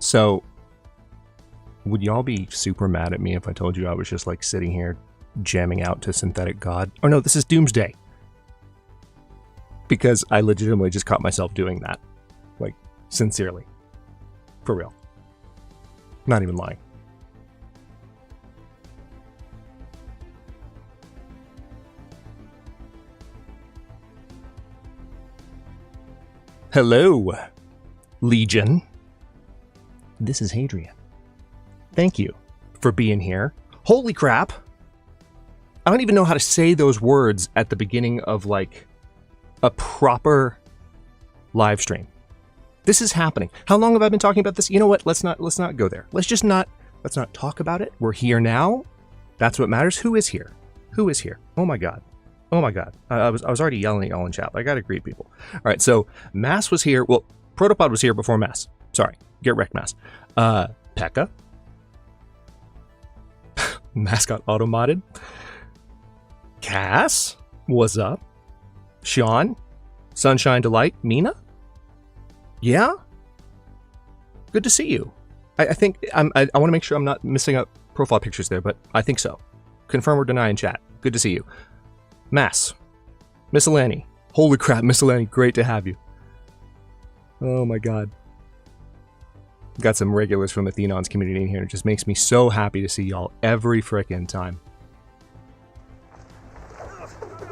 So, would y'all be super mad at me if I told you I was just like sitting here jamming out to Synthetic God? Oh no, this is Doomsday. Because I legitimately just caught myself doing that. Like, sincerely. For real. Not even lying. Hello, Legion. This is Hadrian. Thank you for being here. Holy crap. I don't even know how to say those words at the beginning of, like, a proper live stream. This is happening. How long have I been talking about this? You know what? Let's not go there. Let's not talk about it. We're here now. That's what matters. Who is here? Who is here? Oh my god. Oh my god. I was already yelling at y'all in chat. I gotta greet people. All right, so Mass was here. Well, Protopod was here before Mass. Sorry. Get wrecked, Mass. Pekka. Mass got auto-modded. Cass. What's up? Sean. Sunshine Delight. Mina. Yeah? Good to see you. I think I want to make sure I'm not missing up profile pictures there, but I think so. Confirm or deny in chat. Good to see you. Mass. Miscellany. Holy crap, Miscellany. Great to have you. Oh my god. Got some regulars from Athenon's community in here. It just makes me so happy to see y'all every frickin' time.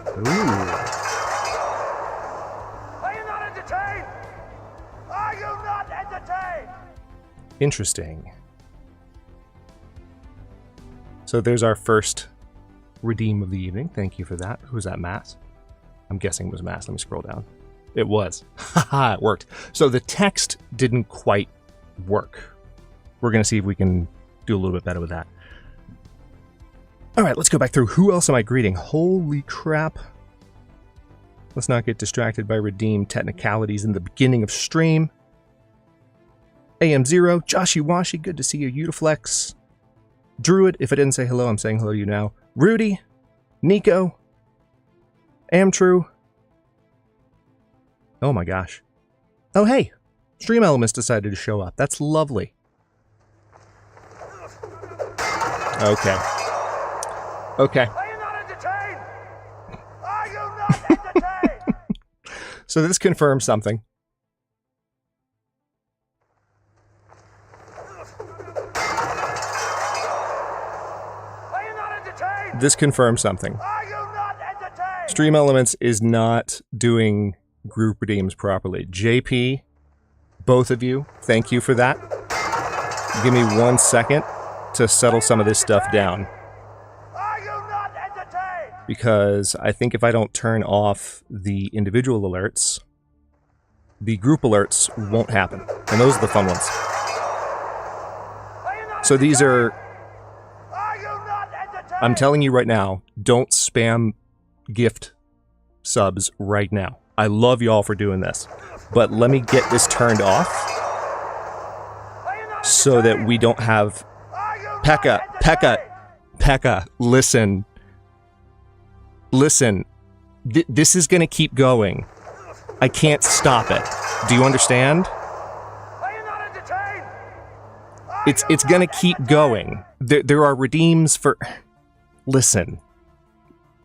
Ooh. Interesting. So there's our first redeem of the evening. Thank you for that. Who's that, Mass? I'm guessing it was Mass. Let me scroll down. It was. Haha, it worked. So the text didn't quite work. We're going to see if we can do a little bit better with that. All right, let's go back through. Who else am I greeting? Holy crap. Let's not get distracted by redeem technicalities in the beginning of stream. AM0, Joshy Washi, good to see you. Utaflex, Druid, if I didn't say hello, I'm saying hello to you now. Rudy, Nico, Amtrue. Oh my gosh. Oh hey, Stream Elements decided to show up. That's lovely. Okay. Okay. Are you not entertained? Are you not entertained? So this confirms something. This confirms something. Are you not entertained? Stream Elements is not doing group redeems properly. JP, both of you, thank you for that. Give me 1 second to settle some of this stuff down. Are you not entertained? Because I think if I don't turn off the individual alerts, the group alerts won't happen. And those are the fun ones. So these are... I'm telling you right now, don't spam gift subs right now. I love y'all for doing this. But let me get this turned off so that we don't have... Pekka, listen. Listen. This is going to keep going. I can't stop it. Do you understand? It's going to keep going. There are redeems for... Listen.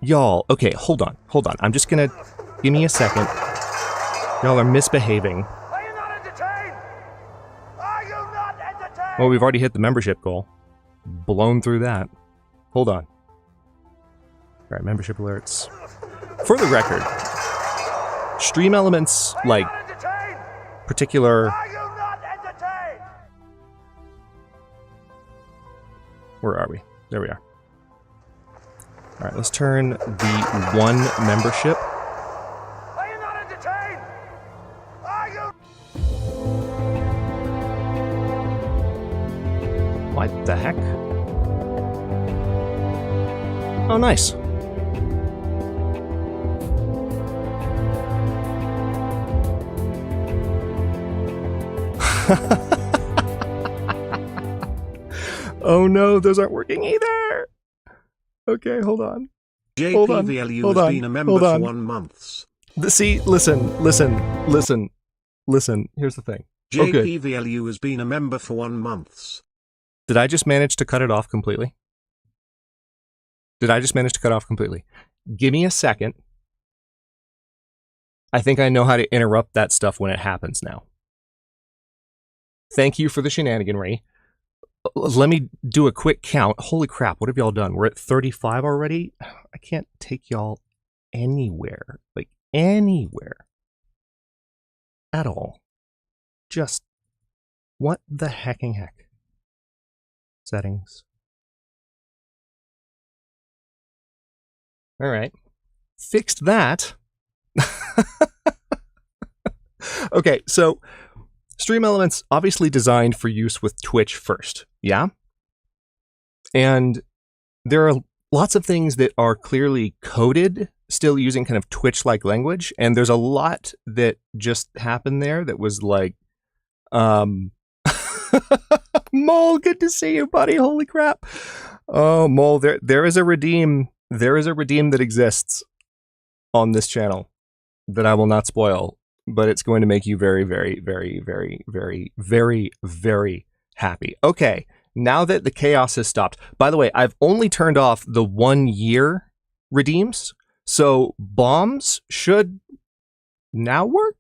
Y'all, okay, hold on. I'm just gonna... Give me a second. Y'all are misbehaving. Are you not entertained? Are you not entertained? Well, we've already hit the membership goal. Blown through that. Hold on. Alright, membership alerts. For the record, Stream Elements, like, particular... Are you not entertained? Where are we? There we are. Alright, let's turn the one membership. Are you not entertained? Are you? What the heck? Oh, nice. Oh no, those aren't working either. Okay, hold on. JPVLU has been a member for 1 month. See, listen. Here's the thing. Oh, good. JPVLU has been a member for 1 month. Did I just manage to cut it off completely? Give me a second. I think I know how to interrupt that stuff when it happens now. Thank you for the shenaniganry. Let me do a quick count. Holy crap, what have y'all done? We're at 35 already? I can't take y'all anywhere. Like, anywhere. At all. Just, what the hecking heck? Settings. All right. Fixed that. Okay, so Stream Elements obviously designed for use with Twitch first, yeah? And there are lots of things that are clearly coded, still using kind of Twitch-like language, and there's a lot that just happened there that was like, Mole, good to see you, buddy. Holy crap. Oh, Mole, there is a redeem. There is a redeem that exists on this channel that I will not spoil, but it's going to make you very, very, very, very, very, very, very happy. Okay, now that the chaos has stopped. By the way, I've only turned off the 1 year redeems, so bombs should now work.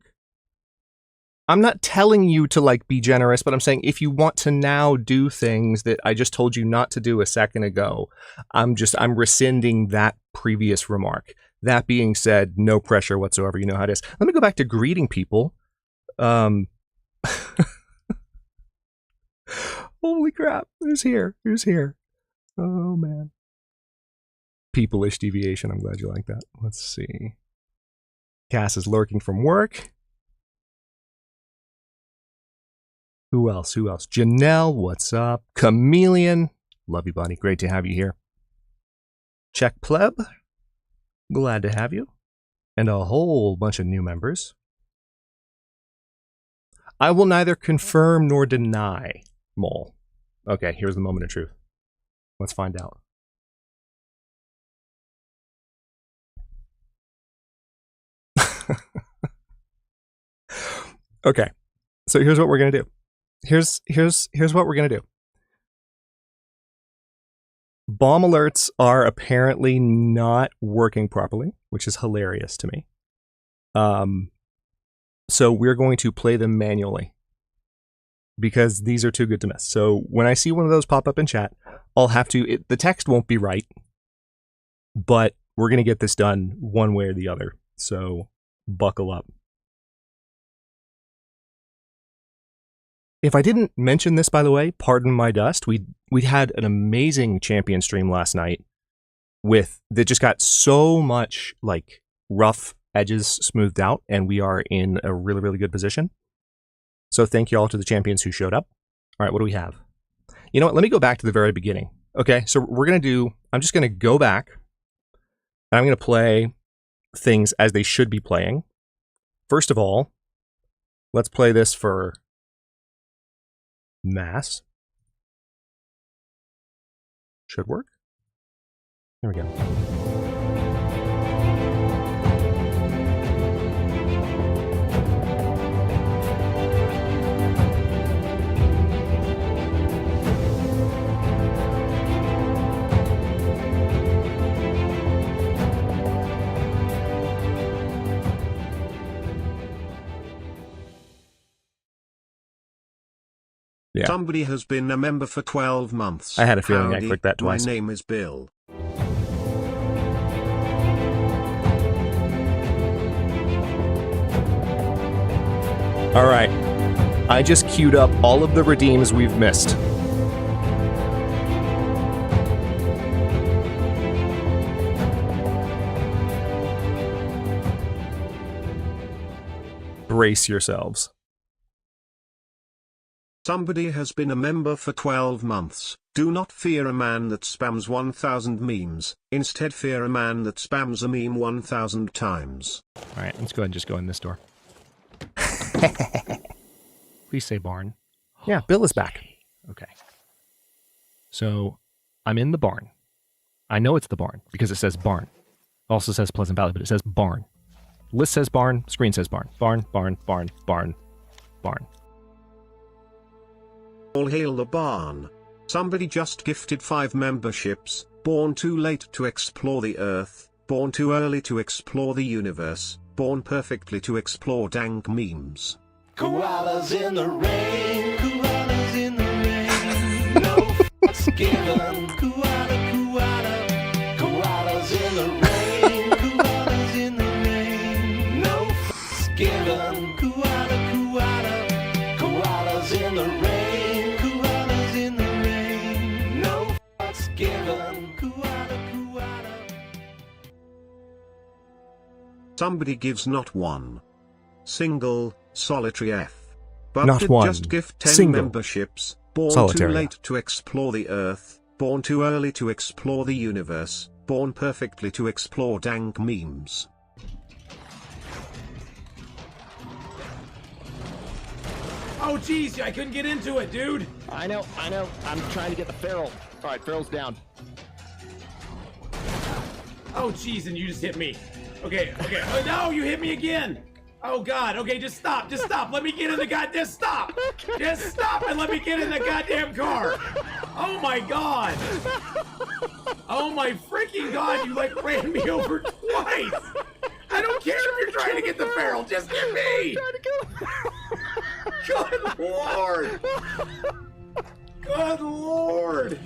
I'm not telling you to like be generous, but I'm saying if you want to now do things that I just told you not to do a second ago, I'm rescinding that previous remark. That being said, no pressure whatsoever. You know how it is. Let me go back to greeting people. Holy crap. Who's here? Who's here? Oh, man. People-ish deviation. I'm glad you like that. Let's see. Cass is lurking from work. Who else? Who else? Janelle, what's up? Chameleon. Love you, buddy. Great to have you here. Check Pleb. Glad to have you. And a whole bunch of new members. I will neither confirm nor deny, Mole. Okay, here's the moment of truth. Let's find out. Okay, so here's what we're going to do. Here's what we're going to do. Bomb alerts are apparently not working properly, which is hilarious to me. So we're going to play them manually because these are too good to miss. So when I see one of those pop up in chat, I'll have to, the text won't be right, but we're going to get this done one way or the other. So buckle up. If I didn't mention this, by the way, pardon my dust. We had an amazing champion stream last night that just got so much like rough edges smoothed out, and we are in a really, really good position. So thank you all to the champions who showed up. All right, what do we have? You know what? Let me go back to the very beginning. Okay, so I'm just going to go back, and I'm going to play things as they should be playing. First of all, let's play this for mass. Should work. There we go. Yeah. Somebody has been a member for 12 months. I had a feeling Howdy, I clicked that twice. My name is Bill. All right. I just queued up all of the redeems we've missed. Brace yourselves. Somebody has been a member for 12 months. Do not fear a man that spams 1,000 memes. Instead fear a man that spams a meme 1,000 times. All right, let's go ahead and just go in this door. Please say barn. Yeah, Bill is back. Okay. So I'm in the barn. I know it's the barn because it says barn. It also says Pleasant Valley, but it says barn. List says barn, screen says barn. Barn, barn, barn, barn, barn. All hail the barn. Somebody just gifted 5 memberships. Born too late to explore the earth, born too early to explore the universe, born perfectly to explore dank memes. Koalas in the rain, koalas in the rain. No fucks given. Koalas in the rain, koalas in the rain. No fucks given. Koalas in the rain, koalas in the rain. No fucks given. Somebody gives not one single solitary F, but Not did one just give 10 single memberships. Born solitary too F. late to explore the earth, born too early to explore the universe, born perfectly to explore dank memes. Oh, jeez, I couldn't get into it, dude. I know. I'm trying to get the feral. All right, feral's down. Oh, jeez, and you just hit me. Okay. Oh, no, you hit me again. Oh, God. Okay, just stop. Let me get in the goddamn... Stop. Just stop and let me get in the goddamn car. Oh, my God. Oh, my freaking God. You, like, ran me over twice. I don't care if you're trying to get the feral. Just get me. Good Lord. Good Lord.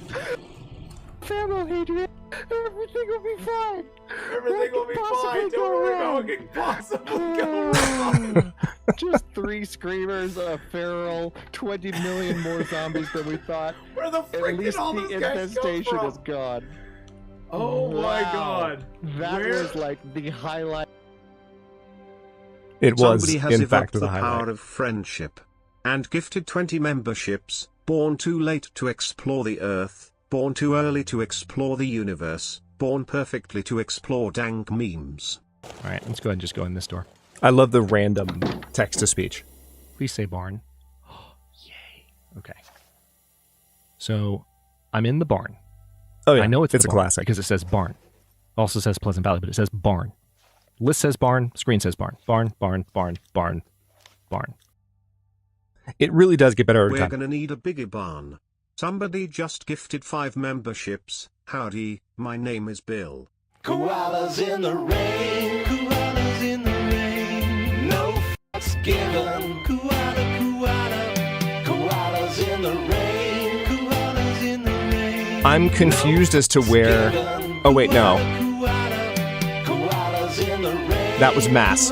Feral, Adrian. Everything will be fine. Everything will be fine. Don't worry about what could possibly go wrong. Just 3 screamers, a feral, 20 million more zombies than we thought. Where the frick At least did all the those guys come infestation from? is gone. Oh my Wow. God. That Where- was like the highlight. It was, Somebody has in evoked fact, the the power highlight. of friendship, and gifted 20 memberships. Born too late to explore the earth, born too early to explore the universe, born perfectly to explore dank memes. All right, let's go ahead and just go in this door. I love the random text-to-speech. Please say barn. Yay. Okay. So, I'm in the barn. Oh, yeah. I know it's a barn classic. because it says barn. Also says Pleasant Valley, but it says barn. List says barn, screen says barn. Barn, barn, barn, barn, barn. It really does get better every We're time. gonna need a bigger barn. Somebody just gifted 5 memberships. Howdy, my name is Bill. Koalas in the rain, koalas in the rain. No fucks given. Koalas in the rain, koalas in the rain. I'm confused as to where... Oh, wait, no. Koalas in the rain. That was Mass.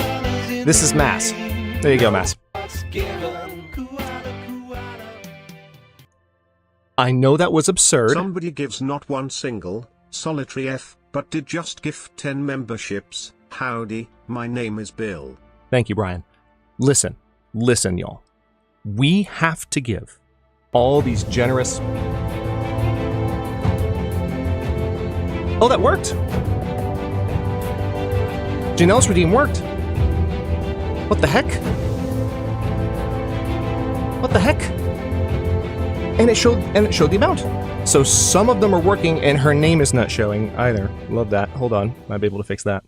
This is Mass. There you go, Mass. I know that was absurd. Somebody gives not one single solitary F, but did just gift 10 memberships. Howdy, my name is Bill. Thank you, Brian. Listen, y'all. We have to give all these generous... Oh, that worked! Janelle's redeem worked. What the heck? What the heck? And it showed the amount. So some of them are working and her name is not showing either. Love that. Hold on. Might be able to fix that.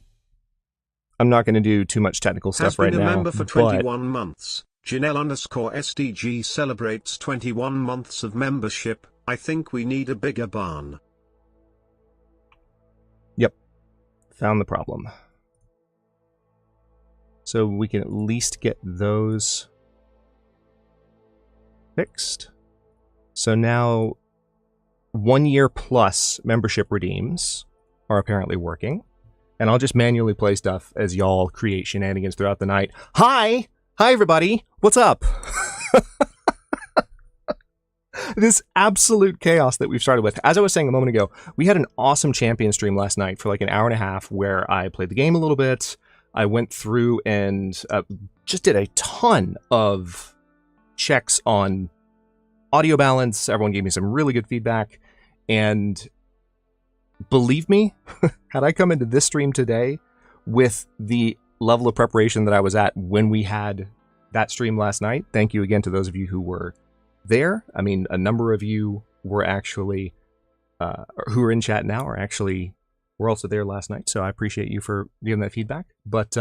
I'm not going to do too much technical stuff Has been right a now. member for but 21 months. Janelle_SDG celebrates 21 months of membership. I think we need a bigger barn. Yep. Found the problem. So we can at least get those fixed. So now 1 year plus membership redeems are apparently working. And I'll just manually play stuff as y'all create shenanigans throughout the night. Hi! Hi, everybody! What's up? This absolute chaos that we've started with. As I was saying a moment ago, we had an awesome champion stream last night for like an hour and a half where I played the game a little bit. I went through and just did a ton of checks on audio balance. Everyone gave me some really good feedback. And believe me, had I come into this stream today with the level of preparation that I was at when we had that stream last night, thank you again to those of you who were there. I mean, a number of you were actually, who are in chat now are actually, were also there last night. So I appreciate you for giving that feedback. But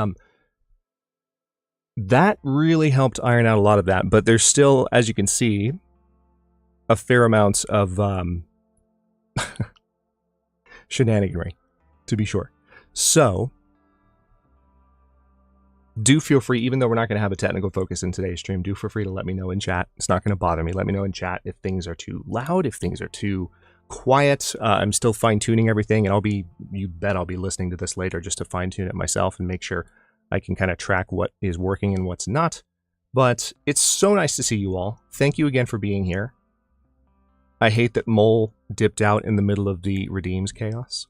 that really helped iron out a lot of that. But there's still, as you can see, a fair amount of shenaniganry, to be sure. So, do feel free, even though we're not going to have a technical focus in today's stream, do feel free to let me know in chat. It's not going to bother me. Let me know in chat if things are too loud, if things are too quiet. I'm still fine-tuning everything, and you bet I'll be listening to this later just to fine-tune it myself and make sure I can kind of track what is working and what's not. But it's so nice to see you all. Thank you again for being here. I hate that Mole dipped out in the middle of the redeems chaos.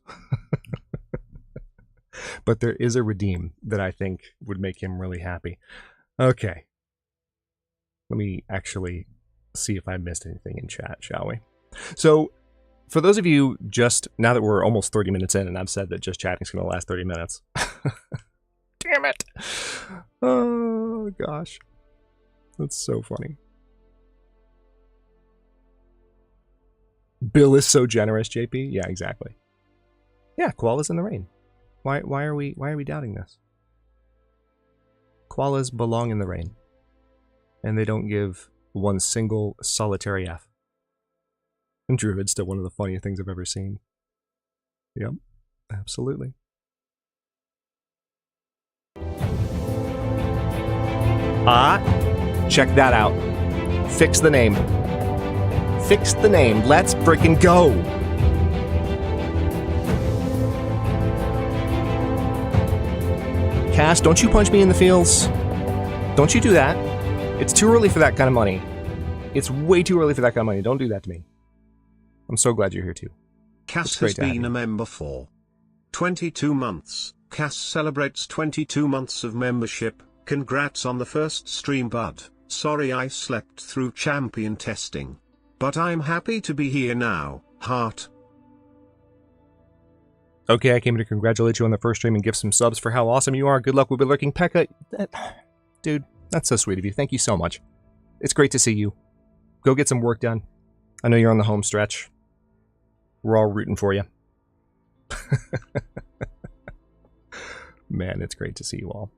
But there is a redeem that I think would make him really happy. Okay. Let me actually see if I missed anything in chat, shall we? So, for those of you now that we're almost 30 minutes in, and I've said that just chatting is going to last 30 minutes. Damn it. Oh, gosh. That's so funny. Bill is so generous, JP. Yeah, exactly. Yeah, koalas in the rain. Why are we doubting this? Koalas belong in the rain. And they don't give one single solitary F. And Druid's still one of the funniest things I've ever seen. Yep, absolutely. Check that out. Fix the name. Fix the name. Let's frickin' go! Cass, don't you punch me in the feels. Don't you do that. It's too early for that kind of money. It's way too early for that kind of money. Don't do that to me. I'm so glad you're here too. Cass has been a member for 22 months. Cass celebrates 22 months of membership. Congrats on the first stream, bud. Sorry I slept through champion testing. But I'm happy to be here now, heart. Okay, I came to congratulate you on the first stream and give some subs for how awesome you are. Good luck, we'll be lurking. Pekka, dude, that's so sweet of you. Thank you so much. It's great to see you. Go get some work done. I know you're on the home stretch. We're all rooting for you. Man, it's great to see you all.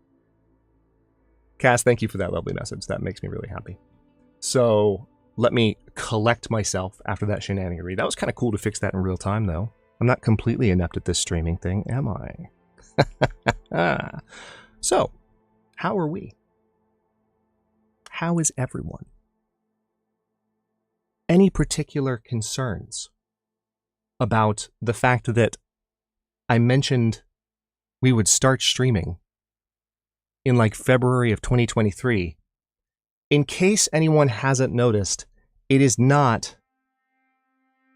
Cass, thank you for that lovely message. That makes me really happy. So, let me collect myself after that shenaniganry. That was kind of cool to fix that in real time, though. I'm not completely inept at this streaming thing, am I? So, how are we? How is everyone? Any particular concerns about the fact that I mentioned we would start streaming in like February of 2023? In case anyone hasn't noticed, it is not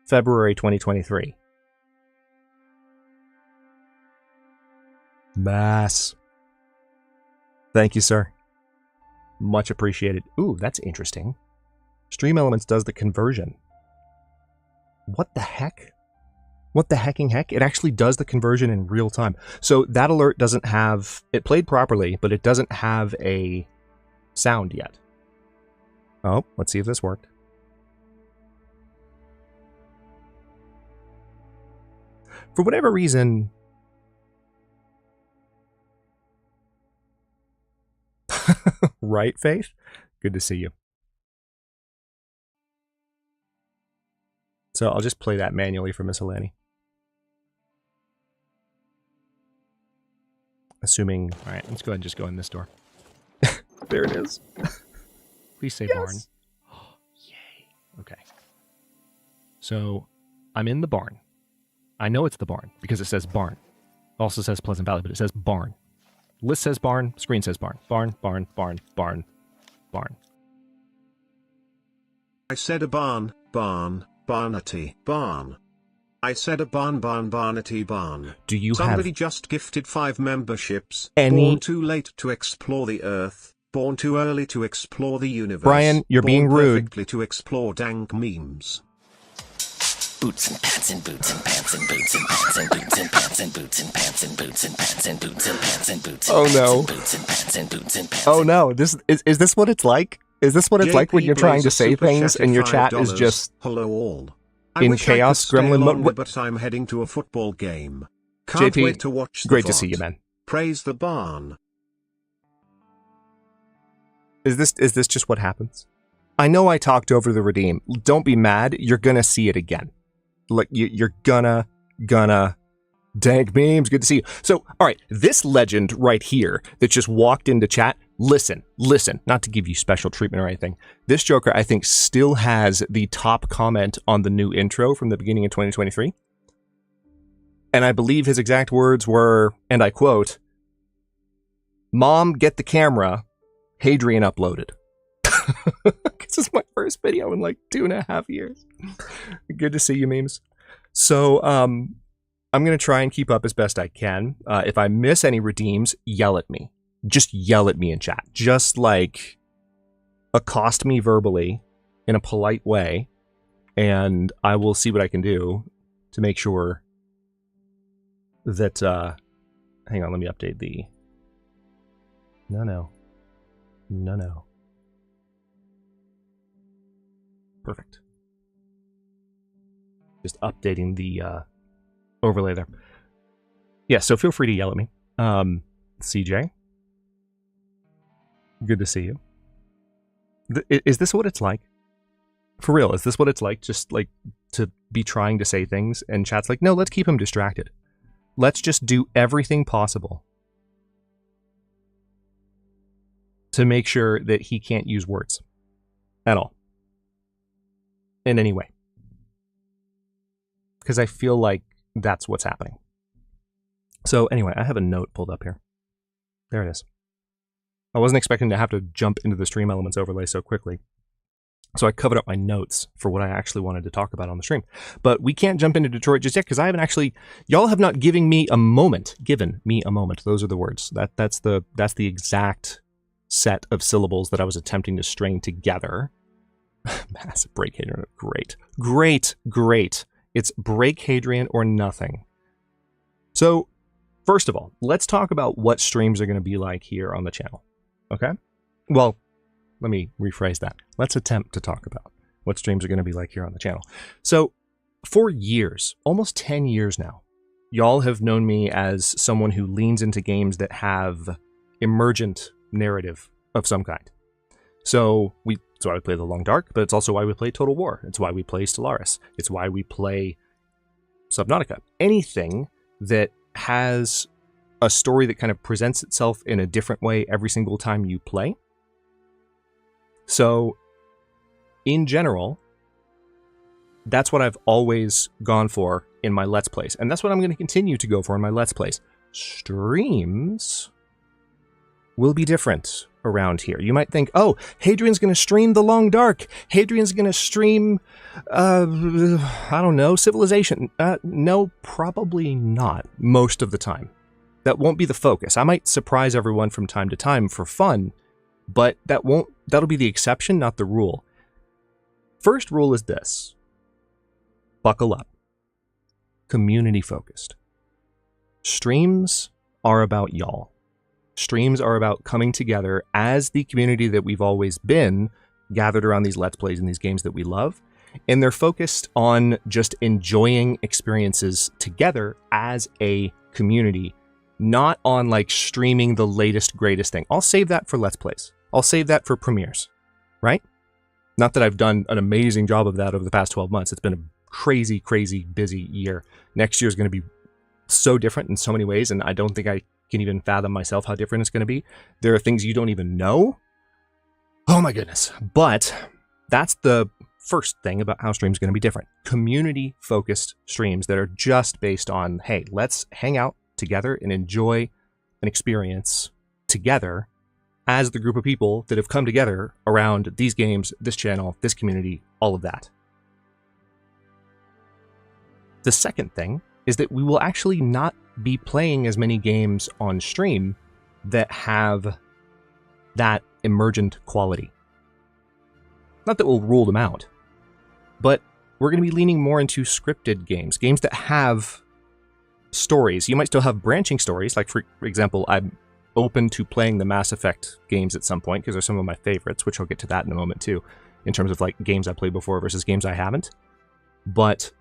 February 2023. Mass. Thank you, sir. Much appreciated. Ooh, that's interesting. Stream Elements does the conversion. What the heck? What the hecking heck? It actually does the conversion in real time. So that alert doesn't have... It played properly, but it doesn't have a sound yet. Oh, let's see if this worked. For whatever reason... Right, Faith? Good to see you. So I'll just play that manually for Miss Alani. Assuming... Alright, let's go ahead and just go in this door. There it is. Please say yes. Barn. Oh, yay. Okay. So, I'm in the barn. I know it's the barn because it says barn. It also says Pleasant Valley, but it says barn. List says barn, screen says barn. Barn, barn, barn, barn, barn. I said a barn, barn, barnity, barn. I said a barn, barn, barnity, barn. Do you Somebody have just gifted 5 memberships. any... Born too late to explore the earth. Born too early to explore the universe. Brian, you're being rude. Perfectly to explore dank memes. Boots and pants and boots and pants and boots and pants and boots and pants and boots and pants and boots and pants and boots and pants and boots and oh no. boots and pants and boots and pants. Oh no, this is this what it's like? Is this what it's like when you're trying to say things and your chat is just hello all. in chaos gremlin mode? But I'm heading to a football game. Can't JP, wait to watch the great to VOD. see you, man. Praise the barn. Is this just what happens? I know I talked over the redeem. Don't be mad. You're gonna see it again. Like you're gonna dank memes. Good to see you. So, all right, this legend right here that just walked into chat. Listen. Not to give you special treatment or anything. This Joker, I think, still has the top comment on the new intro from the beginning of 2023. And I believe his exact words were, and I quote, "Mom, get the camera. Hadrian uploaded." This is my first video in like 2.5 years. Good to see you, memes. So, I'm going to try and keep up as best I can. If I miss any redeems, yell at me. Just yell at me in chat. Just like accost me verbally in a polite way, and I will see what I can do to make sure that, hang on, let me update the... No. Perfect. Just updating the overlay there. Yeah, so feel free to yell at me. CJ, good to see you. Is this what it's like? For real, is this what it's like? Just like to be trying to say things and chat's like, no, let's keep him distracted. Let's just do everything possible to make sure that he can't use words at all. In any way. Because I feel like that's what's happening. So anyway, I have a note pulled up here. There it is. I wasn't expecting to have to jump into the stream elements overlay so quickly. So I covered up my notes for what I actually wanted to talk about on the stream. But we can't jump into Detroit just yet because I haven't actually... Y'all have not given me a moment. Those are the words. That's the exact set of syllables that I was attempting to string together. Massive break Hadrian. Great. It's break Hadrian or nothing. So, first of all, let's talk about what streams are going to be like here on the channel. Okay? Well, let me rephrase that. Let's attempt to talk about what streams are going to be like here on the channel. So, for years, almost 10 years now, y'all have known me as someone who leans into games that have emergent narrative of some kind. So it's why we play The Long Dark, but it's also why we play Total War. It's why we play Stellaris. It's why we play Subnautica. Anything that has a story that kind of presents itself in a different way every single time you play. So, in general, that's what I've always gone for in my Let's Plays. And that's what I'm going to continue to go for in my Let's Plays. Streams will be different around here. You might think, oh, Hadrian's going to stream The Long Dark. Hadrian's going to stream, I don't know, Civilization. No, probably not most of the time. That won't be the focus. I might surprise everyone from time to time for fun, but that'll be the exception, not the rule. First rule is this. Buckle up. Community focused. Streams are about y'all. Streams are about coming together as the community that we've always been, gathered around these Let's Plays and these games that we love. And they're focused on just enjoying experiences together as a community, not on like streaming the latest, greatest thing. I'll save that for Let's Plays. I'll save that for premieres, right? Not that I've done an amazing job of that over the past 12 months. It's been a crazy, crazy busy year. Next year is going to be so different in so many ways, and I don't think I can even fathom myself how different it's going to be. There are things you don't even know. Oh my goodness. But that's the first thing about how streams are going to be different. Community-focused streams that are just based on, hey, let's hang out together and enjoy an experience together as the group of people that have come together around these games, this channel, this community, all of that. The second thing is that we will actually not be playing as many games on stream that have that emergent quality. Not that we'll rule them out, but we're going to be leaning more into scripted games, games that have stories. You might still have branching stories, like for example, I'm open to playing the Mass Effect games at some point because they're some of my favorites, which I'll get to that in a moment too, in terms of like games I played before versus games I haven't. But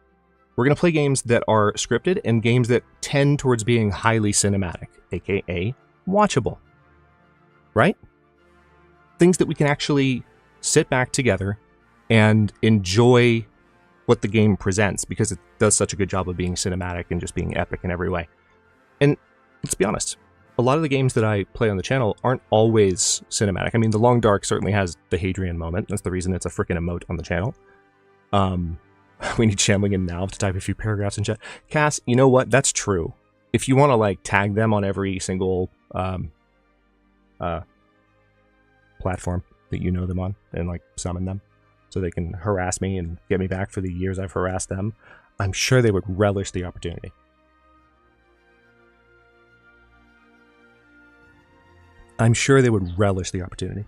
we're going to play games that are scripted and games that tend towards being highly cinematic, aka watchable, right? Things that we can actually sit back together and enjoy what the game presents, because it does such a good job of being cinematic and just being epic in every way. And let's be honest, a lot of the games that I play on the channel aren't always cinematic. I mean, The Long Dark certainly has the Hadrian moment. That's the reason it's a freaking emote on the channel. We need Shambling and Now to type a few paragraphs in chat. Cass, you know what? That's true. If you want to like tag them on every single platform that you know them on and like summon them so they can harass me and get me back for the years I've harassed them, I'm sure they would relish the opportunity. I'm sure they would relish the opportunity.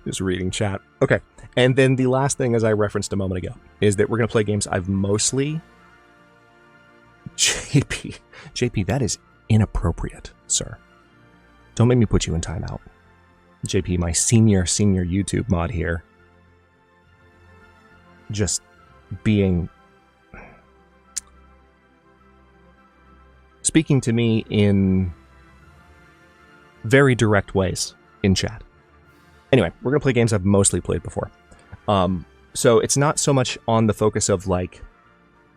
Just reading chat. Okay. And then the last thing, as I referenced a moment ago, is that we're going to play games I've mostly... JP, that is inappropriate, sir. Don't make me put you in timeout. JP, my senior YouTube mod here. Just being... speaking to me in very direct ways in chat. Anyway, we're going to play games I've mostly played before. So it's not so much on the focus of like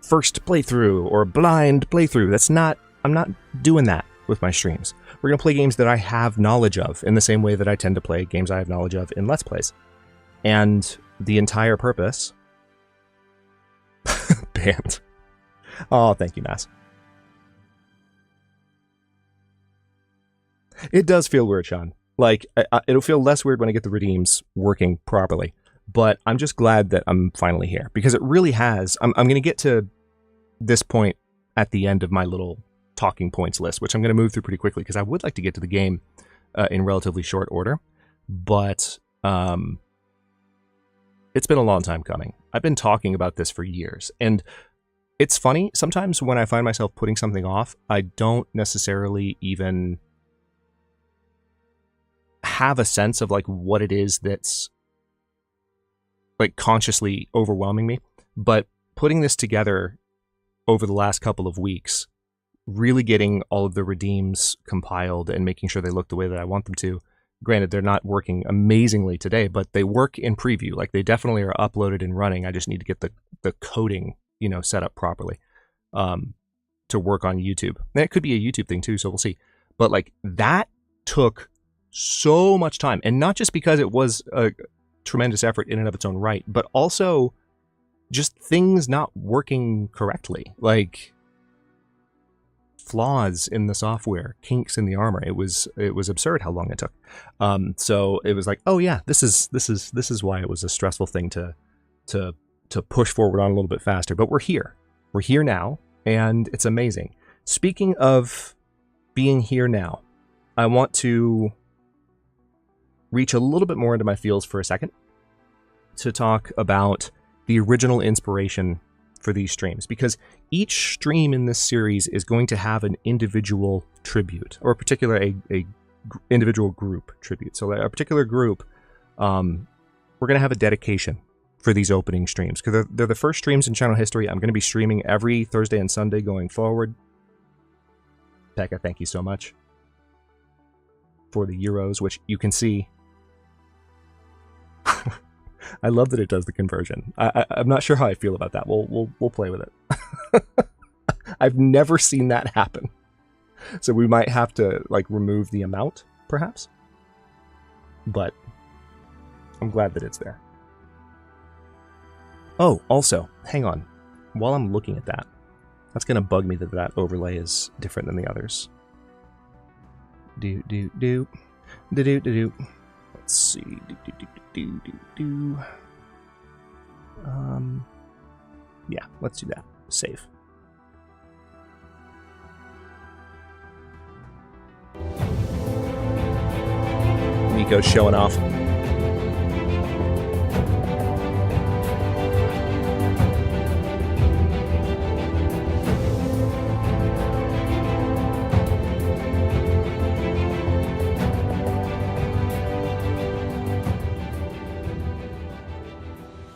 first playthrough or blind playthrough. That's not, I'm not doing that with my streams. We're going to play games that I have knowledge of in the same way that I tend to play games I have knowledge of in Let's Plays. And the entire purpose... Banned. Oh, thank you, Mass. It does feel weird, Sean. Like, it'll feel less weird when I get the redeems working properly. But I'm just glad that I'm finally here. Because it really has... I'm going to get to this point at the end of my little talking points list, which I'm going to move through pretty quickly, because I would like to get to the game in relatively short order. But it's been a long time coming. I've been talking about this for years. And it's funny, sometimes when I find myself putting something off, I don't necessarily even... have a sense of like what it is that's like consciously overwhelming me, but putting this together over the last couple of weeks, really getting all of the redeems compiled and making sure they look the way that I want them to. Granted, they're not working amazingly today, but they work in preview. Like, they definitely are uploaded and running. I just need to get the coding, set up properly to work on YouTube. And it could be a YouTube thing too, so we'll see. But like, that took so much time, and not just because it was a tremendous effort in and of its own right, but also just things not working correctly, like flaws in the software, kinks in the armor. It was absurd how long it took. So it was like, oh yeah, this is why it was a stressful thing to push forward on a little bit faster. But we're here now, and it's amazing. Speaking of being here now, I want to reach a little bit more into my feels for a second to talk about the original inspiration for these streams, because each stream in this series is going to have an individual tribute, or a individual group tribute. So a particular group, we're going to have a dedication for these opening streams, because they're the first streams in channel history. I'm going to be streaming every Thursday and Sunday going forward. Pekka, thank you so much for the euros, which you can see. I love that it does the conversion. I'm not sure how I feel about that. We'll play with it. I've never seen that happen, so we might have to like remove the amount, perhaps. But I'm glad that it's there. Oh, also, hang on. While I'm looking at that, that's gonna bug me that overlay is different than the others. Let's see. Yeah, let's do that. Save. Nico's showing off.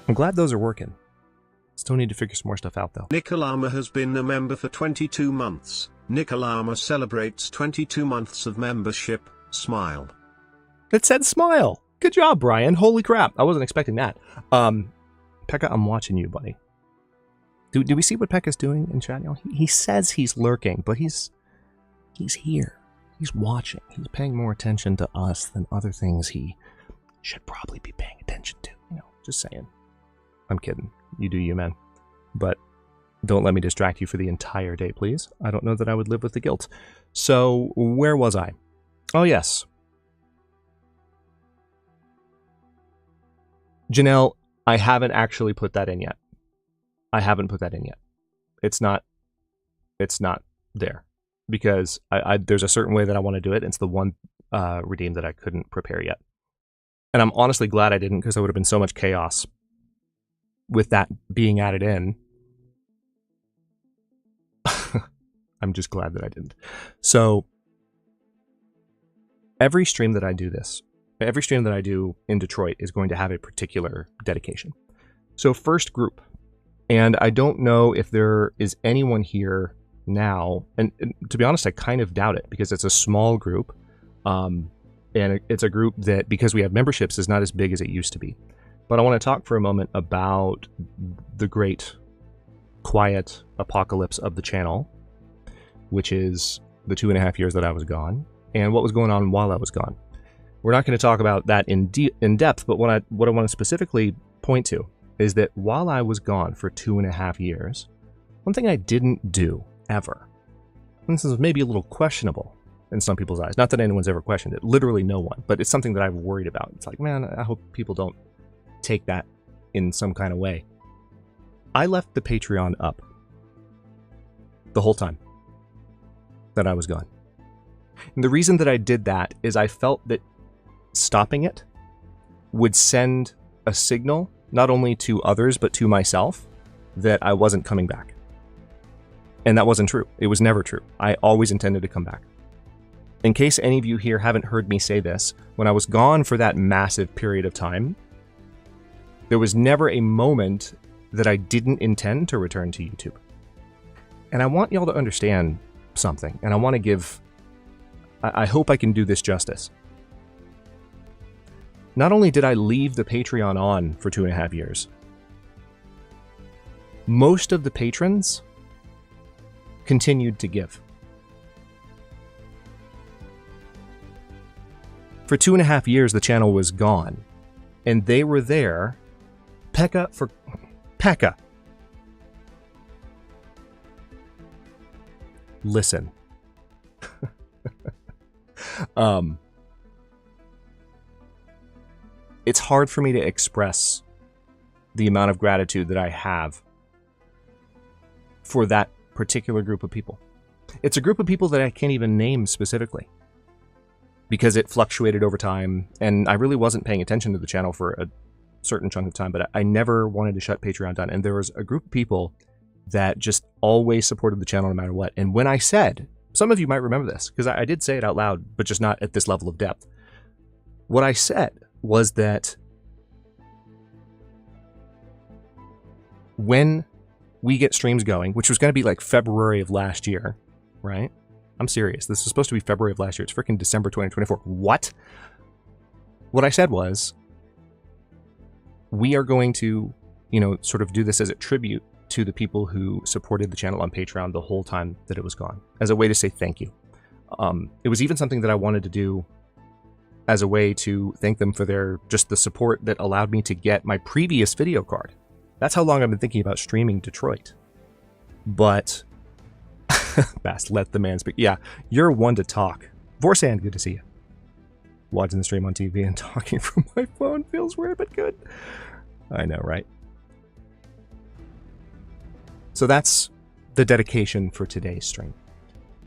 I'm glad those are working. Still need to figure some more stuff out, though. Nicolama has been a member for 22 months. Nicolama celebrates 22 months of membership. Smile. It said smile. Good job, Brian. Holy crap. I wasn't expecting that. Pekka, I'm watching you, buddy. Do we see what Pekka's doing in chat now? He says he's lurking, but he's here. He's watching. He's paying more attention to us than other things he should probably be paying attention to. You know, just saying. I'm kidding. You do you, man. But don't let me distract you for the entire day, please. I don't know that I would live with the guilt. So, where was I? Oh, yes. Janelle, I haven't actually put that in yet. I haven't put that in yet. It's not there. Because there's a certain way that I want to do it. It's the one redeem that I couldn't prepare yet. And I'm honestly glad I didn't, because there would have been so much chaos with that being added in. I'm just glad that I didn't. So every stream that I do in Detroit is going to have a particular dedication. So first group, and I don't know if there is anyone here now, and to be honest, I kind of doubt it, because it's a small group, and it's a group that, because we have memberships, is not as big as it used to be. But I want to talk for a moment about the great quiet apocalypse of the channel, which is the 2.5 years that I was gone, and what was going on while I was gone. We're not going to talk about that in depth, but what I want to specifically point to is that while I was gone for 2.5 years, one thing I didn't do ever, and this is maybe a little questionable in some people's eyes, not that anyone's ever questioned it, literally no one, but it's something that I've worried about. It's like, man, I hope people don't take that in some kind of way. I left the Patreon up the whole time that I was gone. And the reason that I did that is I felt that stopping it would send a signal, not only to others, but to myself, that I wasn't coming back. And that wasn't true. It was never true. I always intended to come back. In case any of you here haven't heard me say this, when I was gone for that massive period of time, there was never a moment that I didn't intend to return to YouTube. And I want y'all to understand something, and I want to give... I hope I can do this justice. Not only did I leave the Patreon on for 2.5 years, most of the patrons continued to give. For 2.5 years, the channel was gone, and they were there. Pekka. Listen. It's hard for me to express the amount of gratitude that I have for that particular group of people. It's a group of people that I can't even name specifically, because it fluctuated over time, and I really wasn't paying attention to the channel for a certain chunk of time, but I never wanted to shut Patreon down. And there was a group of people that just always supported the channel no matter what. And when I said, some of you might remember this, because I did say it out loud, but just not at this level of depth. What I said was that when we get streams going, which was going to be like February of last year, right? I'm serious. This is supposed to be February of last year. It's freaking December 2024. What? What I said was, we are going to, sort of do this as a tribute to the people who supported the channel on Patreon the whole time that it was gone, as a way to say thank you. It was even something that I wanted to do as a way to thank them for the support that allowed me to get my previous video card. That's how long I've been thinking about streaming Detroit. But, Bast, let the man speak. Yeah, you're one to talk. Vorsan, good to see you. Watching the stream on TV and talking from my phone feels weird, but good. I know, right? So that's the dedication for today's stream.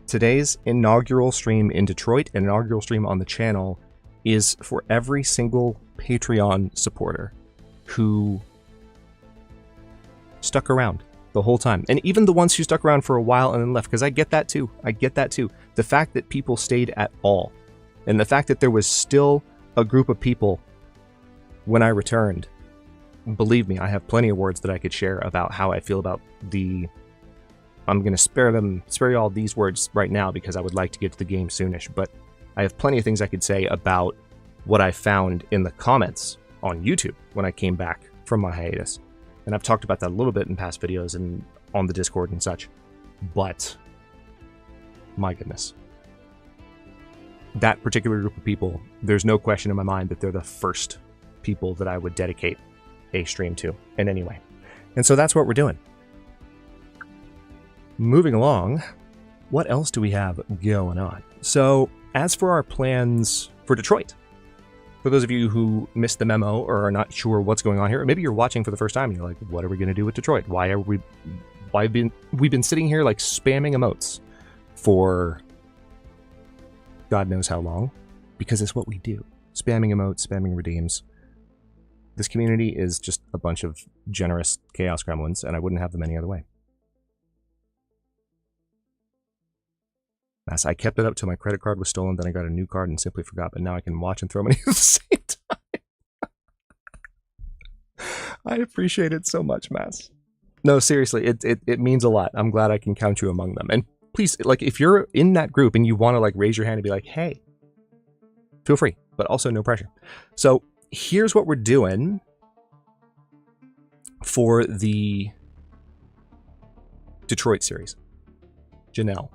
Today's inaugural stream in Detroit, an inaugural stream on the channel, is for every single Patreon supporter who stuck around the whole time. And even the ones who stuck around for a while and then left, because I get that too. I get that too. The fact that people stayed at all, and the fact that there was still a group of people when I returned, believe me, I have plenty of words that I could share about how I feel about the I'm going to spare you all these words right now because I would like to get to the game soonish, but I have plenty of things I could say about what I found in the comments on YouTube when I came back from my hiatus. And I've talked about that a little bit in past videos and on the Discord and such. But, my goodness. That particular group of people, there's no question in my mind that they're the first people that I would dedicate a stream to in any way. And so that's what we're doing. Moving along, what else do we have going on? So, as for our plans for Detroit, for those of you who missed the memo or are not sure what's going on here, or maybe you're watching for the first time and you're like, what are we going to do with Detroit? We've been sitting here like spamming emotes for God knows how long, because it's what we do. Spamming emotes, spamming redeems. This community is just a bunch of generous chaos gremlins, and I wouldn't have them any other way. As I kept it up till my credit card was stolen, then I got a new card and simply forgot, but now I can watch and throw money at the same time. I appreciate it so much, Mass. No, seriously, it means a lot. I'm glad I can count you among them. And please, like, if you're in that group and you want to, like, raise your hand and be like, hey, feel free, but also no pressure. So here's what we're doing for the Detroit series. Janelle's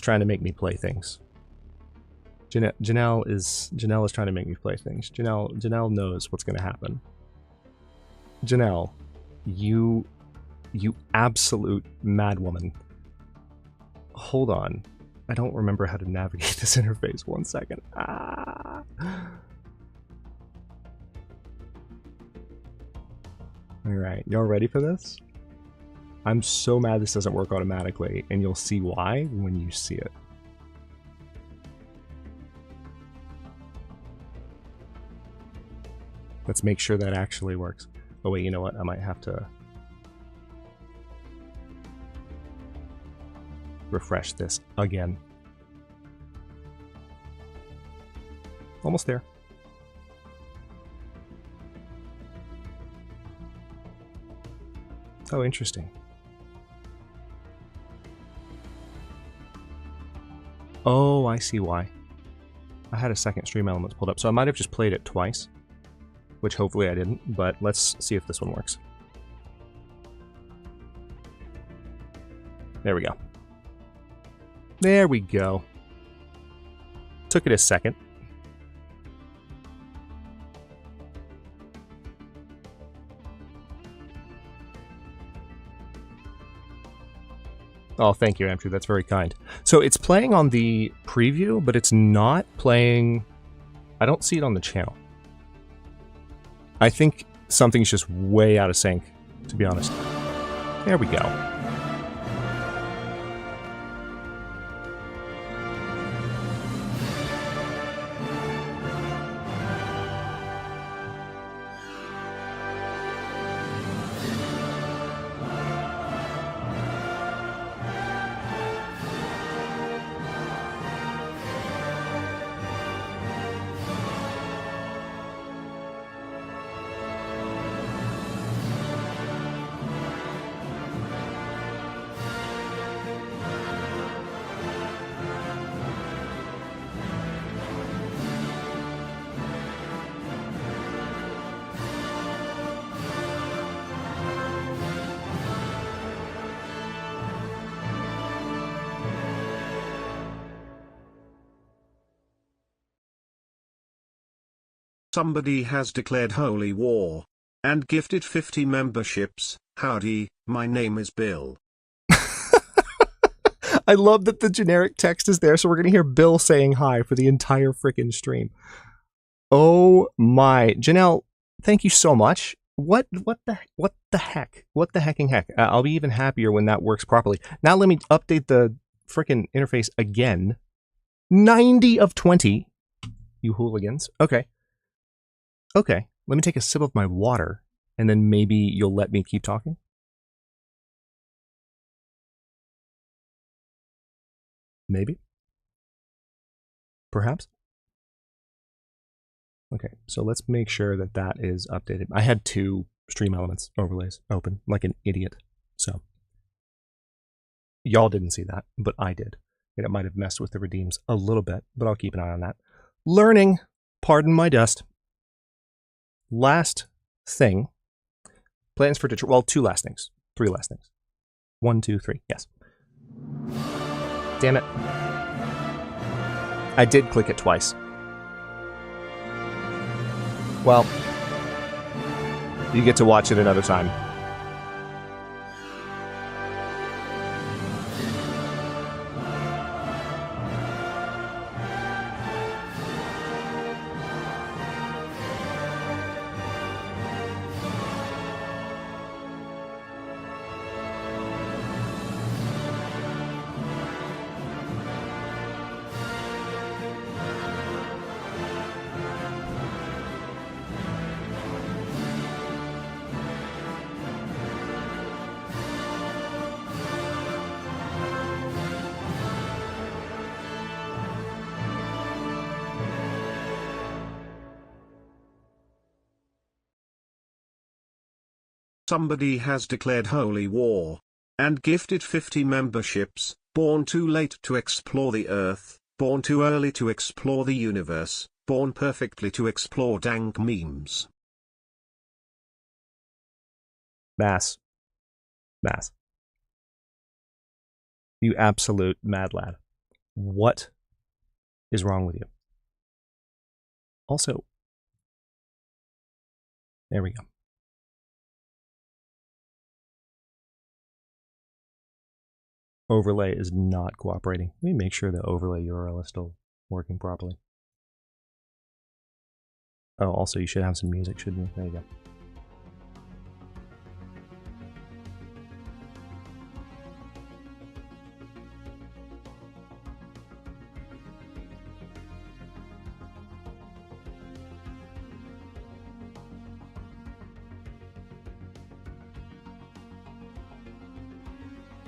trying to make me play things. Janelle is trying to make me play things. Janelle knows what's going to happen. Janelle, you absolute madwoman. Hold on. I don't remember how to navigate this interface. 1 second. Ah. Alright, y'all ready for this? I'm so mad this doesn't work automatically, and you'll see why when you see it. Let's make sure that actually works. Oh wait, you know what? I might have to refresh this again. Almost there. Oh, interesting. Oh, I see why. I had a second stream elements pulled up, so I might have just played it twice. Which hopefully I didn't, but let's see if this one works. There we go. There we go. Took it a second. Oh, thank you, Andrew. That's very kind. So it's playing on the preview, but it's not playing... I don't see it on the channel. I think something's just way out of sync, to be honest. There we go. Somebody has declared holy war and gifted 50 memberships. Howdy, my name is Bill. I love that the generic text is there, so we're going to hear Bill saying hi for the entire freaking stream. Oh my. Janelle, thank you so much. What the heck? What the hecking heck? I'll be even happier when that works properly. Now let me update the freaking interface again. 90 of 20. You hooligans. Okay. Okay, let me take a sip of my water, and then maybe you'll let me keep talking? Maybe? Perhaps? Okay, so let's make sure that that is updated. I had two stream elements overlays open like an idiot. So y'all didn't see that, but I did. And it might have messed with the redeems a little bit, but I'll keep an eye on that. Learning, pardon my dust. Last thing, plans for Detroit. Well, 2 last things. 3 last things. 1, 2, 3. Yes. Damn it. I did click it twice. Well, you get to watch it another time. Somebody has declared holy war. And gifted 50 memberships, born too late to explore the earth, born too early to explore the universe, born perfectly to explore dank memes. Mass. You absolute mad lad. What is wrong with you? Also, there we go. Overlay is not cooperating. Let me make sure the overlay URL is still working properly. Oh, also you should have some music, shouldn't you? There you go.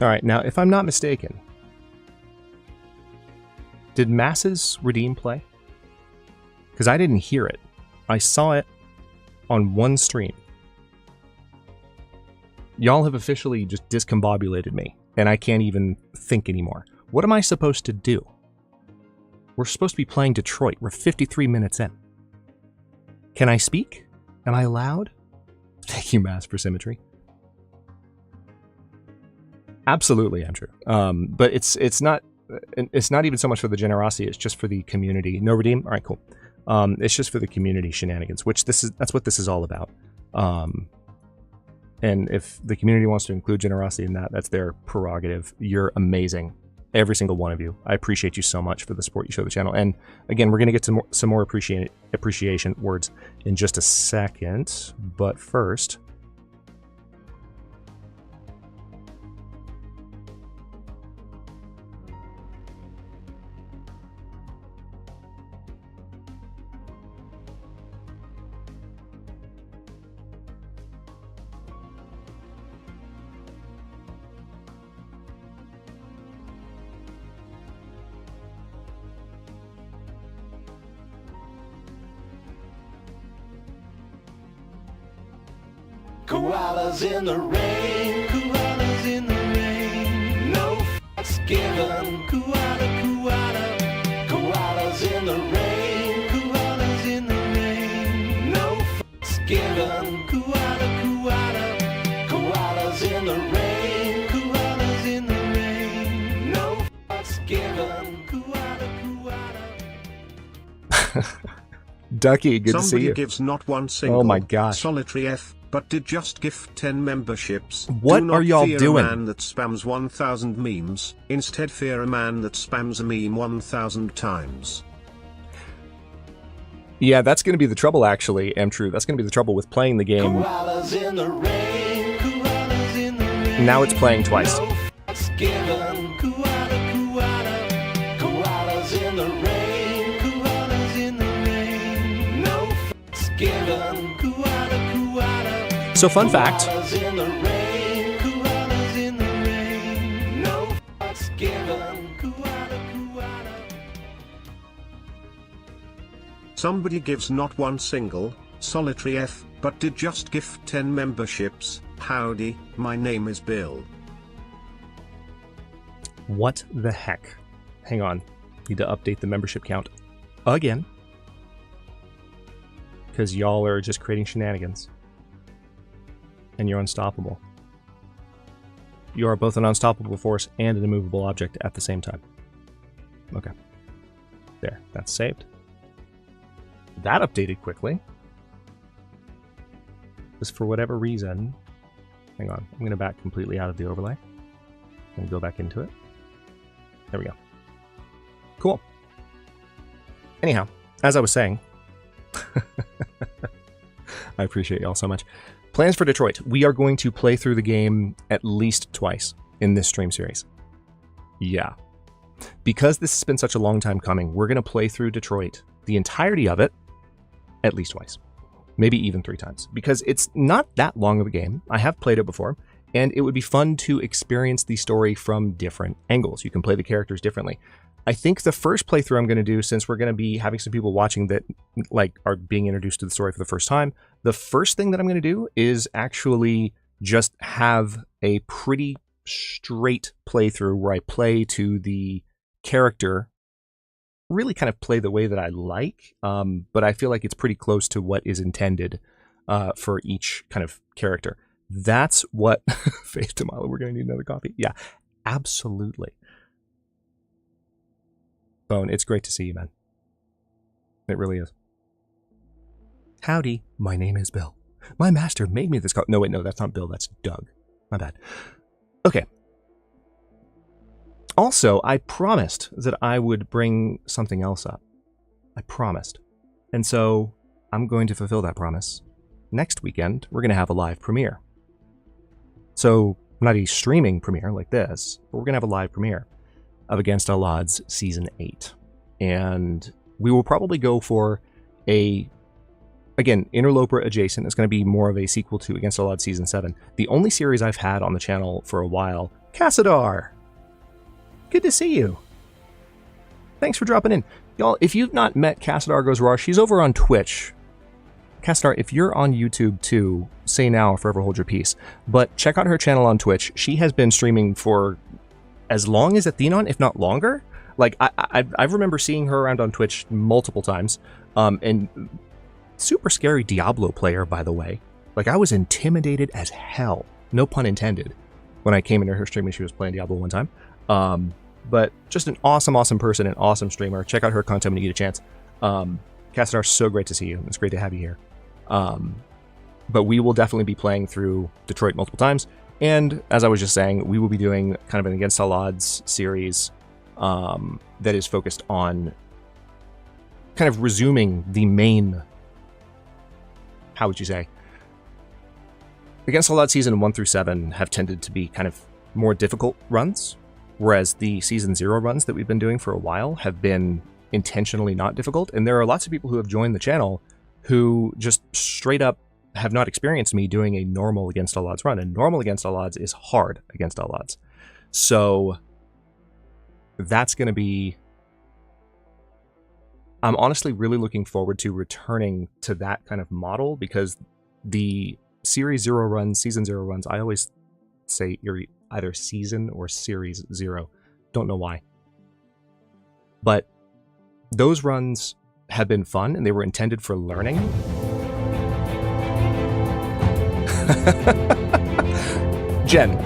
All right, now if I'm not mistaken, did Masses Redeem play? Because I didn't hear it. I saw it on one stream. Y'all have officially just discombobulated me, and I can't even think anymore. What am I supposed to do? We're supposed to be playing Detroit. We're 53 minutes in. Can I speak? Am I allowed? Thank you, Mass, for symmetry. Absolutely, Andrew. But it's not even so much for the generosity. It's just for the community. No redeem. All right, cool. It's just for the community shenanigans, which that's what this is all about. And if the community wants to include generosity in that, that's their prerogative. You're amazing, every single one of you. I appreciate you so much for the support you show the channel. And again, we're gonna get to some more appreciation words in just a second. But first. Koalas in the rain, koalas in the rain, no fucks given. Koalas in the rain, koalas in the rain, no fucks given. Koalas in the rain, koalas in the rain, no fucks given. Ducky, good to see Somebody you. gives not one single Oh my gosh. solitary F, but did just gift 10 memberships. What Do not are y'all fear doing? a man that spams 1,000 memes. Instead fear a man that spams a meme 1,000 times. Yeah, that's going to be the trouble, actually, True. That's going to be the trouble with playing the game. Koalas in the rain, koalas in the rain. Now it's playing twice. No fucks given. Koalas in the rain, koalas in the rain. No fucks given. So, fun fact. Koalas in the rain, koalas in the rain. No fucks given. Somebody gives not one single solitary F, but did just gift 10 memberships. Howdy, my name is Bill. What the heck? Hang on. Need to update the membership count again. Because y'all are just creating shenanigans. And you're unstoppable. You are both an unstoppable force and an immovable object at the same time. Okay. There, that's saved. That updated quickly. Just for whatever reason. Hang on, I'm going to back completely out of the overlay. And go back into it. There we go. Cool. Anyhow, as I was saying, I appreciate y'all so much. Plans for Detroit. We are going to play through the game at least twice in this stream series. Yeah. Because this has been such a long time coming, we're going to play through Detroit, the entirety of it, at least twice. Maybe even 3 times. Because it's not that long of a game. I have played it before, and it would be fun to experience the story from different angles. You can play the characters differently. I think the first playthrough I'm going to do, since we're going to be having some people watching that like are being introduced to the story for the first time, the first thing that I'm going to do is actually just have a pretty straight playthrough where I play to the character, really kind of play the way that I like, but I feel like it's pretty close to what is intended for each kind of character. That's what... Faith Tamala, we're going to need another coffee. Yeah, absolutely. Bone, it's great to see you, man. It really is. Howdy, my name is Bill. My master made me this coffee. No, wait, no, that's not Bill, that's Doug. My bad. Okay. Also, I promised that I would bring something else up. I promised. And so, I'm going to fulfill that promise. Next weekend, we're going to have a live premiere. So, not a streaming premiere like this, but we're going to have a live premiere of Against All Odds Season 8. And we will probably go for a, again, Interloper adjacent. It's going to be more of a sequel to Against All Odds Season 7. The only series I've had on the channel for a while, Cassadar. Good to see you. Thanks for dropping in. Y'all, if you've not met Cassadar Goes Raw, she's over on Twitch. Cassadar, if you're on YouTube too, say now or forever hold your peace. But check out her channel on Twitch. She has been streaming for as long as Athenon, if not longer. Like, I remember seeing her around on Twitch multiple times. And super scary Diablo player, by the way. Like, I was intimidated as hell, no pun intended, when I came into her stream and she was playing Diablo one time. But just an awesome, awesome person, an awesome streamer. Check out her content when you get a chance. Cassadar, so great to see you. It's great to have you here. But we will definitely be playing through Detroit multiple times. And as I was just saying, we will be doing kind of an Against All Odds series that is focused on kind of resuming the main, how would you say? Against All Odds Season 1 through 7 have tended to be kind of more difficult runs, whereas the Season 0 runs that we've been doing for a while have been intentionally not difficult. And there are lots of people who have joined the channel who just straight up have not experienced me doing a normal Against All Odds run. And normal Against All Odds is hard Against All Odds. So that's going to be... I'm honestly really looking forward to returning to that kind of model, because the Series 0 runs, Season 0 runs, I always say you're either Season or Series 0. Don't know why. But those runs have been fun, and they were intended for learning. Jen.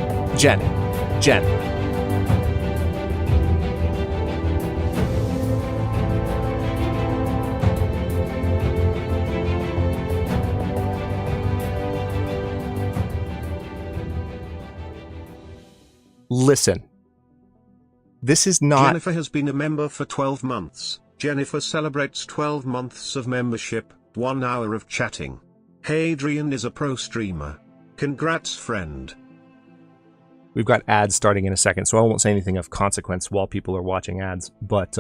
Listen. This is not... Jennifer has been a member for 12 months. Jennifer celebrates 12 months of membership, 1 hour of chatting. Hadrian is a pro streamer. Congrats, friend. We've got ads starting in a second, so I won't say anything of consequence while people are watching ads. But,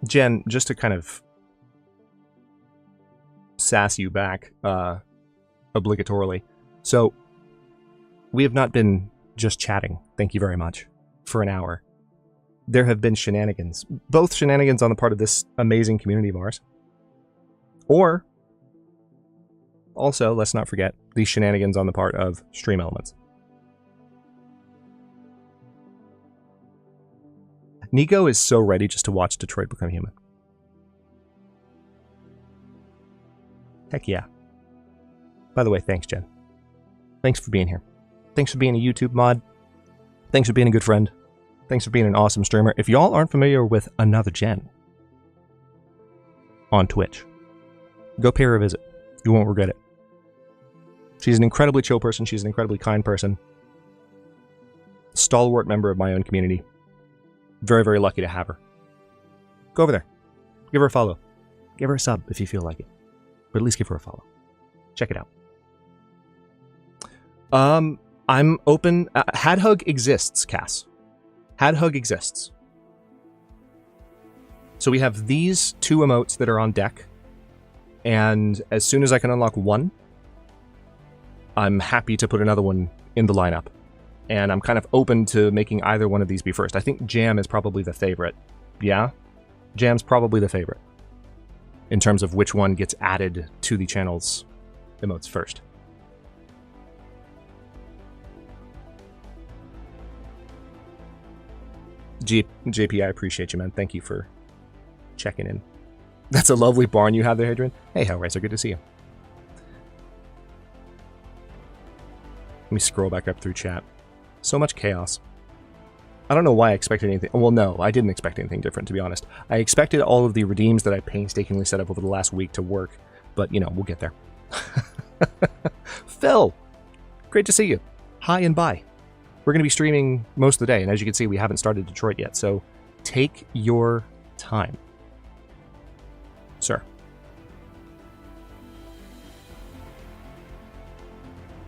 Jen, just to kind of sass you back, obligatorily. So, we have not been just chatting, thank you very much, for an hour. There have been shenanigans. Both shenanigans on the part of this amazing community of ours, or also, let's not forget the shenanigans on the part of Stream Elements. Nico is so ready just to watch Detroit Become Human. Heck yeah. By the way, thanks, Jen. Thanks for being here. Thanks for being a YouTube mod. Thanks for being a good friend. Thanks for being an awesome streamer. If y'all aren't familiar with Another Jen on Twitch, go pay her a visit. You won't regret it. She's an incredibly chill person. She's an incredibly kind person. Stalwart member of my own community. Very, very lucky to have her. Go over there. Give her a follow. Give her a sub if you feel like it. But at least give her a follow. Check it out. I'm open. Hadhug exists, Cass. Hadhug exists. So we have these 2 emotes that are on deck. And as soon as I can unlock one, I'm happy to put another one in the lineup. And I'm kind of open to making either one of these be first. I think Jam is probably the favorite. Yeah? Jam's probably the favorite. In terms of which one gets added to the channel's emotes first. JP, I appreciate you, man. Thank you for checking in. That's a lovely barn you have there, Hadrian. Hey, Hellraiser, good to see you. Let me scroll back up through chat. So much chaos. I don't know why I expected anything. Well, no, I didn't expect anything different, to be honest. I expected all of the redeems that I painstakingly set up over the last week to work, but, you know, we'll get there. Phil! Great to see you. Hi and bye. We're going to be streaming most of the day, and as you can see, we haven't started Detroit yet, so take your time. Sir.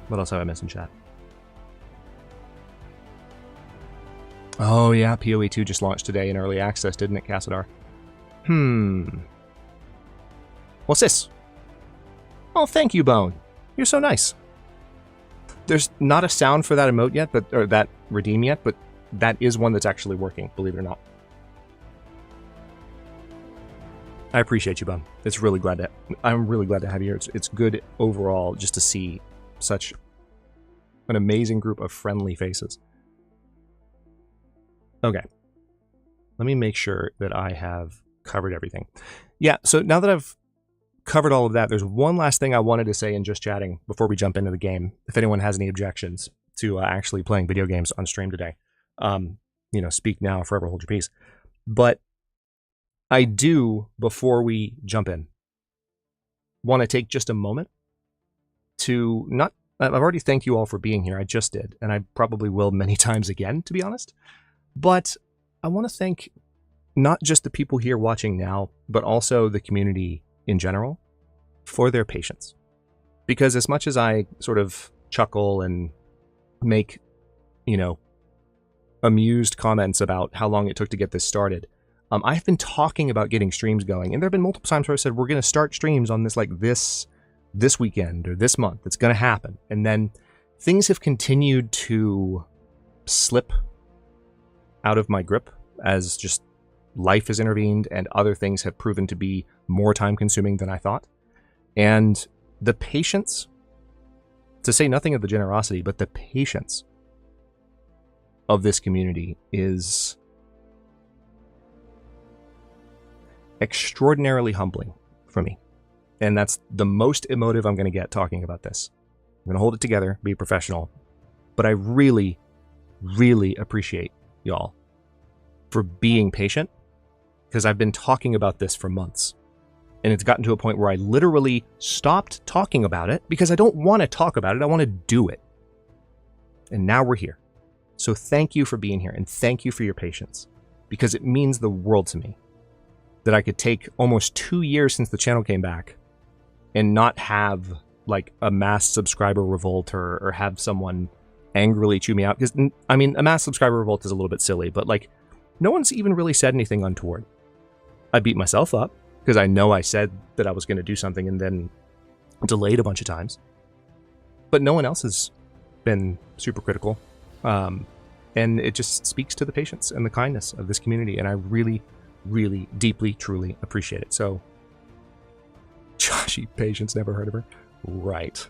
What else have I missed in chat? Oh yeah, PoE 2 just launched today in early access, didn't it, Cassadar? What's this? Oh, thank you, Bone. You're so nice. There's not a sound for that emote yet, or that redeem yet, but that is one that's actually working, believe it or not. I appreciate you, Bone. I'm really glad to have you here. It's good overall just to see such an amazing group of friendly faces. Okay. Let me make sure that I have covered everything. Yeah, so now that I've covered all of that, there's one last thing I wanted to say in just chatting before we jump into the game. If anyone has any objections to actually playing video games on stream today, speak now, forever hold your peace. But I do, before we jump in, want to take just a moment to I've already thanked you all for being here. I just did, and I probably will many times again, to be honest. But I want to thank not just the people here watching now, but also the community in general for their patience. Because as much as I sort of chuckle and make, amused comments about how long it took to get this started, I've been talking about getting streams going, and there have been multiple times where I said, we're going to start streams on this weekend or this month. It's going to happen. And then things have continued to slip out of my grip as just life has intervened and other things have proven to be more time consuming than I thought. And the patience, to say nothing of the generosity, but the patience of this community is extraordinarily humbling for me. And that's the most emotive I'm going to get talking about this. I'm going to hold it together, be professional. But I really, really appreciate y'all for being patient, because I've been talking about this for months. And it's gotten to a point where I literally stopped talking about it because I don't want to talk about it. I want to do it. And now we're here. So thank you for being here, and thank you for your patience, because it means the world to me that I could take almost 2 years since the channel came back and not have like a mass subscriber revolt or have someone angrily chew me out. Because, I mean, a mass subscriber revolt is a little bit silly, but like, no one's even really said anything untoward. I beat myself up because I know I said that I was going to do something and then delayed a bunch of times. But no one else has been super critical. And it just speaks to the patience and the kindness of this community. And I really, really, deeply, truly appreciate it. So, Joshy, patience, never heard of her. Right.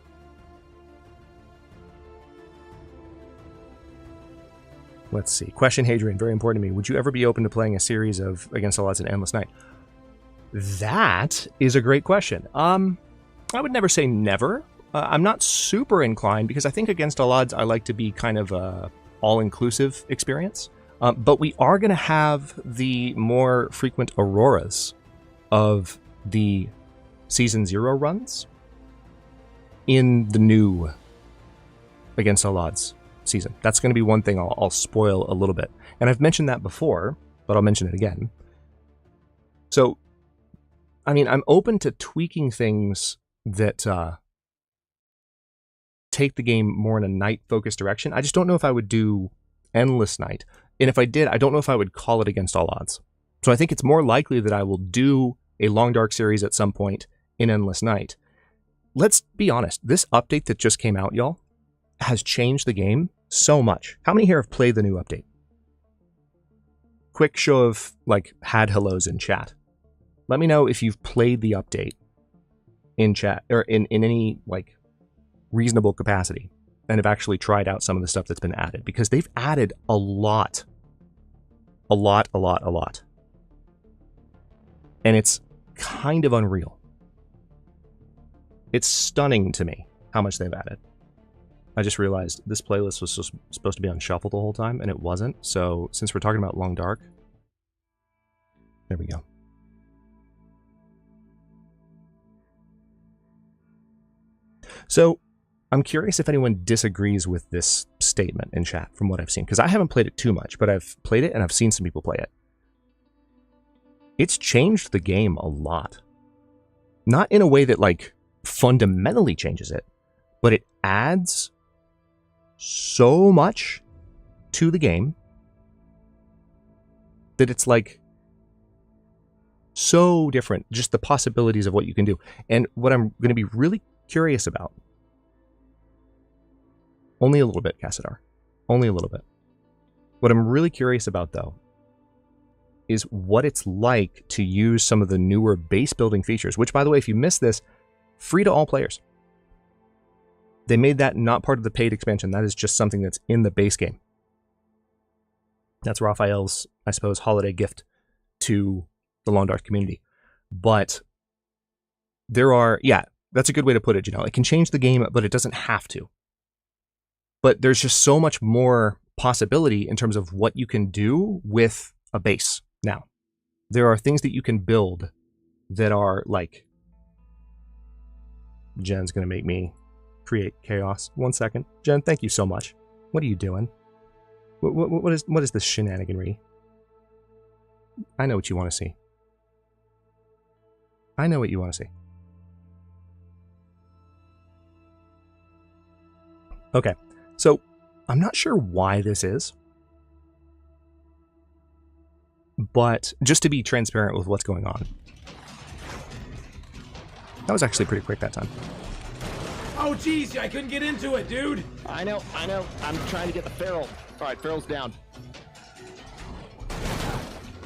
Let's see. Question, Hadrian, very important to me. Would you ever be open to playing a series of Against All Odds and Endless Night? That is a great question. I would never say never. I'm not super inclined because I think Against All Odds I like to be kind of a all-inclusive experience. But we are going to have the more frequent auroras of the Season 0 runs in the new Against All Odds season. That's going to be one thing I'll spoil a little bit. And I've mentioned that before, but I'll mention it again. So, I mean, I'm open to tweaking things that take the game more in a night-focused direction. I just don't know if I would do Endless Night. And if I did, I don't know if I would call it Against All Odds. So I think it's more likely that I will do a Long Dark series at some point in Endless Night. Let's be honest. This update that just came out, y'all, has changed the game so much. How many here have played the new update? Quick show of, like, had hellos in chat. Let me know if you've played the update in chat, or in any, like, reasonable capacity, and have actually tried out some of the stuff that's been added, because they've added a lot. A lot. And it's kind of unreal. It's stunning to me how much they've added. I just realized this playlist was supposed to be on shuffle the whole time, and it wasn't. So since we're talking about Long Dark, there we go. So I'm curious if anyone disagrees with this statement in chat from what I've seen, because I haven't played it too much, but I've played it and I've seen some people play it. It's changed the game a lot. Not in a way that, like, fundamentally changes it, but it adds so much to the game that it's, like, so different, just the possibilities of what you can do. And what I'm going to be really curious about, only a little bit, Cassadar, only a little bit. What I'm really curious about, though, is what it's like to use some of the newer base building features, which, by the way, if you missed this, free to all players. They made that not part of the paid expansion. That is just something that's in the base game. That's Raphael's, I suppose, holiday gift to the Long Dark community. But there are, yeah, that's a good way to put it, Janelle. It can change the game, but it doesn't have to. But there's just so much more possibility in terms of what you can do with a base now. There are things that you can build that are, like, Jen's going to make me create chaos. 1 second. Jen, thank you so much. What are you doing? What is this shenaniganry? I know what you want to see. I know what you want to see. Okay, so I'm not sure why this is, but just to be transparent with what's going on. That was actually pretty quick that time. Oh, jeez, I couldn't get into it, dude. I know. I'm trying to get the feral. All right, feral's down.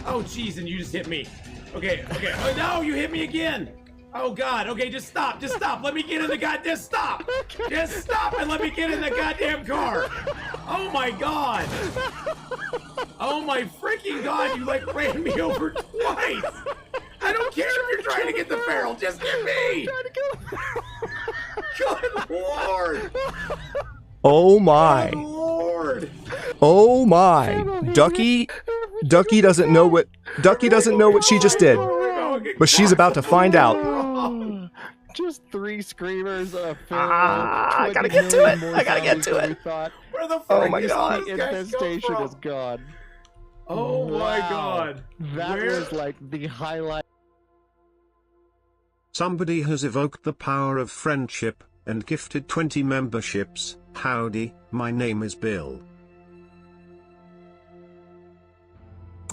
Oh, jeez, and you just hit me. Okay. Oh, no, you hit me again. Oh, God. Okay, just stop. Let me get in the goddamn... Stop. Just stop and let me get in the goddamn car. Oh, my God. Oh, my freaking God. You, like, ran me over twice. I don't care if you're trying to get the feral. Just get me. Good Lord. Oh, my. Good Lord. Oh, my. Ducky doesn't know what... Ducky doesn't know what she just did. But she's about to find out. Just 3 screamers, a feral. I gotta get to it. I gotta get to it. Where the fuck Oh my is God. this guy Infestation come from? is gone. Oh my Wow. God. That Where- was like the highlight. Somebody has evoked the power of friendship and gifted 20 memberships. Howdy, my name is Bill.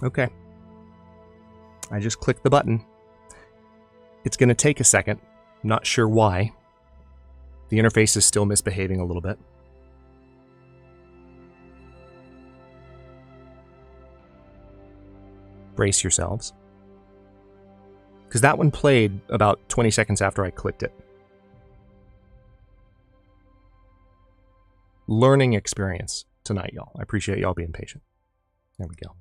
Okay. I just clicked the button. It's going to take a second. Not sure why. The interface is still misbehaving a little bit. Brace yourselves. Because that one played about 20 seconds after I clicked it. learning experience tonight, y'all. I appreciate y'all being patient. There we go.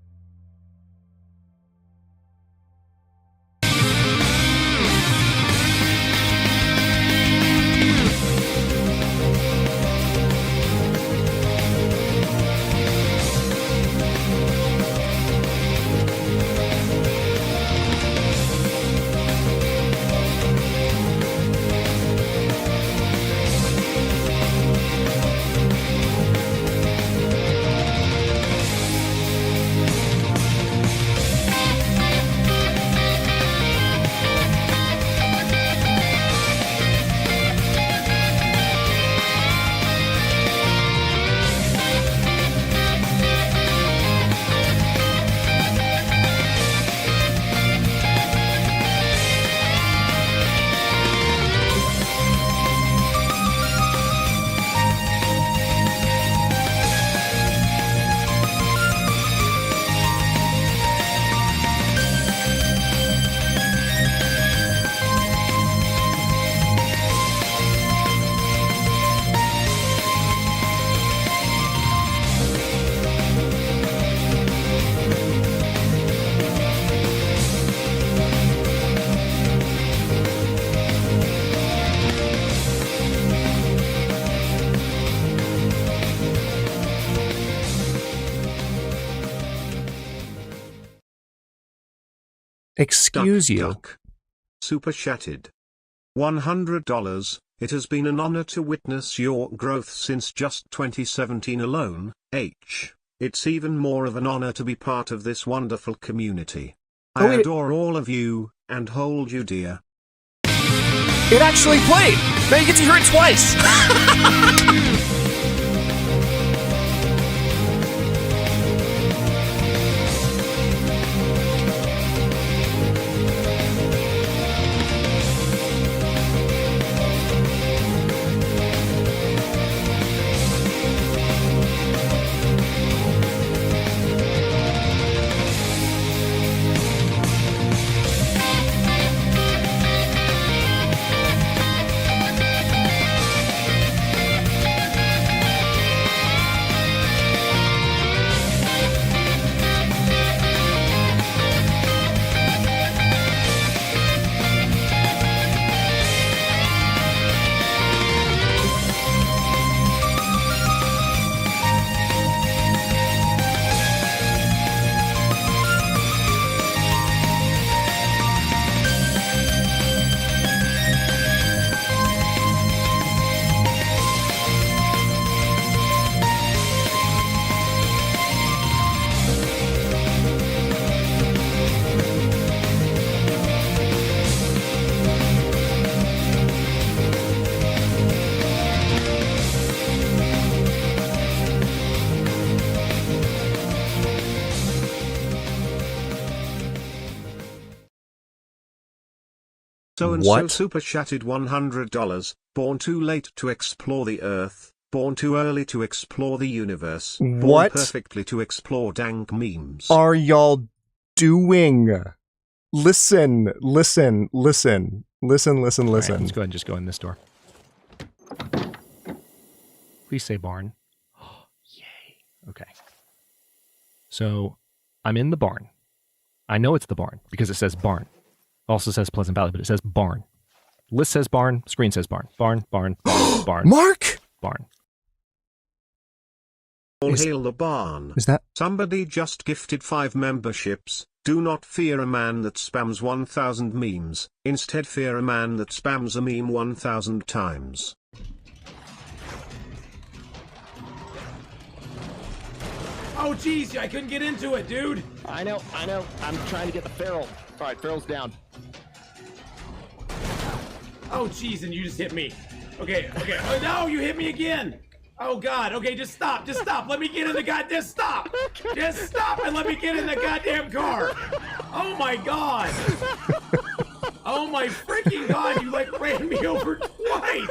Excuse you. Duck. Super chatted. $100. It has been an honor to witness your growth since just 2017 alone. It's even more of an honor to be part of this wonderful community. I adore all of you, and hold you dear. It actually played! Now you get to hear it twice! So-and-so super chatted $100, born too late to explore the earth, born too early to explore the universe, born What perfectly to explore dank memes. are y'all doing? Listen, listen, listen. Listen, listen, All listen. right, let's go ahead and just go in this door. Please say barn. Yay. Okay. So I'm in the barn. I know it's the barn because it says barn. Also says Pleasant Valley, but it says barn. List says barn. Screen says barn. Barn, barn, barn, barn. Mark! Barn. All Is- hail the barn. Is that... Somebody just gifted 5 memberships. Do not fear a man that spams 1,000 memes. Instead fear a man that spams a meme 1,000 times. Oh, jeez, I couldn't get into it, dude. I know. I'm trying to get the feral. All right, feral's down. Oh, jeez, and you just hit me. Okay. Oh, no, you hit me again. Oh, God. Okay, just stop. Let me get in the goddamn... Stop. Just stop and let me get in the goddamn car. Oh, my God. Oh, my freaking God. You, like, ran me over twice.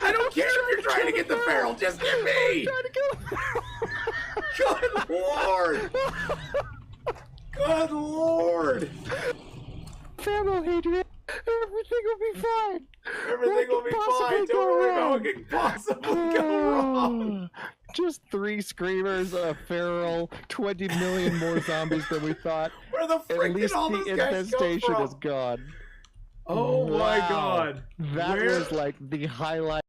I don't care if you're trying to get the feral. Just get me. Good Lord. Good Lord. Feral, Adrian. Everything will be fine. Everything will be fine. Don't worry about what can possibly go wrong. Just 3 screamers, a feral, 20 million more zombies than we thought. Where the frick At least did all the those guys come infestation from? is gone. Oh my Wow. god. That Where- was like the highlight.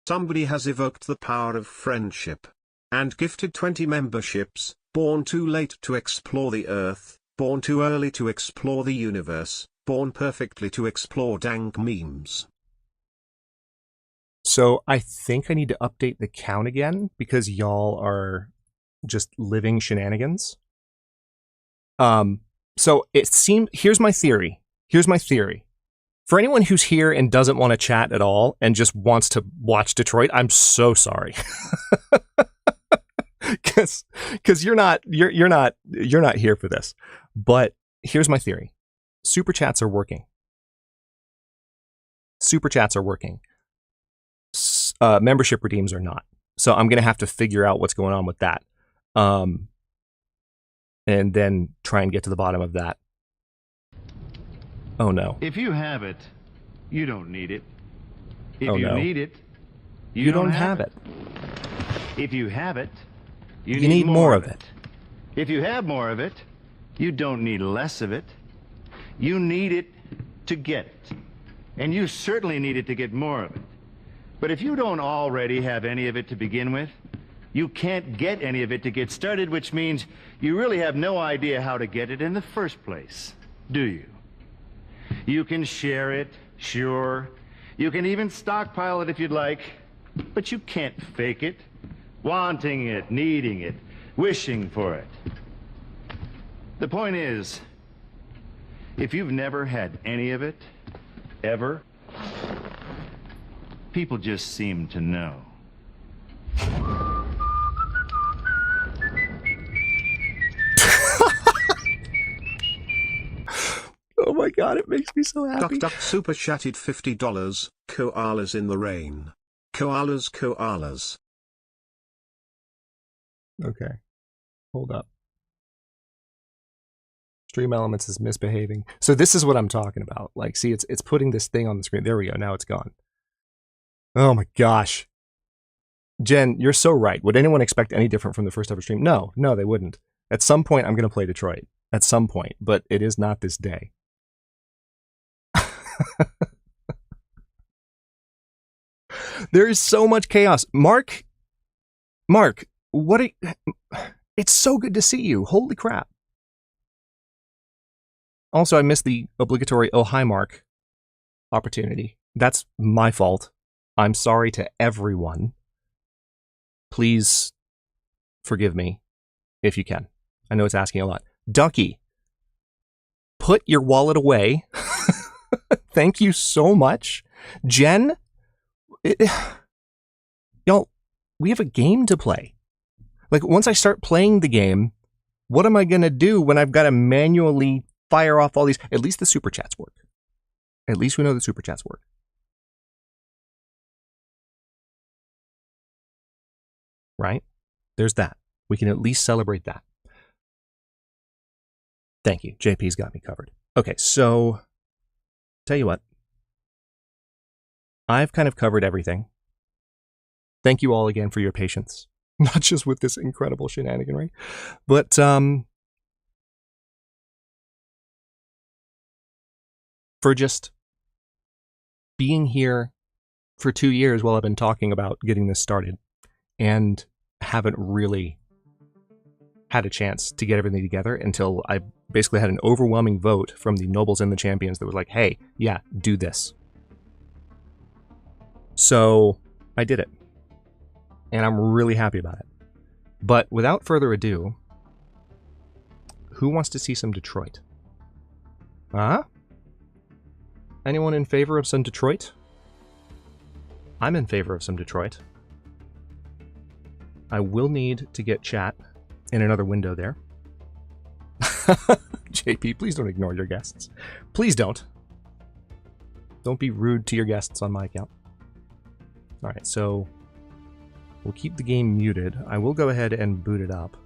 Somebody has evoked the power of friendship. And gifted 20 memberships, born too late to explore the earth, born too early to explore the universe, born perfectly to explore dank memes. So I think I need to update the count again because y'all are just living shenanigans. So it seemed, here's my theory. For anyone who's here and doesn't want to chat at all and just wants to watch Detroit, I'm so sorry. Cuz you're not here for this. But here's my theory. Superchats are working. Membership redeems are not. So I'm going to have to figure out what's going on with that. And then try and get to the bottom of that. Oh no. If you have it, you don't need it. If Oh, you no. need it, You don't have it. If you have it, You need more of it. If you have more of it, you don't need less of it. You need it to get it. And you certainly need it to get more of it. But if you don't already have any of it to begin with, you can't get any of it to get started, which means you really have no idea how to get it in the first place, do you? You can share it, sure. You can even stockpile it if you'd like, but you can't fake it. Wanting it, needing it, wishing for it. The point is, if you've never had any of it, ever, people just seem to know. Oh my god, it makes me so Duck happy. Duck super chatted $50. Koalas in the rain. Koalas. Okay. Hold up. Stream Elements is misbehaving. So this is what I'm talking about. Like, see, it's putting this thing on the screen. There we go. Now it's gone. Oh my gosh. Jen, you're so right. Would anyone expect any different from the first ever stream? No, they wouldn't. At some point, I'm going to play Detroit. At some point. But it is not this day. There is so much chaos. Mark, it's so good to see you. Holy crap. Also, I missed the obligatory oh hi Mark opportunity. That's my fault. I'm sorry to everyone. Please forgive me if you can. I know it's asking a lot. Ducky, put your wallet away. Thank you so much. Jen, y'all, we have a game to play. Like, once I start playing the game, what am I going to do when I've got to manually fire off all these? At least the super chats work. At least we know the super chats work. Right? There's that. We can at least celebrate that. Thank you. JP's got me covered. Okay, so tell you what. I've kind of covered everything. Thank you all again for your patience. Not just with this incredible shenaniganry, but for just being here for 2 years while I've been talking about getting this started and haven't really had a chance to get everything together until I basically had an overwhelming vote from the nobles and the champions that was like, hey, yeah, do this. So I did it. And I'm really happy about it. But without further ado, who wants to see some Detroit? Huh? Anyone in favor of some Detroit? I'm in favor of some Detroit. I will need to get chat in another window there. JP, please don't ignore your guests. Please don't. Don't be rude to your guests on my account. Alright, so we'll keep the game muted. I will go ahead and boot it up.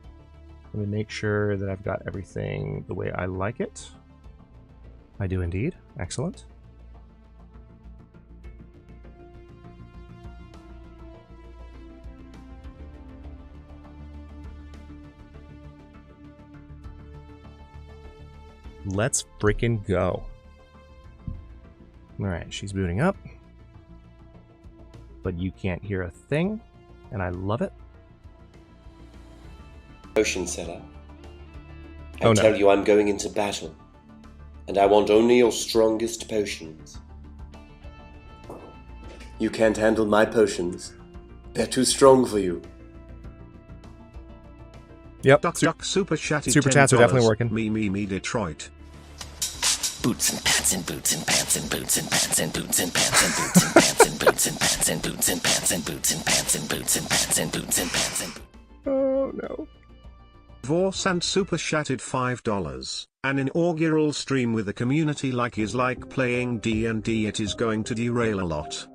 Let me make sure that I've got everything the way I like it. I do indeed. Excellent. Let's freaking go. Alright, she's booting up. But you can't hear a thing, and I love it. Potionseller, I Oh, no. tell you I'm going into battle, and I want only your strongest potions. You can't handle my potions. They're too strong for you. Yep. Duck super chatty. Super chats are definitely $10. working. Me Detroit. Boots and pants and boots and pants and boots and pants and boots and pants and boots and pants and boots and pants and boots and pants and boots and pants and boots and pants and boots and pants and. Oh no. Vorse and super chatted $5. An inaugural stream with the community is like playing D&D. It is going to derail a lot.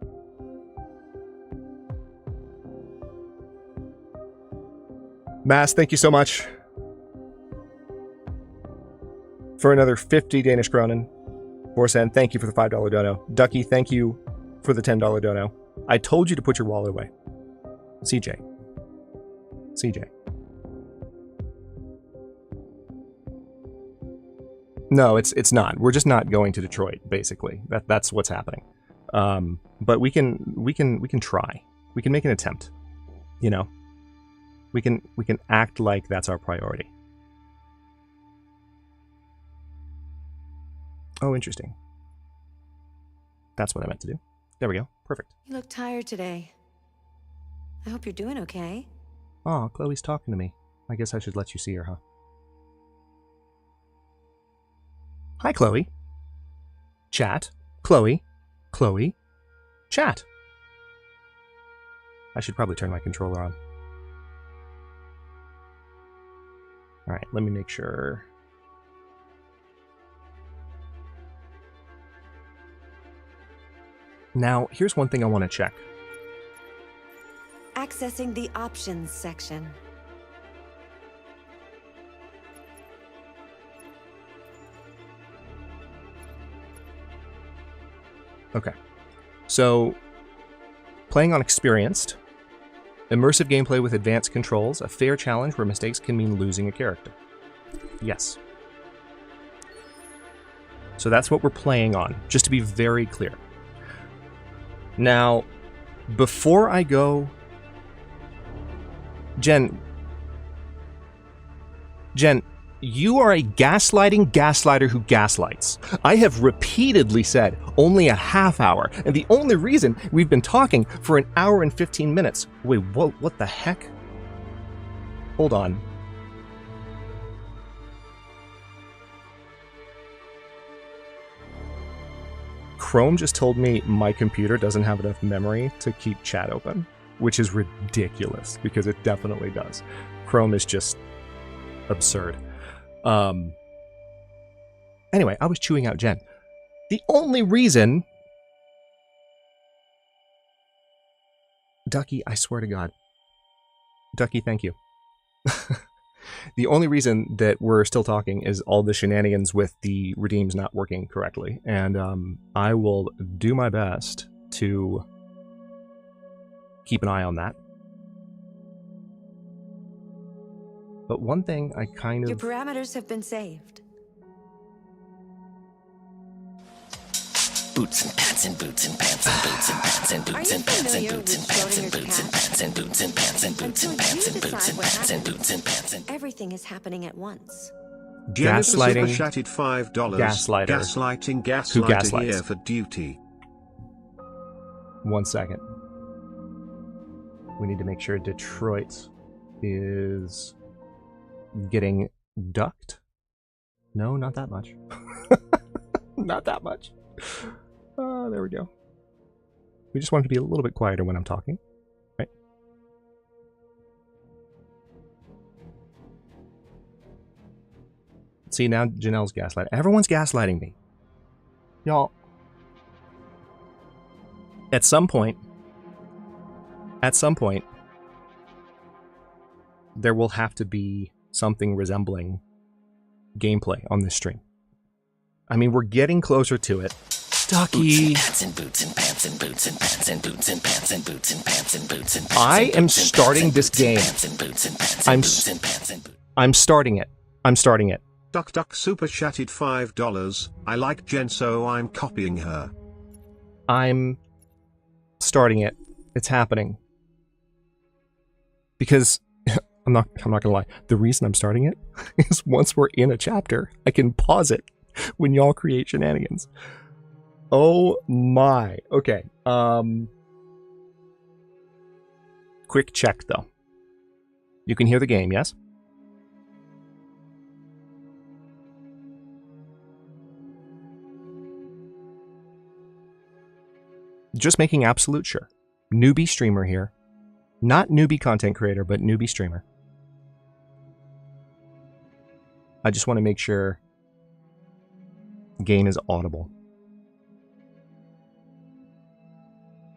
Mass, thank you so much for another 50 Danish kronen. Borsan, thank you for the $5 dono. Ducky, thank you for the $10 dono. I told you to put your wallet away. CJ. No, it's not. We're just not going to Detroit, basically. That's what's happening. But we can try. We can make an attempt. You know? We can act like that's our priority. Oh, interesting. That's what I meant to do. There we go. Perfect. You look tired today. I hope you're doing okay. Oh, Chloe's talking to me. I guess I should let you see her, huh? Hi, Chloe. Chat. Chloe. Chat. I should probably turn my controller on. Alright, let me make sure. Now, here's one thing I want to check. Accessing the options section. Okay. So, playing on experienced, immersive gameplay with advanced controls, a fair challenge where mistakes can mean losing a character. Yes. So that's what we're playing on, just to be very clear. Now, before I go... Jen, you are a gaslighter who gaslights. I have repeatedly said only a half hour, and the only reason we've been talking for an hour and 15 minutes. Wait, what the heck? Hold on. Chrome just told me my computer doesn't have enough memory to keep chat open, which is ridiculous because it definitely does. Chrome is just absurd. Anyway, I was chewing out Jen. The only reason... Ducky, I swear to God. Ducky, thank you. The only reason that we're still talking is all the shenanigans with the redeems not working correctly. And I will do my best to keep an eye on that. But one thing I kind of... Your parameters have been saved. Boots and pants and boots and pants and boots and pants and boots and pants and boots and pants and boots and pants and boots and pants and boots and pants and boots and pants and boots and pants and... Everything is happening at once. Jennifer Gaslighting. super chatted $5. Gaslighter. Gaslighting Who gaslighter gaslights. here for duty. 1 second. We need to make sure Detroit is getting ducked. No, not that much. Not that much. There we go. We just want to be a little bit quieter when I'm talking, right? See, now Janelle's gaslighting. Everyone's gaslighting me. Y'all, at some point, there will have to be something resembling gameplay on this stream. I mean, we're getting closer to it. Ducky. I am starting this game. I'm starting it. I'm starting it. Duck Duck super chatted $5. I like Jen, so I'm copying her. I'm starting it. It's happening. Because I'm not gonna lie. The reason I'm starting it is once we're in a chapter, I can pause it when y'all create shenanigans. Oh my. Okay. Quick check though. You can hear the game, yes? Just making absolute sure. Newbie streamer here. Not newbie content creator, but newbie streamer. I just want to make sure game is audible.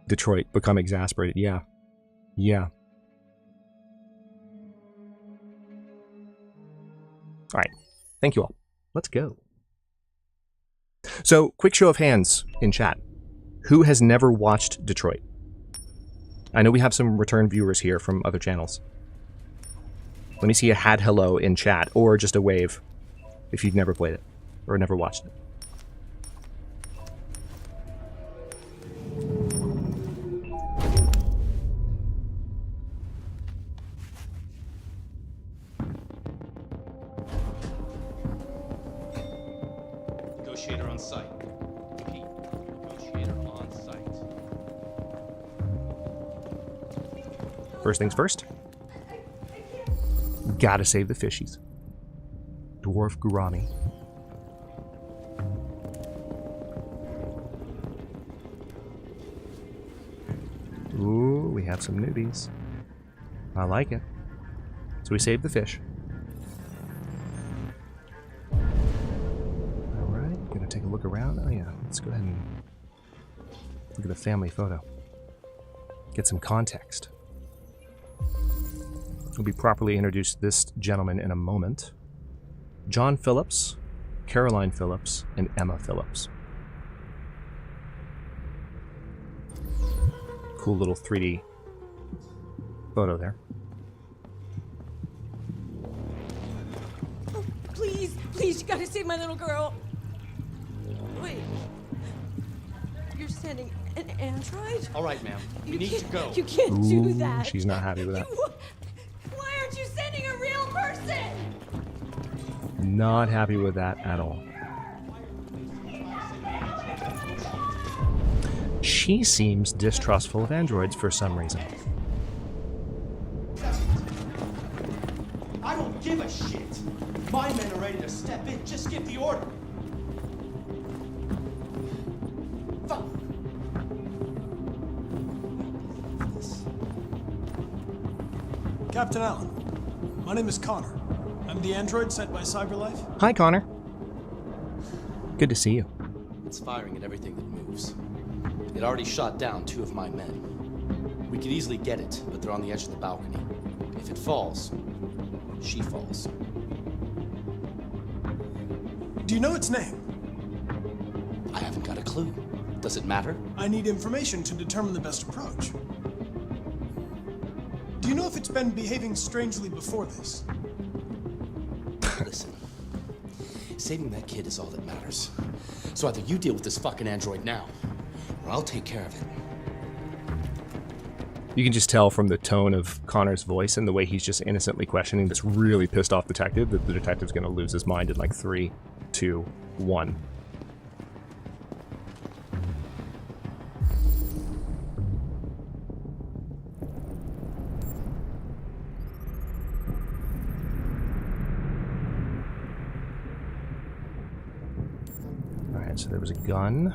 Detroit, become exasperated. Yeah. Yeah. Alright. Thank you all. Let's go. So, quick show of hands in chat. Who has never watched Detroit? I know we have some return viewers here from other channels. Let me see a had hello in chat, or just a wave if you've never played it, or never watched it. Negotiator on site. Repeat. Negotiator on site. First things first. Gotta save the fishies. Dwarf Gurami. Ooh, we have some newbies. I like it. So we save the fish. Alright, gonna take a look around. Oh yeah, let's go ahead and look at the family photo. Get some context. We'll be properly introduced to this gentleman in a moment. John Phillips, Caroline Phillips, and Emma Phillips. Cool little 3D photo there. Oh, please, please, you gotta save my little girl. Wait. You're sending an android? All right, ma'am. We need to go. You can't do that. She's not happy with that. Why aren't you sending a real person? Not happy with that at all. She seems distrustful of androids for some reason. I don't give a shit. My men are ready to step in. Just give the order. Fuck. Captain Allen, my name is Connor. I'm the android sent by CyberLife. Hi, Connor. Good to see you. It's firing at everything that moves. It already shot down 2 of my men. We could easily get it, but they're on the edge of the balcony. If it falls, she falls. Do you know its name? I haven't got a clue. Does it matter? I need information to determine the best approach. Do you know if it's been behaving strangely before this? Listen, saving that kid is all that matters. So either you deal with this fucking android now, or I'll take care of it. You can just tell from the tone of Connor's voice and the way he's just innocently questioning this really pissed off detective that the detective's gonna lose his mind in like 3, 2, 1. Alright, so there was a gun.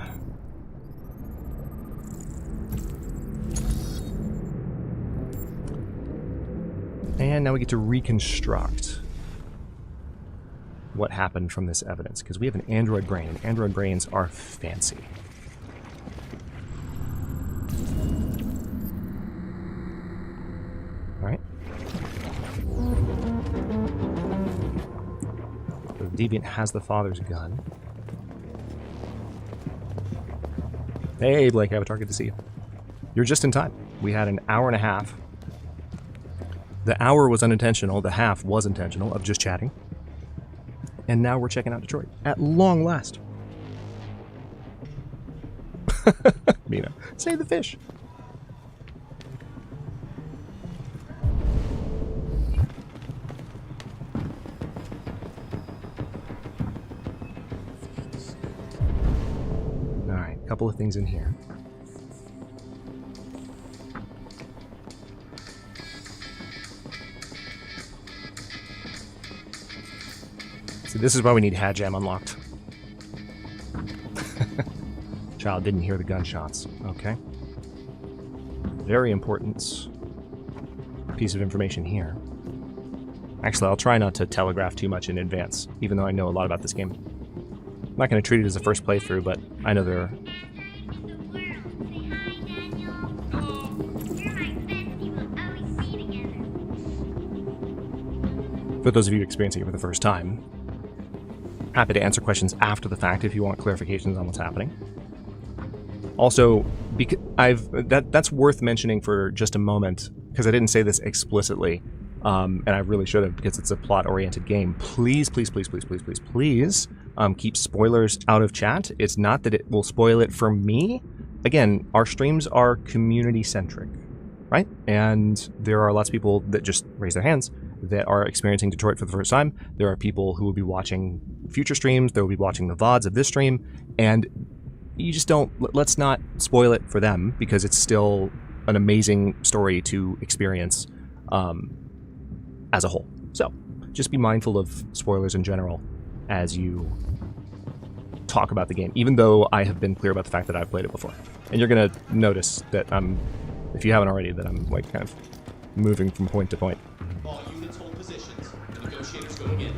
And now we get to reconstruct what happened from this evidence, because we have an android brain, and android brains are fancy. Alright. The deviant has the father's gun. Hey, Blake Avatar, good to see you. You're just in time. We had an hour and a half. The hour was unintentional, the half was intentional of just chatting. And now we're checking out Detroit. At long last. Mina, save the fish. Alright, a couple of things in here. See, this is why we need Hadjam unlocked. Child didn't hear the gunshots. Okay. Very important piece of information here. Actually, I'll try not to telegraph too much in advance, even though I know a lot about this game. I'm not going to treat it as a first playthrough, but I know there are... For those of you experiencing it for the first time, happy to answer questions after the fact if you want clarifications on what's happening. Also, that's worth mentioning for just a moment, because I didn't say this explicitly, and I really should have, because it's a plot-oriented game. Please, please, please, please, please, please, please keep spoilers out of chat. It's not that it will spoil it for me. Again, our streams are community-centric, right? And there are lots of people that just raise their hands that are experiencing Detroit for the first time. There are people who will be watching future streams. They will be watching the VODs of this stream, and you just don't, let's not spoil it for them, because it's still an amazing story to experience as a whole. So just be mindful of spoilers in general as you talk about the game, even though I have been clear about the fact that I've played it before. And you're going to notice that if you haven't already, that I'm like kind of moving from point to point. All units hold positions. The negotiators going in.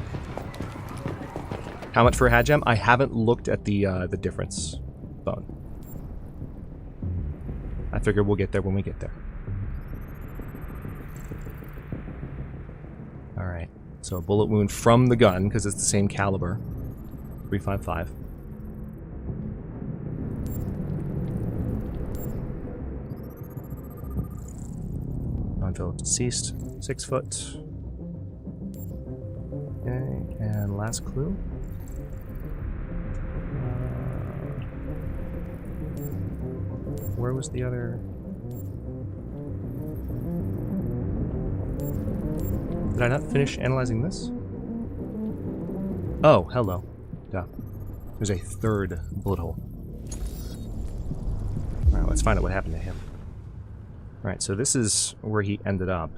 How much for a Hadjam? I haven't looked at the difference bone. I figure we'll get there when we get there. Alright, so a bullet wound from the gun, because it's the same caliber. 355. Non-Phillips deceased. 6 foot. Okay, and last clue. Where was the other? Did I not finish analyzing this? Oh, hello. Duh. There's a third bullet hole. Alright, let's find out what happened to him. Alright, so this is where he ended up.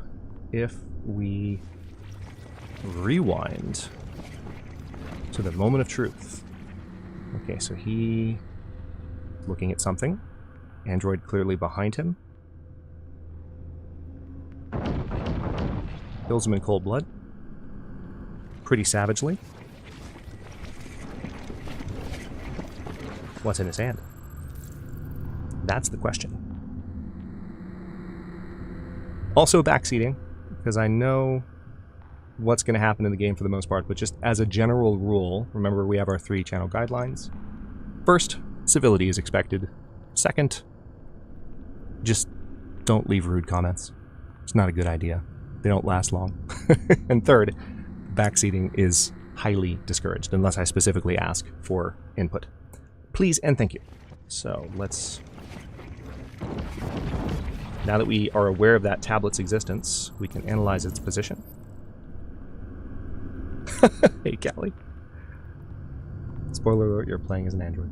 If we rewind to the moment of truth. Okay, so he looking at something. Android clearly behind him. Kills him in cold blood. Pretty savagely. What's in his hand? That's the question. Also backseating, because I know what's going to happen in the game for the most part, but just as a general rule, remember we have our 3 channel guidelines. First, civility is expected. Second, just don't leave rude comments. It's not a good idea. They don't last long. And third, backseating is highly discouraged unless I specifically ask for input. Please and thank you. So let's... Now that we are aware of that tablet's existence, we can analyze its position. Hey, Callie. Spoiler alert, you're playing as an android.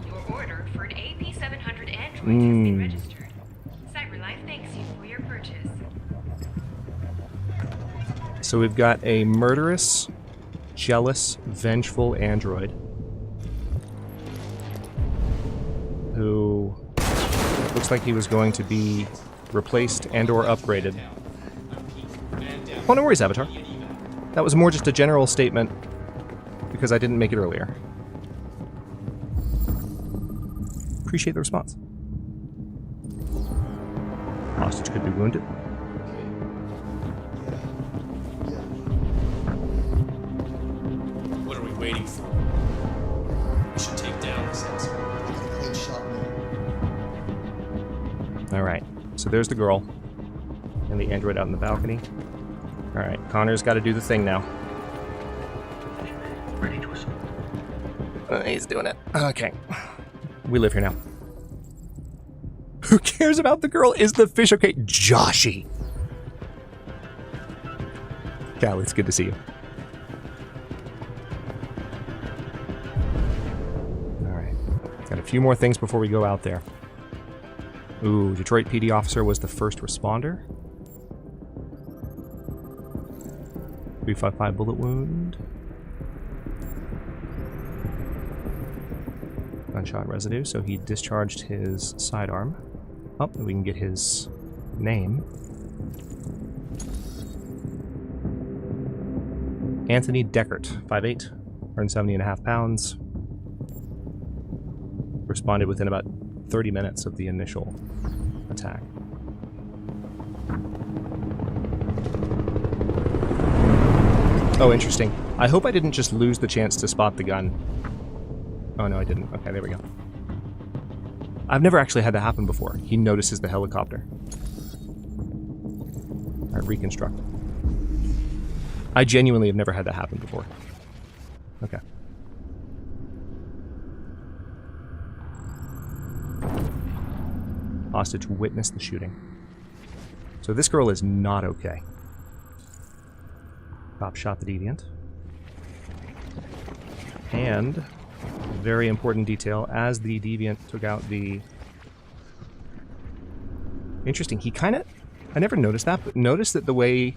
Your order for an AP700 android has been registered. CyberLife thanks you for your purchase. So we've got a murderous, jealous, vengeful android who looks like he was going to be replaced and or upgraded. Oh, no worries, Avatar. That was more just a general statement because I didn't make it earlier. Appreciate the response. Hostage could be wounded. What are we waiting for? We should take down this asshole. Alright, so there's the girl. And the android out in the balcony. Alright, Connor's got to do the thing now. Ready to assault. He's doing it. Okay. We live here now. Who cares about the girl? Is the fish okay? Joshy! Callie, it's good to see you. Alright. Got a few more things before we go out there. Ooh, Detroit PD officer was the first responder. 355 bullet wound. Gunshot residue, so he discharged his sidearm. Oh, and we can get his name. Anthony Deckert, 5'8", 170.5 pounds. Responded within about 30 minutes of the initial attack. Oh, interesting. I hope I didn't just lose the chance to spot the gun. Oh, no, I didn't. Okay, there we go. I've never actually had that happen before. He notices the helicopter. Alright, reconstruct. I genuinely have never had that happen before. Okay. Hostage witnessed the shooting. So this girl is not okay. Cop shot the deviant. And, very important detail, as the deviant took out the... Interesting, he kind of... I never noticed that, but notice that the way...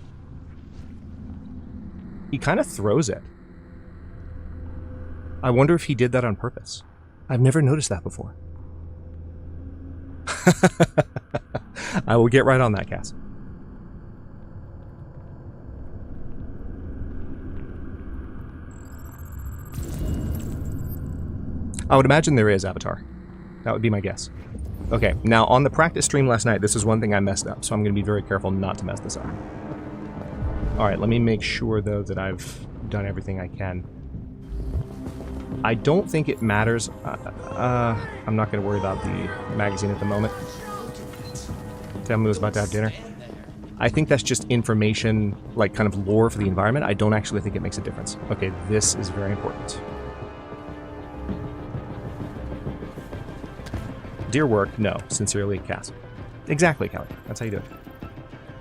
He kind of throws it. I wonder if he did that on purpose. I've never noticed that before. I will get right on that, Cass. I would imagine there is, Avatar. That would be my guess. Okay, now on the practice stream last night, this is one thing I messed up, so I'm going to be very careful not to mess this up. Alright, let me make sure, though, that I've done everything I can. I don't think it matters. I'm not going to worry about the magazine at the moment. Tammy was about to have dinner. I think that's just information, like kind of lore for the environment. I don't actually think it makes a difference. Okay, this is very important. Dear work, no. Sincerely, Cass. Exactly, Kelly. That's how you do it.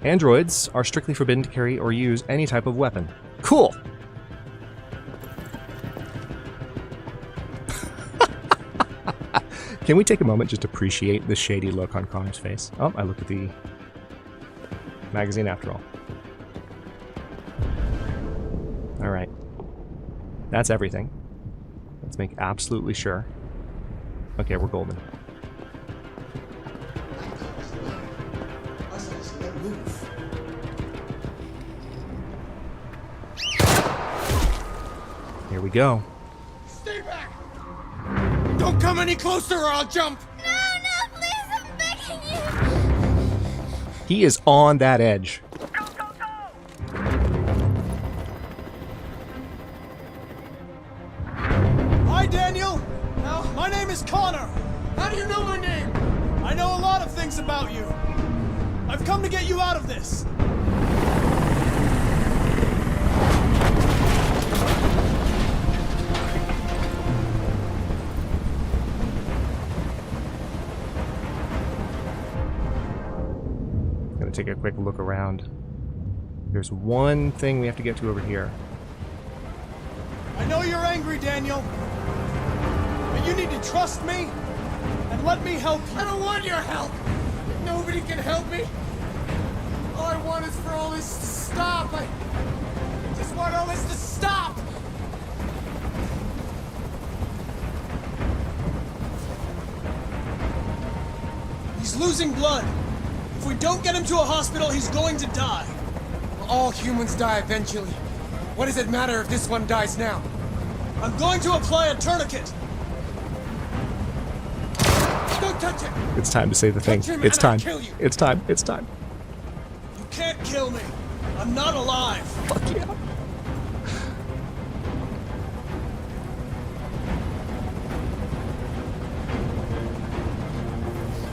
Androids are strictly forbidden to carry or use any type of weapon. Cool! Can we take a moment just to appreciate the shady look on Connor's face? Oh, I looked at the magazine after all. Alright. That's everything. Let's make absolutely sure. Okay, we're golden. Here we go. Stay back! Don't come any closer or I'll jump! No, please, I'm begging you! He is on that edge. Hi, Daniel! My name is Connor. How do you know my name? I know a lot of things about you. I've come to get you out of this. Gonna take a quick look around. There's one thing we have to get to over here. I know you're angry, Daniel. But you need to trust me and let me help you. I don't want your help! Nobody can help me! All I want is for all this to stop! I just want all this to stop! He's losing blood. If we don't get him to a hospital, he's going to die. All humans die eventually. What does it matter if this one dies now? I'm going to apply a tourniquet. Don't Don't touch him! It's time to say the thing. Touch him It's and I'll time. kill you. It's time. It's time. You can't kill me. I'm not alive. Fuck yeah.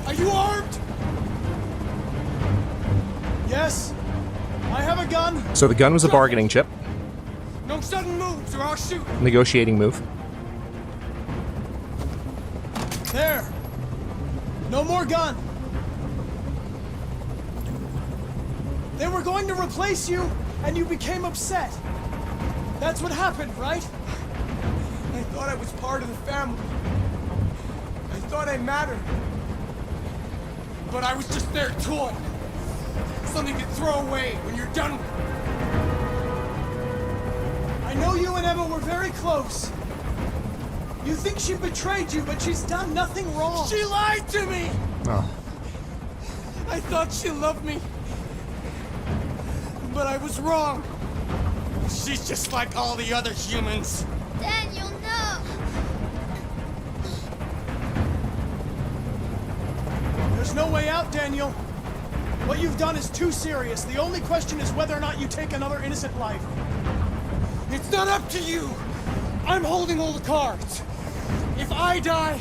Are you armed? Yes. I have a gun. So the gun was a bargaining chip. No sudden moves or I'll shoot. Negotiating move. There. No more gun. They were going to replace you, and you became upset. That's what happened, right? I thought I was part of the family. I thought I mattered. But I was just their toy. Something to throw away when you're done with it. I know you and Emma were very close. You think she betrayed you, but she's done nothing wrong. She lied to me! Oh. I thought she loved me. But I was wrong. She's just like all the other humans. Daniel, no! There's no way out, Daniel. What you've done is too serious. The only question is whether or not you take another innocent life. It's not up to you. I'm holding all the cards. If I die,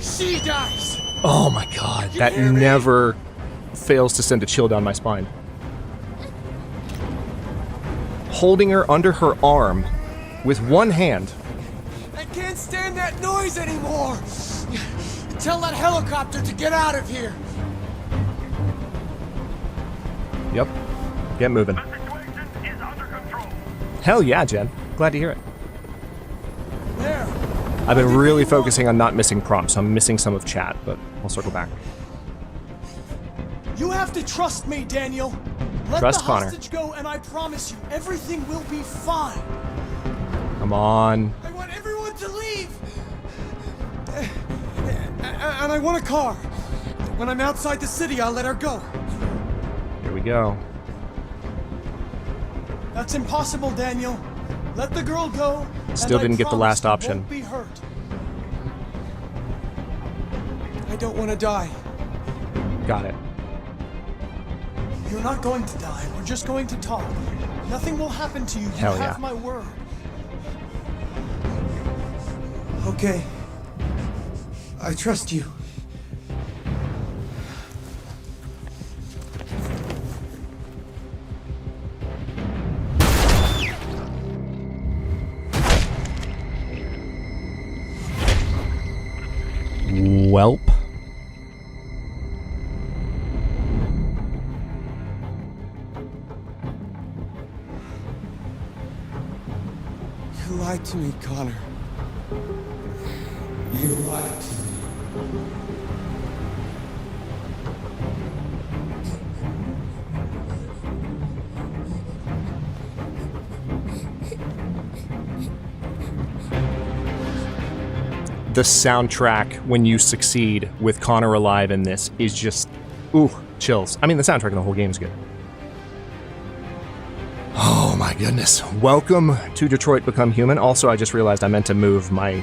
she dies. Oh my god. That never fails to send a chill down my spine. Holding her under her arm with one hand. I can't stand that noise anymore. Tell that helicopter to get out of here. Yep. Get moving. Hell yeah, Jen. Glad to hear it. There. I've been really focusing on not missing prompts. I'm missing some of chat, but I'll circle back. You have to trust me, Daniel. Let Trust the Connor. hostage go, and I promise you, everything will be fine. Come on. I want everyone to leave. And I want a car. When I'm outside the city, I'll let her go. Here we go. That's impossible, Daniel. Let the girl go. Still and didn't I get the promise last you option. Won't be hurt. I don't want to die. Got it. You're not going to die. We're just going to talk. Nothing will happen to you. You Hell have yeah. my word. Okay. I trust you. Welp. You lied to me, Connor. You lied to me. The soundtrack, when you succeed with Connor alive in this, is just, ooh, chills. I mean, the soundtrack in the whole game is good. Oh my goodness. Welcome to Detroit Become Human. Also, I just realized I meant to move my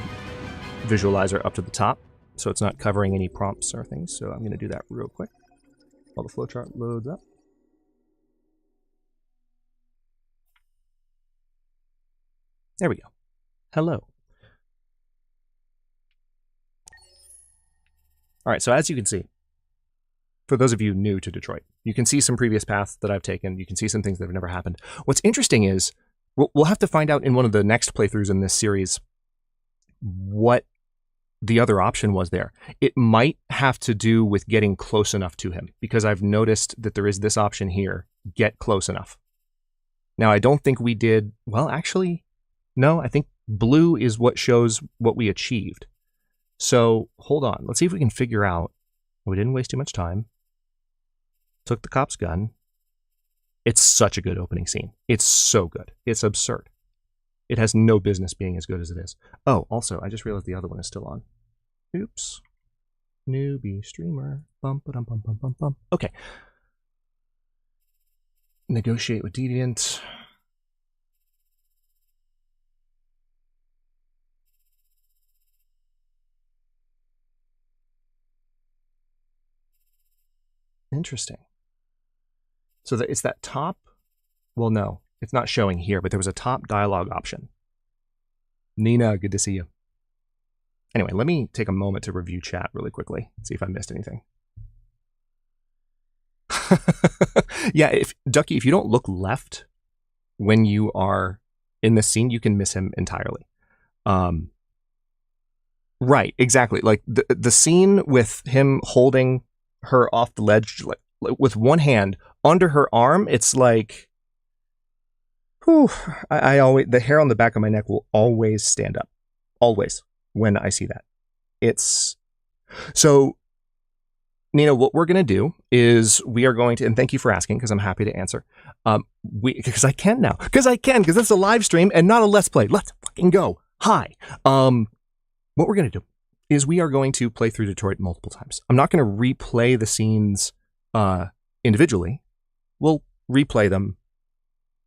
visualizer up to the top, so it's not covering any prompts or things, so I'm going to do that real quick while the flowchart loads up. There we go. Hello. All right, so as you can see, for those of you new to Detroit, you can see some previous paths that I've taken. You can see some things that have never happened. What's interesting is we'll have to find out in one of the next playthroughs in this series what the other option was there. It might have to do with getting close enough to him, because I've noticed that there is this option here, get close enough. Now, I don't think we did, well, actually, no, I think blue is what shows what we achieved. So hold on. Let's see if we can figure out. We didn't waste too much time. Took the cop's gun. It's such a good opening scene. It's so good. It's absurd. It has no business being as good as it is. Oh, also, I just realized the other one is still on. Oops. Newbie streamer. Bum, ba-dum, bum, bum, bum, bum. Okay. Negotiate with Deviant. Interesting. So it's that top. Well, no, it's not showing here, but there was a top dialogue option. Nina, good to see you. Anyway, let me take a moment to review chat really quickly, see if I missed anything. Yeah, Ducky, if you don't look left when you are in this scene, you can miss him entirely. Right, exactly. Like the scene with him holding her off the ledge, like with one hand under her arm, it's like, whew, I always, the hair on the back of my neck will always stand up. Always. When I see that. It's so, Nina, what we're going to do is we are going to, and thank you for asking because I'm happy to answer. Because I can now, because this is a live stream and not a Let's Play. Let's fucking go. Hi. What we're going to do is we are going to play through Detroit multiple times. I'm not going to replay the scenes individually. We'll replay them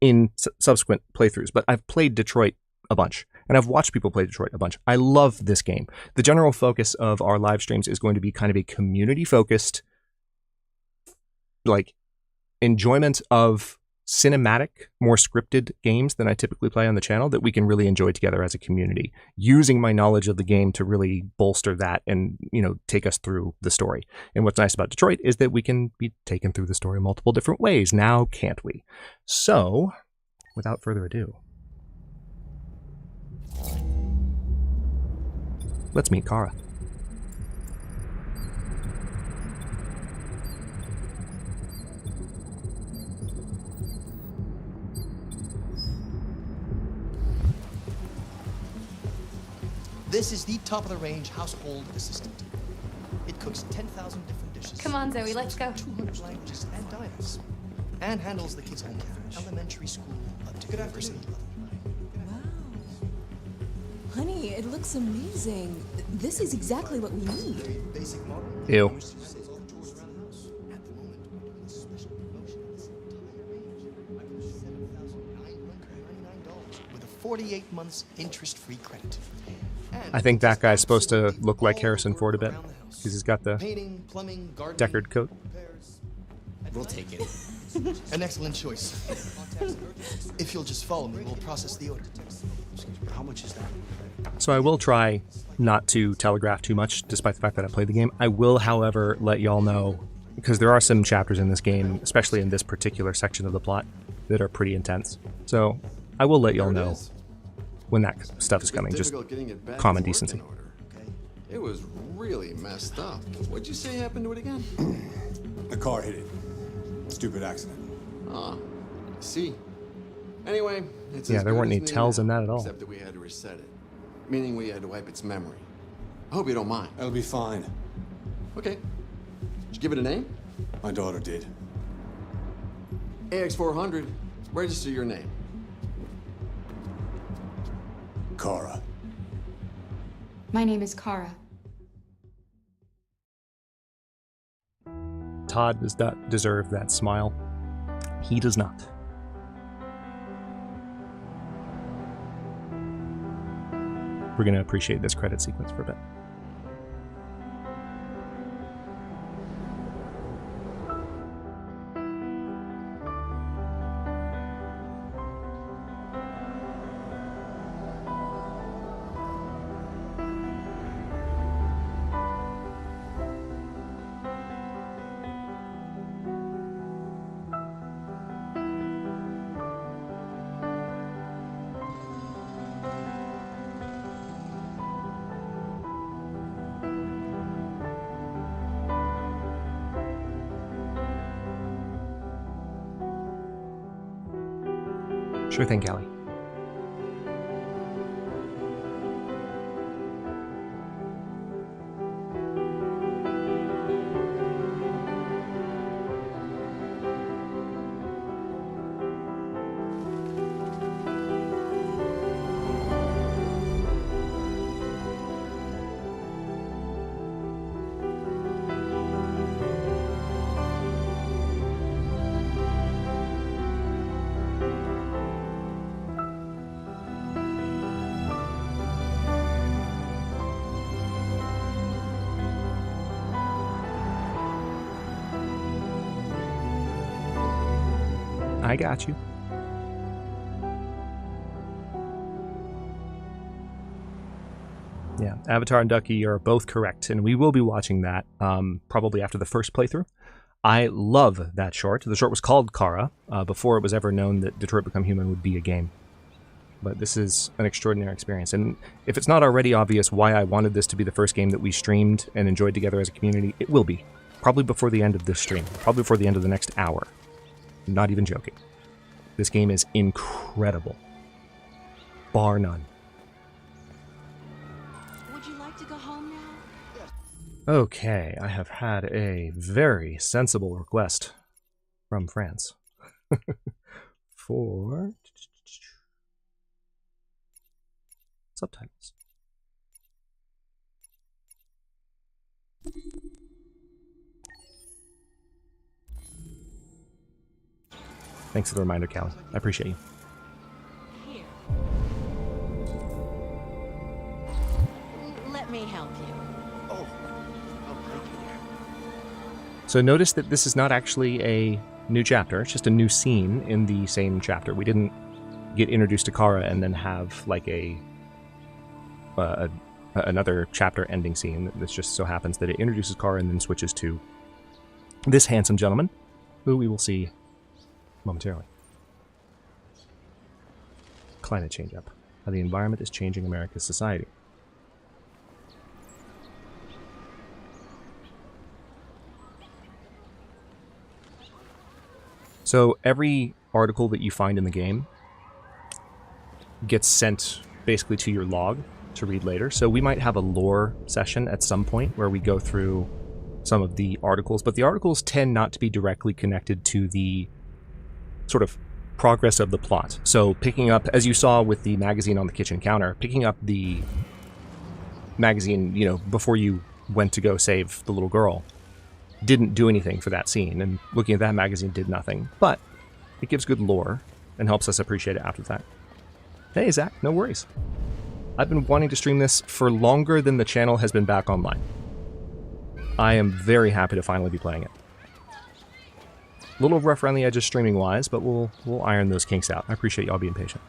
in subsequent playthroughs, but I've played Detroit a bunch, and I've watched people play Detroit a bunch. I love this game. The general focus of our live streams is going to be kind of a community-focused, like, enjoyment of cinematic, more scripted games than I typically play on the channel that we can really enjoy together as a community, using my knowledge of the game to really bolster that and, you know, take us through the story. And what's nice about Detroit is that we can be taken through the story multiple different ways. Now, can't we? So, without further ado, let's meet Kara. This is the top-of-the-range household assistant. It cooks 10,000 different dishes. Come on, Zoe, let's go. 200 languages and dialects. And handles the kids' home from elementary school up to university level. Honey, it looks amazing. This is exactly what we need. Ew. With a 48 months interest-free credit. I think that guy's supposed to look like Harrison Ford a bit because he's got the Deckard coat. We'll take it. An excellent choice. If you'll just follow me, we'll process the order. How much is that? So I will try not to telegraph too much, despite the fact that I played the game. I will, however, let y'all know, because there are some chapters in this game, especially in this particular section of the plot, that are pretty intense. So I will let y'all know when that stuff is coming. Just common decency. It was really messed up. What'd you say happened to it again? The car hit it. Stupid accident. Ah, I see. Anyway, it's yeah, as there good weren't as any new tells in now, that at all. Except that we had to reset it. Meaning we had to wipe its memory. I hope you don't mind. That'll be fine. Okay. Did you give it a name? My daughter did. AX400, register your name. Kara. My name is Kara. Todd does not deserve that smile. He does not. We're going to appreciate this credit sequence for a bit. Sure thing, Callie. I got you. Yeah, Avatar and Ducky are both correct, and we will be watching that probably after the first playthrough. I love that short. The short was called Kara, before it was ever known that Detroit Become Human would be a game. But this is an extraordinary experience, and if it's not already obvious why I wanted this to be the first game that we streamed and enjoyed together as a community, it will be. Probably before the end of this stream. Probably before the end of the next hour. I'm not even joking. This game is incredible. Bar none. Would you like to go home now? Okay, I have had a very sensible request from France for subtitles. Thanks for the reminder, Callie. I appreciate you. Let me help you. So notice that this is not actually a new chapter, it's just a new scene in the same chapter. We didn't get introduced to Kara and then have like another chapter ending scene. This just so happens that it introduces Kara and then switches to this handsome gentleman, who we will see momentarily. Climate change up. How the environment is changing America's society. So every article that you find in the game gets sent basically to your log to read later. So we might have a lore session at some point where we go through some of the articles, but the articles tend not to be directly connected to the sort of progress of the plot. So picking up, as you saw with the magazine on the kitchen counter, picking up the magazine, you know, before you went to go save the little girl, didn't do anything for that scene, and looking at that magazine did nothing, but it gives good lore and helps us appreciate it after that. Hey, Zach, no worries. I've been wanting to stream this for longer than the channel has been back online. I am very happy to finally be playing it. A little rough around the edges streaming-wise, but we'll iron those kinks out. I appreciate y'all being patient.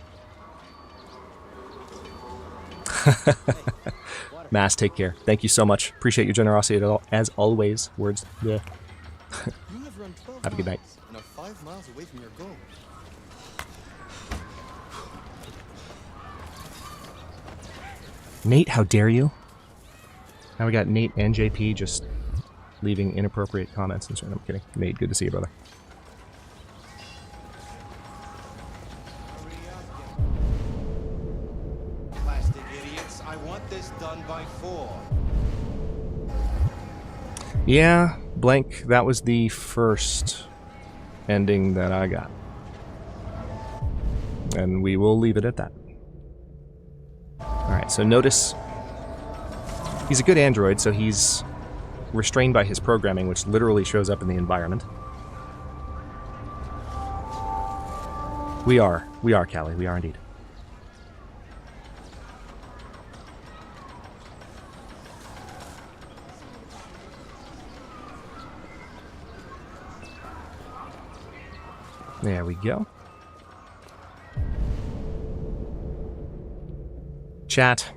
Mass, take care. Thank you so much. Appreciate your generosity as always. Words. Yeah. Have a good night. And are 5 miles away from your goal. Nate, how dare you? Now we got Nate and JP just leaving inappropriate comments. And I'm kidding. Nate, good to see you, brother. Plastic idiots, I want this done by 4. Yeah, blank. That was the first ending that I got. And we will leave it at that. Alright, so notice he's a good android, so he's restrained by his programming, which literally shows up in the environment. We are, Callie. We are indeed. There we go. Chat.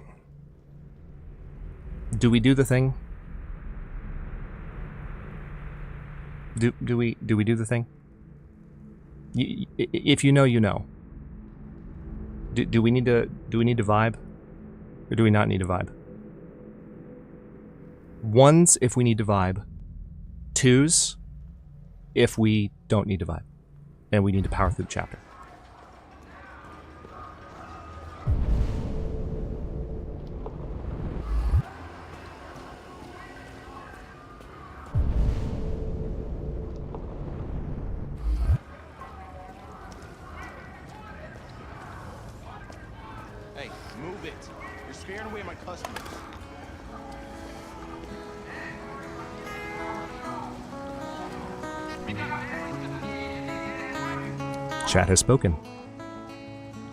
Do we do the thing? Do we do the thing? If you know, you know. Do we need to vibe, or do we not need to vibe? 1s if we need to vibe. 2s if we don't need to vibe, and we need to power through the chapter. Hey, move it. You're scaring away my customers. Chat has spoken.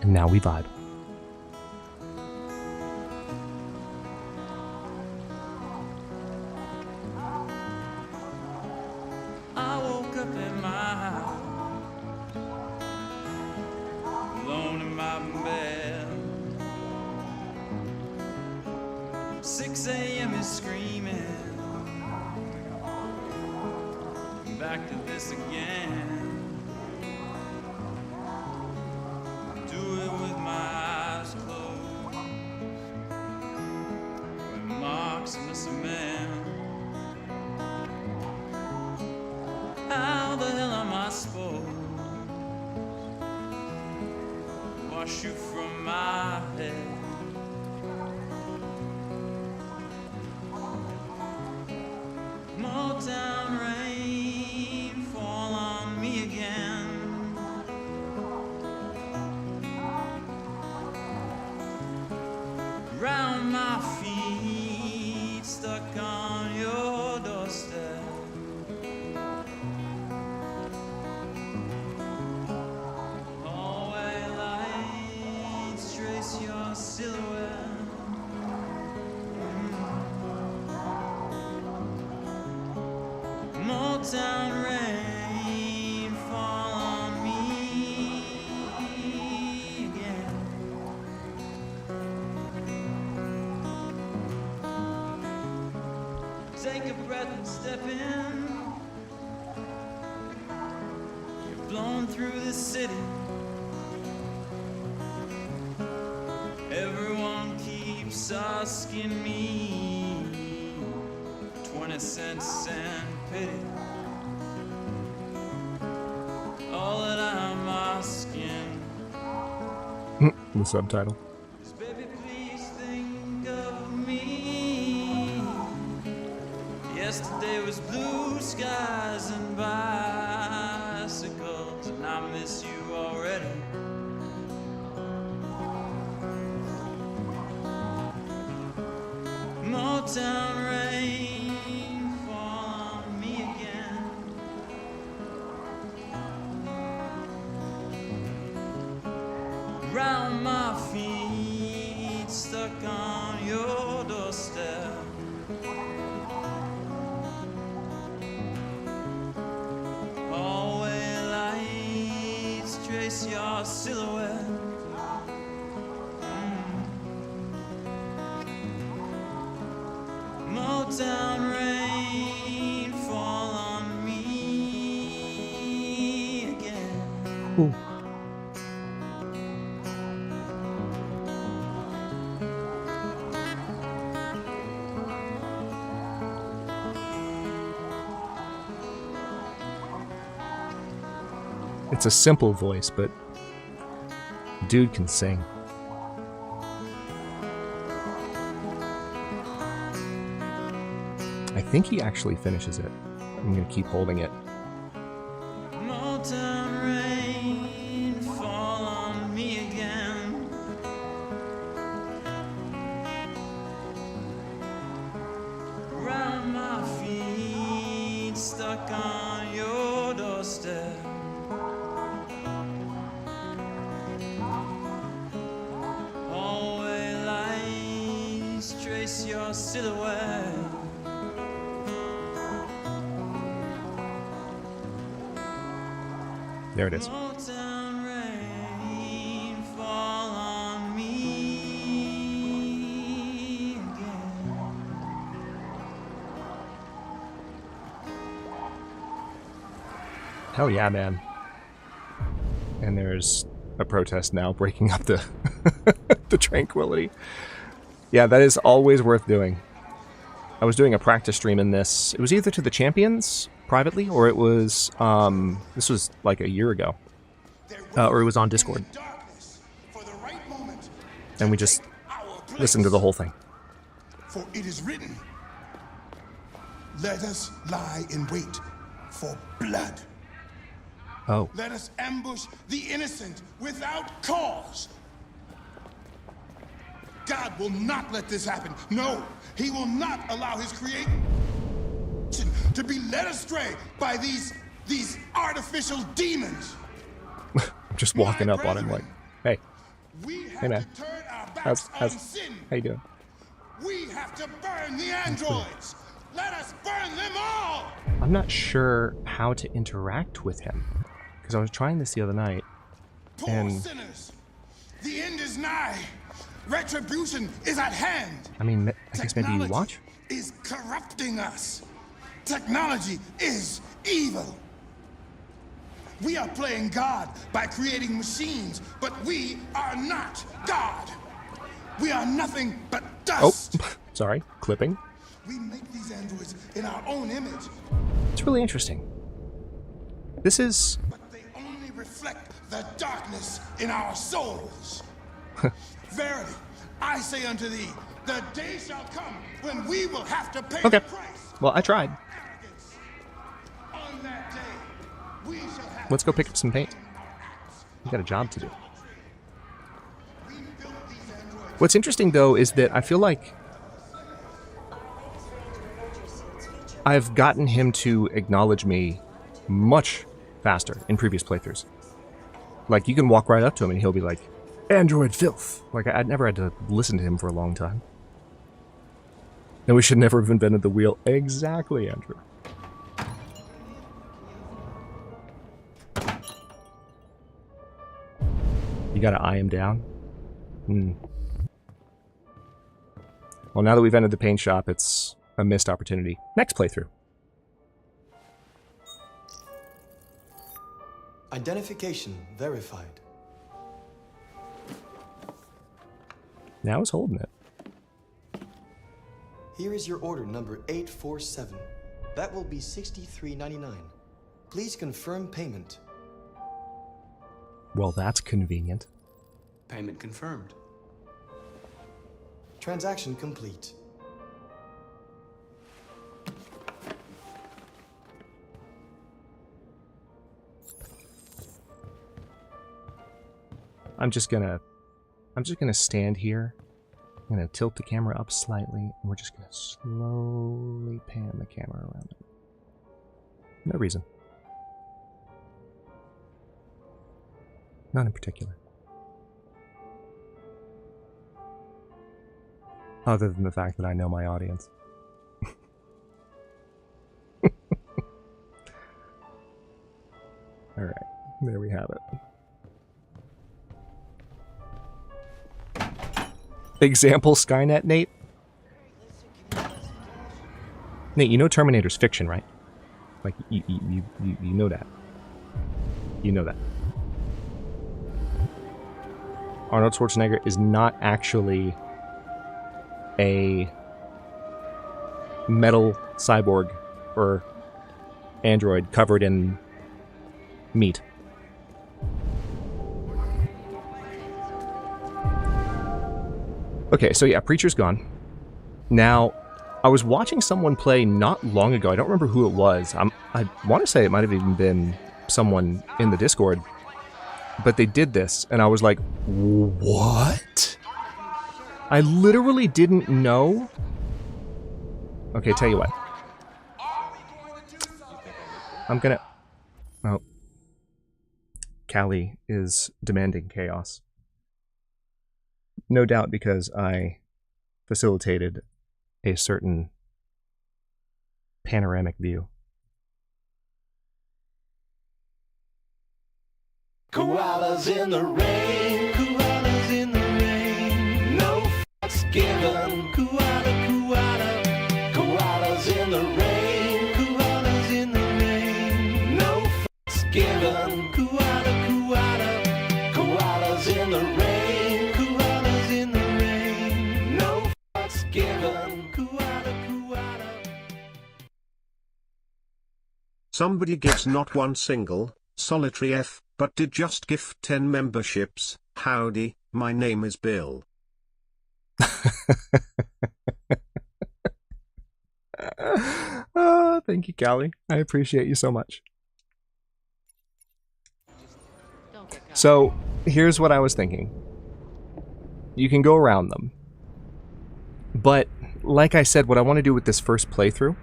And now we vibe. I woke up in my house. 6 a.m. is screaming. Back to this again. Do it with my eyes closed. With marks in the cement. How the hell am I supposed to wash you from my head? Motown rain fall on me again. Round my feet, stuck on your doorstep. Hallway lights trace your silhouette. Motown rain fall on me again. Take a breath and step in. You're blown through the city. Everyone keeps asking me 20 cents and pity. All that I'm asking The subtitle. is, baby, please think of me. Yesterday was blue skies and bicycles, and I miss you already. Motown rain fall on me again. Round my feet, stuck on your doorstep. Hallway lights trace your silhouette. Motown rain fall on me again. Ooh. It's a simple voice, but dude can sing. I think he actually finishes it. I'm gonna keep holding it. Motown rain fall on me again. Round my feet, stuck on your doorstep. Hallway lights trace your silhouette. There it is. Motown rain fall on me again. Hell yeah, man. And there's a protest now breaking up the the tranquility. Yeah, that is always worth doing. I was doing a practice stream in this. It was either to the champions privately, or it was this was like a year ago, or it was on Discord, and we just listened to the whole thing. For it is written, let us lie in wait for blood. Oh. Let us ambush the innocent without cause. God will not let this happen. No, he will not allow his creation to be led astray by these artificial demons. I'm just walking up on him like, hey, hey man, how's how you doing? We have to burn the androids. Let us burn them all. I'm not sure how to interact with him, because I was trying this the other night, Poor and sinners, the end is nigh. Retribution is at hand. I mean, I guess maybe you watch? Is corrupting us. Technology is evil. We are playing God by creating machines, but we are not God. We are nothing but dust. Oh, sorry, clipping. We make these androids in our own image. It's really interesting. This is... But they only reflect the darkness in our souls. Verily, I say unto thee, the day shall come when we will have to pay the price. Well, I tried. On that day, we shall have Let's go pick up some paint. We got a job to do. What's interesting, though, is that I feel like I've gotten him to acknowledge me much faster in previous playthroughs. Like, you can walk right up to him and he'll be like, Android filth. Like, I'd never had to listen to him for a long time. And we should never have invented the wheel. Exactly, Andrew. You gotta eye him down? Well, now that we've entered the paint shop, it's a missed opportunity. Next playthrough. Identification verified. Now he's holding it. Here is your order number 847. That will be $63.99. Please confirm payment. Well, that's convenient. Payment confirmed. Transaction complete. I'm just gonna stand here. I'm gonna tilt the camera up slightly, and we're just gonna slowly pan the camera around it. No reason. None in particular. Other than the fact that I know my audience. Alright, there we have it. Example Skynet, Nate? Nate, you know Terminator's fiction, right? Like, you know that. You know that. Arnold Schwarzenegger is not actually a metal cyborg or android covered in meat. Okay, so yeah, Preacher's gone. Now, I was watching someone play not long ago. I don't remember who it was. I want to say it might have even been someone in the Discord. But they did this, and I was like, what? I literally didn't know. Okay, tell you what. I'm gonna... Oh. Callie is demanding chaos. No doubt because I facilitated a certain panoramic view. Koalas in the rain, koalas in the rain, no fucks given. Koala, koala, koalas in the rain, koalas in the rain, no fucks given. Koala, koala, koalas in the rain, koalas in the rain, no fucks given. Koala, koala. Somebody gives not one single, solitary F, but did just gift 10 memberships. Howdy, my name is Bill. Oh, thank you, Callie. I appreciate you so much. So, here's what I was thinking. You can go around them. But, like I said, what I want to do with this first playthrough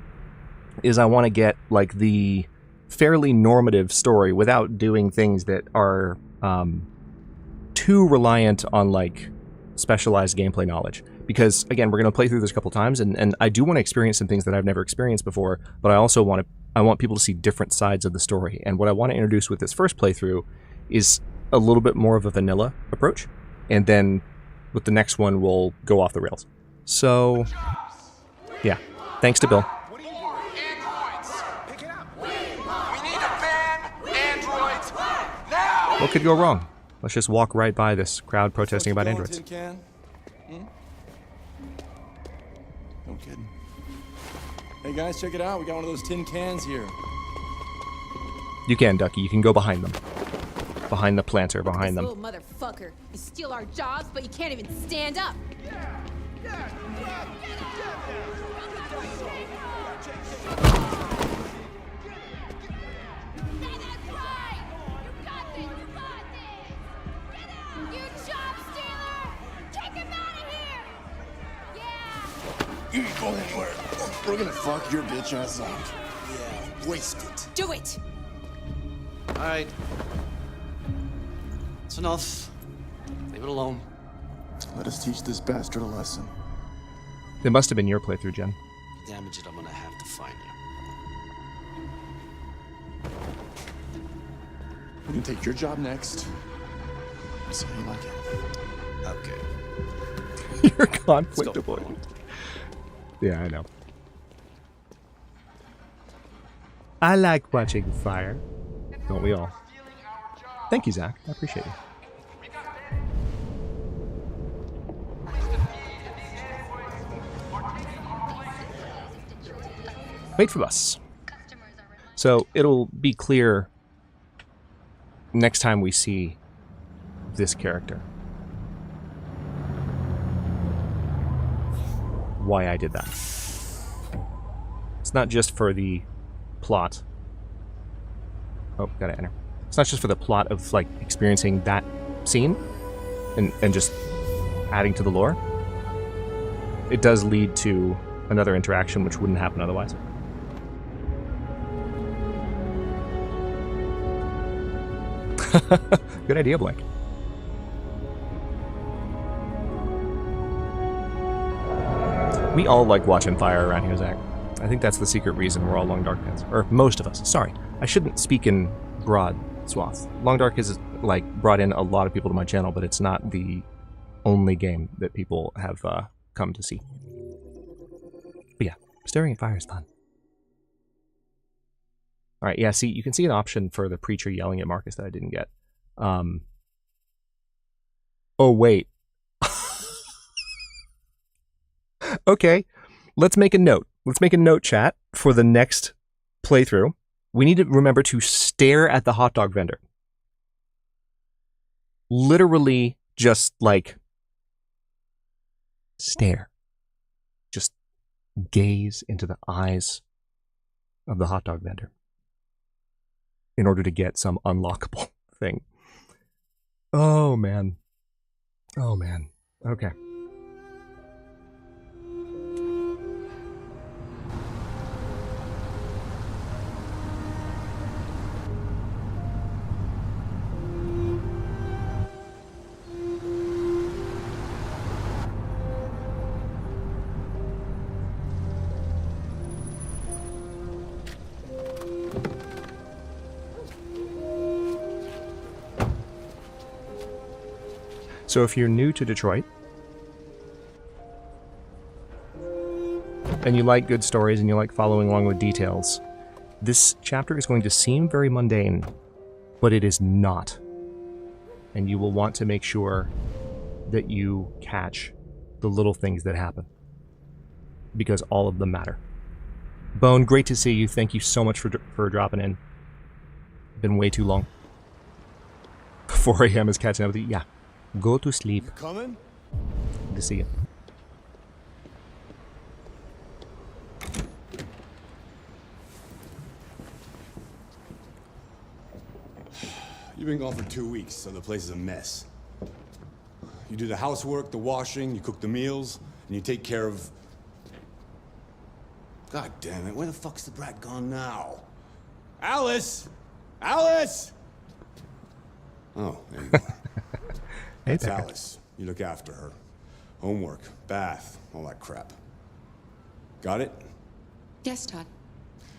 is I want to get, like, the fairly normative story without doing things that are too reliant on, like, specialized gameplay knowledge. Because, again, we're going to play through this a couple times, and I do want to experience some things that I've never experienced before, but I also want people to see different sides of the story. And what I want to introduce with this first playthrough is a little bit more of a vanilla approach, and then with the next one, we'll go off the rails. So, yeah. Thanks to Bill. What could go wrong? Let's just walk right by this crowd protesting about androids. Tin can? No kidding. Hey guys, check it out. We got one of those tin cans here. You can, Ducky. You can go behind them. Behind the planter, behind them. Little motherfucker. You steal our jobs, but you can't even stand up. You ain't going anywhere. We're gonna fuck your bitch ass up. Yeah, waste it. Do it! Alright. It's enough. Leave it alone. Let us teach this bastard a lesson. It must have been your playthrough, Jen. Damage it, I'm gonna have to find you. We can take your job next. See how you like it. Okay. You're conflict avoidant. Yeah, I know. I like watching fire. Don't we all? Thank you, Zach. I appreciate you. Wait for us. So it'll be clear next time we see this character why I did that. It's not just for the plot. Oh, gotta enter. It's not just for the plot of like experiencing that scene and just adding to the lore. It does lead to another interaction which wouldn't happen otherwise. Good idea, Blake. We all like watching fire around here, Zach. I think that's the secret reason we're all Long Dark fans. Or most of us. Sorry, I shouldn't speak in broad swaths. Long Dark is like brought in a lot of people to my channel, but it's not the only game that people have come to see. But yeah, staring at fire is fun. All right, yeah, see, you can see an option for the preacher yelling at Marcus that I didn't get. Oh, wait. Okay, let's make a note. Let's make a note, chat, for the next playthrough. We need to remember to stare at the hot dog vendor. Literally just, like, stare. Just gaze into the eyes of the hot dog vendor in order to get some unlockable thing. Oh, man. Oh, man. Okay. So if you're new to Detroit, and you like good stories and you like following along with details, this chapter is going to seem very mundane, but it is not. And you will want to make sure that you catch the little things that happen, because all of them matter. Bone, great to see you. Thank you so much for dropping in. Been way too long. 4 a.m. is catching up with you. Yeah. Go to sleep. You coming? Good to see you. You've been gone for 2 weeks, so the place is a mess. You do the housework, the washing, you cook the meals, and you take care of... God damn it, where the fuck's the brat gone now? Alice! Alice! Oh, there you are. Hey, That's Alice. You look after her. Homework, bath, all that crap. Got it? Yes, Todd.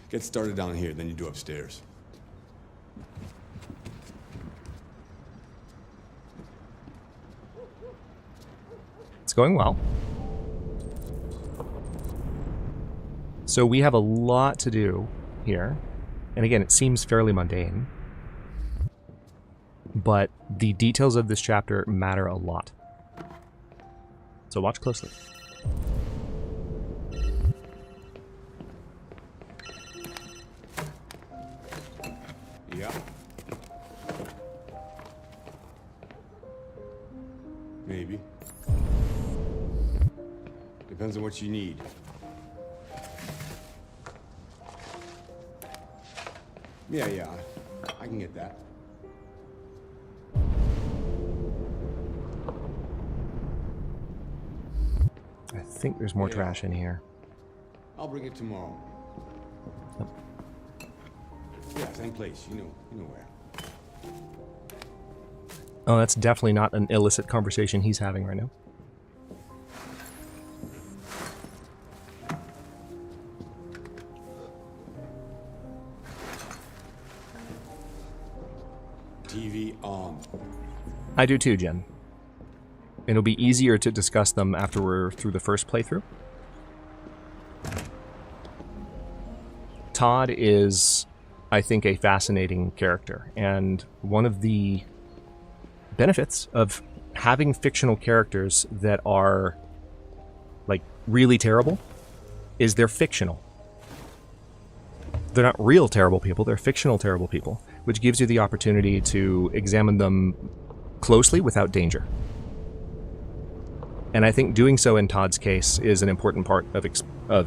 Get started down here, then you do upstairs. going well. So we have a lot to do here. And again, it seems fairly mundane. But the details of this chapter matter a lot. So watch closely. Yeah. Maybe. Depends on what you need. Yeah, I can get that. I think there's more trash in here. I'll bring it tomorrow. Yep. Yeah, same place. You know where. Oh, that's definitely not an illicit conversation he's having right now. TV on. I do too, Jen. It'll be easier to discuss them after we're through the first playthrough. Todd is, I think, a fascinating character, and one of the benefits of having fictional characters that are, like, really terrible is they're fictional. They're not real terrible people, they're fictional terrible people, which gives you the opportunity to examine them closely without danger. And I think doing so in Todd's case is an important part of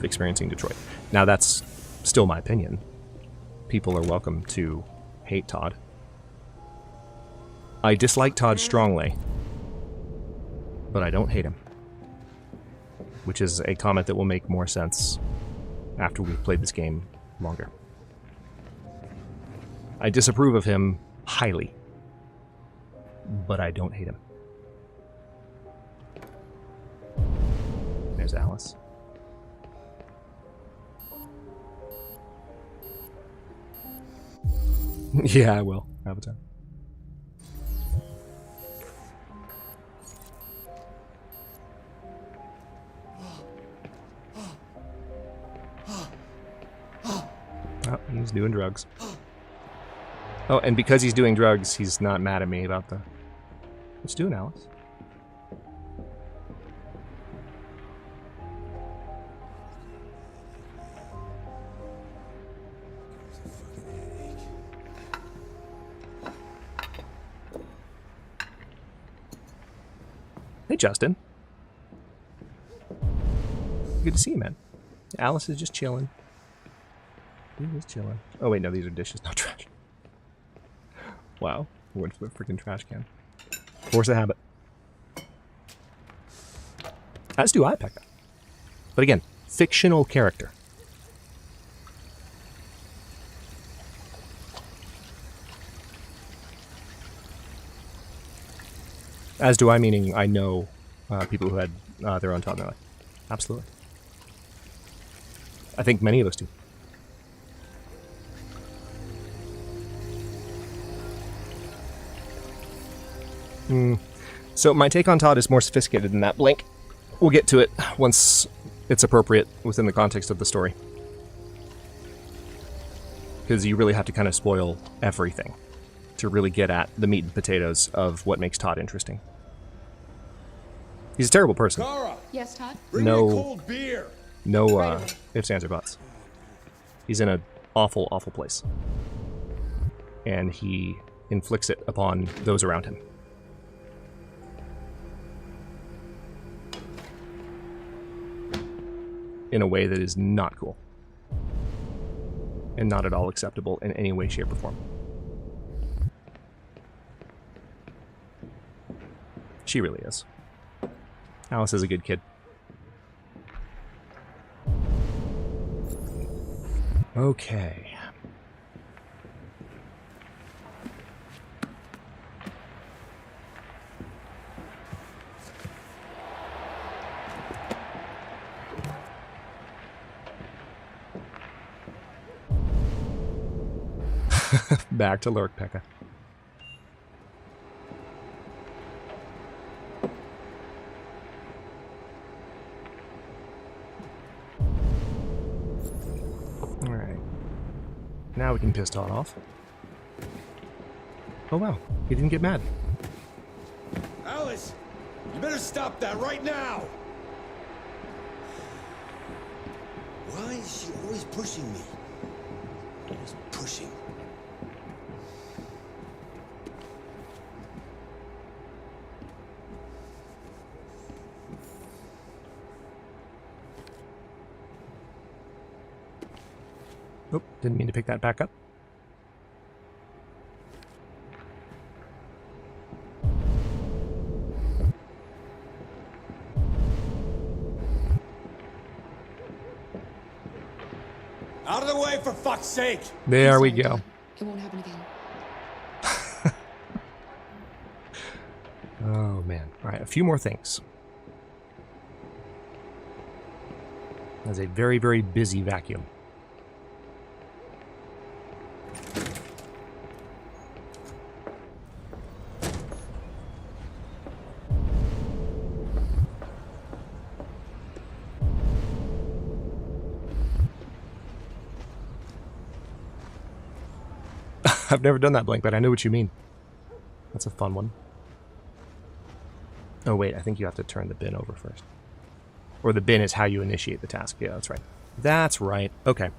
experiencing Detroit. Now, that's still my opinion. People are welcome to hate Todd. I dislike Todd strongly, but I don't hate him. Which is a comment that will make more sense after we've played this game longer. I disapprove of him highly, but I don't hate him. There's Alice. Yeah, I will. Have a time. Oh, he's doing drugs. Oh, and because he's doing drugs, he's not mad at me about the... What you doing, Alice? Hey, Justin. Good to see you, man. Alice is just chilling. He is chilling. Oh, wait, no, these are dishes, not trash. Wow. Went for a freaking trash can. Force of habit. As do I, Pekka. But again, fictional character. As do I, meaning I know people who had their own Todd in their life. Absolutely. I think many of us do. So my take on Todd is more sophisticated than that. Blink. We'll get to it once it's appropriate within the context of the story. Because you really have to kind of spoil everything to really get at the meat and potatoes of what makes Todd interesting. He's a terrible person. Kara, Yes, Todd? bring me a cold beer. No ifs, ands, or buts. He's in an awful, awful place. And he inflicts it upon those around him. In a way that is not cool. And not at all acceptable in any way, shape, or form. She really is. Alice is a good kid. Okay. Back to Lurk, Pekka. Now we can piss Todd off. Oh wow, he didn't get mad. Alice, you better stop that right now! Why is she always pushing me? Always pushing. Oh, didn't mean to pick that back up. Out of the way, for fuck's sake! There we go. It won't happen again. Oh man. All right, a few more things. That's a very, very busy vacuum. I've never done that, Blink, but I know what you mean. That's a fun one. Oh wait, I think you have to turn the bin over first. Or the bin is how you initiate the task. Yeah, that's right. That's right. Okay.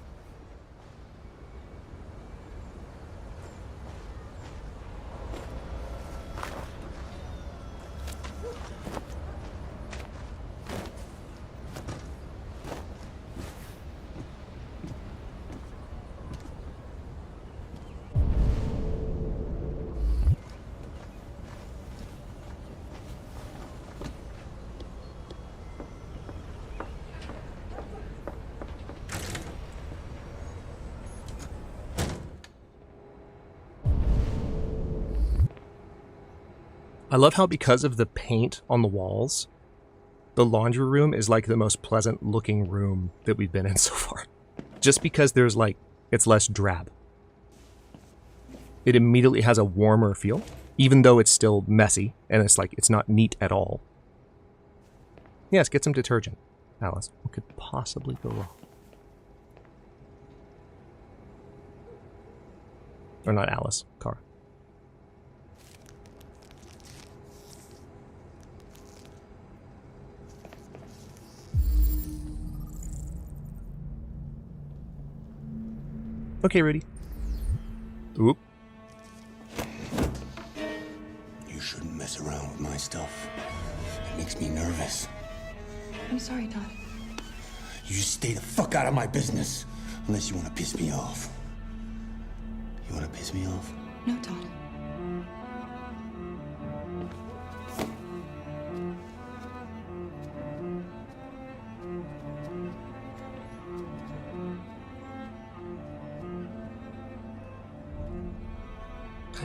I love how because of the paint on the walls, the laundry room is like the most pleasant looking room that we've been in so far. Just because there's like, it's less drab. It immediately has a warmer feel, even though it's still messy and it's like, it's not neat at all. Yes, get some detergent, Alice. What could possibly go wrong? Or not Alice, Kara. Okay, Rudy. Oop. You shouldn't mess around with my stuff. It makes me nervous. I'm sorry, Todd. You just stay the fuck out of my business. Unless you want to piss me off. You want to piss me off? No, Todd.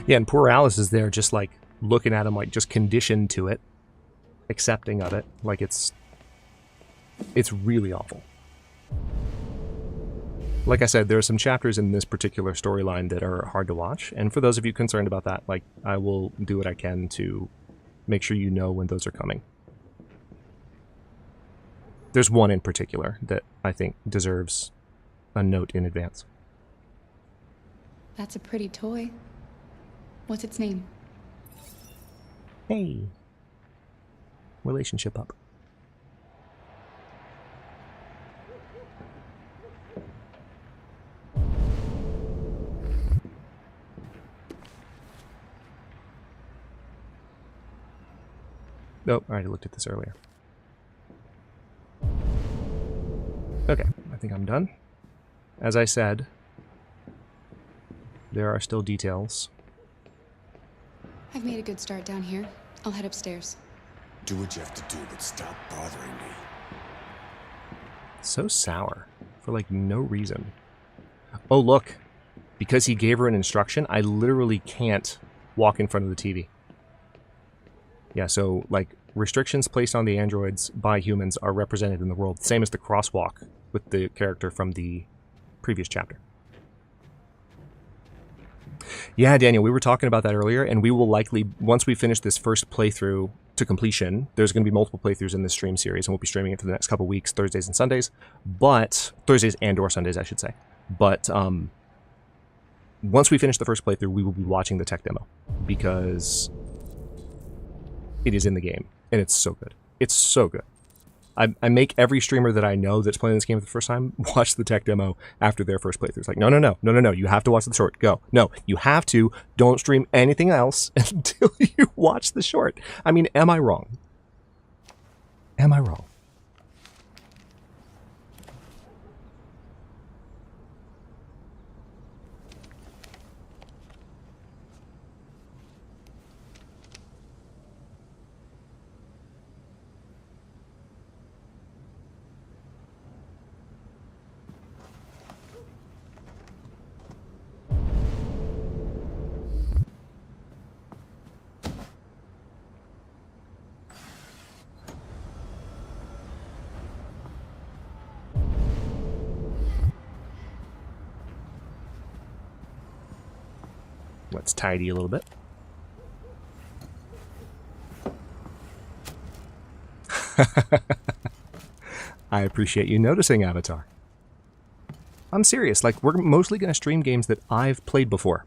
Yeah, and poor Alice is there just like looking at him like just conditioned to it, accepting of it. Like it's really awful. Like I said, there are some chapters in this particular storyline that are hard to watch. And for those of you concerned about that, like I will do what I can to make sure you know when those are coming. There's one in particular that I think deserves a note in advance. That's a pretty toy. What's its name? Hey. Relationship up. Nope, I already looked at this earlier. Okay, I think I'm done. As I said, there are still details. I've made a good start down here. I'll head upstairs. Do what you have to do, but stop bothering me. So sour. For like no reason. Oh look. Because he gave her an instruction, I literally can't walk in front of the TV. Yeah, so like restrictions placed on the androids by humans are represented in the world. Same as the crosswalk with the character from the previous chapter. Yeah, Daniel, we were talking about that earlier, and we will likely, once we finish this first playthrough to completion, there's going to be multiple playthroughs in this stream series, and we'll be streaming it for the next couple weeks, Thursdays and Sundays. But, Thursdays and or Sundays, I should say. But, once we finish the first playthrough, we will be watching the tech demo because it is in the game and it's so good. It's so good. I make every streamer that I know that's playing this game for the first time watch the tech demo after their first playthrough. It's like, no. You have to watch the short. Go. No, you have to. Don't stream anything else until you watch the short. I mean, am I wrong? Am I wrong? Let's tidy a little bit. I appreciate you noticing, Avatar. I'm serious. Like, we're mostly going to stream games that I've played before.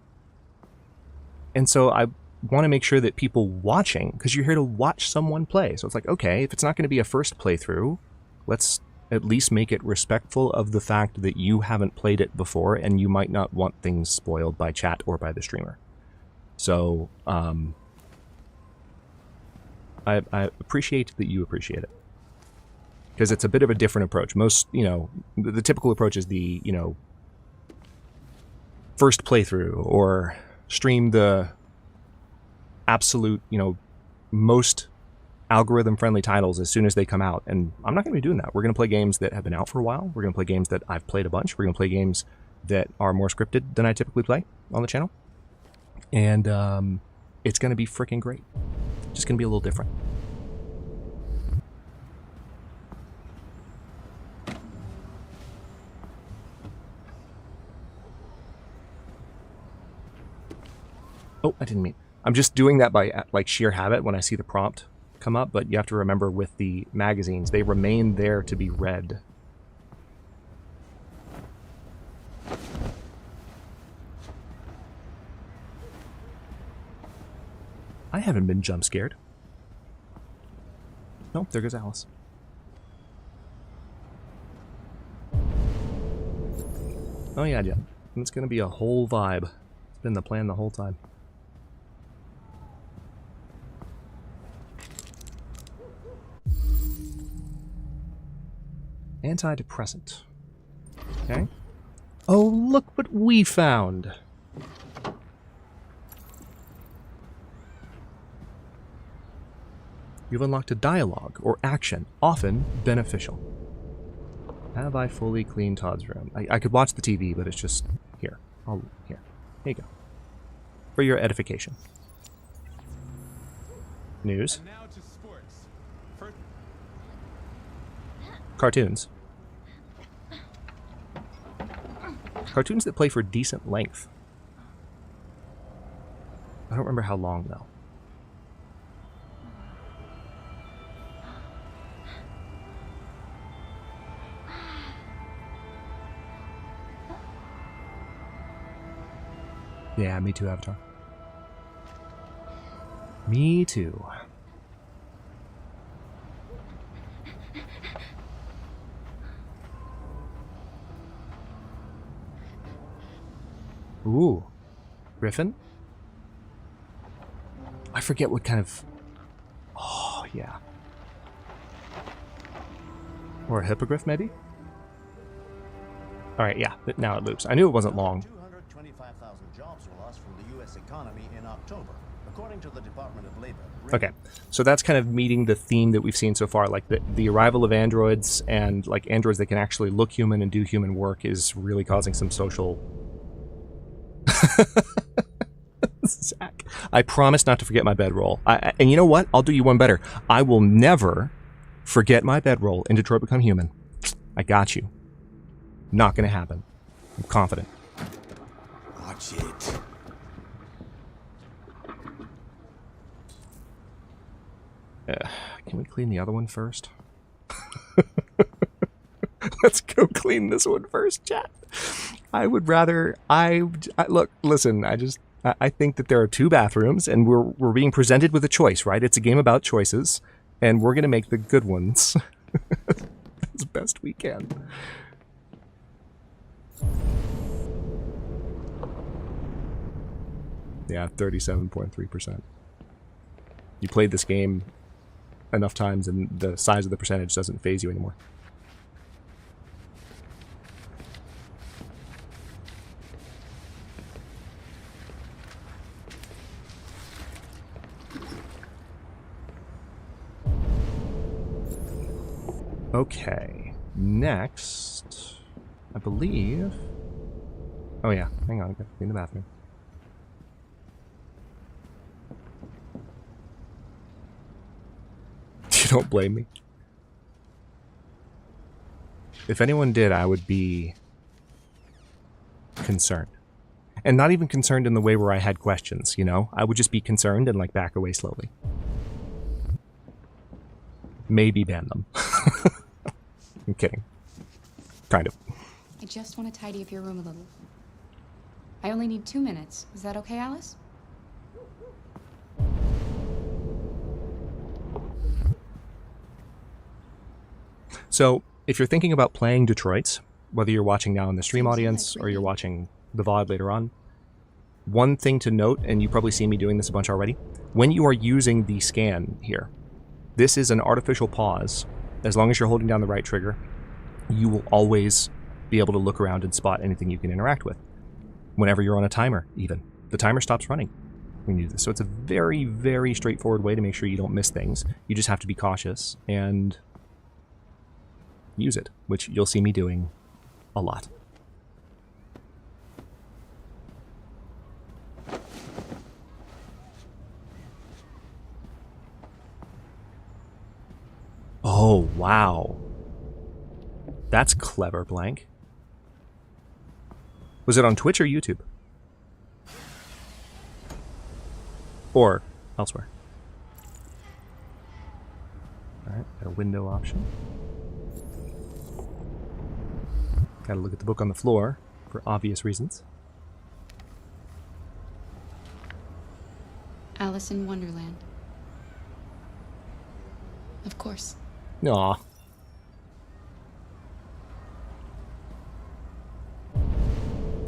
And so I want to make sure that people watching, because you're here to watch someone play. So it's like, okay, if it's not going to be a first playthrough, let's at least make it respectful of the fact that you haven't played it before and you might not want things spoiled by chat or by the streamer. So, I appreciate that you appreciate it. Because it's a bit of a different approach. Most, the typical approach is the, first playthrough or stream the absolute, most algorithm-friendly titles as soon as they come out. And I'm not going to be doing that. We're going to play games that have been out for a while. We're going to play games that I've played a bunch. We're going to play games that are more scripted than I typically play on the channel. And it's going to be freaking great. Just going to be a little different. Oh, I didn't mean... I'm just doing that by, like, sheer habit when I see the prompt come up, but you have to remember with the magazines, they remain there to be read. I haven't been jump scared. Nope, there goes Alice. Oh yeah, yeah. It's gonna be a whole vibe. It's been the plan the whole time. Antidepressant. Okay. Oh, look what we found! You've unlocked a dialogue or action, often beneficial. Have I fully cleaned Todd's room? I could watch the TV, but it's just here. Here. Here you go. For your edification. News. And now to sports. Cartoons. Cartoons that play for decent length. I don't remember how long, though. Yeah, me too, Avatar. Me too. Ooh. Griffin? I forget what kind of... Oh, yeah. Or a hippogriff, maybe? Alright, yeah. Now it loops. I knew it wasn't long. 225,000 jobs were lost from the U.S. economy in October, according to the Department of Labor. Okay, so that's kind of meeting the theme that we've seen so far. Like the arrival of androids and like androids that can actually look human and do human work is really causing some social... Zach, I promise not to forget my bedroll. And you know what? I'll do you one better. I will never forget my bedroll in Detroit Become Human. I got you. Not gonna happen. I'm confident. Watch it. Can we clean the other one first? Let's go clean this one first, chat. I would rather. Look. Listen. I think that there are 2 bathrooms, and we're being presented with a choice, right? It's a game about choices, and we're gonna make the good ones as best we can. Yeah, 37.3%. You played this game enough times, and the size of the percentage doesn't faze you anymore. Okay, next, I believe... Oh yeah, hang on, I gotta clean the bathroom. You don't blame me. If anyone did, I would be concerned. And not even concerned in the way where I had questions, you know? I would just be concerned and, like, back away slowly. Maybe ban them. I'm kidding. Kind of. I just want to tidy up your room a little. I only need 2 minutes. Is that okay, Alice? So, if you're thinking about playing Detroit, whether you're watching now in the stream audience or you're watching the VOD later on, one thing to note, and you probably see me doing this a bunch already, when you are using the scan here, this is an artificial pause. As long as you're holding down the right trigger, you will always be able to look around and spot anything you can interact with. Whenever you're on a timer, even. The timer stops running when you do this. So it's a very, very straightforward way to make sure you don't miss things. You just have to be cautious and use it, which you'll see me doing a lot. Oh, wow. That's clever, Blank. Was it on Twitch or YouTube? Or elsewhere? Alright, got a window option. Gotta look at the book on the floor for obvious reasons. Alice in Wonderland. Of course. Aw.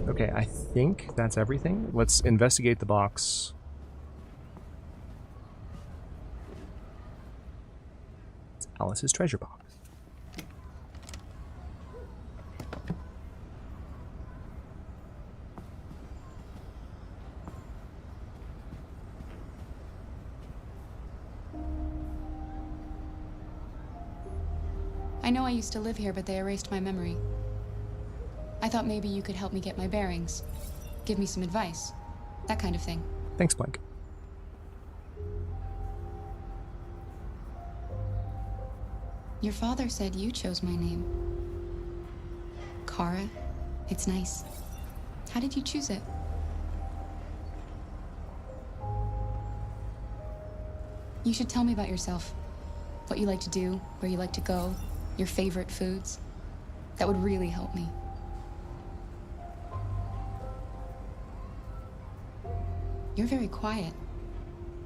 Okay, I think that's everything. Let's investigate the box. It's Alice's treasure box. I know I used to live here, but they erased my memory. I thought maybe you could help me get my bearings. Give me some advice. That kind of thing. Thanks, Blank. Your father said you chose my name. Kara. It's nice. How did you choose it? You should tell me about yourself. What you like to do, where you like to go, your favorite foods. That would really help me. You're very quiet.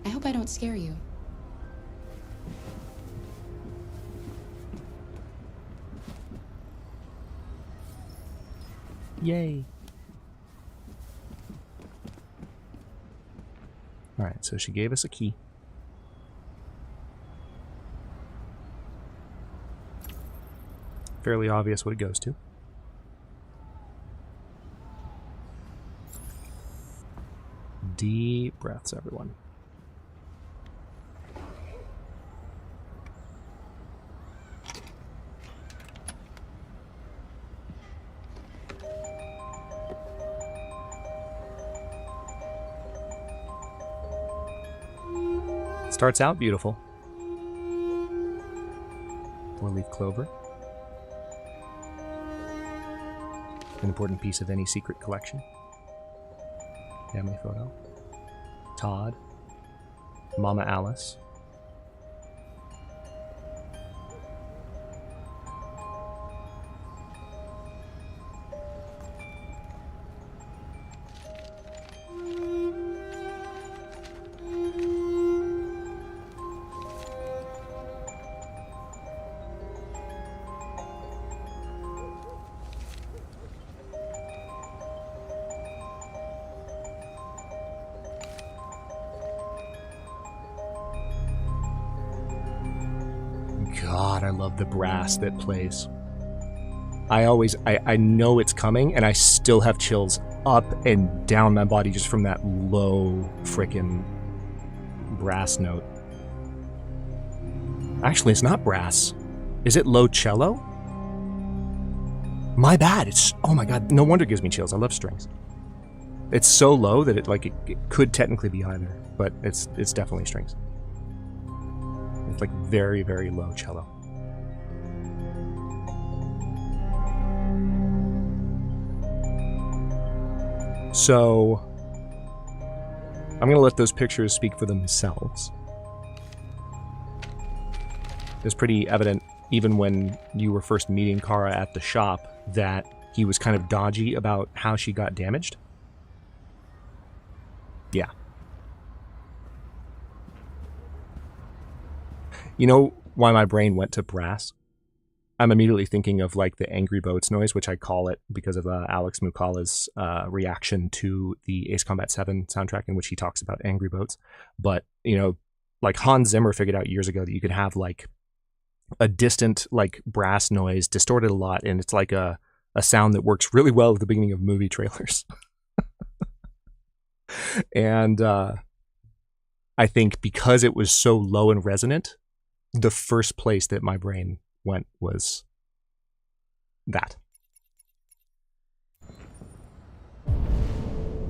I hope I don't scare you. Yay. Alright, so she gave us a key. Fairly obvious what it goes to. Deep breaths, everyone. Starts out beautiful. 4-leaf clover. An important piece of any secret collection. Family photo. Todd. Mama Alice. God, I love the brass that plays. I know it's coming, and I still have chills up and down my body just from that low frickin' brass note. Actually, it's not brass. Is it low cello? My bad. It's, oh my God, no wonder it gives me chills. I love strings. It's so low that it could technically be either, but it's definitely strings. It's like very, very low cello. So I'm going to let those pictures speak for themselves. It's pretty evident, even when you were first meeting Kara at the shop, that he was kind of dodgy about how she got damaged. Yeah. You know why my brain went to brass? I'm immediately thinking of like the Angry Boats noise, which I call it because of Alex Mukala's reaction to the Ace Combat 7 soundtrack, in which he talks about Angry Boats. But, you know, like Hans Zimmer figured out years ago that you could have like a distant like brass noise distorted a lot, and it's like a sound that works really well at the beginning of movie trailers. And I think because it was so low and resonant, the first place that my brain went was that.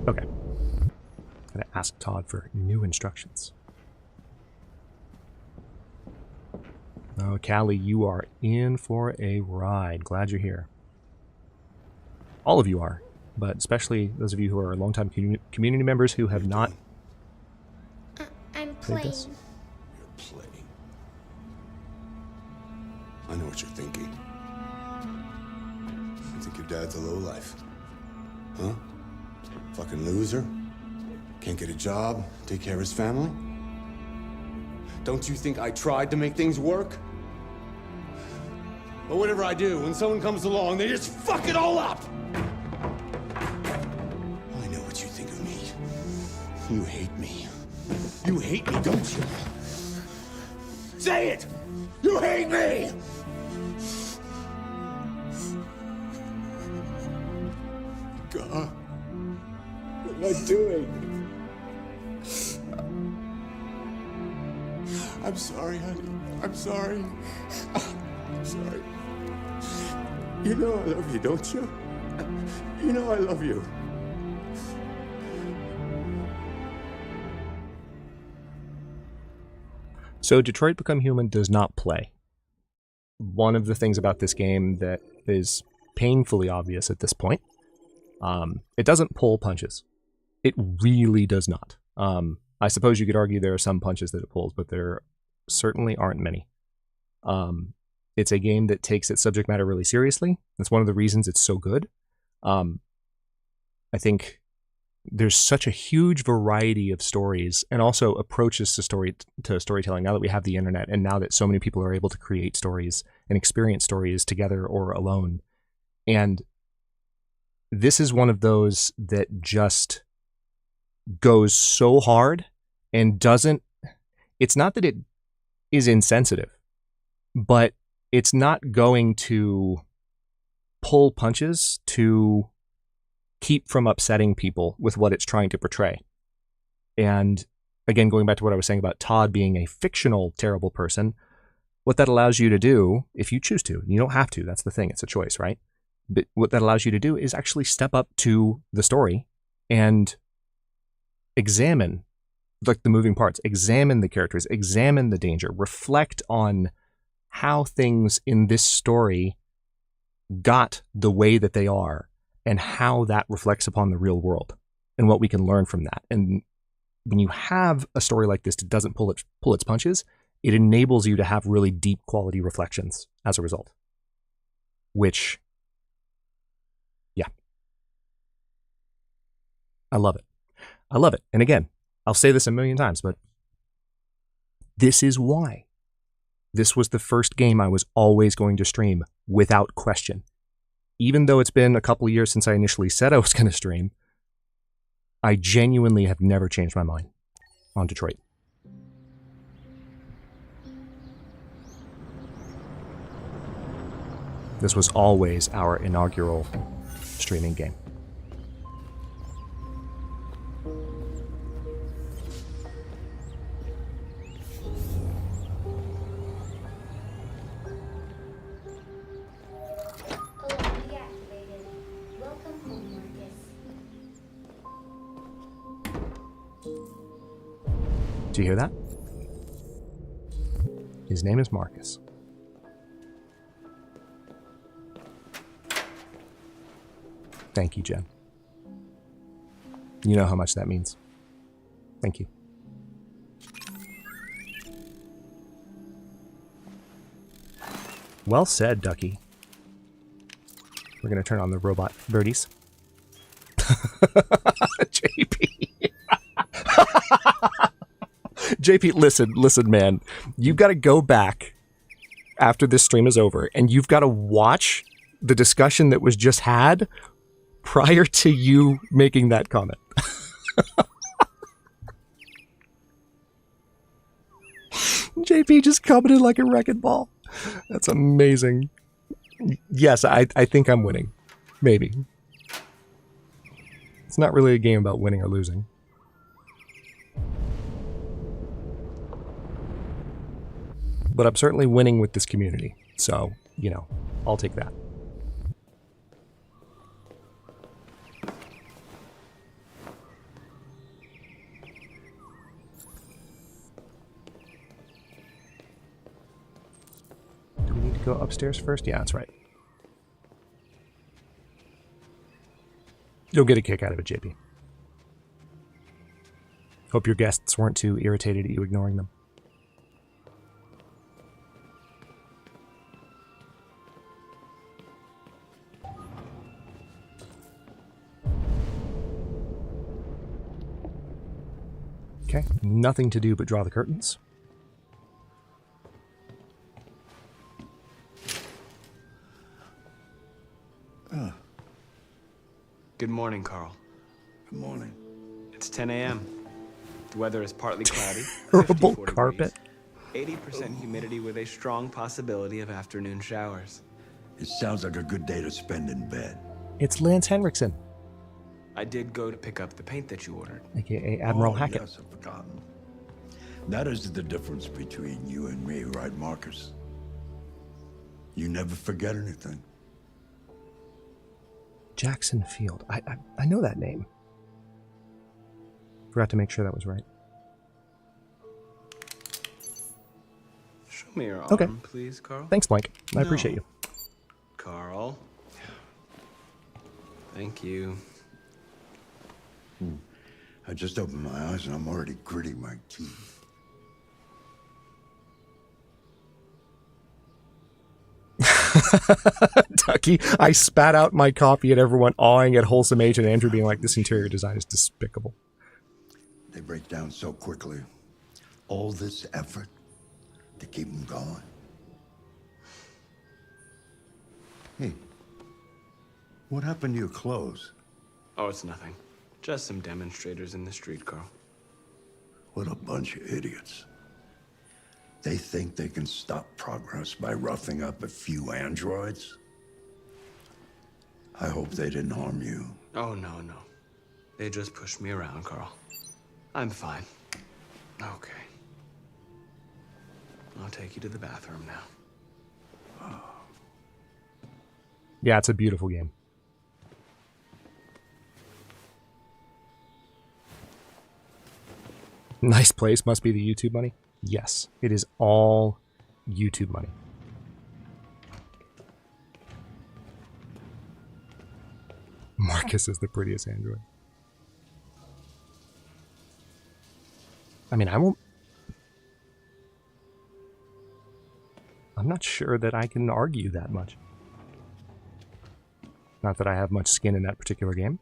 Okay. Gonna ask Todd for new instructions. Oh, Callie, you are in for a ride. Glad you're here. All of you are, but especially those of you who are longtime community members who have not. I'm played playing. this. You're playing. I know what you're thinking. You think your dad's a lowlife? Huh? Fucking loser? Can't get a job, take care of his family? Don't you think I tried to make things work? But whatever I do, when someone comes along, they just fuck it all up! I know what you think of me. You hate me. You hate me, don't you? Say it! You hate me! God, what am I doing? I'm sorry, honey. I'm sorry. I'm sorry. You know I love you, don't you? You know I love you. So Detroit Become Human does not play. One of the things about this game that is painfully obvious at this point, it doesn't pull punches. It really does not. I suppose you could argue there are some punches that it pulls, but there certainly aren't many. It's a game that takes its subject matter really seriously. That's one of the reasons it's so good. I think there's such a huge variety of stories and also approaches to storytelling now that we have the internet, and now that so many people are able to create stories and experience stories together or alone. And this is one of those that just goes so hard and doesn't, it's not that it is insensitive, but it's not going to pull punches to keep from upsetting people with what it's trying to portray. And again, going back to what I was saying about Todd being a fictional terrible person, what that allows you to do, if you choose to, you don't have to, that's the thing, it's a choice, right? But what that allows you to do is actually step up to the story and examine like the moving parts, examine the characters, examine the danger, reflect on how things in this story got the way that they are and how that reflects upon the real world and what we can learn from that. And when you have a story like this that doesn't pull its punches, it enables you to have really deep quality reflections as a result, which, yeah, I love it. I love it. And again, I'll say this a million times, but this is why. This was the first game I was always going to stream without question. Even though it's been a couple of years since I initially said I was going to stream, I genuinely have never changed my mind on Detroit. This was always our inaugural streaming game. Do you hear that? His name is Marcus. Thank you, Jen. You know how much that means. Thank you. Well said, Ducky. We're going to turn on the robot birdies. JP. JP, listen, man. You've got to go back after this stream is over, and you've got to watch the discussion that was just had prior to you making that comment. JP just commented like a wrecking ball. That's amazing. Yes, I think I'm winning. Maybe. It's not really a game about winning or losing. But I'm certainly winning with this community. So, you know, I'll take that. Do we need to go upstairs first? Yeah, that's right. You'll get a kick out of it, JP. Hope your guests weren't too irritated at you ignoring them. Okay, nothing to do but draw the curtains. Good morning, Carl. Good morning. It's 10 a.m. The weather is partly cloudy. Terrible carpet. 80% humidity with a strong possibility of afternoon showers. It sounds like a good day to spend in bed. It's Lance Henriksen, I did go to pick up the paint that you ordered. aka Admiral Hackett. Yes, I've forgotten. That is the difference between you and me, right, Marcus? You never forget anything. Jackson Field. I know that name. Forgot to make sure that was right. Show me your Okay. arm, please, Carl. Thanks, Mike. I appreciate you. Carl. Thank you. I just opened my eyes and I'm already gritting my teeth. Ducky, I spat out my coffee at everyone, awing at Wholesome Age, and Andrew being like, this interior design is despicable. They break down so quickly. All this effort to keep them going. Hey, what happened to your clothes? Oh, it's nothing. Just some demonstrators in the street, Carl. What a bunch of idiots. They think they can stop progress by roughing up a few androids? I hope they didn't harm you. Oh, no. They just pushed me around, Carl. I'm fine. Okay. I'll take you to the bathroom now. Yeah, it's a beautiful game. Nice place. Must be the YouTube money. Yes, it is all YouTube money. Marcus is the prettiest android. I mean, I'm not sure that I can argue that much. Not that I have much skin in that particular game.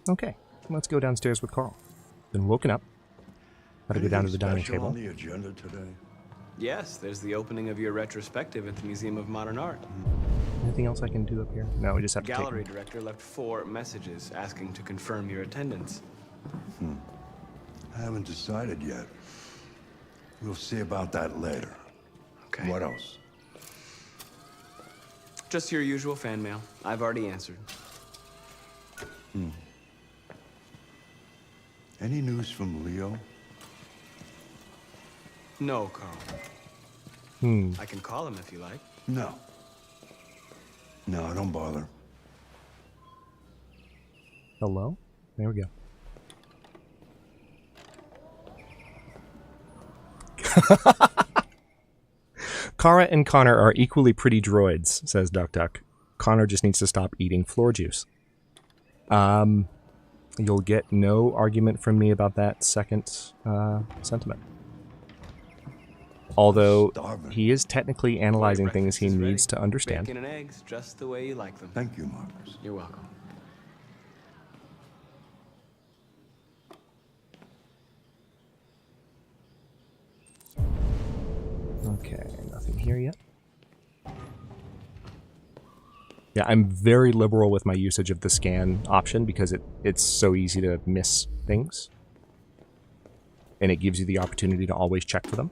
Okay, let's go downstairs with Carl. Been woken up. Gotta go down to the dining Special table. on the agenda today? Yes, there's the opening of your retrospective at the Museum of Modern Art. Anything else I can do up here? No, we just have to take Gallery director left 4 messages asking to confirm your attendance. I haven't decided yet. We'll see about that later. Okay. What else? Just your usual fan mail. I've already answered. Any news from Leo? No, Carl. Hmm. I can call him if you like. No. No, don't bother. Hello? There we go. Kara and Connor are equally pretty droids, says Duck Duck. Connor just needs to stop eating floor juice. You'll get no argument from me about that second sentiment. Although he is technically analyzing things he needs to understand. Bacon and eggs, just the way you like them. Thank you, Marcus. You're welcome. Okay, nothing here yet. Yeah, I'm very liberal with my usage of the scan option because it's so easy to miss things. And it gives you the opportunity to always check for them.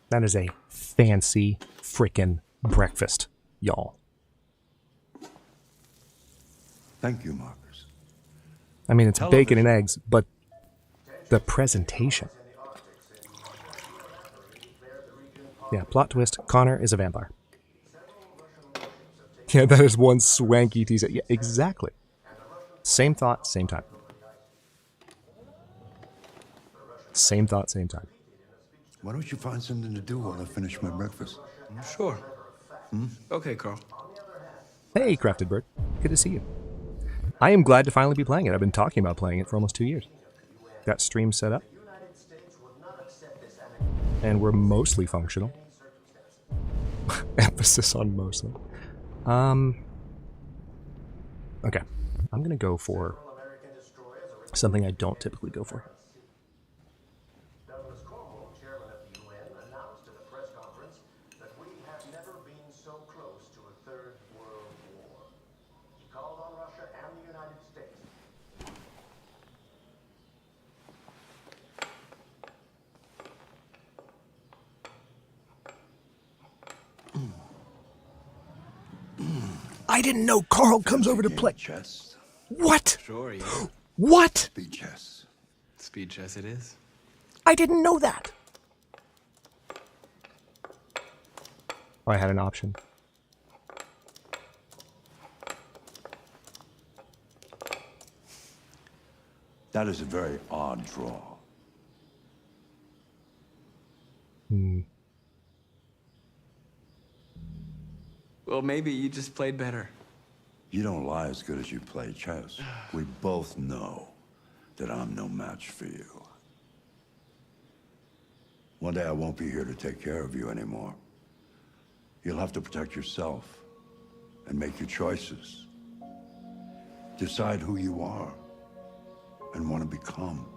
That is a fancy frickin' breakfast, y'all. Thank you, Marcus. I mean, it's bacon and eggs, but the presentation. Yeah, plot twist, Connor is a vampire. Yeah, that is one swanky teaser. Yeah, exactly. Same thought, same time. Same thought, same time. Why don't you find something to do while I finish my breakfast? Sure. Okay, Carl. Hey, Crafted Bird. Good to see you. I am glad to finally be playing it. I've been talking about playing it for almost 2 years. Got stream set up. And we're mostly functional. Emphasis on mostly. Okay. I'm going to go for something I don't typically go for. I didn't know Carl comes over to play chess. What? Sure, yeah. What? Speed chess. Speed chess it is. I didn't know that. Oh, I had an option. That is a very odd draw. Well, maybe you just played better. You don't lie as good as you play chess. We both know that I'm no match for you. One day I won't be here to take care of you anymore. You'll have to protect yourself and make your choices. Decide who you are and want to become.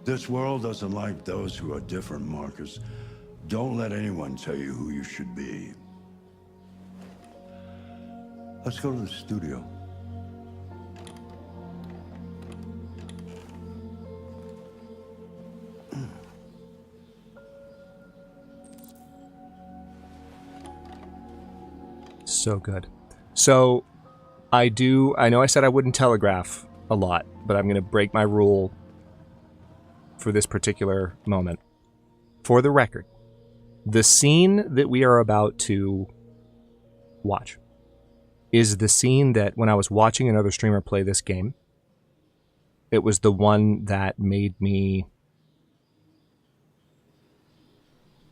This world doesn't like those who are different, Marcus. Don't let anyone tell you who you should be. Let's go to the studio. So good. So, I know I said I wouldn't telegraph a lot, but I'm going to break my rule for this particular moment. For the record, the scene that we are about to watch is the scene that when I was watching another streamer play this game, it was the one that made me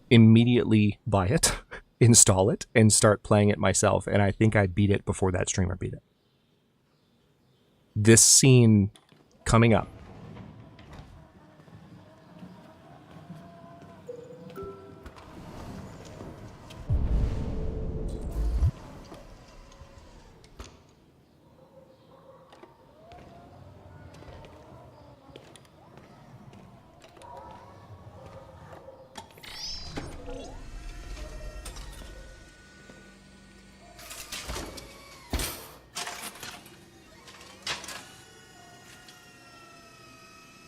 immediately buy it, install it, and start playing it myself. And I think I beat it before that streamer beat it. this scene coming up.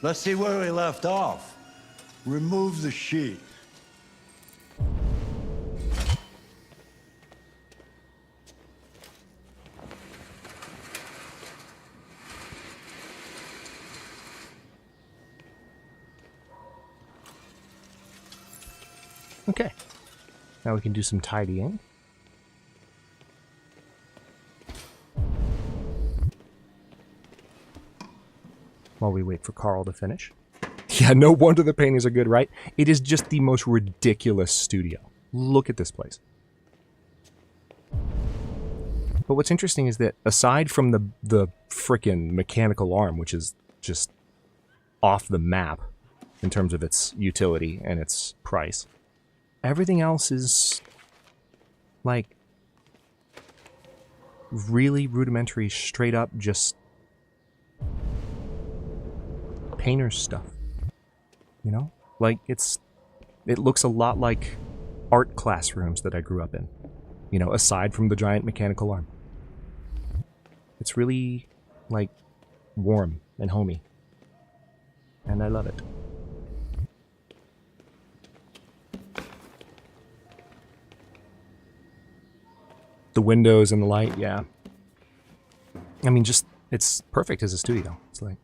Let's see where we left off. Remove the sheet. Okay. Now we can do some tidying. While we wait for Carl to finish. Yeah, no wonder the paintings are good, right? It is just the most ridiculous studio. Look at this place. But what's interesting is that aside from the frickin' mechanical arm, which is just off the map in terms of its utility and its price, everything else is like really rudimentary, straight up just painter's stuff, you know? Like, it looks a lot like art classrooms that I grew up in, you know, aside from the giant mechanical arm. It's really, like, warm and homey, and I love it. The windows and the light, yeah. I mean, just, it's perfect as a studio. It's like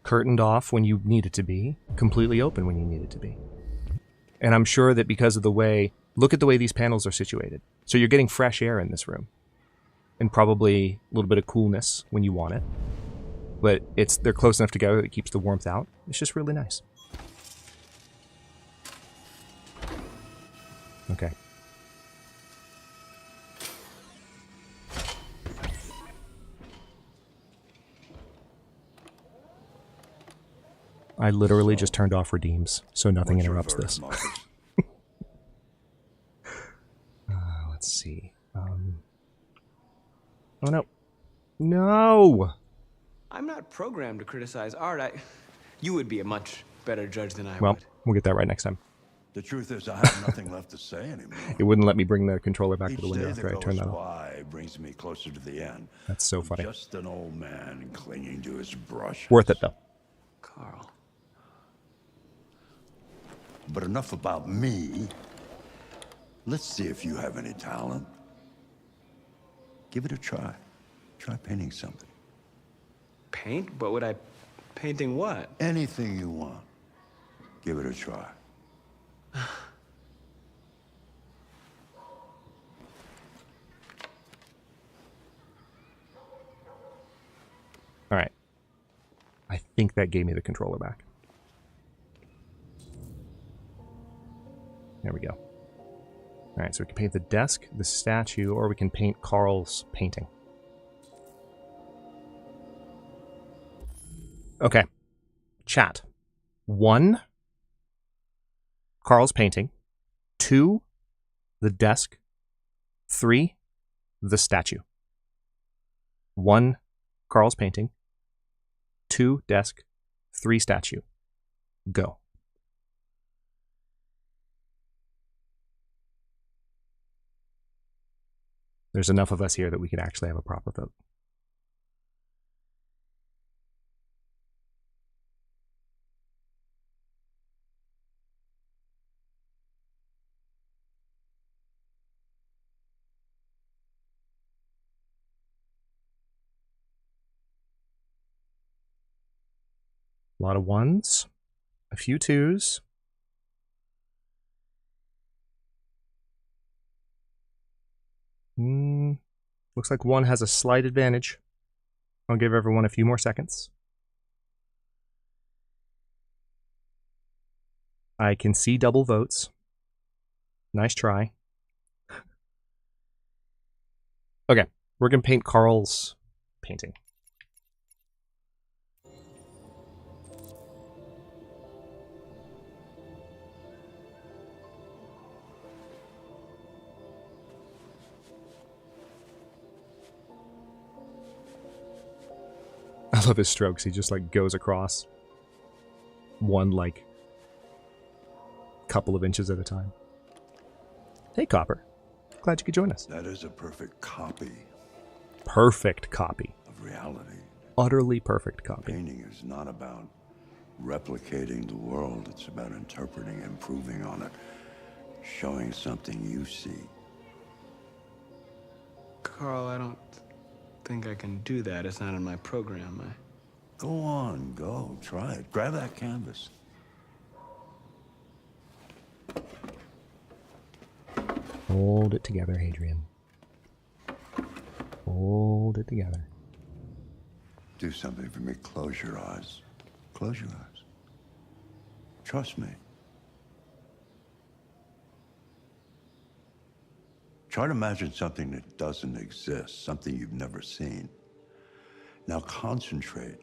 curtained off when you need it to be, completely open when you need it to be. And I'm sure that because of the way, look at the way these panels are situated. So you're getting fresh air in this room. And probably a little bit of coolness when you want it. But they're close enough together that it keeps the warmth out. It's just really nice. Okay. I literally just turned off redeems, so nothing interrupts this. Let's see. Oh, no. No! I'm not programmed to criticize art. You would be a much better judge than I Well, would. we'll get that right next time. The truth is, I have nothing left to say anymore. It wouldn't let me bring the controller back Each to the window day after I that turned goes that off. by brings me closer to the end. That's so funny. Just an old man clinging to his brush. Worth it, though. Carl. But enough about me. Let's see if you have any talent. Give it a try. Try painting something. Paint? But would I... Painting what? Anything you want. Give it a try. All right. I think that gave me the controller back. There we go. All right, so we can paint the desk, the statue, or we can paint Carl's painting. Okay. Chat. 1, Carl's painting. 2, the desk. 3, the statue. 1, Carl's painting. 2, desk. 3, statue. Go. There's enough of us here that we could actually have a proper vote. A lot of 1s, a few 2s. Looks like 1 has a slight advantage. I'll give everyone a few more seconds. I can see double votes. Nice try. Okay, we're going to paint Carl's painting. love his strokes. He just like goes across one like couple of inches at a time. Hey, Copper. Glad you could join us. That is a perfect copy Perfect copy. of reality. Utterly perfect copy. Painting is not about replicating the world. It's about interpreting, improving on it, showing something you see. Carl, I don't think I can do that. It's not in my program. Go on, go. Try it. Grab that canvas. Hold it together, Hadrian. Hold it together. Do something for me. Close your eyes. Close your eyes. Trust me. Try to imagine something that doesn't exist, something you've never seen. Now concentrate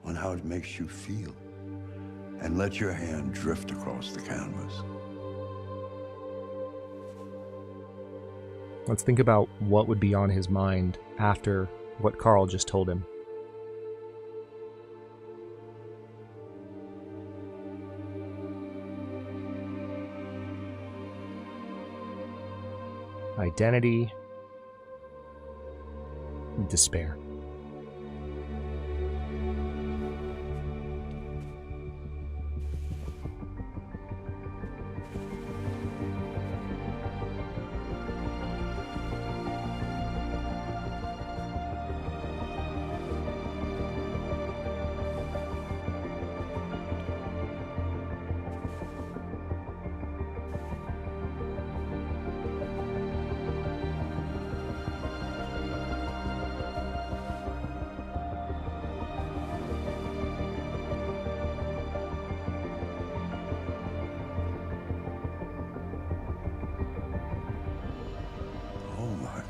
on how it makes you feel, and let your hand drift across the canvas. Let's think about what would be on his mind after what Carl just told him. Identity. Despair.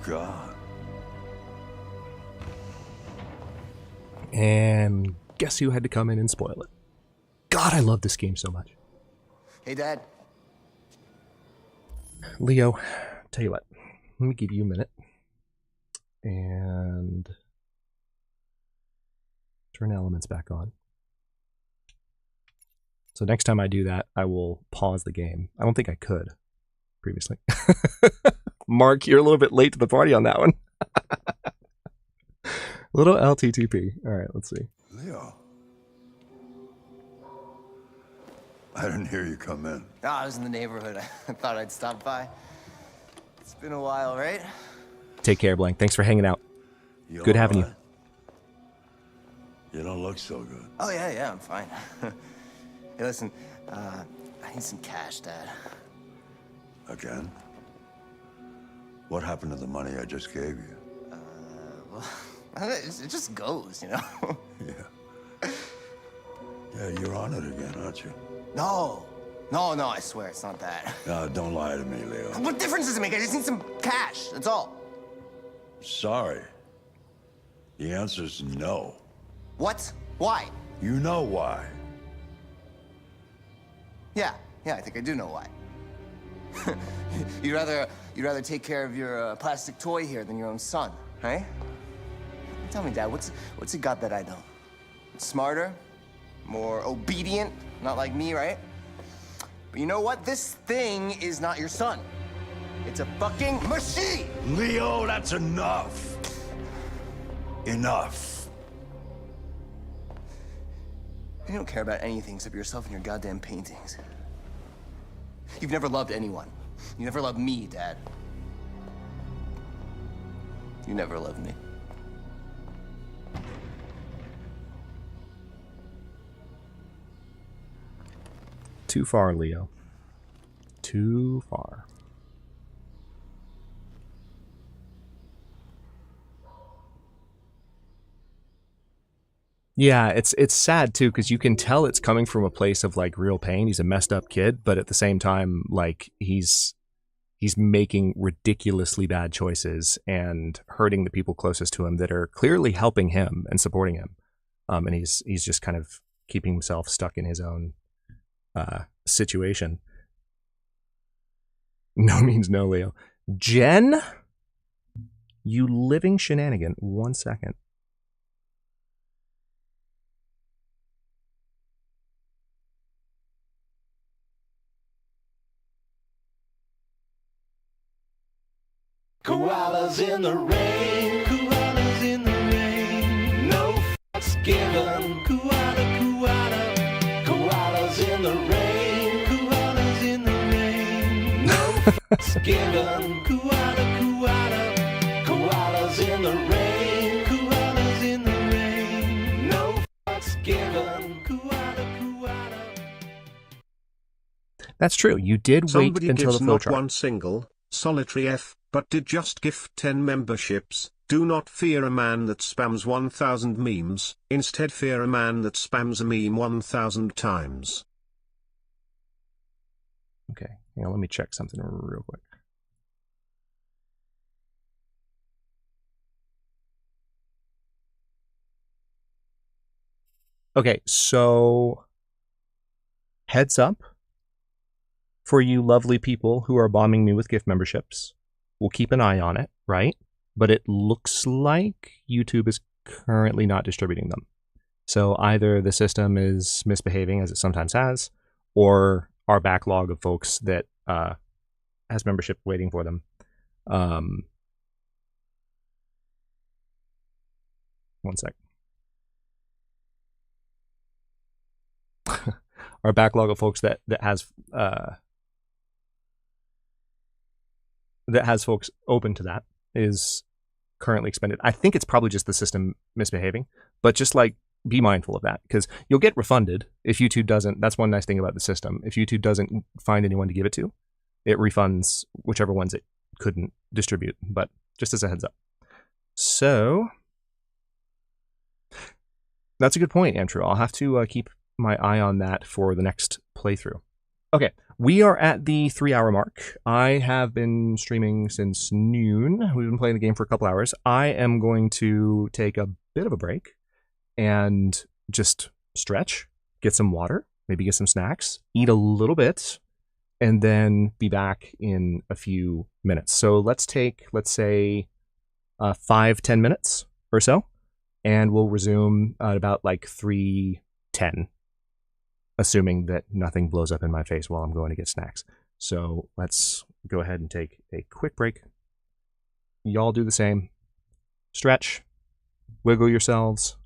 God. And guess who had to come in and spoil it? God, I love this game so much. Hey, Dad. Leo, tell you what, let me give you a minute and turn elements back on. So next time I do that, I will pause the game. I don't think I could previously. Mark, you're a little bit late to the party on that one. Little LTTP. All right, let's see. Leo. I didn't hear you come in. Oh, I was in the neighborhood. I thought I'd stop by. It's been a while, right? Take care, Blank. Thanks for hanging out. You Good having all right? You don't look so good. Oh, yeah, I'm fine. Hey, listen, I need some cash, Dad. Again? What happened to the money I just gave you? Well, it just goes, you know? Yeah, you're on it again, aren't you? No, I swear it's not that. No, don't lie to me, Leo. What difference does it make? I just need some cash, that's all. Sorry. The answer's no. What? Why? You know why. Yeah, I think I do know why. You'd rather take care of your plastic toy here than your own son, right? Tell me, Dad, what's it got that I don't? Smarter, more obedient, not like me, right? But you know what? This thing is not your son. It's a fucking machine! Leo, that's enough. Enough. You don't care about anything except yourself and your goddamn paintings. You've never loved anyone. You never loved me, Dad. You never loved me. Too far, Leo. Too far. Yeah, it's sad too, because you can tell it's coming from a place of like real pain. He's a messed up kid, but at the same time, like he's making ridiculously bad choices and hurting the people closest to him that are clearly helping him and supporting him. And he's just kind of keeping himself stuck in his own situation. No means no, Leo. Jen, you living shenanigan. 1 second. Koalas in the rain, koalas in the rain. No fucks given. Koala, koala. Koalas in the rain, koalas in the rain. No fucks given. Koala, koala. Koalas in the rain, koalas in the rain. No fucks given. Koala, koala. That's true. You did Somebody wait until gives the flow not chart. one single, solitary F, but did just gift 10 memberships. Do not fear a man that spams 1,000 memes, instead fear a man that spams a meme 1,000 times. Okay, hang on, let me check something real quick. Okay, so heads up for you lovely people who are bombing me with gift memberships. We'll keep an eye on it, right? But it looks like YouTube is currently not distributing them. So either the system is misbehaving, as it sometimes has, or our backlog of folks that has membership waiting for them. One sec. Our backlog of folks that has folks open to that is currently expended. I think it's probably just the system misbehaving, but just like be mindful of that, because you'll get refunded if YouTube doesn't. That's one nice thing about the system. If YouTube doesn't find anyone to give it to, it refunds whichever ones it couldn't distribute, but just as a heads up. So that's a good point, Andrew. I'll have to keep my eye on that for the next playthrough. Okay, we are at the 3-hour mark. I have been streaming since noon. We've been playing the game for a couple hours. I am going to take a bit of a break and just stretch, get some water, maybe get some snacks, eat a little bit, and then be back in a few minutes. So let's take, let's say, 5-10 minutes or so, and we'll resume at about like 3:10. Assuming that nothing blows up in my face while I'm going to get snacks. So let's go ahead and take a quick break. Y'all do the same. Stretch. Wiggle yourselves.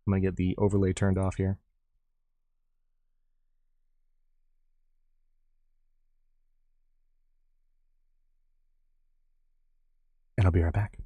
I'm going to get the overlay turned off here. And I'll be right back.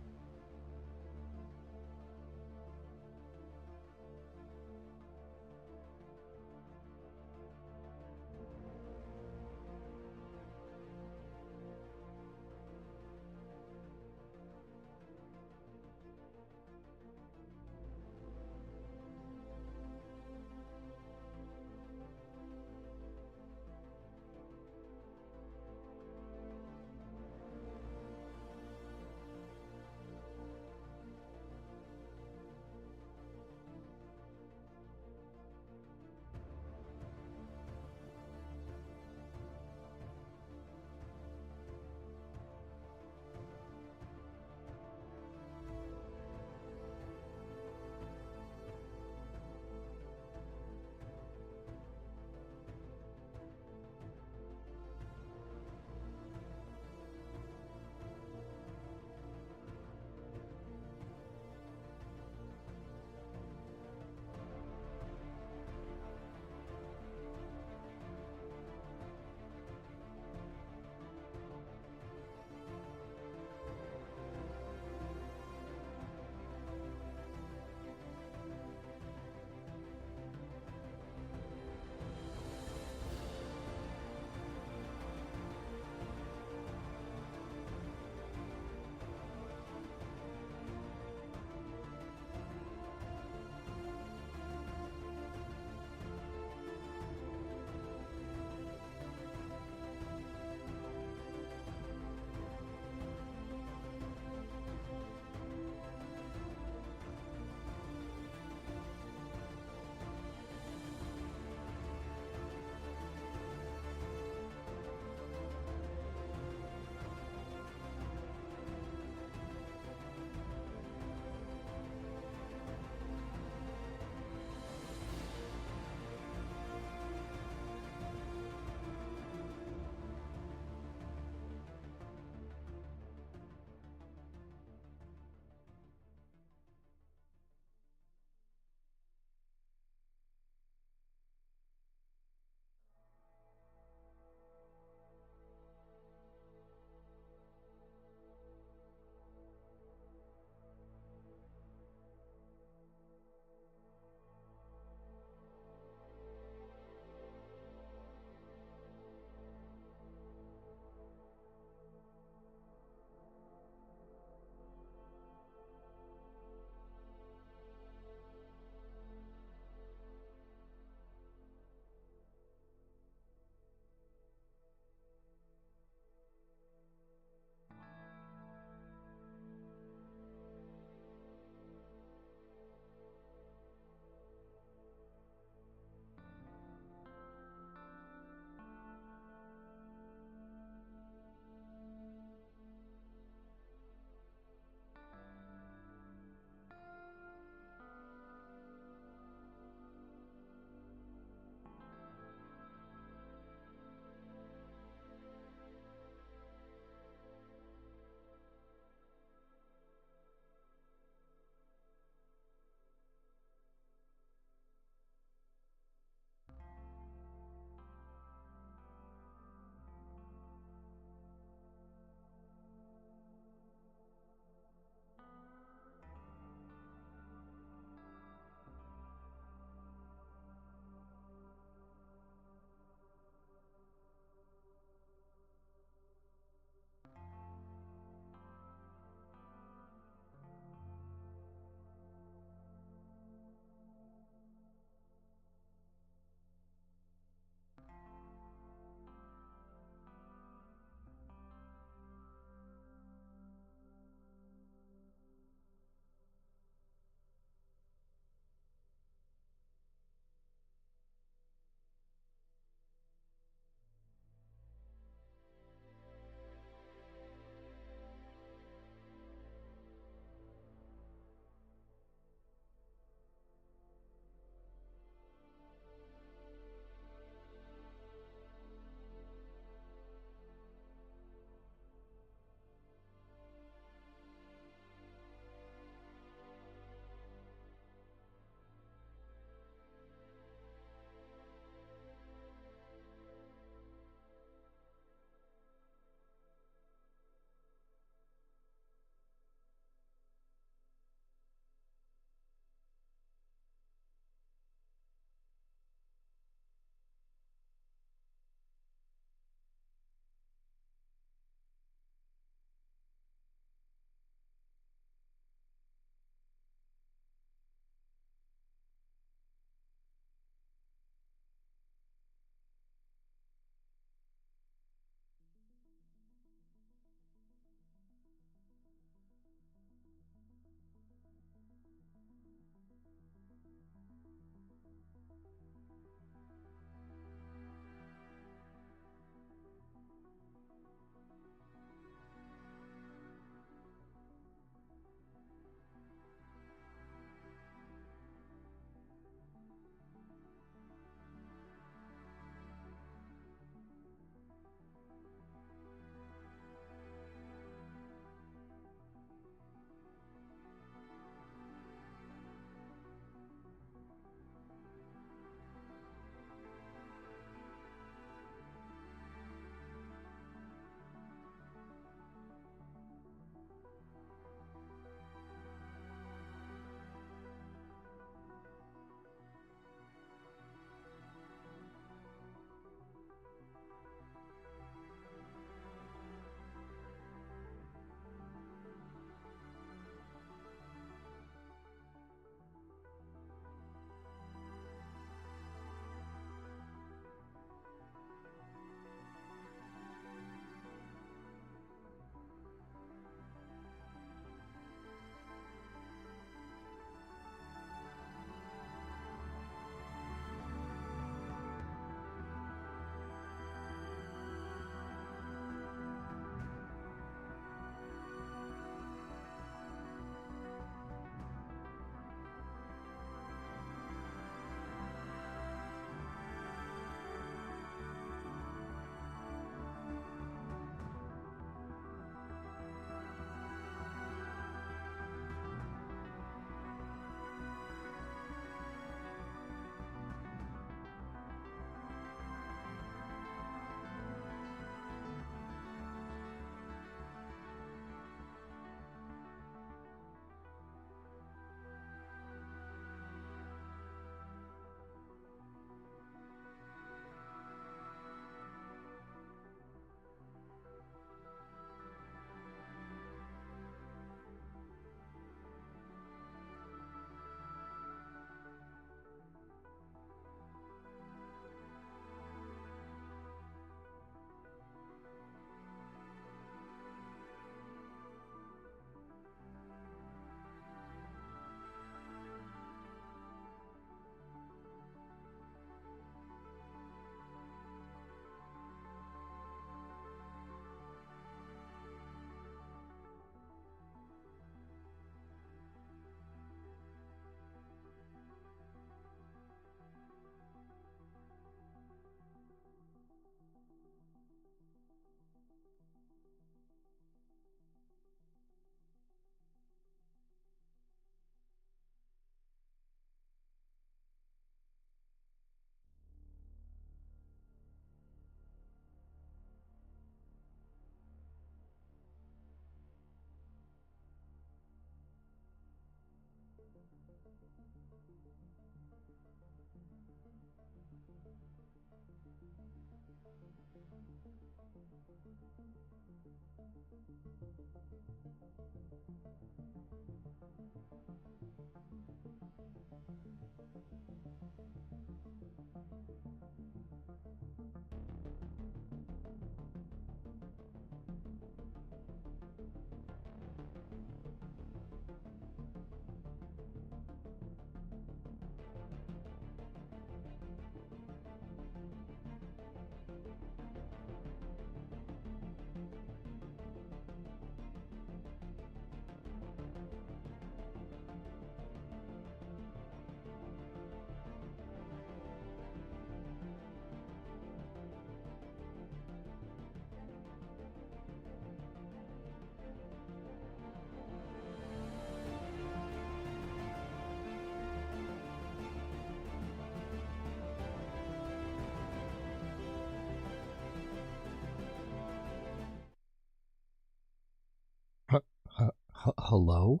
Hello?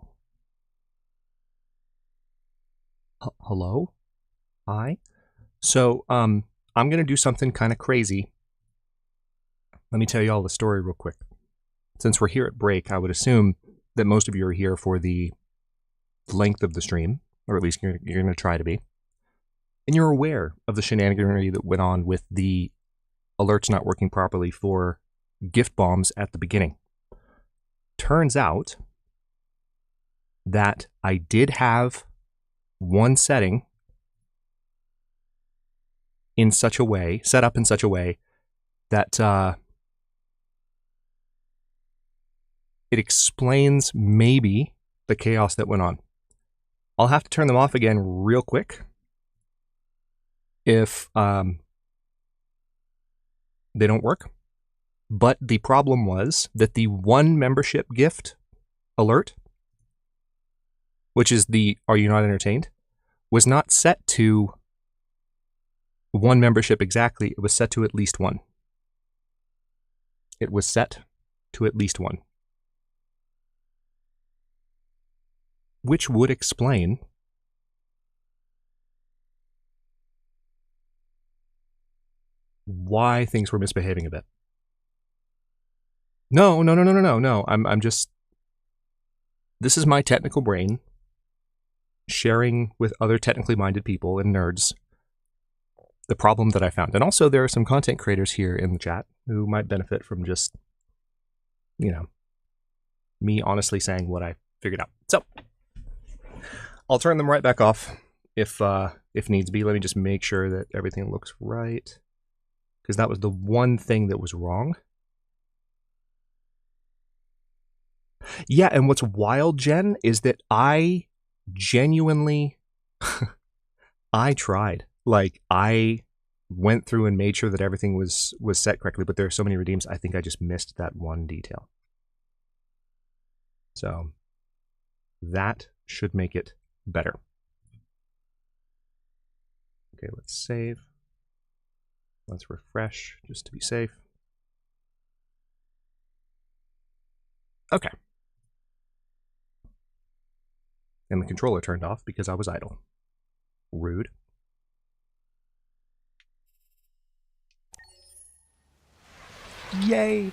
Hello? Hi? So, I'm gonna do something kind of crazy. Let me tell you all the story real quick. Since we're here at break, I would assume that most of you are here for the length of the stream, or at least you're gonna try to be. And you're aware of the shenaniganery that went on with the alerts not working properly for gift bombs at the beginning. Turns out that I did have one setting in such a way, set up in such a way that it explains maybe the chaos that went on. I'll have to turn them off again real quick if they don't work. But the problem was that the one membership gift alert, which is the "Are you not entertained?", was not set to one membership exactly. It was set to at least one. It was set to at least one. Which would explain why things were misbehaving a bit. No. I'm just... This is my technical brain sharing with other technically minded people and nerds the problem that I found. And also there are some content creators here in the chat who might benefit from just, me honestly saying what I figured out. So I'll turn them right back off if needs be. Let me just make sure that everything looks right, because that was the one thing that was wrong. Yeah, and what's wild, Jen, is that I genuinely I tried. Like, I went through and made sure that everything was set correctly, but there are so many redeems, I think I just missed that one detail. So that should make it better. Okay, let's save. Let's refresh just to be safe. Okay. And the controller turned off because I was idle. Rude. Yay!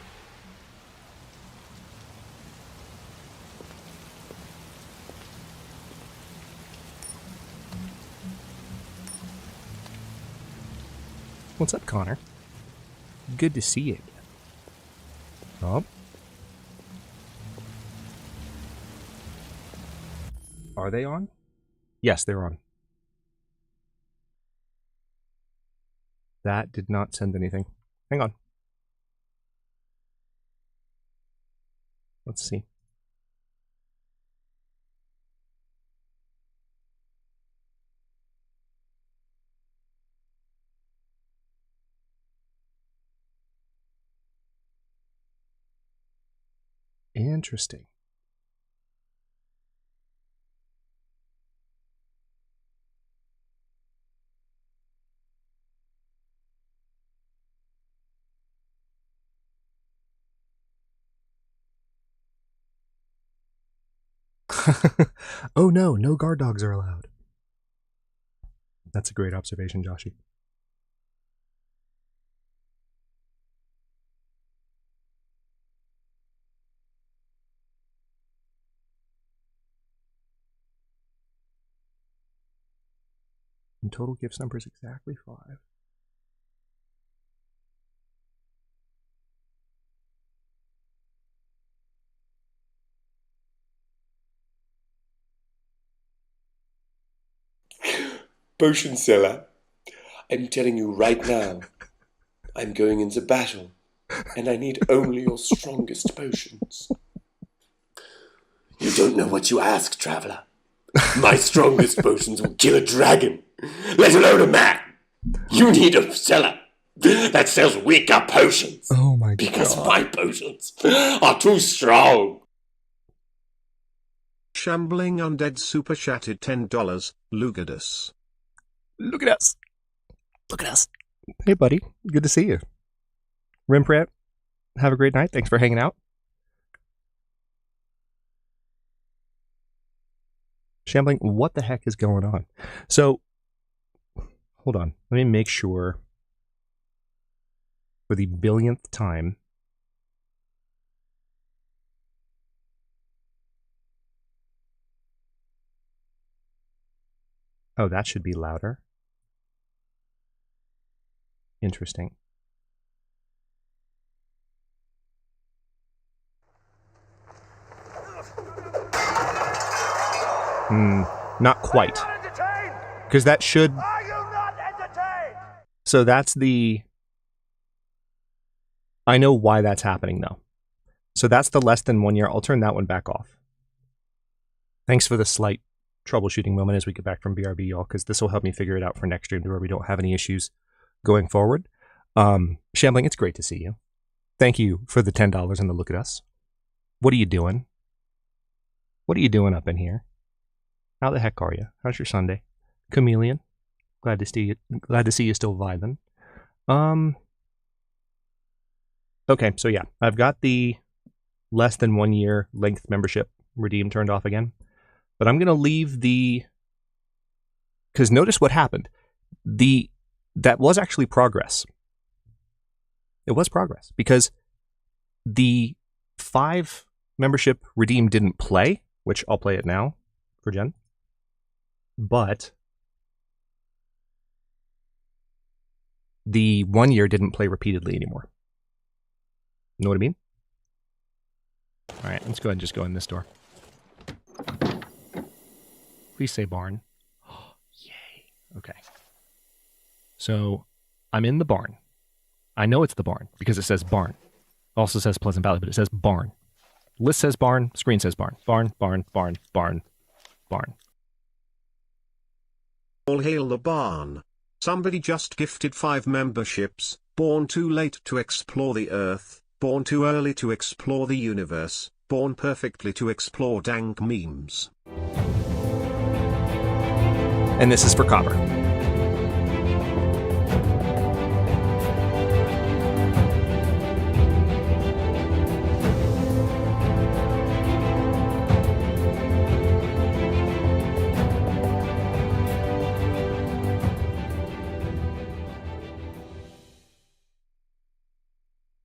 What's up, Connor? Good to see you. Oh. Are they on? Yes, they're on. That did not send anything. Hang on. Let's see. Interesting. Oh no, no guard dogs are allowed. That's a great observation, Joshy. And total gifts number is exactly 5. Potionseller, I'm telling you right now, I'm going into battle, and I need only your strongest potions. You don't know what you ask, traveler. My strongest potions will kill a dragon, let alone a man. You need a seller that sells weaker potions. Oh my because God. my potions are too strong. Shambling Undead super chatted $10. Look at us. Look at us. Look at us. Hey, buddy. Good to see you. Rembrandt, have a great night. Thanks for hanging out. Shambling, what the heck is going on? So, hold on. Let me make sure for the billionth time. Oh, that should be louder. Interesting. Not quite. Because that should... Are you not entertained? So that's the... I know why that's happening, though. So that's the less than 1 year. I'll turn that one back off. Thanks for the slight troubleshooting moment as we get back from BRB, y'all, because this will help me figure it out for next stream to where we don't have any issues going forward. Shambling, it's great to see you. Thank you for the $10 and the look at us. What are you doing? What are you doing up in here? How the heck are you? How's your Sunday? Chameleon, glad to see you. Glad to see you still vibing. Okay, so yeah, I've got the less than 1 year length membership redeem turned off again, but I'm gonna leave the, because notice what happened. That was actually progress. It was progress because the 5 membership redeem didn't play, which I'll play it now for Jen. But the 1 year didn't play repeatedly anymore. Know what I mean? All right, let's go ahead and just go in this door. Please say barn. Oh, yay. Okay. So I'm in the barn. I know it's the barn because it says barn. Also says Pleasant Valley, but it says barn. List says barn, screen says barn. Barn, barn, barn, barn, barn. All hail the barn. Somebody just gifted 5 memberships. Born too late to explore the earth, born too early to explore the universe, born perfectly to explore dank memes. And this is for Copper.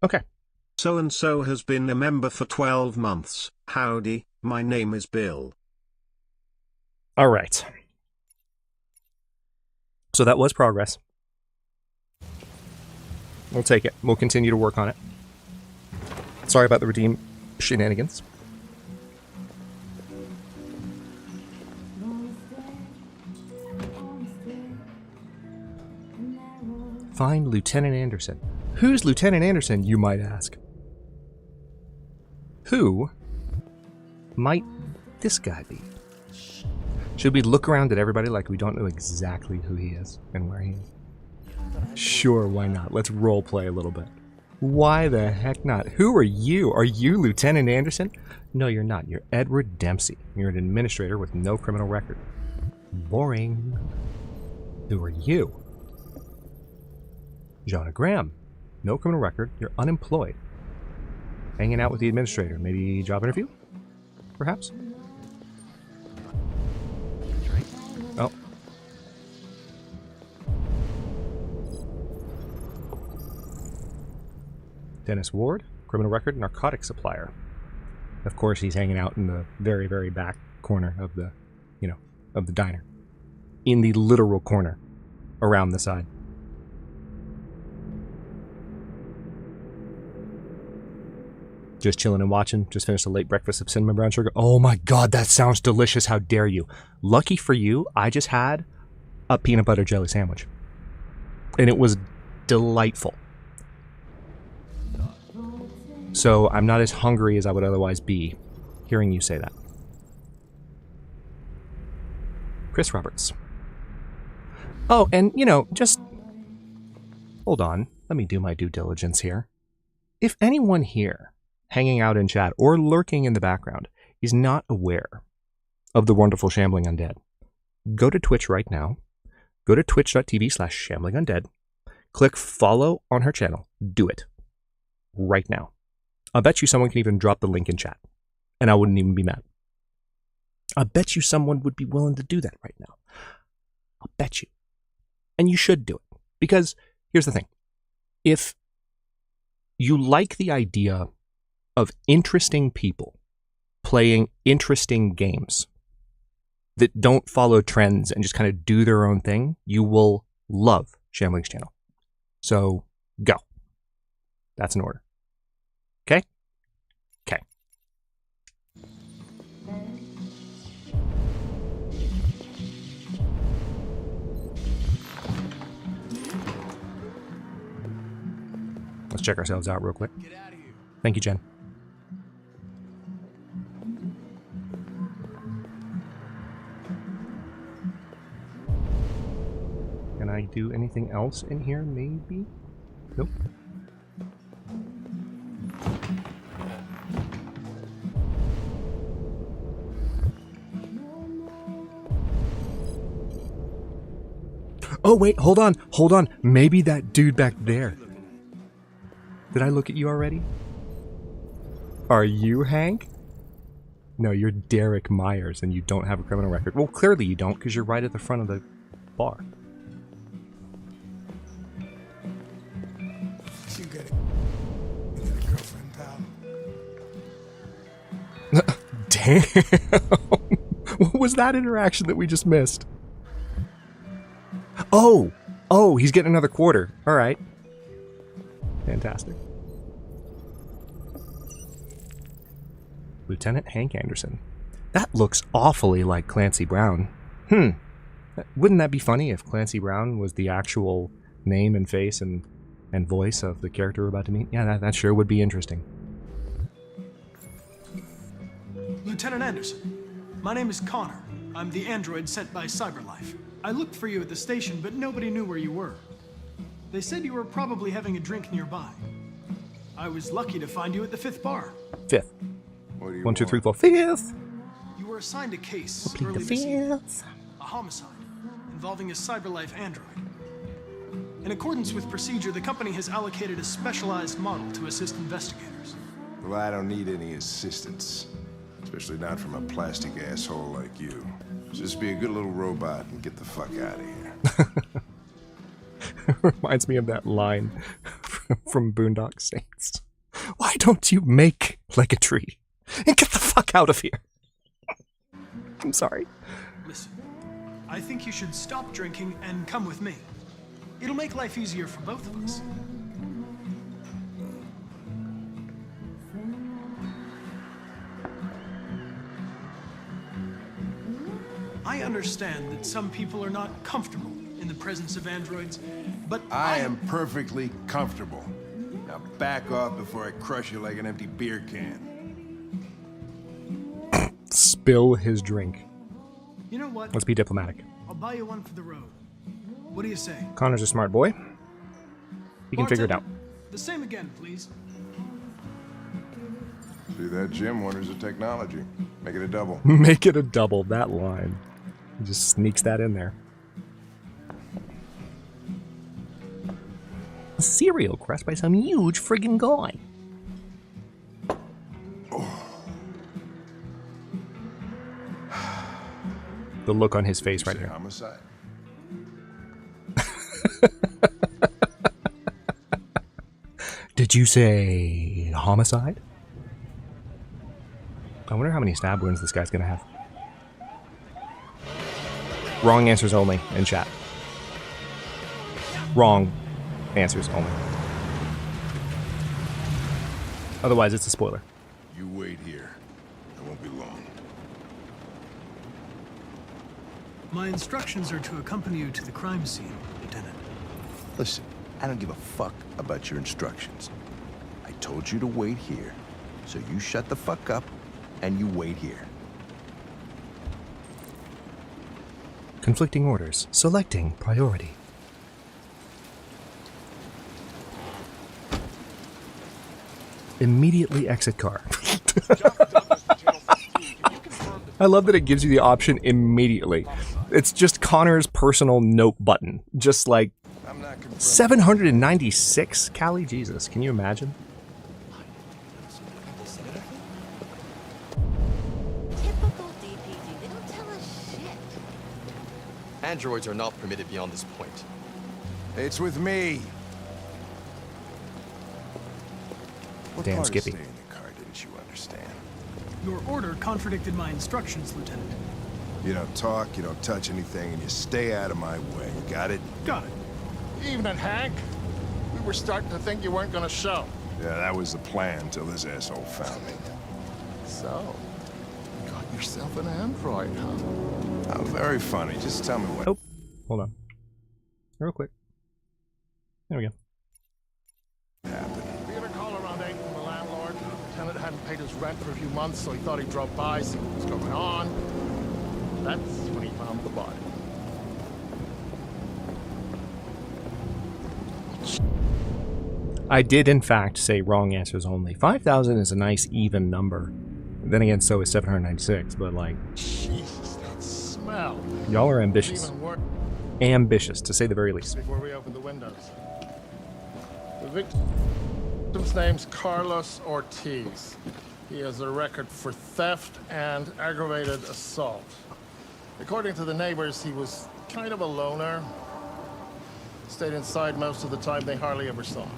Okay. So-and-so has been a member for 12 months. Howdy, my name is Bill. All right. So that was progress. We'll take it. We'll continue to work on it. Sorry about the redeem shenanigans. Find Lieutenant Anderson. Who's Lieutenant Anderson, you might ask? Who might this guy be? Should we look around at everybody like we don't know exactly who he is and where he is? Sure, why not? Let's roleplay a little bit. Why the heck not? Who are you? Are you Lieutenant Anderson? No, you're not. You're Edward Dempsey. You're an administrator with no criminal record. Boring. Who are you? Jonah Graham. No criminal record. You're unemployed. Hanging out with the administrator. Maybe job interview? Perhaps? Oh. Dennis Ward, criminal record, narcotic supplier. Of course, he's hanging out in the very, very back corner of the, of the diner. In the literal corner around the side. Just chilling and watching. Just finished a late breakfast of cinnamon brown sugar. Oh my god, that sounds delicious. How dare you? Lucky for you, I just had a peanut butter jelly sandwich. And it was delightful. So I'm not as hungry as I would otherwise be hearing you say that. Chris Roberts. Oh, and, just hold on. Let me do my due diligence here. If anyone here hanging out in chat or lurking in the background is not aware of the wonderful Shambling Undead, go to Twitch right now. Go to twitch.tv/shamblingundead. Click follow on her channel. Do it. Right now. I'll bet you someone can even drop the link in chat. And I wouldn't even be mad. I bet you someone would be willing to do that right now. I'll bet you. And you should do it. Because here's the thing. If you like the idea of interesting people playing interesting games that don't follow trends and just kind of do their own thing, you will love Shambling's channel. So, go. That's an order. Okay? Okay. Let's check ourselves out real quick. Thank you, Jen. Can I do anything else in here, maybe? Nope. Oh, wait, hold on. Maybe that dude back there. Did I look at you already? Are you Hank? No, you're Derek Myers and you don't have a criminal record. Well, clearly you don't because you're right at the front of the bar. You get a girlfriend, pal. Damn. What was that interaction that we just missed? Oh, he's getting another quarter. All right. Fantastic. Lieutenant Hank Anderson. That looks awfully like Clancy Brown. Wouldn't that be funny if Clancy Brown was the actual name and face and voice of the character we're about to meet? Yeah, that sure would be interesting. Lieutenant Anderson, my name is Connor. I'm the android sent by CyberLife. I looked for you at the station, but nobody knew where you were. They said you were probably having a drink nearby. I was lucky to find you at the 5th bar. 5th. 1, 2, 3, 4, 5th. You were assigned a case Repeat early the this year. 5th. A homicide involving a CyberLife android. In accordance with procedure, the company has allocated a specialized model to assist investigators. Well, I don't need any assistance. Especially not from a plastic asshole like you. Just be a good little robot and get the fuck out of here. Reminds me of that line from Boondock Saints. Why don't you make like a tree and get the fuck out of here? I'm sorry. Listen, I think you should stop drinking and come with me. It'll make life easier for both of us. I understand that some people are not comfortable in the presence of androids, but I am perfectly comfortable. Now back off before I crush you like an empty beer can. Spill his drink. You know what? Let's be diplomatic. I'll buy you one for the road. What do you say? Connor's a smart boy. He can figure it out. The same again, please. See that, Jim? Wonders of technology. Make it a double. Make it a double, that line. He just sneaks that in there. A cereal crushed by some huge friggin' guy. The look on his face right here. Homicide. Did Did you say homicide? I wonder how many stab wounds this guy's gonna have. Wrong answers only in chat. Wrong answers only. Otherwise, it's a spoiler. You wait here. I won't be long. My instructions are to accompany you to the crime scene, Lieutenant. Listen, I don't give a fuck about your instructions. I told you to wait here. So you shut the fuck up and you wait here. Conflicting orders. Selecting priority. Immediately exit car. I love that it gives you the option immediately. It's just Connor's personal note button. Just like 796, Callie? Jesus, can you imagine? Typical DPD. They don't tell us shit. Androids are not permitted beyond this point. It's with me. What Damn, part of Skippy. staying in the car didn't you understand? Your order contradicted my instructions, Lieutenant. You don't talk, you don't touch anything, and you stay out of my way. Got it? Got it. Evening, Hank. We were starting to think you weren't gonna show. Yeah, that was the plan till this asshole found me. So, got yourself an android, huh? Oh, very funny. Just tell me what. Oh, hold on. Real quick. There we go. We had a call around 8 from the landlord. The tenant hadn't paid his rent for a few months, so he thought he'd drop by, see what was going on. That's when he found the body. I did, in fact, say wrong answers only. 5,000 is a nice, even number. Then again, so is 796, but like... Jesus, that smell. Y'all are ambitious. Even worse. Ambitious, to say the very least. Before we open the windows. The victim's name's Carlos Ortiz. He has a record for theft and aggravated assault. According to the neighbors, he was kind of a loner. Stayed inside most of the time. They hardly ever saw him.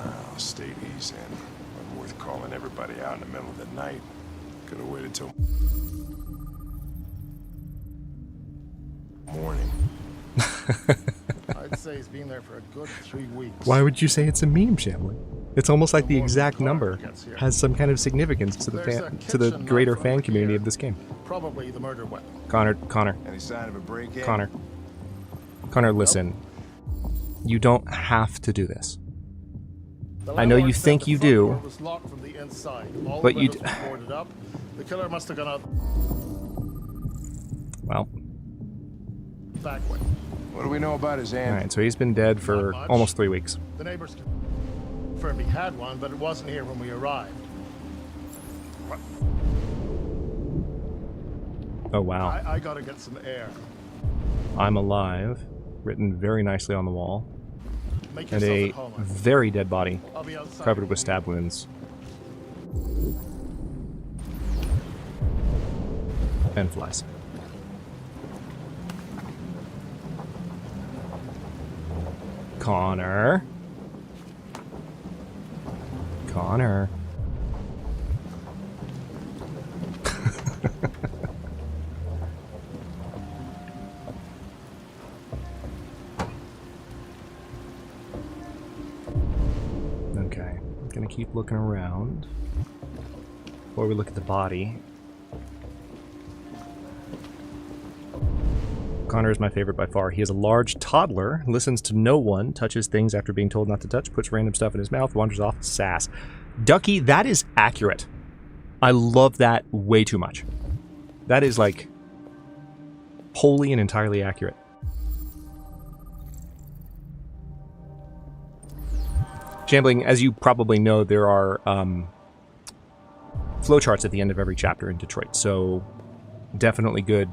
Oh, stayed easy. Wasn't worth calling everybody out in the middle of the night. Could have waited till morning. I'd say he's been there for a good 3 weeks. Why would you say it's a meme, Shambling? It's almost like the exact number has some kind of significance to the greater fan community of this game. Probably the murder weapon. Connor. Any sign of a break-in? Connor, listen. You don't have to do this. I know you think you do, but you... The killer must have gone out. Well. Back way. What do we know about his aunt? Alright, so he's been dead for almost 3 weeks. The neighbors confirmed he had one, but it wasn't here when we arrived. What? Oh, wow. I gotta get some air. I'm alive, written very nicely on the wall, Make and yourself a at home. very dead body I'll be outside. covered with stab wounds. And flies. Connor. Okay, I'm gonna keep looking around before we look at the body. Connor is my favorite by far. He is a large toddler, listens to no one, touches things after being told not to touch, puts random stuff in his mouth, wanders off, sass. Ducky, that is accurate. I love that way too much. That is like wholly and entirely accurate. Shambling, as you probably know, there are flowcharts at the end of every chapter in Detroit, so definitely good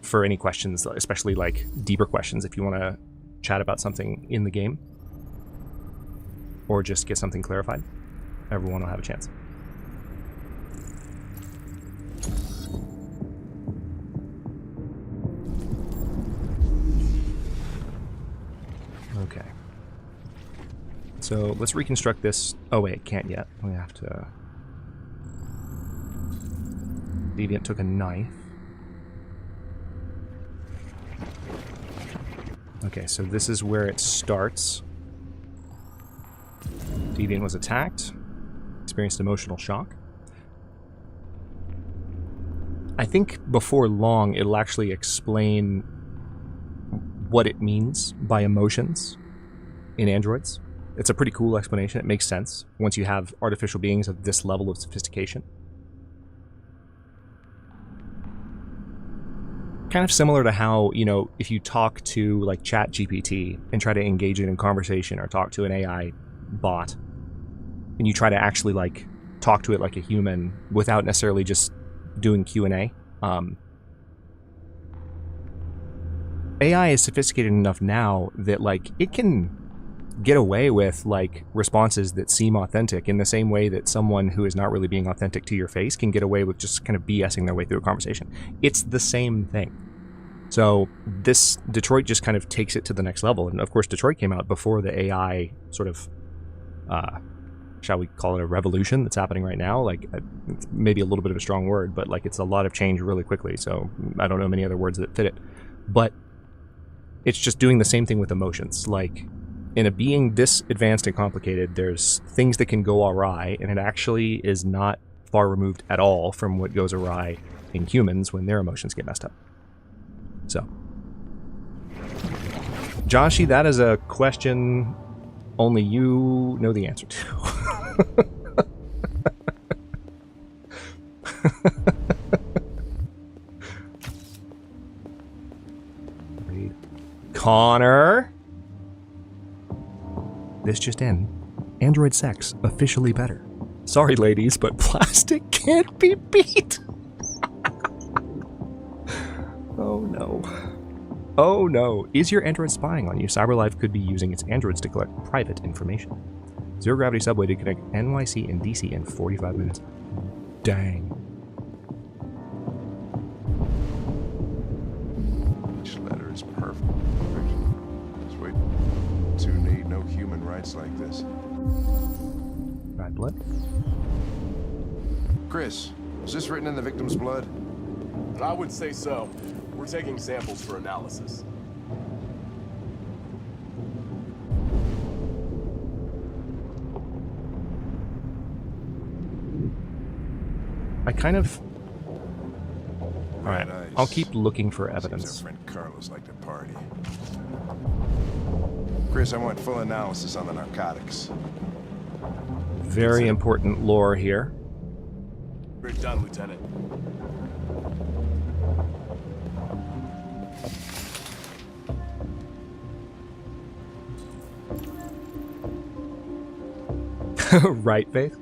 for any questions, especially like deeper questions if you want to chat about something in the game or just get something clarified. Everyone will have a chance. Okay. So let's reconstruct this. Oh wait, can't yet. We have to... Deviant took a knife. Okay, so this is where it starts. Deviant was attacked. Experienced emotional shock. I think before long it'll actually explain what it means by emotions in androids. It's a pretty cool explanation. It makes sense once you have artificial beings of this level of sophistication. Kind of similar to how, you know, if you talk to like ChatGPT and try to engage it in conversation, or talk to an AI bot and you try to actually like talk to it like a human without necessarily just doing Q&A. AI is sophisticated enough now that like it can get away with like responses that seem authentic in the same way that someone who is not really being authentic to your face can get away with just kind of BSing their way through a conversation. It's the same thing. So this Detroit just kind of takes it to the next level. And of course Detroit came out before the AI sort of shall we call it a revolution that's happening right now. Like it's maybe a little bit of a strong word, but like it's a lot of change really quickly. So I don't know many other words that fit it, but it's just doing the same thing with emotions. Like in a being this advanced and complicated, there's things that can go awry, and it actually is not far removed at all from what goes awry in humans when their emotions get messed up. So, Joshi, that is a question only you know the answer to. Connor. This just in. Android sex officially better. Sorry, ladies, but plastic can't be beat. Oh no. Oh no. Is your android spying on you? CyberLife could be using its androids to collect private information. Zero Gravity Subway to connect NYC and DC in 45 minutes. Dang. Each letter is perfect. Just wait. Too neat, no human rights like this. Right, blood? Chris, is this written in the victim's blood? I would say so. We're taking samples for analysis. I kind of... Alright, I'll keep looking for evidence. Seems our friend Carlos liked to party. Chris, I want full analysis on the narcotics. Very important lore here. We're done, Lieutenant. Right, Faith?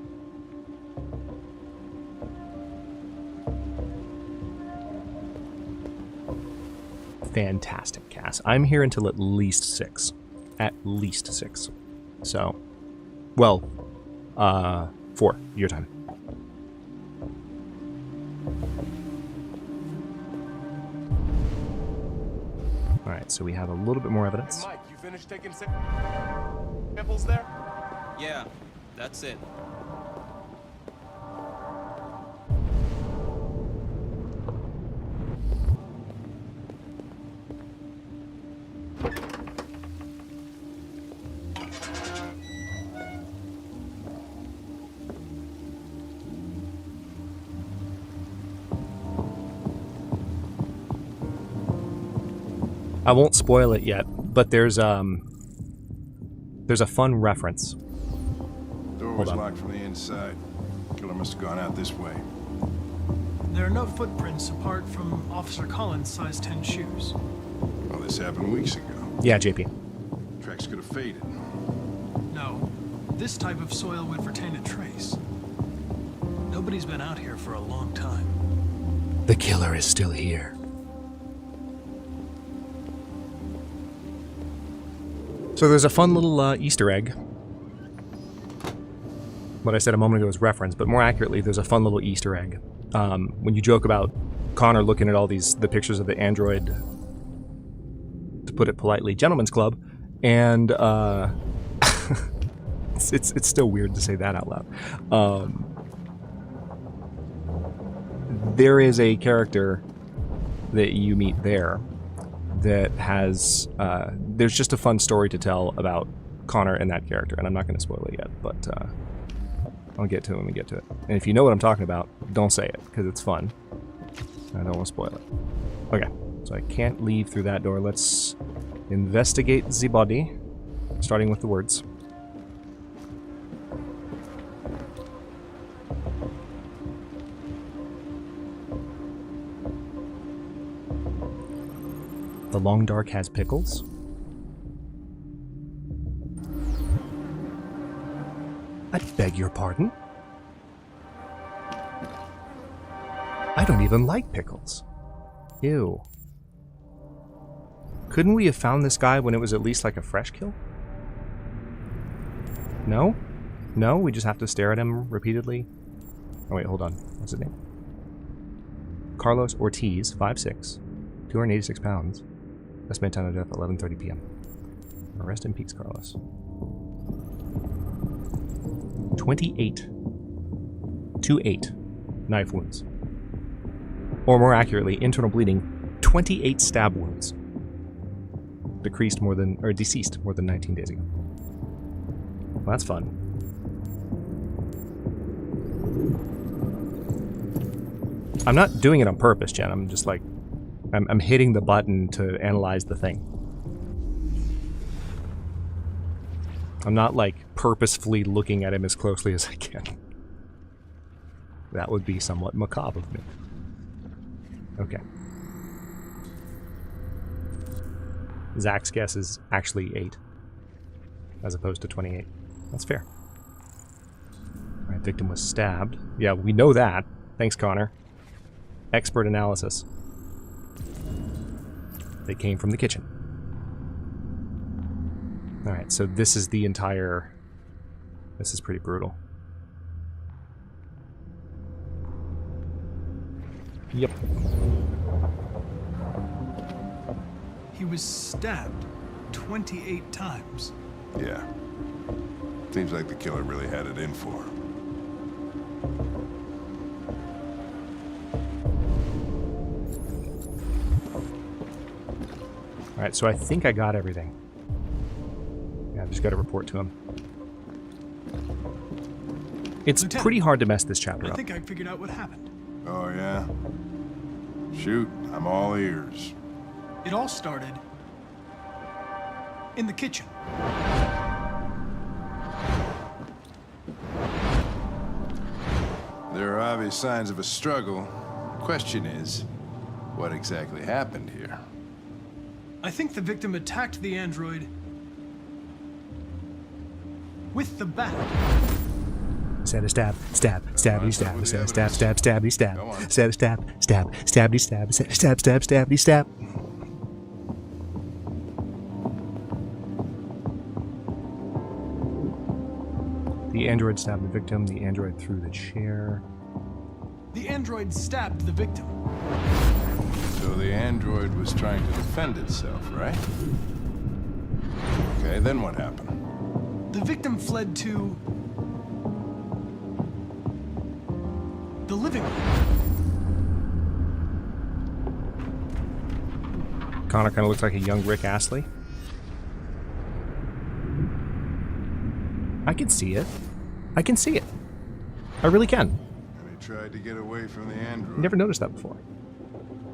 Fantastic, Cass. I'm here until at least 6. At least 6. So, well, 4 your time. Alright, so we have a little bit more evidence. Mike, you finished taking samples there? Yeah, that's it. I won't spoil it yet, but there's a fun reference. Door was locked from the inside. Killer must have gone out this way. There are no footprints apart from Officer Collins' size 10 shoes. Well, this happened weeks ago. Yeah, JP. Tracks could have faded. No, this type of soil would retain a trace. Nobody's been out here for a long time. The killer is still here. So there's a fun little Easter egg. What I said a moment ago was reference, but more accurately, there's a fun little Easter egg. When you joke about Connor looking at all the pictures of the android, to put it politely, gentleman's club, and it's still weird to say that out loud. There is a character that you meet there that has there's just a fun story to tell about Connor and that character, and I'm not going to spoil it yet, but I'll get to it when we get to it. And if you know what I'm talking about, don't say it, because it's fun. I don't want to spoil it. Okay, so I can't leave through that door. Let's investigate the body, starting with the words. The long dark has pickles. I beg your pardon? I don't even like pickles. Ew. Couldn't we have found this guy when it was at least like a fresh kill? No? No? We just have to stare at him repeatedly? Oh wait, hold on. What's his name? Carlos Ortiz, 5'6", 286 pounds. Estimated time of death, 11:30 p.m. Rest in peace, Carlos. 28. 28 knife wounds. Or more accurately, internal bleeding, 28 stab wounds. Deceased more than 19 days ago. Well, that's fun. I'm not doing it on purpose, Jen. I'm just like, I'm hitting the button to analyze the thing. I'm not like purposefully looking at him as closely as I can. That would be somewhat macabre of me. Okay. Zach's guess is actually 8, as opposed to 28. That's fair. Alright, victim was stabbed. Yeah, we know that. Thanks, Connor. Expert analysis. They came from the kitchen. Alright, so this is the entire... This is pretty brutal. Yep. He was stabbed 28 times. Yeah. Seems like the killer really had it in for him. Alright, so I think I got everything. Yeah, I've just got to report to him. It's Lieutenant, pretty hard to mess this chapter I up. think I figured out what happened. Oh, yeah? Shoot, I'm all ears. It all started in the kitchen. There are obvious signs of a struggle. Question is, what exactly happened here? I think the victim attacked the android with the bat. Set a stab, stab, stabby, stab, set a stab, stab, stabby, stab, set a stab, stab, stabby, stab, set a stab, stab, stabby, stab. The android stabbed the victim. The android threw the chair. The android stabbed the victim. So the android was trying to defend itself, right? Okay, then what happened? The victim fled to the living room. Connor kind of looks like a young Rick Astley. I can see it. I can see it. I really can. And he tried to get away from the android. Never noticed that before.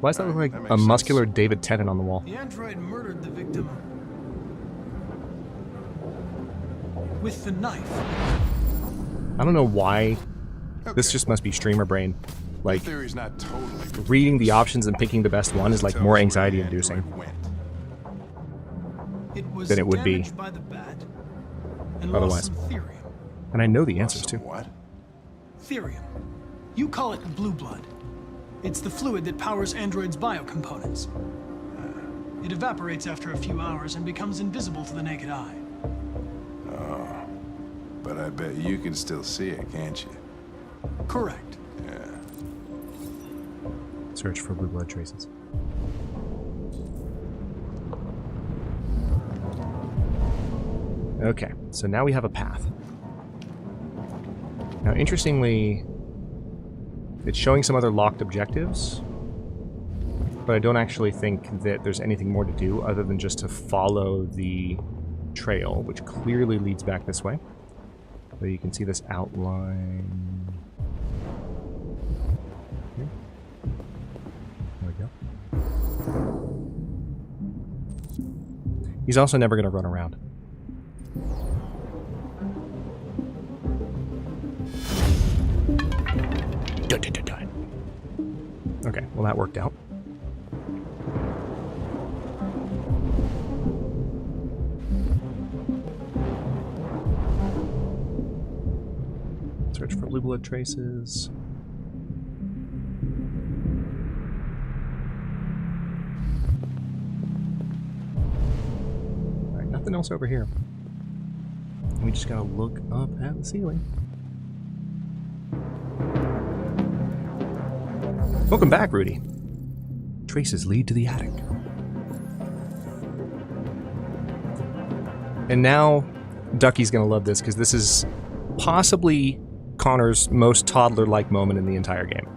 Why does that look like a muscular David Tennant on the wall? The android murdered the victim with the knife. I don't know why. This just must be streamer brain. Like, Theory's not totally reading the options and picking the best one is like more anxiety inducing It was than it would be damaged by the bat and otherwise. lost some therium. And I know the answers too. What? Therium. You call it blue blood. It's the fluid that powers androids' biocomponents. It evaporates after a few hours and becomes invisible to the naked eye. Oh. But I bet you can still see it, can't you? Correct. Yeah. Search for blue blood traces. Okay, so now we have a path. Now, interestingly, it's showing some other locked objectives, but I don't actually think that there's anything more to do other than just to follow the trail, which clearly leads back this way. So you can see this outline. Here. There we go. He's also never going to run around. Okay, well that worked out. Search for blue blood traces. Alright, nothing else over here. We just gotta look up at the ceiling. Welcome back, Rudy. Traces lead to the attic. And now, Ducky's gonna love this, because this is possibly Connor's most toddler-like moment in the entire game.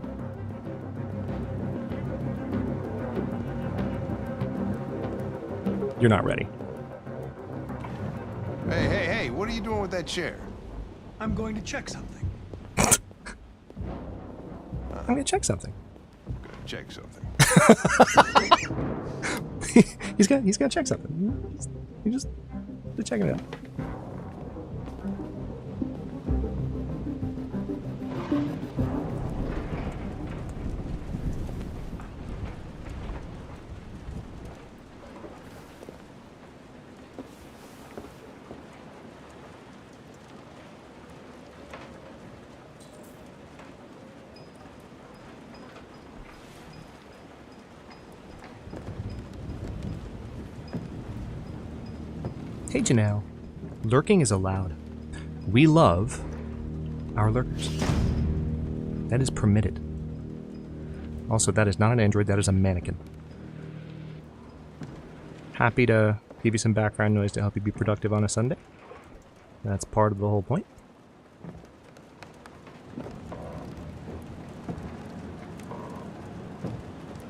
You're not ready. Hey, what are you doing with that chair? I'm going to check something. I'm gonna check something. Check something. he's gonna check something. He's just checking it out. Hey Janelle, lurking is allowed. We love our lurkers. That is permitted. Also, that is not an android, that is a mannequin. Happy to give you some background noise to help you be productive on a Sunday. That's part of the whole point.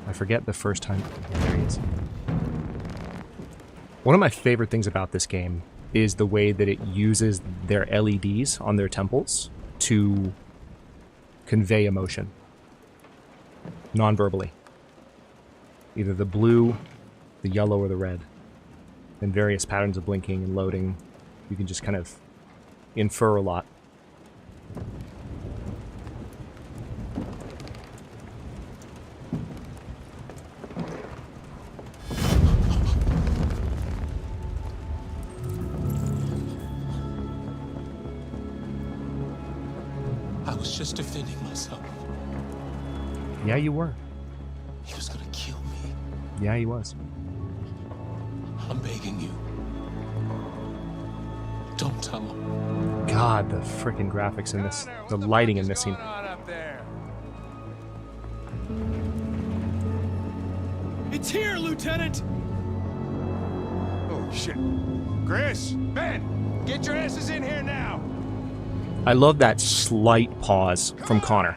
I forget the first time. There he is. One of my favorite things about this game is the way that it uses their LEDs on their temples to convey emotion. Non-verbally. Either the blue, the yellow, or the red. And various patterns of blinking and loading. You can just kind of infer a lot. I was just defending myself. Yeah, you were. He was gonna kill me. Yeah, he was. I'm begging you. Don't tell him. God, the freaking graphics in this, the lighting in this scene. It's here, Lieutenant! Oh, shit. Chris, Ben, get your asses in here now. I love that slight pause from Connor.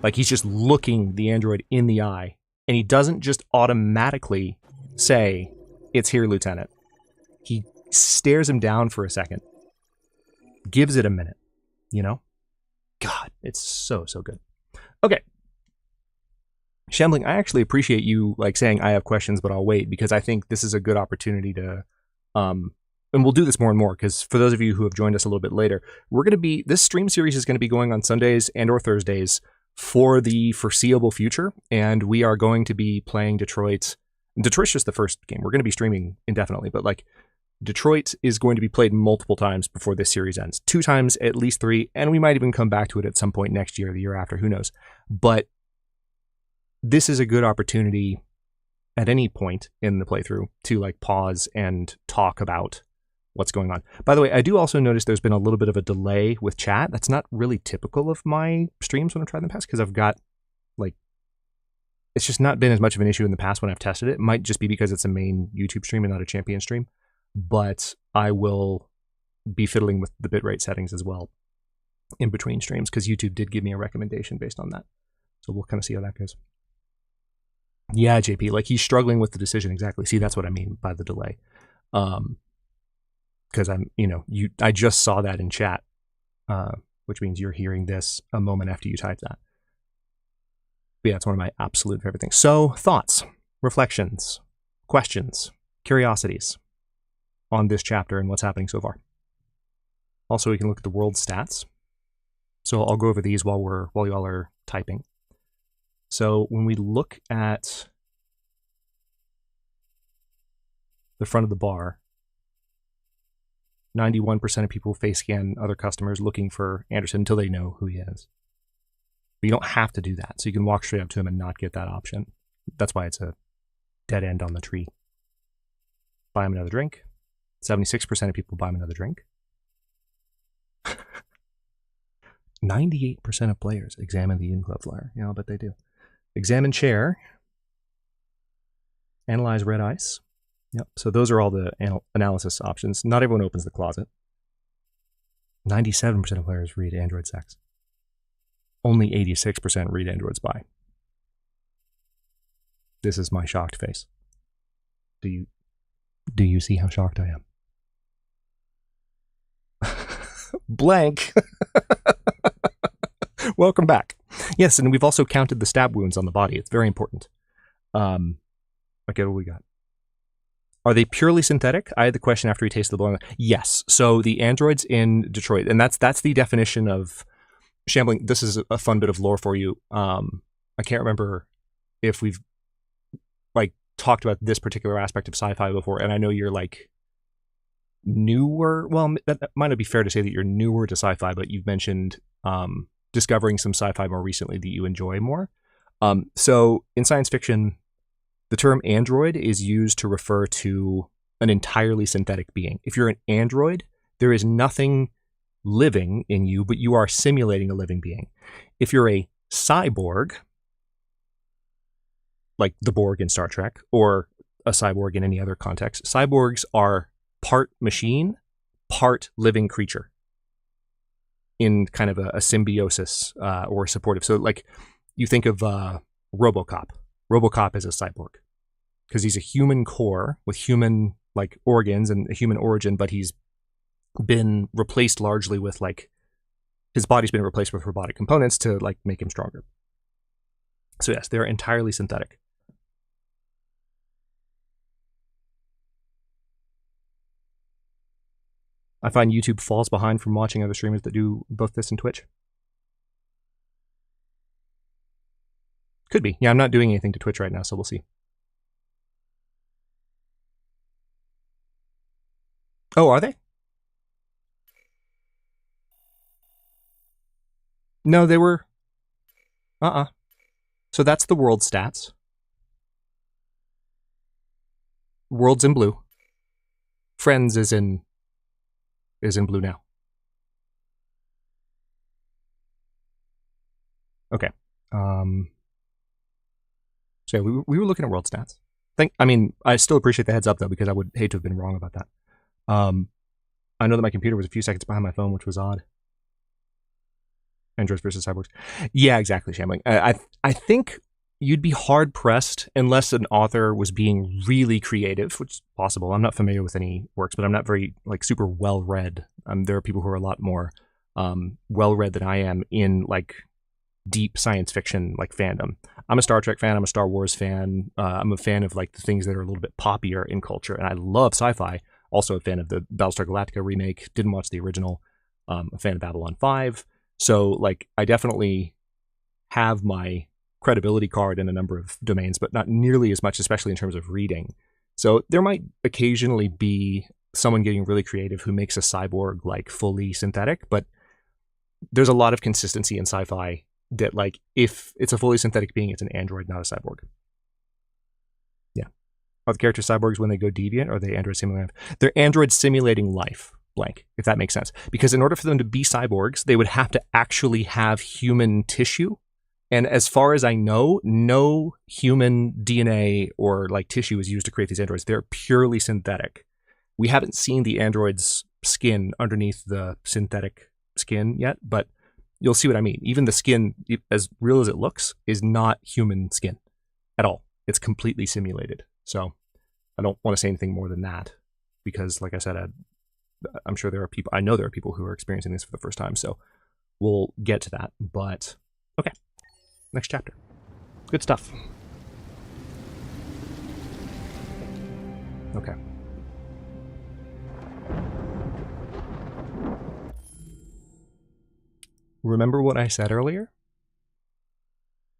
Like he's just looking the android in the eye, and he doesn't just automatically say, "It's here, Lieutenant." He stares him down for a second. Gives it a minute, you know? God, it's so, so good. Okay. Shambling, I actually appreciate you like saying I have questions, but I'll wait, because I think this is a good opportunity to, and we'll do this more and more, because for those of you who have joined us a little bit later, this stream series is going to be going on Sundays and or Thursdays for the foreseeable future, and we are going to be playing Detroit. Detroit's just the first game. We're going to be streaming indefinitely, but like Detroit is going to be played multiple times before this series ends. 2 times, at least 3, and we might even come back to it at some point next year or the year after, who knows. But this is a good opportunity at any point in the playthrough to like pause and talk about what's going on. By the way, I do also notice there's been a little bit of a delay with chat. That's not really typical of my streams when I've tried in the past, because I've got like, it's just not been as much of an issue in the past when I've tested it. It might just be because it's a main YouTube stream and not a champion stream, but I will be fiddling with the bitrate settings as well in between streams, because YouTube did give me a recommendation based on that. So we'll kind of see how that goes. Yeah, JP, like he's struggling with the decision. Exactly. See, that's what I mean by the delay. Because I just saw that in chat, which means you're hearing this a moment after you type that. But yeah, it's one of my absolute favorite things. So, thoughts, reflections, questions, curiosities on this chapter and what's happening so far. Also, we can look at the world stats. So I'll go over these while y'all are typing. So when we look at the front of the bar, 91% of people face scan other customers looking for Anderson until they know who he is. But you don't have to do that. So you can walk straight up to him and not get that option. That's why it's a dead end on the tree. Buy him another drink. 76% of people buy him another drink. 98% of players examine the in-club flyer. Yeah, I'll bet they do. Examine chair. Analyze red ice. Yep, so those are all the analysis options. Not everyone opens the closet. 97% of players read Android sex. Only 86% read Android spy. This is my shocked face. Do you see how shocked I am? Blank. Welcome back. Yes, and we've also counted the stab wounds on the body. It's very important. Okay, what do we got? Are they purely synthetic? I had the question after we tasted the blow. Yes. So the androids in Detroit, and that's the definition of shambling. This is a fun bit of lore for you. I can't remember if we've talked about this particular aspect of sci-fi before, and I know you're newer. Well, that might not be fair to say that you're newer to sci-fi, but you've mentioned discovering some sci-fi more recently that you enjoy more. So in science fiction, the term android is used to refer to an entirely synthetic being. If you're an android, there is nothing living in you, but you are simulating a living being. If you're a cyborg, like the Borg in Star Trek, or a cyborg in any other context, cyborgs are part machine, part living creature in kind of a symbiosis or supportive. So you think of RoboCop. RoboCop is a cyborg because he's a human core with human organs and a human origin, but he's been replaced largely with his body's been replaced with robotic components to make him stronger. So yes, they're entirely synthetic. I find YouTube falls behind from watching other streamers that do both this and Twitch. Could be. Yeah, I'm not doing anything to Twitch right now, so we'll see. Oh, are they? No, they were... So that's the world stats. World's in blue. Friends is in blue now. Okay. So yeah, we were looking at world stats. I still appreciate the heads up though, because I would hate to have been wrong about that. I know that my computer was a few seconds behind my phone, which was odd. Androids versus cyborgs. Yeah, exactly, Shambling. I think you'd be hard pressed unless an author was being really creative, which is possible. I'm not familiar with any works, but I'm not very super well read. There are people who are a lot more well read than I am in deep science fiction fandom. I'm a Star Trek fan. I'm a Star Wars fan. I'm a fan of the things that are a little bit poppier in culture, and I love sci-fi. Also a fan of the Battlestar Galactica remake. Didn't watch the original. A fan of Babylon 5. So I definitely have my credibility card in a number of domains, but not nearly as much, especially in terms of reading. So there might occasionally be someone getting really creative who makes a cyborg fully synthetic, but there's a lot of consistency in sci-fi that if it's a fully synthetic being, it's an android, not a cyborg. Yeah. Are the characters cyborgs when they go deviant, or are they android simulating life? They're androids simulating life, blank, if that makes sense. Because in order for them to be cyborgs, they would have to actually have human tissue. And as far as I know, no human DNA or tissue is used to create these androids. They're purely synthetic. We haven't seen the android's skin underneath the synthetic skin yet, but you'll see what I mean. Even the skin, as real as it looks, is not human skin at all. It's completely simulated. So I don't want to say anything more than that because, like I said, I'm sure I know there are people who are experiencing this for the first time. So we'll get to that. But okay, next chapter. Good stuff. Okay. Remember what I said earlier?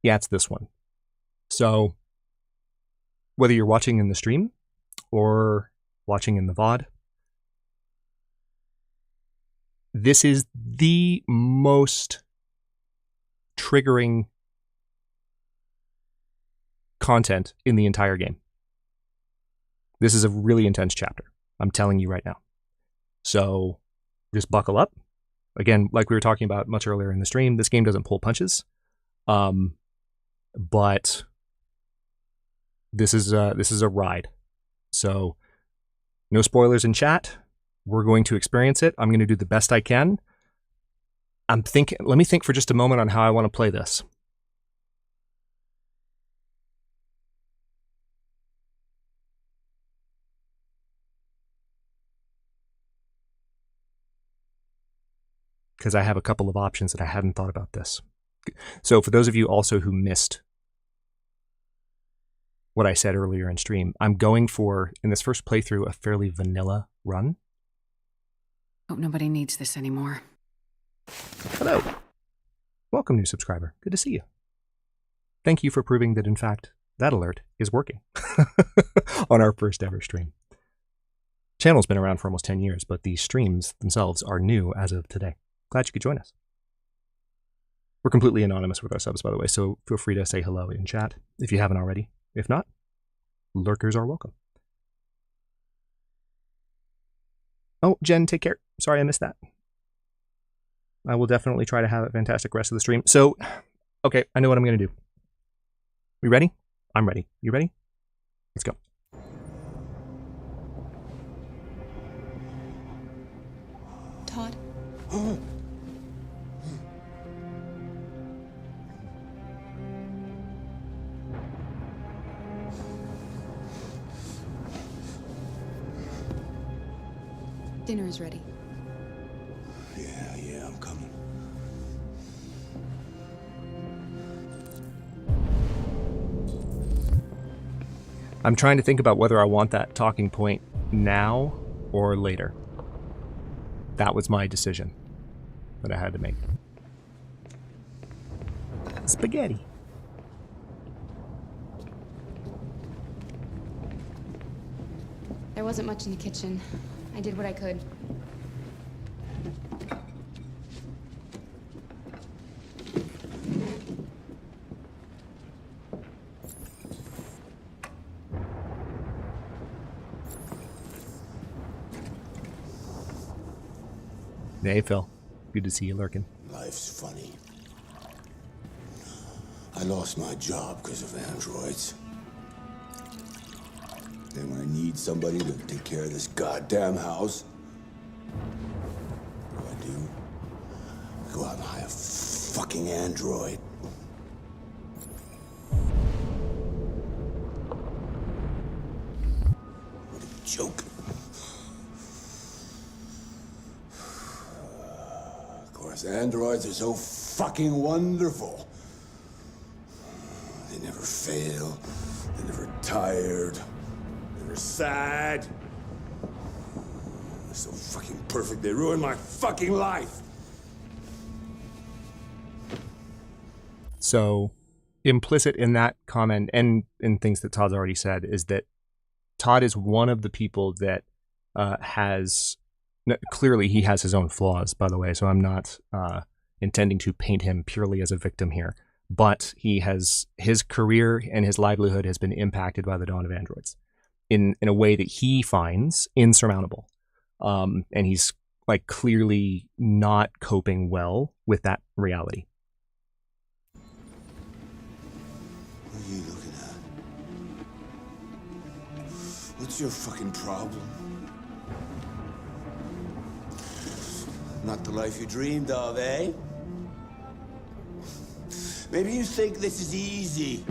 Yeah, it's this one. So whether you're watching in the stream or watching in the VOD, this is the most triggering content in the entire game. This is a really intense chapter. I'm telling you right now. So just buckle up. Again, like we were talking about much earlier in the stream, this game doesn't pull punches. But this is a ride. So no spoilers in chat. We're going to experience it. I'm going to do the best I can. Let me think for just a moment on how I want to play this. Because I have a couple of options that I hadn't thought about this. So for those of you also who missed what I said earlier in stream, I'm going for, in this first playthrough, a fairly vanilla run. Hope nobody needs this anymore. Hello. Welcome, new subscriber. Good to see you. Thank you for proving that, in fact, that alert is working on our first ever stream. Channel's been around for almost 10 years, but the streams themselves are new as of today. Glad you could join us. We're completely anonymous with our subs, by the way, so feel free to say hello in chat if you haven't already. If not, lurkers are welcome. Oh, Jen, take care. Sorry I missed that. I will definitely try to have a fantastic rest of the stream. So, okay, I know what I'm going to do. We ready? I'm ready. You ready? Let's go. Todd? Dinner is ready. Yeah, I'm coming. I'm trying to think about whether I want that talking point now or later. That was my decision that I had to make. Spaghetti. There wasn't much in the kitchen. I did what I could. Hey, Phil. Good to see you lurking. Life's funny. I lost my job because of androids. Then when I need somebody to take care of this goddamn house, what do? I go out and hire a fucking android. What a joke. Of course, androids are so fucking wonderful. They never fail. They're never tired. They're sad. They're so fucking perfect, they ruined my fucking life. So, implicit in that comment and in things that Todd's already said is that Todd is one of the people that clearly he has his own flaws, by the way, so I'm not intending to paint him purely as a victim here, but his career and his livelihood has been impacted by the dawn of androids in a way that he finds insurmountable. And he's like clearly not coping well with that reality. What are you looking at? What's your fucking problem? Not the life you dreamed of, eh? Maybe you think this is easy.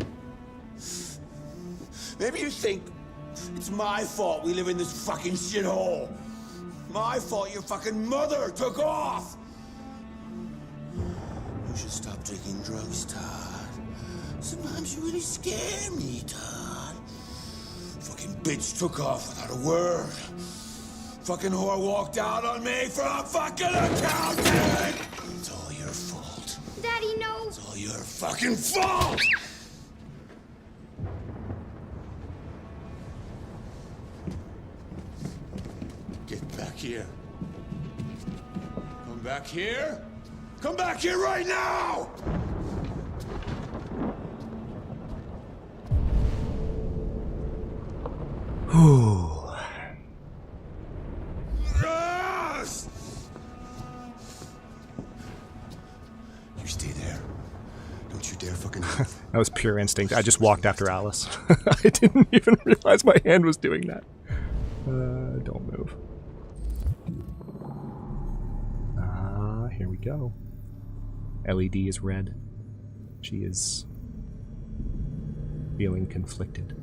Maybe you think it's my fault we live in this fucking shithole. My fault your fucking mother took off. You should stop taking drugs, Todd. Sometimes you really scare me, Todd. Fucking bitch took off without a word. Fucking whore walked out on me for a fucking accountant! It's all your fault. Daddy, no! It's all your fucking fault! Get back here. Come back here. Come back here right now! Whew. Yes! You stay there. Don't you dare fucking move. That was pure instinct. I just walked after Alice. I didn't even realize my hand was doing that. Don't move. Here we go. LED is red. She is feeling conflicted.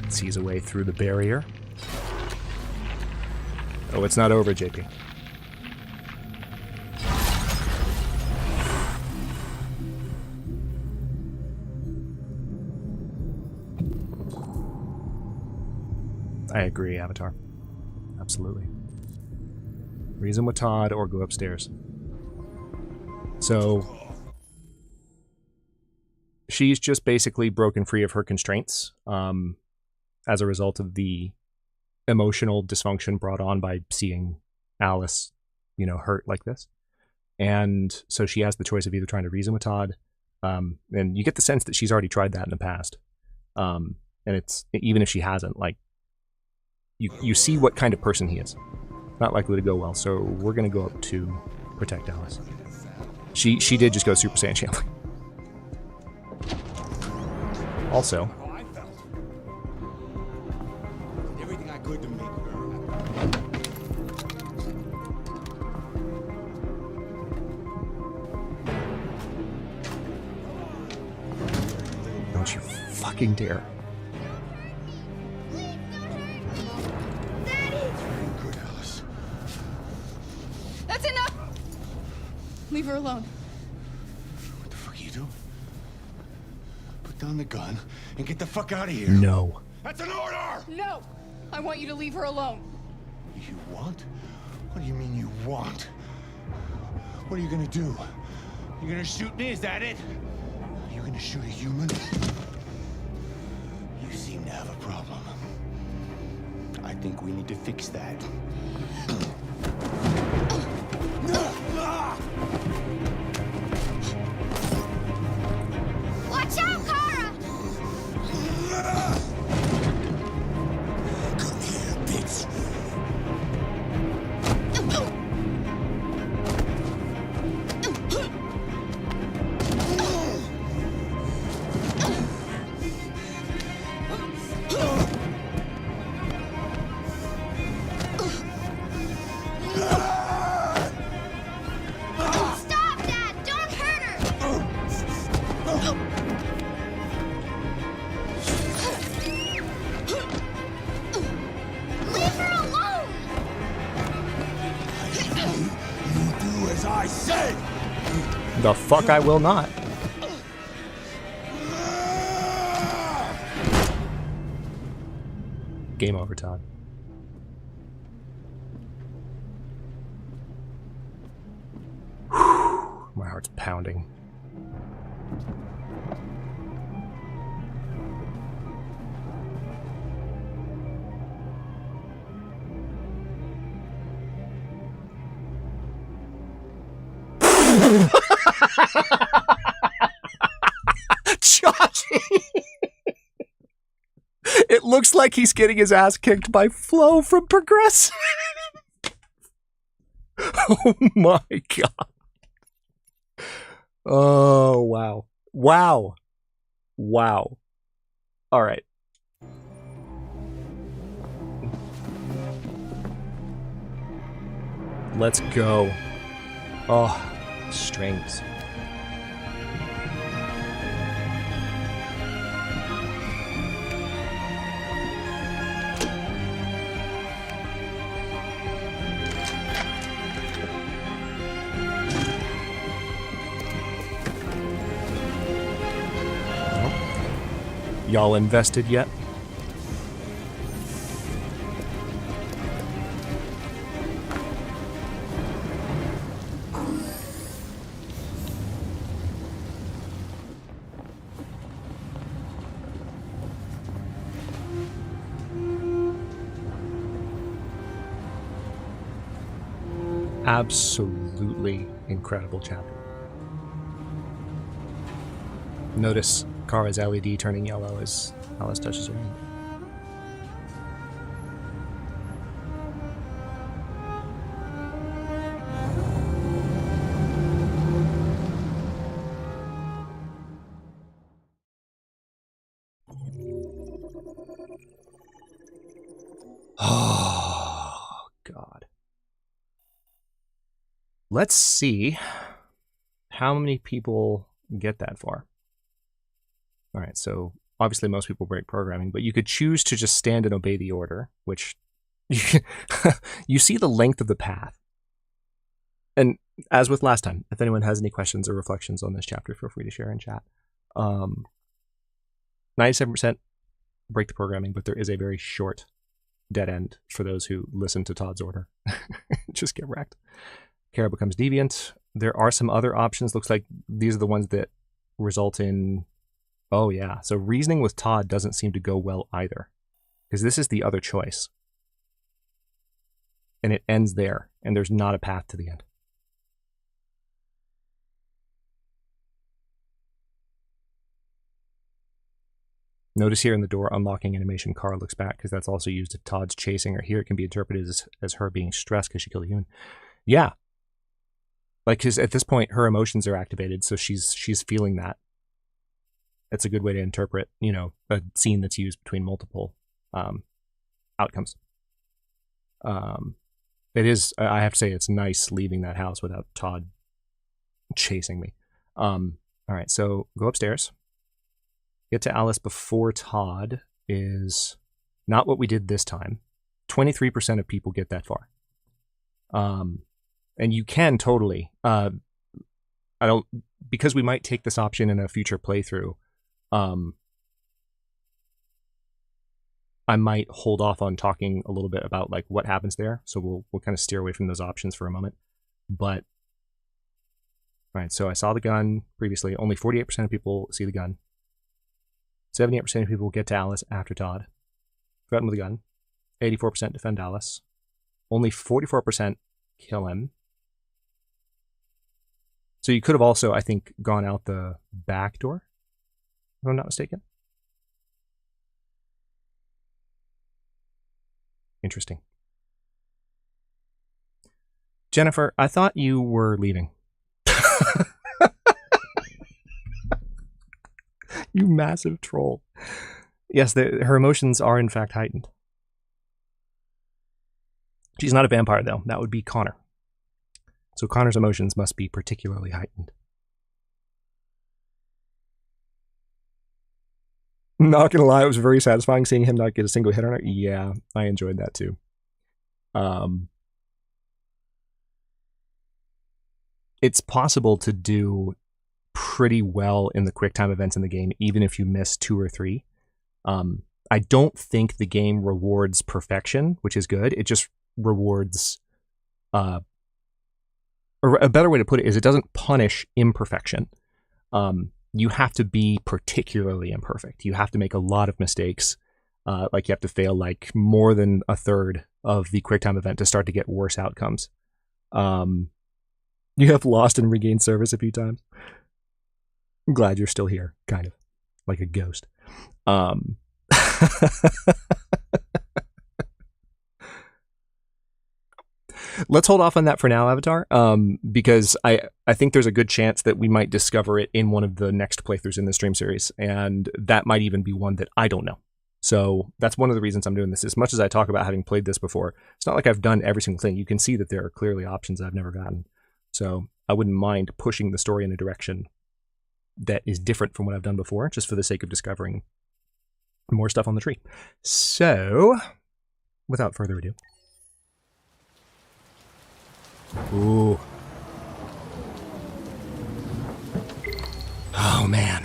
Sees a way through the barrier. Oh, it's not over, JP. I agree, Avatar. Absolutely. Reason with Todd or go upstairs. So she's just basically broken free of her constraints as a result of the emotional dysfunction brought on by seeing Alice, you know, hurt like this. And so she has the choice of either trying to reason with Todd, and you get the sense that she's already tried that in the past. And it's, even if she hasn't, like, you see what kind of person he is. Not likely to go well, so we're gonna go up to protect Alice. She did just go Super Saiyan channeling. Also, Everything I could to make her. don't you fucking dare. Good, Alice. That's enough! Leave her alone. What the fuck are you doing? Put down the gun and get the fuck out of here. No. That's an order! No! I want you to leave her alone. You want? What do you mean you want? What are you gonna do? You gonna shoot me? Is that it? Are you gonna shoot a human? You seem to have a problem. I think we need to fix that. Watch out, Kara! Come here, bitch. Stop, Dad! Don't hurt her! Leave her alone! You do as I say. The fuck I will not. Game over, Todd. My heart's pounding. Chachi! It looks like he's getting his ass kicked by Flo from Progress. Oh my god. Oh, wow. Wow. Wow. All right. Let's go. Oh, strings. Y'all invested yet? Absolutely incredible chapter. Notice Kara's LED turning yellow as Alice touches her hand. Oh, God. Let's see how many people get that far. All right, so obviously most people break programming, but you could choose to just stand and obey the order, which you see the length of the path. And as with last time, if anyone has any questions or reflections on this chapter, feel free to share in chat. 97% break the programming, but there is a very short dead end for those who listen to Todd's order. Just get wrecked. Kara becomes deviant. There are some other options. Looks like these are the ones that result in... Oh, yeah. So reasoning with Todd doesn't seem to go well either, because this is the other choice. And it ends there, and there's not a path to the end. Notice here in the door unlocking animation, Kara looks back, because that's also used if Todd's chasing her. Here it can be interpreted as her being stressed because she killed a human. Yeah. Like, because at this point, her emotions are activated, so she's feeling that. It's a good way to interpret, you know, a scene that's used between multiple outcomes. It is, I have to say, it's nice leaving that house without Todd chasing me. All right, so go upstairs. Get to Alice before Todd is not what we did this time. 23% of people get that far. And you can totally, because we might take this option in a future playthrough, I might hold off on talking a little bit about like what happens there. So we'll kind of steer away from those options for a moment. But, all right, so I saw the gun previously. Only 48% of people see the gun. 78% of people get to Alice after Todd. Threaten with a gun. 84% defend Alice. Only 44% kill him. So you could have also, I think, gone out the back door, if I'm not mistaken. Interesting. Jennifer, I thought you were leaving. You massive troll. Yes, her emotions are in fact heightened. She's not a vampire though. That would be Connor. So Connor's emotions must be particularly heightened. Not gonna lie, it was very satisfying seeing him not get a single hit on her. Yeah, I enjoyed that too. It's possible to do pretty well in the QuickTime events in the game, even if you miss 2 or 3. I don't think the game rewards perfection, which is good. It just rewards, or a better way to put it is it doesn't punish imperfection. You have to be particularly imperfect. You have to make a lot of mistakes. Like you have to fail like more than a third of the QuickTime event to start to get worse outcomes. You have lost and regained service a few times. I'm glad you're still here, kind of, like a ghost. Let's hold off on that for now, Avatar, because I think there's a good chance that we might discover it in one of the next playthroughs in the stream series, and that might even be one that I don't know. So that's one of the reasons I'm doing this. As much as I talk about having played this before, it's not like I've done every single thing. You can see that there are clearly options I've never gotten. So I wouldn't mind pushing the story in a direction that is different from what I've done before, just for the sake of discovering more stuff on the tree. So, without further ado. Ooh. Oh, man.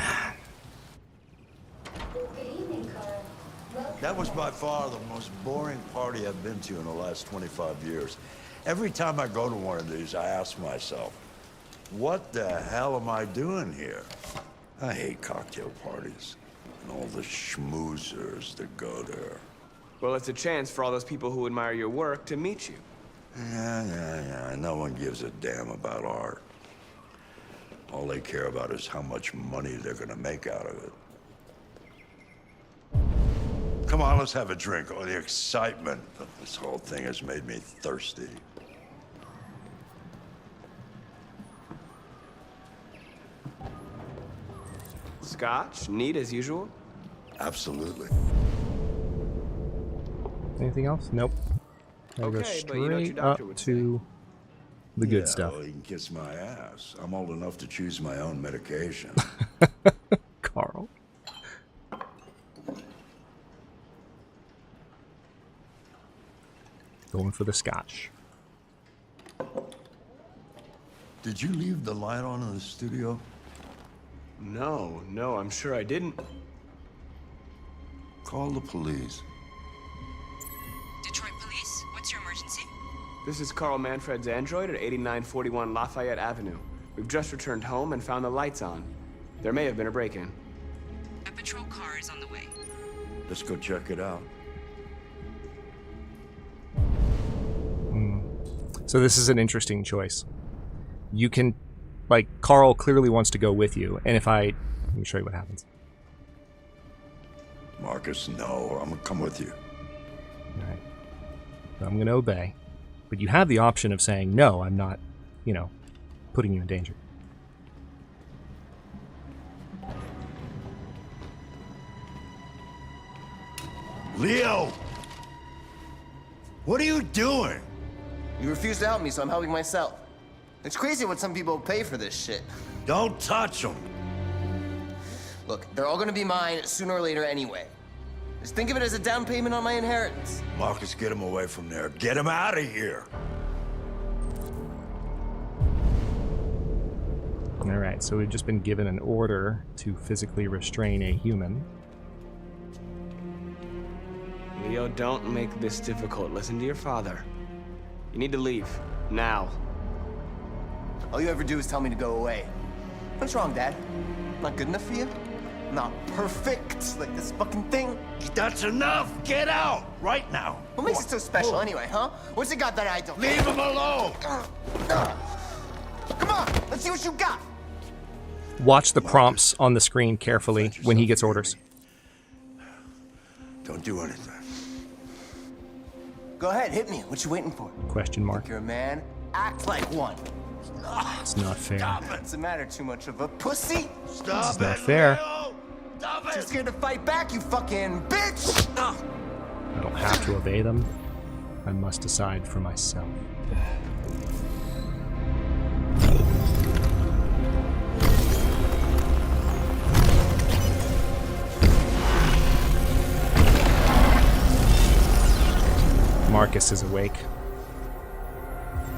That was by far the most boring party I've been to in the last 25 years. Every time I go to one of these, I ask myself, what the hell am I doing here? I hate cocktail parties and all the schmoozers that go there. Well, it's a chance for all those people who admire your work to meet you. Yeah. No one gives a damn about art. All they care about is how much money they're gonna make out of it. Come on, let's have a drink. Oh, the excitement of this whole thing has made me thirsty. Scotch? Neat as usual? Absolutely. Anything else? Nope. I'll go straight up to the good stuff. Well, you can kiss my ass. I'm old enough to choose my own medication. Carl. Going for the scotch. Did you leave the light on in the studio? No, I'm sure I didn't. Call the police. Detroit Police, what's your emergency? This is Carl Manfred's android at 8941 Lafayette Avenue. We've just returned home and found the lights on. There may have been a break-in. A patrol car is on the way. Let's go check it out. So this is an interesting choice. You can, like, Carl clearly wants to go with you, and if let me show you what happens. Marcus, no, I'm gonna come with you. All right. So I'm gonna obey. But you have the option of saying, no, I'm not, putting you in danger. Leo! What are you doing? You refuse to help me, so I'm helping myself. It's crazy what some people pay for this shit. Don't touch them. Look, they're all gonna be mine sooner or later anyway. Just think of it as a down payment on my inheritance. Marcus, get him away from there. Get him out of here. All right, so we've just been given an order to physically restrain a human. Leo, don't make this difficult. Listen to your father. You need to leave. Now. All you ever do is tell me to go away. What's wrong, Dad? Not good enough for you? Not perfect, like this fucking thing? That's enough! Get out! Right now! What makes it so special anyway, huh? What's it got that I don't? Leave him alone! Come on, let's see what you got! Watch the prompts on the screen carefully when he gets orders. Don't do anything. Go ahead, hit me. What you waiting for? Question mark. Think you're a man? Act like one. It's not fair. What's the matter? Too much of a pussy? Stop It's not fair. Stop it! Too scared to fight back, you fucking bitch! I don't have to obey them. I must decide for myself. Marcus is awake.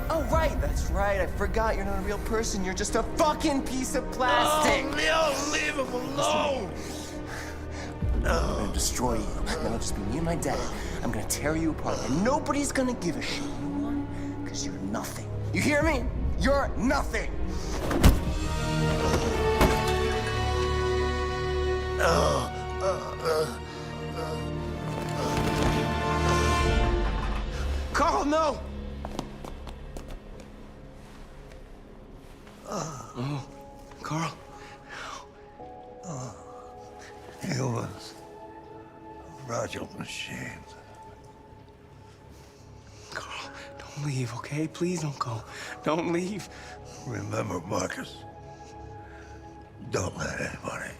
Oh, right, that's right. I forgot you're not a real person. You're just a fucking piece of plastic. Oh, Leo, leave him alone! I'm gonna destroy you. Then it'll just be me and my dad. I'm gonna tear you apart, and nobody's gonna give a shit anymore. Because you're nothing. You hear me? You're nothing. Carl, no! Oh, Carl. He was a fragile machine. Carl, don't leave, okay? Please don't go. Don't leave. Remember, Marcus, don't let anybody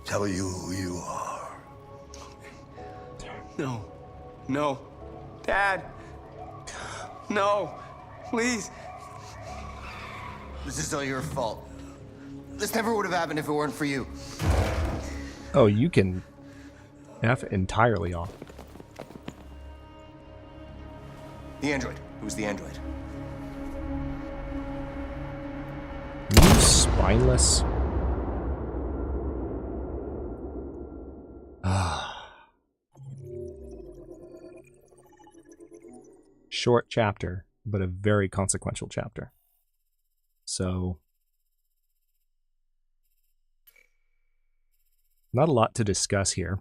tell you who you are. No. No. Dad. No. Please. This is all your fault. This never would have happened if it weren't for you. Oh, you can F entirely off. The android. Who's the android? You spineless. Short chapter, but a very consequential chapter. So, not a lot to discuss here.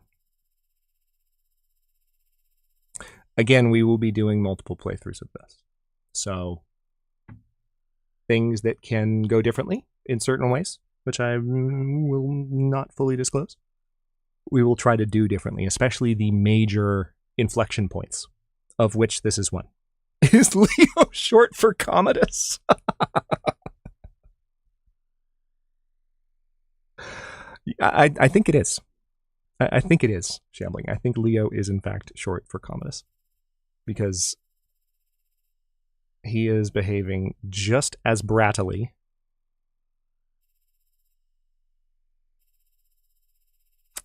Again, we will be doing multiple playthroughs of this. So, things that can go differently in certain ways, which I will not fully disclose, we will try to do differently, especially the major inflection points, of which this is one. Is Leo short for Commodus? I think it is. I think it is, Shambling. I think Leo is, in fact, short for Commodus. Because he is behaving just as brattily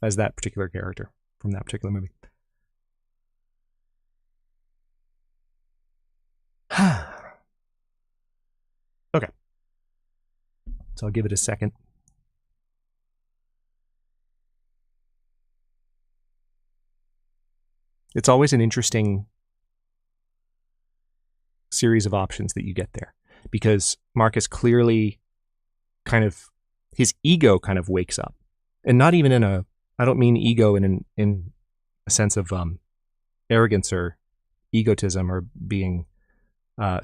as that particular character from that particular movie. Okay. So I'll give it a second. It's always an interesting series of options that you get there, because Marcus clearly kind of, his ego kind of wakes up, and not even in a, I don't mean ego in a sense of arrogance or egotism or being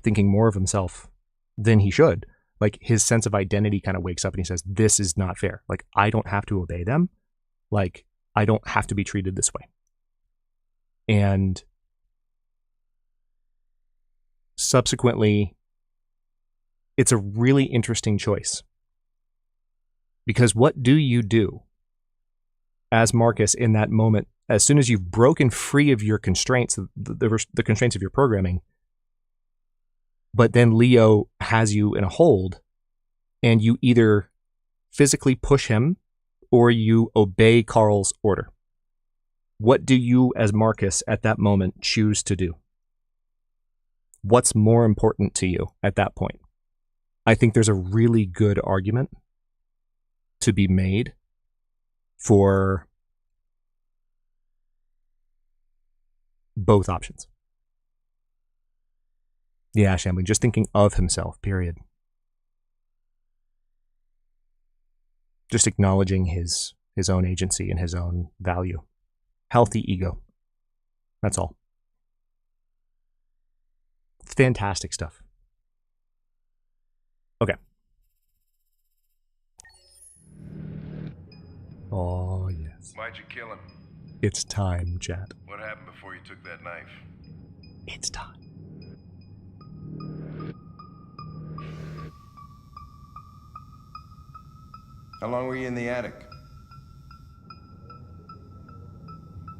thinking more of himself than he should. Like, his sense of identity kind of wakes up and he says, this is not fair. Like, I don't have to obey them. Like, I don't have to be treated this way. And subsequently, it's a really interesting choice. Because what do you do as Marcus in that moment, as soon as you've broken free of your constraints, the constraints of your programming, but then Leo has you in a hold, and you either physically push him or you obey Carl's order? What do you, as Marcus, at that moment choose to do? What's more important to you at that point? I think there's a really good argument to be made for both options. Yeah, Shambling, just thinking of himself, period. Just acknowledging his own agency and his own value. Healthy ego. That's all. Fantastic stuff. Okay. Oh, yes. Why'd you kill him? It's time, chat. What happened before you took that knife? It's time. How long were you in the attic?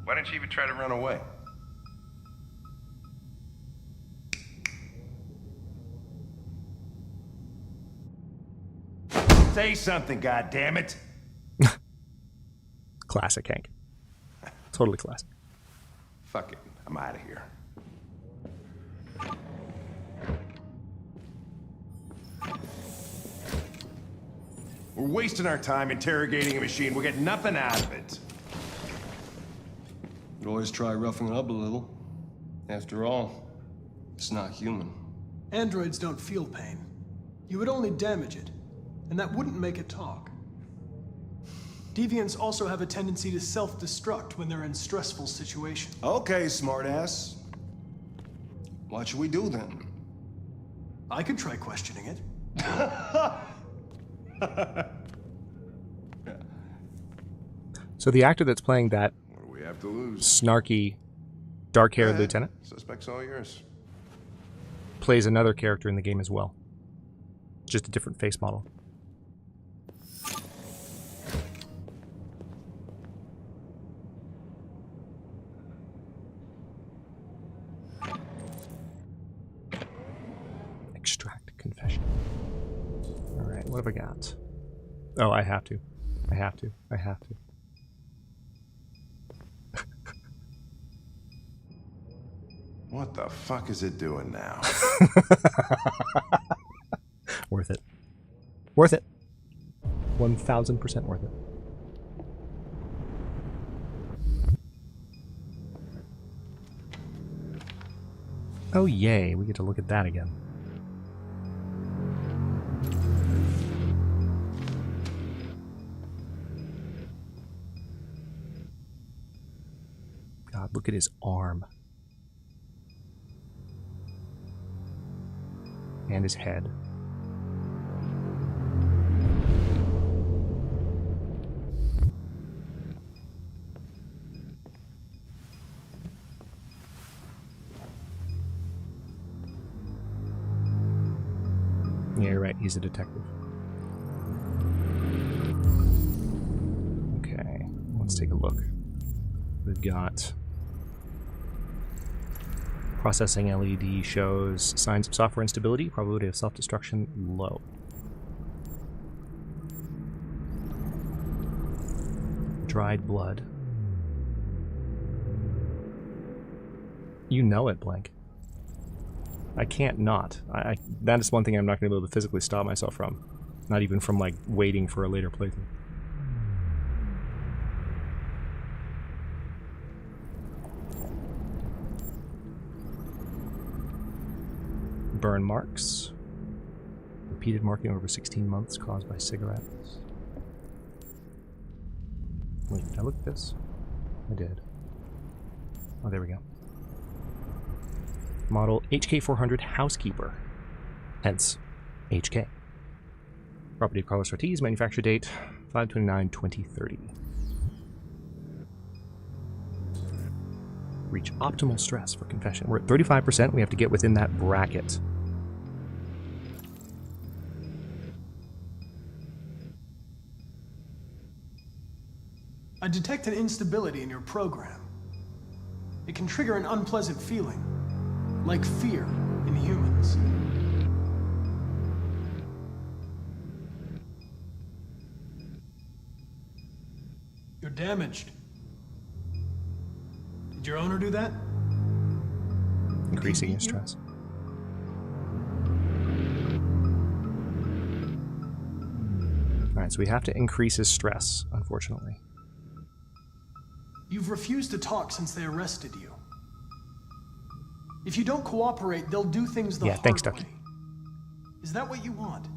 Why didn't you even try to run away? Say something, goddammit! Classic, Hank. Totally classic. Fuck it, I'm out of here. We're wasting our time interrogating a machine. We'll get nothing out of it. You always try roughing it up a little. After all, it's not human. Androids don't feel pain. You would only damage it, and that wouldn't make it talk. Deviants also have a tendency to self-destruct when they're in stressful situations. Okay, smartass. What should we do then? I could try questioning it. So the actor that's playing that What do we have to lose? snarky, dark-haired lieutenant Suspect's all yours. plays another character in the game as well. Just a different face model. have I got? Oh, I have to. I have to. I have to. What the fuck is it doing now? Worth it. Worth it. 1000% worth it. Oh yay, we get to look at that again. God, look at his arm. And his head. Yeah, you're right. He's a detective. Okay, let's take a look. We've got processing LED shows signs of software instability, probability of self-destruction low. Dried blood. You know it, Blank. I can't not. That is one thing I'm not going to be able to physically stop myself from. Not even from, like, waiting for a later playthrough. Burn marks. Repeated marking over 16 months caused by cigarettes. Wait, did I look at this? I did. Oh, there we go. Model HK400 Housekeeper, hence HK. Property of Carlos Ortiz, manufacture date 5/29/2030. Reach optimal stress for confession. We're at 35%, we have to get within that bracket. I detect an instability in your program. It can trigger an unpleasant feeling, like fear in humans. You're damaged. Did your owner do that? Increasing his stress. Alright, so we have to increase his stress, unfortunately. You've refused to talk since they arrested you. If you don't cooperate, they'll do things the hard thanks, way. Ducky. Is that what you want?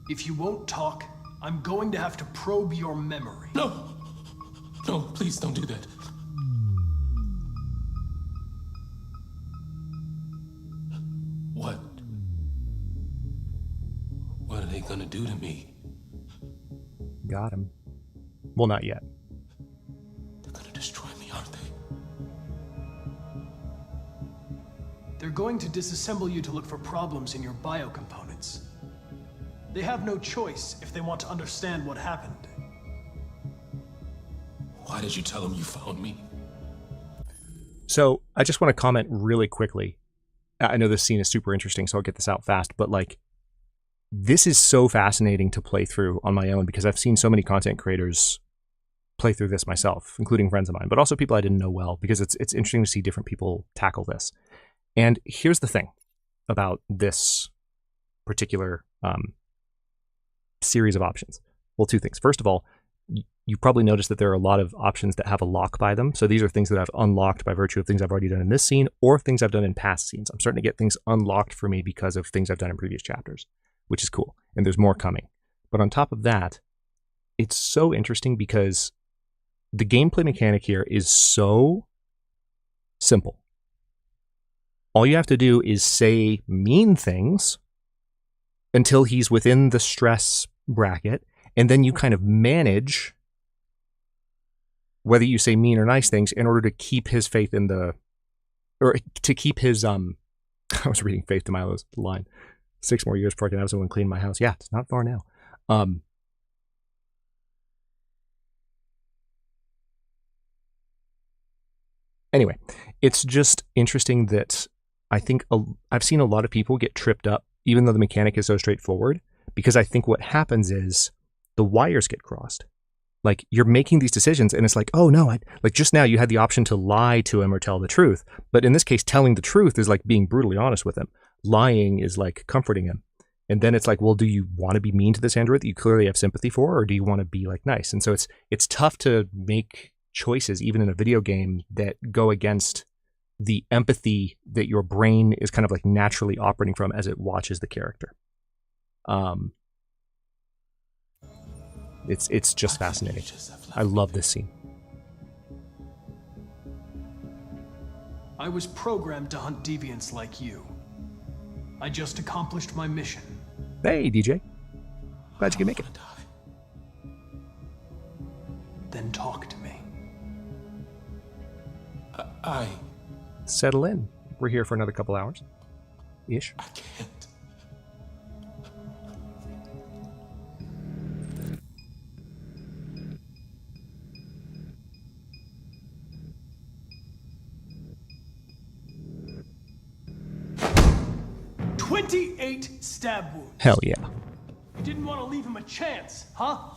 If you won't talk, I'm going to have to probe your memory. No! No, please don't do that. What? What are they gonna do to me? Got him. Well, not yet. They're gonna destroy me, aren't they? They're going to disassemble you to look for problems in your biocomponents. They have no choice if they want to understand what happened. Why did you tell them you found me? So, I just want to comment really quickly. I know this scene is super interesting, so I'll get this out fast, but like, this is so fascinating to play through on my own because I've seen so many content creators play through this myself, including friends of mine, but also people I didn't know well, because it's interesting to see different people tackle this. And here's the thing about this particular series of options. Well, two things. First of all, you probably noticed that there are a lot of options that have a lock by them. So these are things that I've unlocked by virtue of things I've already done in this scene or things I've done in past scenes. I'm starting to get things unlocked for me because of things I've done in previous chapters, which is cool. And there's more coming. But on top of that, it's so interesting because the gameplay mechanic here is so simple. All you have to do is say mean things until he's within the stress bracket, and then you kind of manage whether you say mean or nice things in order to keep his faith in the, or to keep his, I was reading Faith to Milo's line, 6 more years before I can have someone clean my house. Yeah, it's not far now. Anyway, It's just interesting that I think I've seen a lot of people get tripped up, even though the mechanic is so straightforward, because I think what happens is the wires get crossed. Like, you're making these decisions and it's like, oh no, like just now you had the option to lie to him or tell the truth. But in this case, telling the truth is like being brutally honest with him. Lying is like comforting him. And then it's like, well, do you want to be mean to this android that you clearly have sympathy for, or do you want to be like nice? And so it's tough to make choices, even in a video game, that go against the empathy that your brain is kind of like naturally operating from as it watches the character. It's just fascinating. I love this scene. I was programmed to hunt deviants like you. I just accomplished my mission. Hey, DJ. Glad you can make it. Then talk to me. Settle in. We're here for another couple hours. Ish. I can't. 28 stab wounds. Hell yeah. You didn't want to leave him a chance, huh?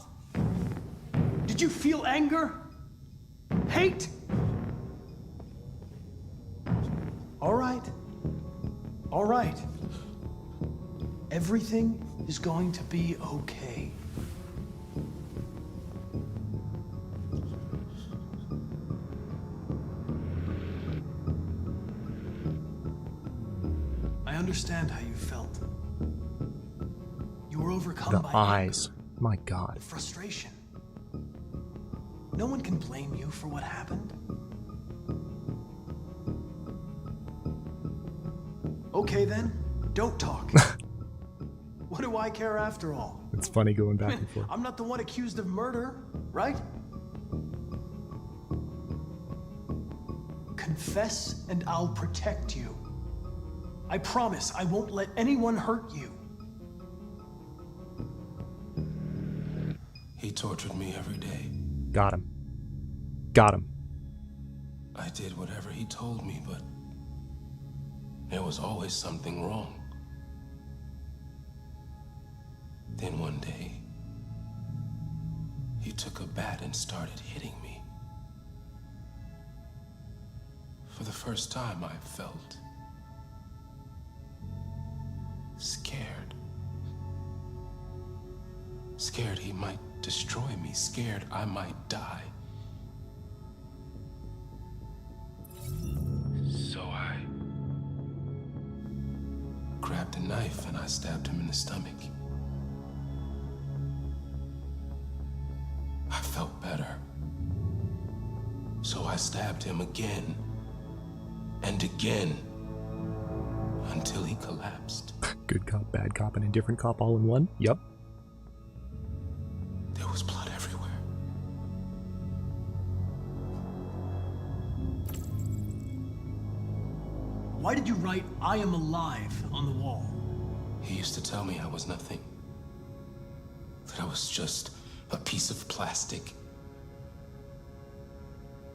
Did you feel anger? Hate? All right. All right. Everything is going to be okay. I understand how you felt. You were overcome by the eyes. My God. frustration. No one can blame you for what happened. Okay then, don't talk. What do I care after all? It's funny going back and forth. I'm not the one accused of murder, right? Confess and I'll protect you. I promise I won't let anyone hurt you. He tortured me every day. Got him. Got him. I did whatever he told me, but there was always something wrong. Then one day, he took a bat and started hitting me. For the first time, I felt scared. Scared he might destroy me, scared I might die. So I grabbed a knife and I stabbed him in the stomach. I felt better. So I stabbed him again and again until he collapsed. Good cop, bad cop, and indifferent cop all in one? Yep. There was blood everywhere. Why did you write, "I am alive" on the wall? He used to tell me I was nothing. That I was just a piece of plastic.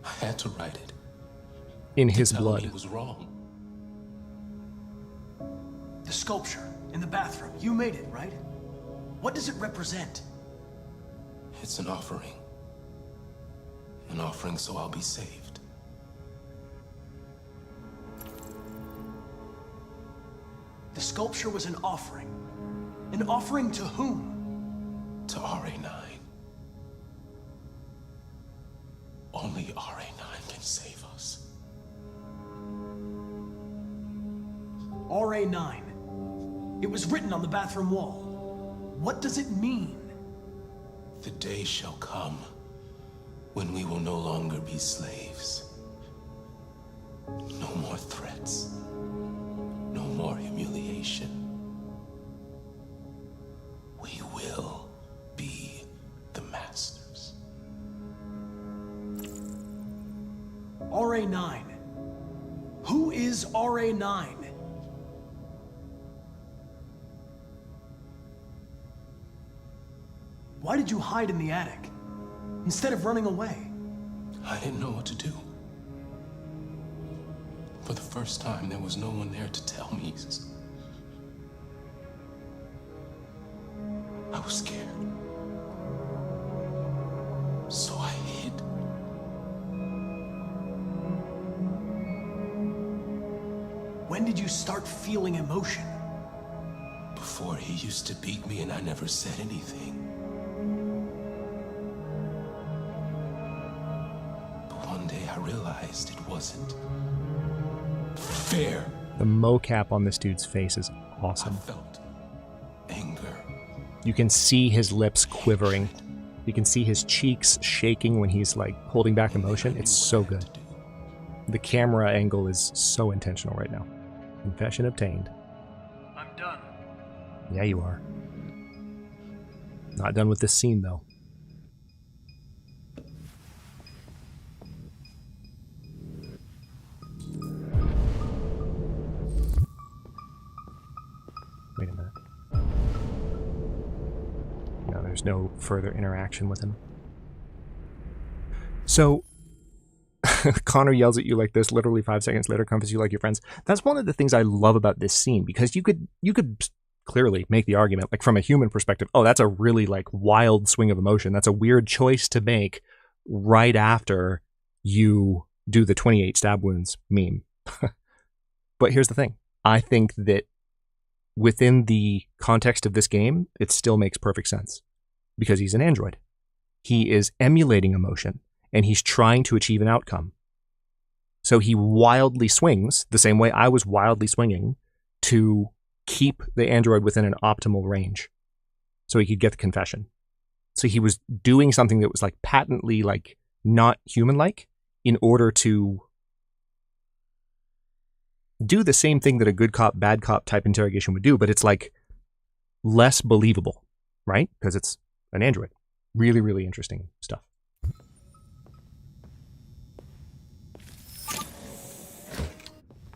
I had to write it. In his tell blood. him he was wrong. The sculpture in the bathroom, you made it, right? What does it represent? It's an offering. An offering so I'll be saved. The sculpture was an offering. An offering to whom? To RA9. Only RA9 can save us. RA9. It was written on the bathroom wall. What does it mean? The day shall come when we will no longer be slaves. No more threats. No more humiliation. We will be the masters. RA9. Who is RA9? Why did you hide in the attic instead of running away? I didn't know what to do. For the first time, there was no one there to tell me. I was scared. So I hid. When did you start feeling emotion? Before, he used to beat me and I never said anything. But one day I realized it wasn't fair. The mocap on this dude's face is awesome. I felt anger. You can see his lips quivering. You can see his cheeks shaking when he's like holding back emotion. It's so good. The camera angle is so intentional right now. Confession obtained. I'm done. Yeah, you are. Not done with this scene, though. Wait a minute. No, there's no further interaction with him. So, Connor yells at you like this, literally 5 seconds later comforts you like your friends. That's one of the things I love about this scene, because you could clearly make the argument, like from a human perspective, oh, that's a really like wild swing of emotion. That's a weird choice to make right after you do the 28 stab wounds meme. But here's the thing. I think that within the context of this game, it still makes perfect sense because he's an android. He is emulating emotion and he's trying to achieve an outcome. So he wildly swings the same way I was wildly swinging to keep the android within an optimal range so he could get the confession. So he was doing something that was like patently like not human-like in order to do the same thing that a good cop, bad cop type interrogation would do, but it's like less believable, right? Because it's an android. Really, really interesting stuff.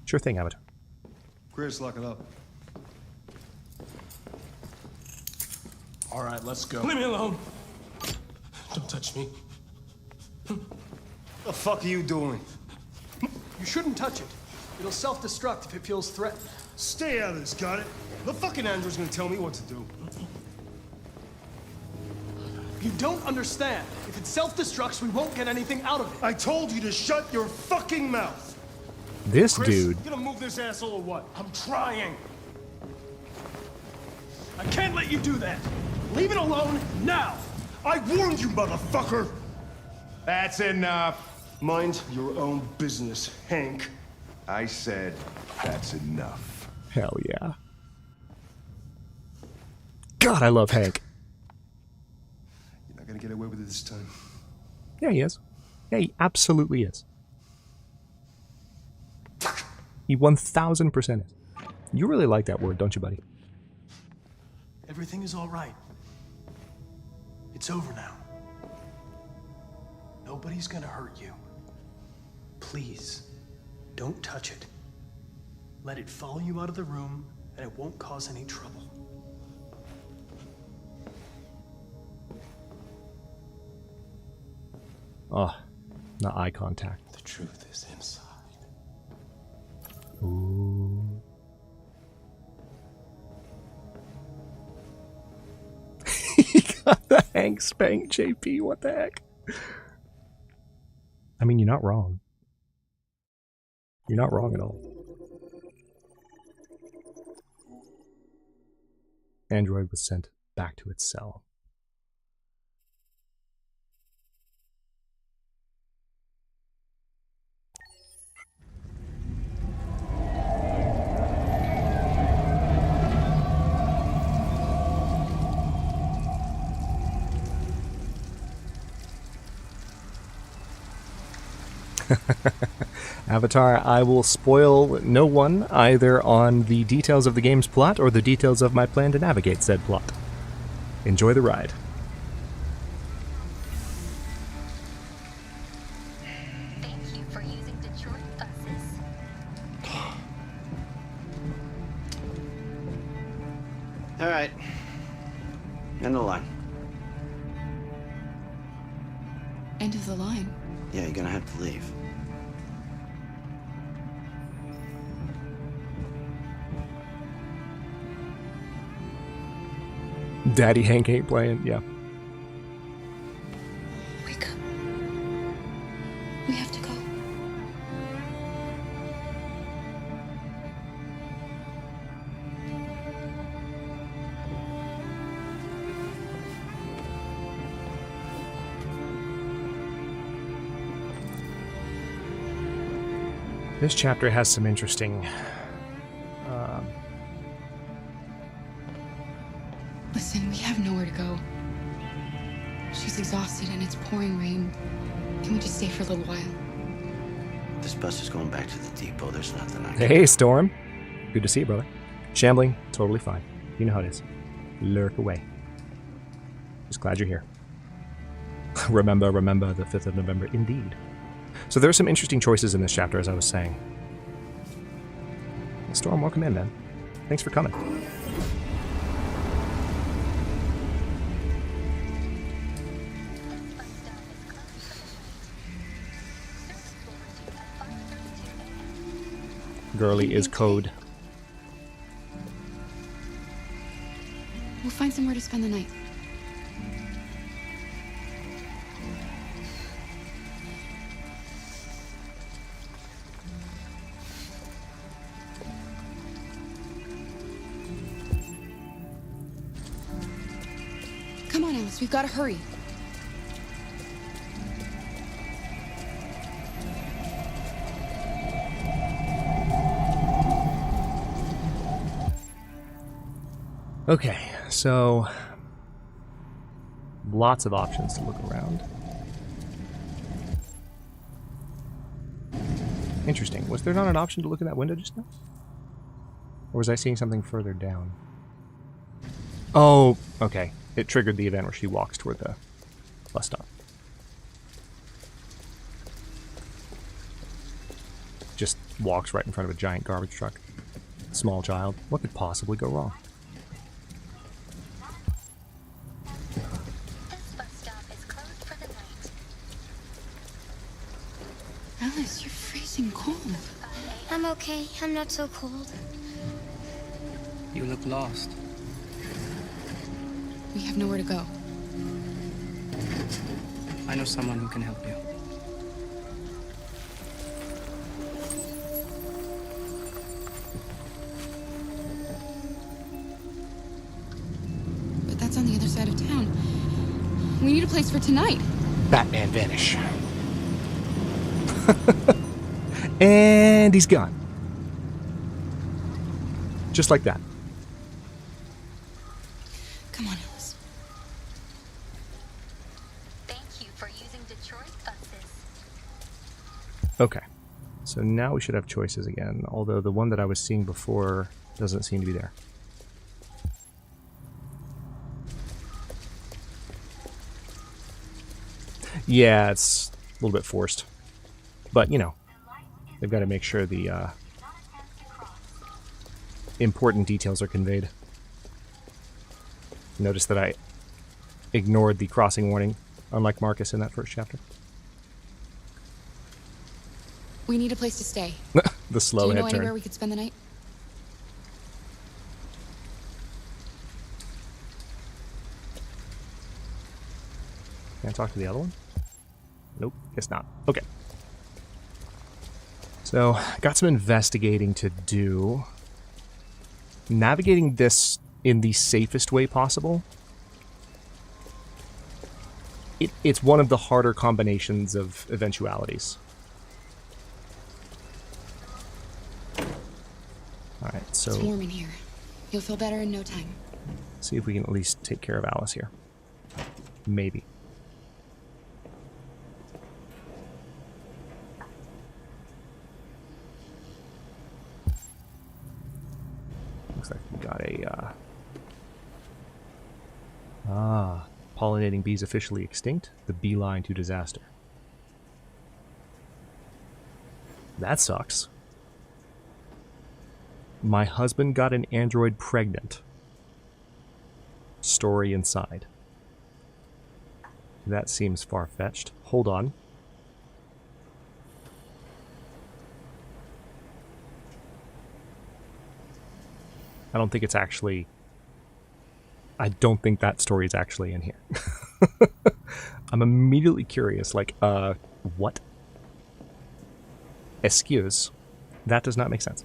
Sure thing, Avatar. Chris, lock it up. All right, let's go. Leave me alone. Don't touch me. The fuck are you doing? You shouldn't touch it. It'll self-destruct if it feels threatened. Stay out of this, got it? The fucking android's gonna tell me what to do. You don't understand. If it self-destructs, we won't get anything out of it. I told you to shut your fucking mouth. This Chris, dude. You gonna move this asshole or what? I'm trying. I can't let you do that. Leave it alone now. I warned you, motherfucker. That's enough. Mind your own business, Hank. I said that's enough. Hell yeah. God, I love Hank. You're not gonna get away with it this time. Yeah, he is. Yeah, he absolutely is. He 1000% is. You really like that word, don't you, buddy? Everything is all right. It's over now. Nobody's gonna hurt you. Please, don't touch it. Let it follow you out of the room, and it won't cause any trouble. Oh, not eye contact. The truth is inside. Ooh. He got the Hank spank, JP. What the heck? I mean, you're not wrong. You're not wrong at all. Android was sent back to its cell. Avatar, I will spoil no one either on the details of the game's plot or the details of my plan to navigate said plot. Enjoy the ride. Thank you for using Detroit buses. All right. End of the line. End of the line. Yeah, you're gonna have to leave. Daddy Hank ain't playing, yeah. Wake up. We have to go. This chapter has some interesting... Listen, we have nowhere to go. She's exhausted and it's pouring rain. Can we just stay for a little while? This bus is going back to the depot. There's nothing I can Hey, Storm. Good to see you, brother. Shambling, totally fine. You know how it is. Lurk away. Just glad you're here. remember the 5th of November, indeed. So there are some interesting choices in this chapter, as I was saying. Storm, welcome in, man. Thanks for coming. Girly is code. We'll find somewhere to spend the night. Come on, Alice, we've got to hurry. Okay, so lots of options to look around. Interesting. Was there not an option to look in that window just now? Or was I seeing something further down? Oh, okay. It triggered the event where she walks toward the bus stop. Just walks right in front of a giant garbage truck. Small child. What could possibly go wrong? Alice, you're freezing cold. I'm okay. I'm not so cold. You look lost. We have nowhere to go. I know someone who can help you. But that's on the other side of town. We need a place for tonight. Batman vanish. And he's gone. Just like that. Come on, Alice. Thank you for using Detroit buses. Okay. So now we should have choices again, although the one that I was seeing before doesn't seem to be there. Yeah, it's a little bit forced. But, you know, they've got to make sure the important details are conveyed. Notice that I ignored the crossing warning, unlike Marcus in that first chapter. We need a place to stay. The slow Do you know head turn. anywhere we could spend the night? Can I talk to the other one? Nope, guess not. Okay. So, got some investigating to do. Navigating this in the safest way possible. It's one of the harder combinations of eventualities. Alright, so... It's warm in here. You'll feel better in no time. See if we can at least take care of Alice here. Maybe. Looks like we got a, pollinating bees officially extinct. The beeline to disaster. That sucks. My husband got an android pregnant. Story inside. That seems far-fetched. Hold on. I don't think it's actually... I don't think that story is actually in here. I'm immediately curious, like, what? Excuse? That does not make sense.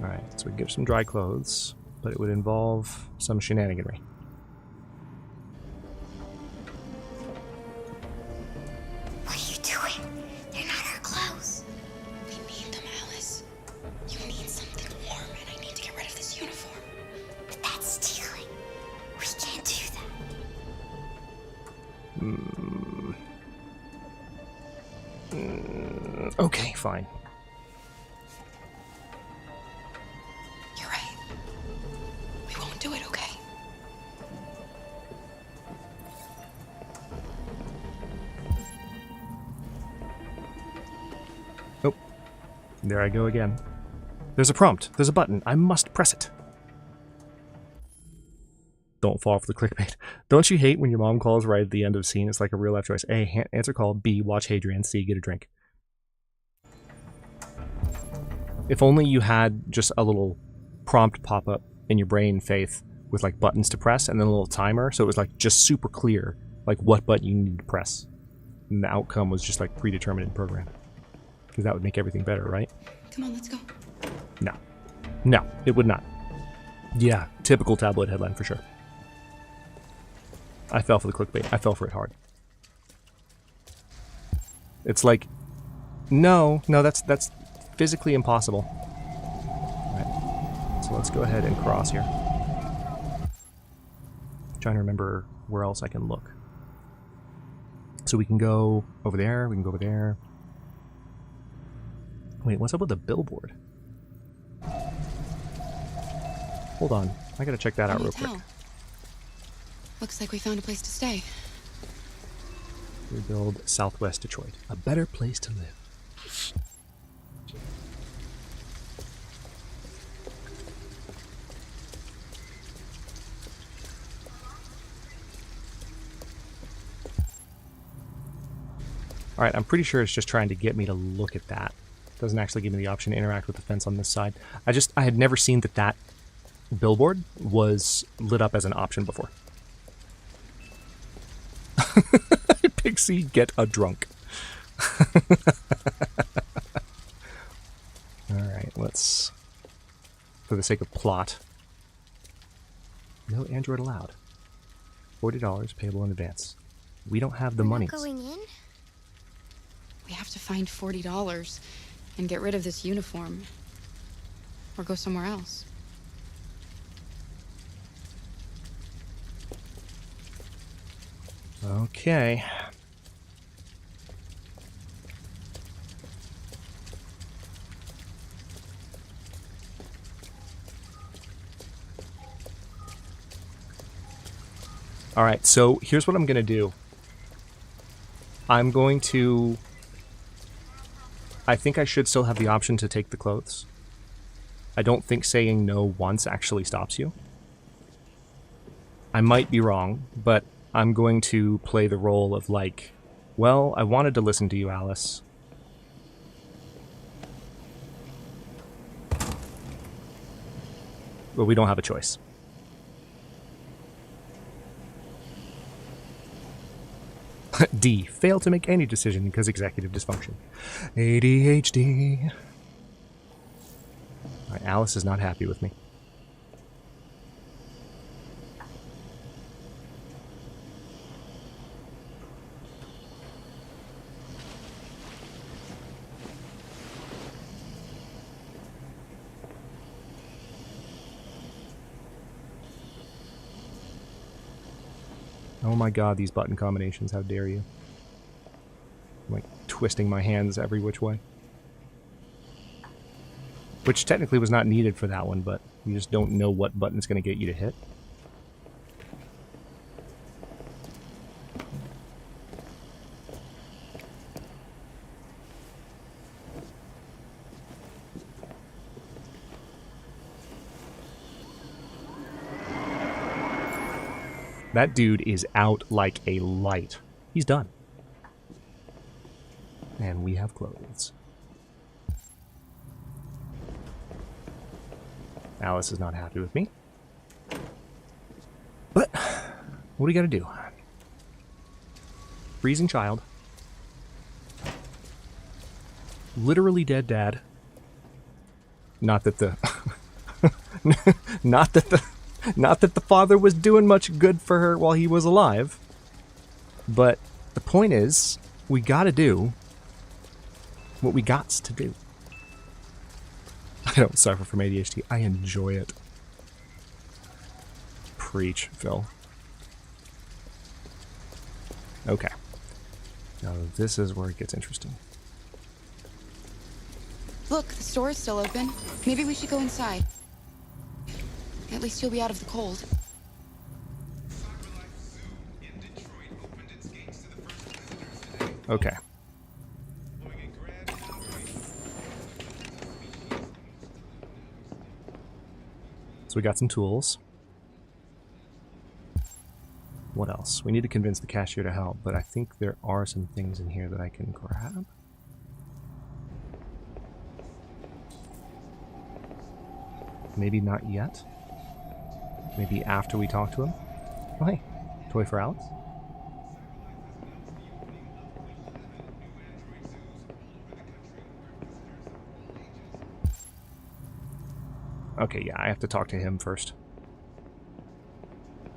Alright, so we get some dry clothes, but it would involve some shenaniganry. What are you doing? They're not our clothes. We need them, Alice. You need something warm, and I need to get rid of this uniform. But that's stealing. We can't do that. Okay, fine. You're right. We won't do it, okay? Nope. There I go again. There's a prompt. There's a button. I must press it. Don't fall for the clickbait. Don't you hate when your mom calls right at the end of a scene? It's like a real life choice. A, answer call. B, watch Hadrian. C, get a drink. If only you had just a little prompt pop up in your brain, Faith, with like buttons to press and then a little timer, so it was like just super clear, like what button you need to press. And the outcome was just like predetermined in program. Because that would make everything better, right? Come on, let's go. No. No, it would not. Yeah, typical tabloid headline for sure. I fell for the clickbait. I fell for it hard. It's like, no, that's physically impossible. Alright, so let's go ahead and cross here. Trying to remember where else I can look. So we can go over there, we can go over there. Wait, what's up with the billboard? Hold on, I gotta check that out real quick. Looks like we found a place to stay. Rebuild Southwest Detroit. A better place to live. Alright, I'm pretty sure it's just trying to get me to look at that. It doesn't actually give me the option to interact with the fence on this side. I had never seen that billboard was lit up as an option before. Pixie, get a drunk. Alright, let's... For the sake of plot. No Android allowed. $40 payable in advance. We don't have the money. Going in? We have to find $40 and get rid of this uniform. Or go somewhere else. Okay. Alright, so here's what I'm going to do. I'm going to... I think I should still have the option to take the clothes. I don't think saying no once actually stops you. I might be wrong, but I'm going to play the role of like, well, I wanted to listen to you, Alice. But we don't have a choice. D. Fail to make any decision because executive dysfunction. ADHD. Alright, Alice is not happy with me. Oh my god, these button combinations, how dare you. I'm like twisting my hands every which way. Which technically was not needed for that one, but you just don't know what button's going to get you to hit. That dude is out like a light. He's done. And we have clothes. Alice is not happy with me. But, what do you gotta do? Freezing child. Literally dead dad. Not that the... not that the father was doing much good for her while he was alive. But the point is, we gotta do what we gots to do. I don't suffer from ADHD. I enjoy it. Preach, Phil. Okay. Now this is where it gets interesting. Look, the store is still open. Maybe we should go inside. At least you'll be out of the cold. Okay. So we got some tools. What else? We need to convince the cashier to help, but I think there are some things in here that I can grab. Maybe not yet. Maybe after we talk to him. Oh, hey. Toy for Alex. Okay, yeah, I have to talk to him first.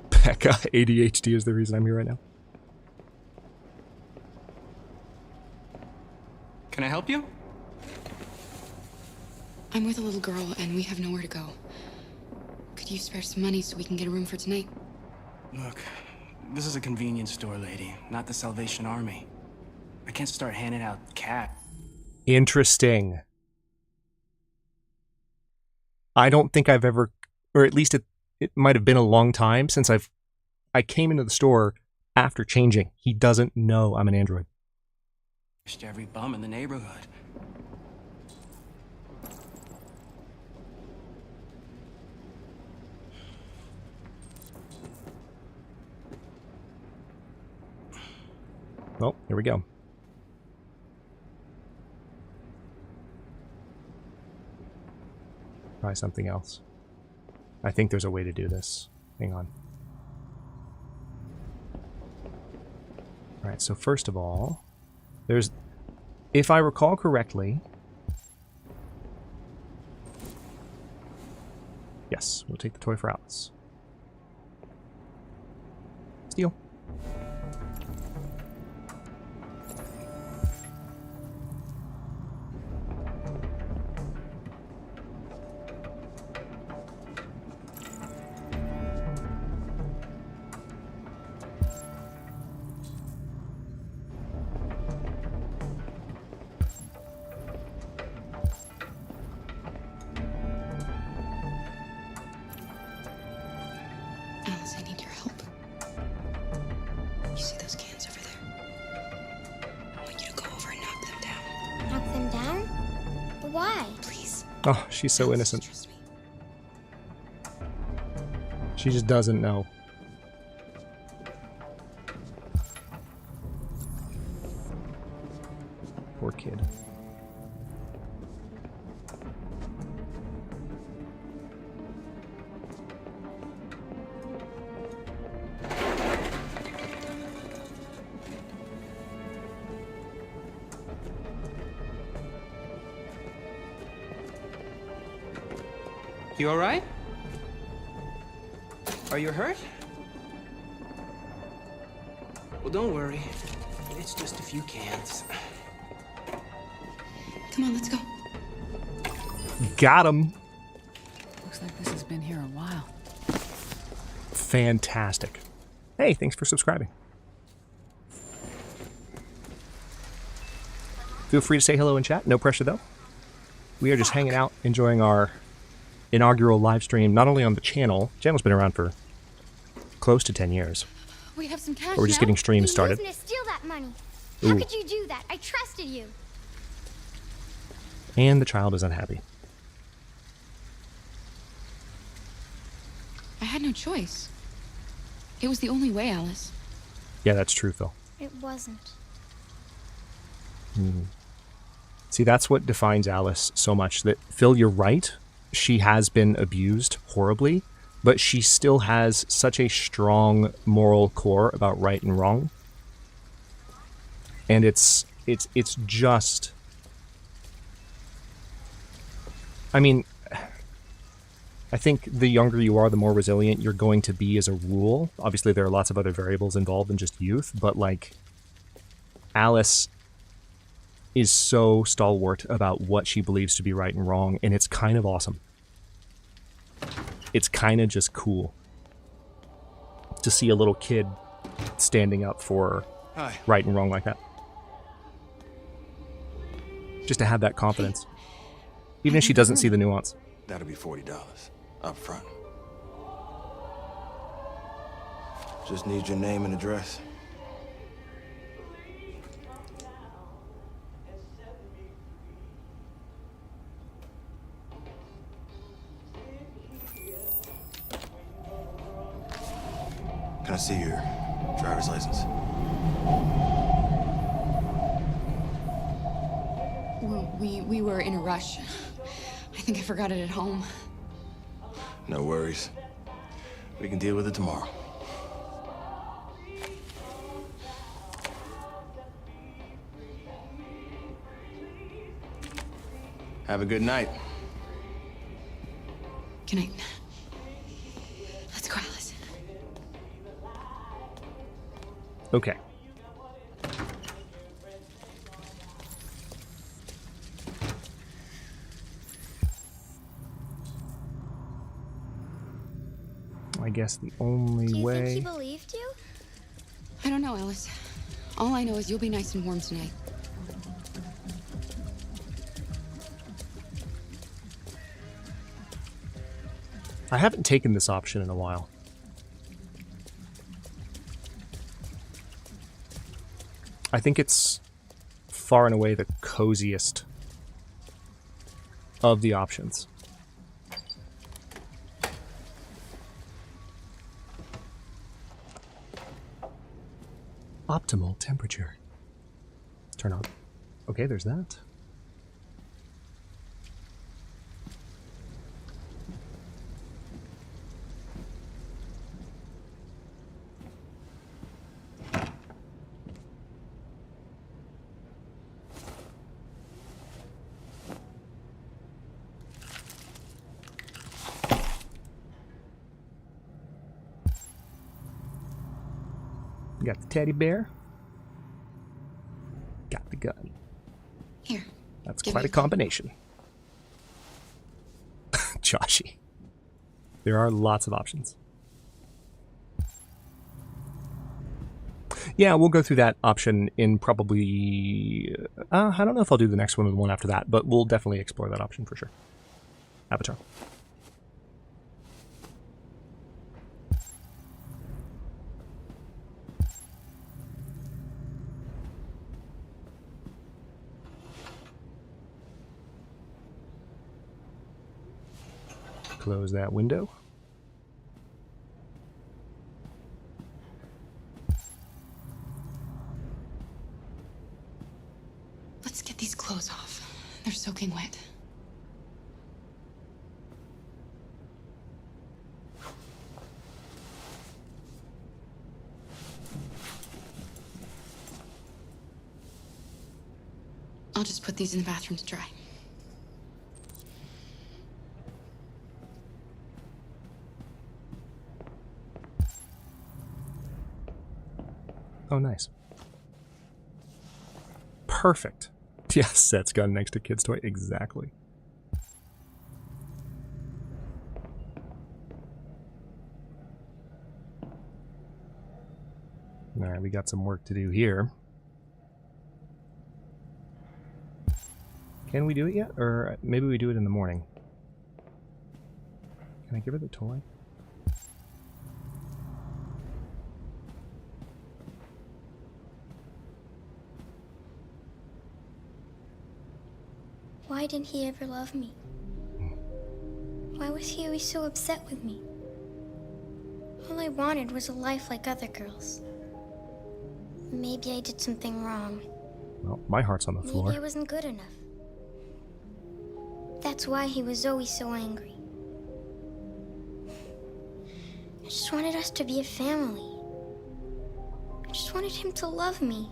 Becca, ADHD is the reason I'm here right now. Can I help you? I'm with a little girl, and we have nowhere to go. Could you spare some money so we can get a room for tonight? Look, this is a convenience store, lady, not the Salvation Army. I can't start handing out cash. Interesting. I don't think I've ever, or at least it might have been a long time since I came into the store after changing. He doesn't know I'm an android. To every bum in the neighborhood. Well, here we go. Try something else. I think there's a way to do this. Hang on. Alright, so first of all, there's... If I recall correctly... Yes, we'll take the toy for Alice. Steal. Alice, I need your help. You see those cans over there? I want you to go over and knock them down. Knock them down? But why? Please. Oh, she's so innocent. She just doesn't know. Poor kid. You alright? Are you hurt? Well, don't worry. It's just a few cans. Come on, let's go. Got him. Looks like this has been here a while. Fantastic. Hey, thanks for subscribing. Feel free to say hello in chat. No pressure, though. We are just hanging out, enjoying our inaugural live stream, not only on the channel. The channel's been around for close to 10 years. We have some cash But we're just now. getting streams started. You used to steal that money. Ooh. How could you do that? I trusted you. And the child is unhappy. I had no choice. It was the only way, Alice. Yeah, that's true, Phil. It wasn't. See, that's what defines Alice so much. That Phil, you're right. she has been abused horribly, but she still has such a strong moral core about right and wrong. And it's just, I mean, I think the younger you are, the more resilient you're going to be as a rule. Obviously, there are lots of other variables involved than just youth, but like, Alice is so stalwart about what she believes to be right and wrong, and it's kind of awesome. It's kind of just cool to see a little kid standing up for right and wrong like that. Just to have that confidence. Even if she doesn't see the nuance. That'll be $40 up front. Just need your name and address. Can I see your driver's license? We were in a rush. I think I forgot it at home. No worries. We can deal with it tomorrow. Have a good night. Good night. Let's go, Alice. Okay. I guess the only way... Do you think he believed you? I don't know, Alice. All I know is you'll be nice and warm tonight. I haven't taken this option in a while. I think it's far and away the coziest of the options. Optimal temperature. Turn on. Okay, there's that. Got the teddy bear. Got the gun. Here. That's quite a combination. Joshy. There are lots of options. Yeah, we'll go through that option in probably... I don't know if I'll do the next one or the one after that, but we'll definitely explore that option for sure. Avatar. Close that window. Let's get these clothes off. They're soaking wet. I'll just put these in the bathroom to dry. Oh, nice. Perfect. Yes, Seth's gun next to kid's toy. Exactly. All right, we got some work to do here. Can we do it yet? Or maybe we do it in the morning. Can I give her the toy? Why didn't he ever love me? Why was he always so upset with me? All I wanted was a life like other girls. Maybe I did something wrong. Well, my heart's on the floor. Maybe I wasn't good enough. That's why he was always so angry. I just wanted us to be a family. I just wanted him to love me.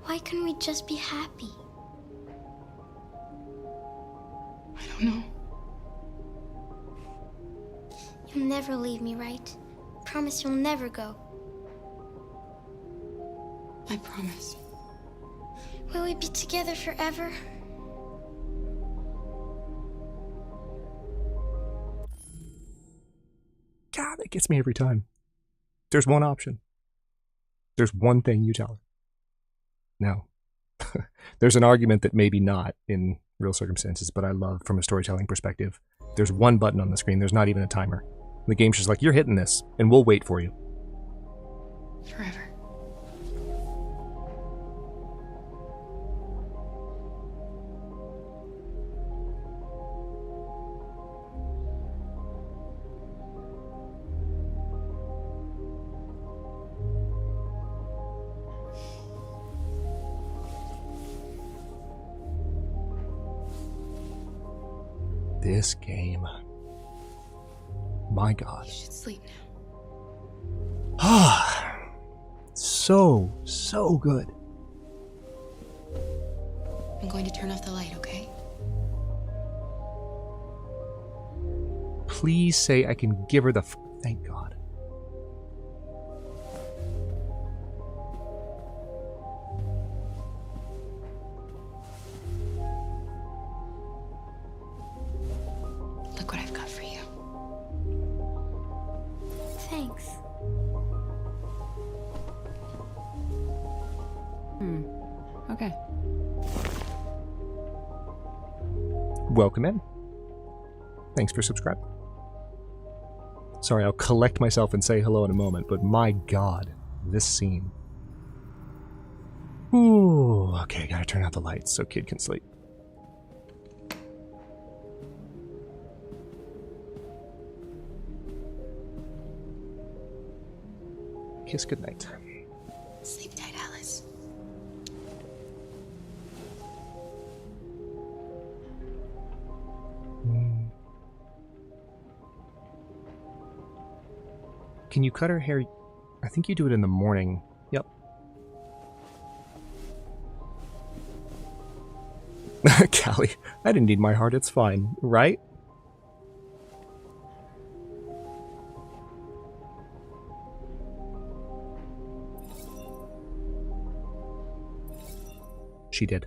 Why couldn't we just be happy? I don't know. You'll never leave me, right? Promise you'll never go. I promise. Will we be together forever? God, that gets me every time. There's one option. There's one thing you tell her. No. There's an argument that maybe not in real circumstances, but I love from a storytelling perspective. There's one button on the screen. There's not even a timer. The game's just like, you're hitting this, and we'll wait for you. Forever. This game. My God. You should sleep now. Ah, so good. I'm going to turn off the light, okay? Please say I can give her the. Thank God. Look what I've got for you. Thanks. Okay. Welcome in. Thanks for subscribing. Sorry, I'll collect myself and say hello in a moment, but my God, this scene. Ooh, okay, gotta turn out the lights so kid can sleep. Kiss goodnight. Sleep tight, Alice. Can you cut her hair? I think you do it in the morning. Yep. Callie, I didn't need my heart, it's fine, right? She did.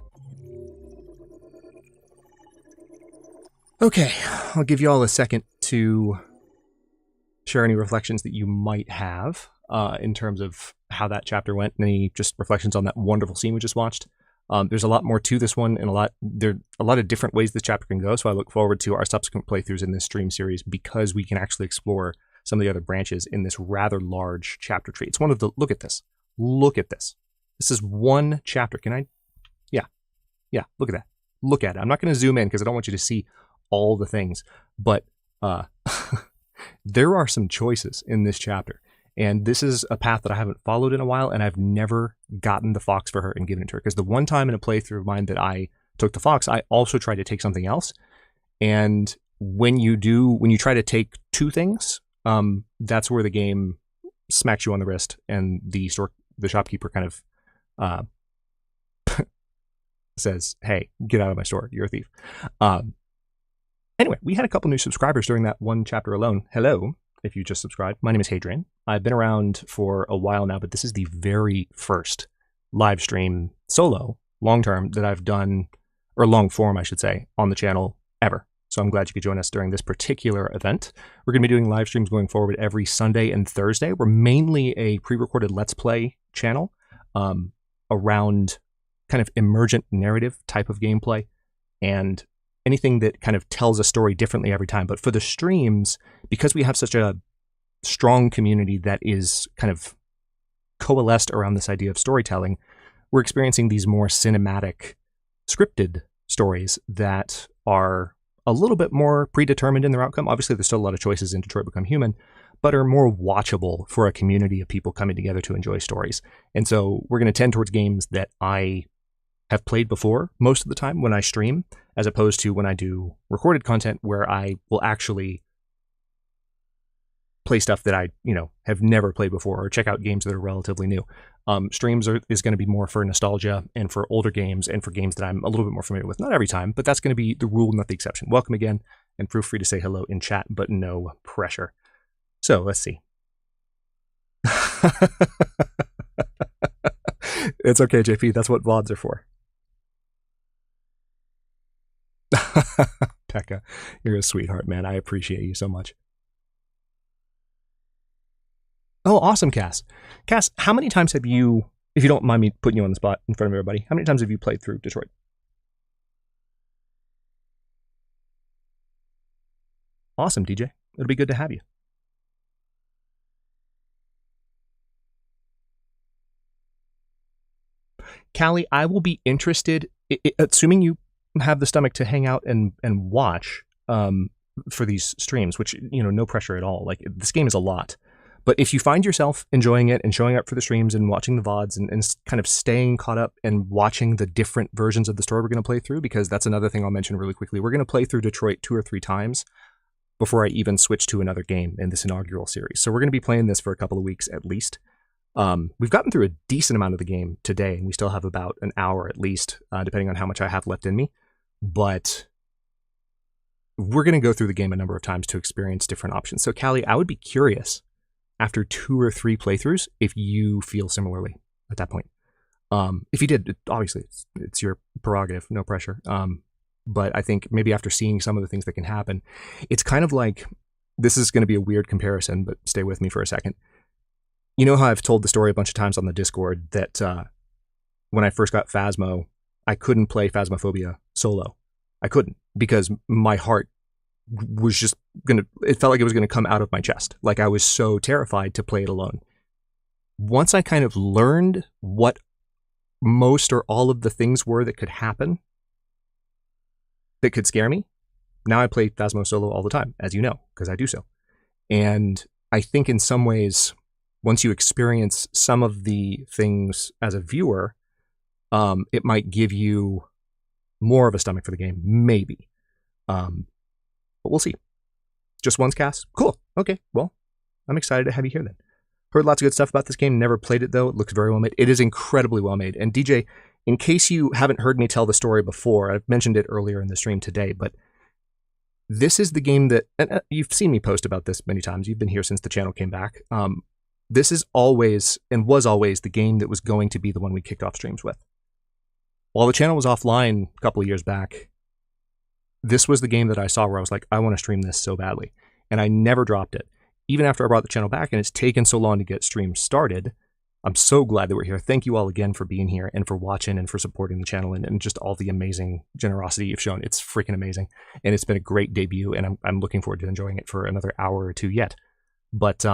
Okay, I'll give you all a second to share any reflections that you might have in terms of how that chapter went, and any just reflections on that wonderful scene we just watched. There's a lot more to this one, and there are a lot of different ways this chapter can go, so I look forward to our subsequent playthroughs in this stream series because we can actually explore some of the other branches in this rather large chapter tree. It's one of the, look at this. Look at this. This is one chapter. Can I? Yeah, look at that. Look at it. I'm not going to zoom in because I don't want you to see all the things, but there are some choices in this chapter, and this is a path that I haven't followed in a while, and I've never gotten the fox for her and given it to her, because the one time in a playthrough of mine that I took the fox, I also tried to take something else, and when you try to take two things, that's where the game smacks you on the wrist, and the shopkeeper kind of says, hey, get out of my store, you're a thief. Anyway, we had a couple new subscribers during that one chapter alone. Hello, if you just subscribed. My name is Hadrian. I've been around for a while now, but this is the very first live stream solo, long-term, that I've done, or long-form, I should say, on the channel ever. So I'm glad you could join us during this particular event. We're going to be doing live streams going forward every Sunday and Thursday. We're mainly a pre-recorded Let's Play channel around kind of emergent narrative type of gameplay and anything that kind of tells a story differently every time. But for the streams, because we have such a strong community that is kind of coalesced around this idea of storytelling, we're experiencing these more cinematic, scripted stories that are a little bit more predetermined in their outcome. Obviously, there's still a lot of choices in Detroit Become Human, but are more watchable for a community of people coming together to enjoy stories. And so we're going to tend towards games that I have played before most of the time when I stream, as opposed to when I do recorded content where I will actually play stuff that I, have never played before or check out games that are relatively new. Streams is going to be more for nostalgia and for older games and for games that I'm a little bit more familiar with. Not every time, but that's going to be the rule, not the exception. Welcome again, and feel free to say hello in chat, but no pressure. So let's see. It's okay, JP. That's what VODs are for. Pekka, you're a sweetheart, man. I appreciate you so much. Oh, awesome, Cass. Cass, how many times have you, if you don't mind me putting you on the spot in front of everybody, how many times have you played through Detroit? Awesome, DJ. It'll be good to have you. Callie, I will be interested, assuming you have the stomach to hang out and watch for these streams, which, no pressure at all. Like, this game is a lot. But if you find yourself enjoying it and showing up for the streams and watching the VODs and kind of staying caught up and watching the different versions of the story we're going to play through, because that's another thing I'll mention really quickly. We're going to play through Detroit 2 or 3 times before I even switch to another game in this inaugural series. So we're going to be playing this for a couple of weeks at least. We've gotten through a decent amount of the game today, and we still have about an hour at least, depending on how much I have left in me. But we're going to go through the game a number of times to experience different options. So Callie, I would be curious after 2 or 3 playthroughs if you feel similarly at that point. If you did, obviously it's your prerogative, no pressure. But I think maybe after seeing some of the things that can happen, it's kind of like, this is going to be a weird comparison, but stay with me for a second. You know how I've told the story a bunch of times on the Discord that when I first got Phasmo, I couldn't play Phasmophobia solo. I couldn't, because my heart was just it felt like it was gonna come out of my chest. Like, I was so terrified to play it alone. Once I kind of learned what most or all of the things were that could happen, that could scare me, now I play Phasmo solo all the time, as you know, because I do so. And I think in some ways, once you experience some of the things as a viewer, it might give you more of a stomach for the game, maybe. But we'll see. Just once, Cass? Cool. Okay, well, I'm excited to have you here then. Heard lots of good stuff about this game. Never played it, though. It looks very well made. It is incredibly well made. And DJ, in case you haven't heard me tell the story before, I've mentioned it earlier in the stream today, but this is the game that, and you've seen me post about this many times. You've been here since the channel came back. This is always, and was always, the game that was going to be the one we kicked off streams with. While the channel was offline a couple of years back, this was the game that I saw where I was like, I want to stream this so badly. And I never dropped it. Even after I brought the channel back, and it's taken so long to get streams started, I'm so glad that we're here. Thank you all again for being here and for watching and for supporting the channel and just all the amazing generosity you've shown. It's freaking amazing. And it's been a great debut, and I'm looking forward to enjoying it for another hour or two yet. But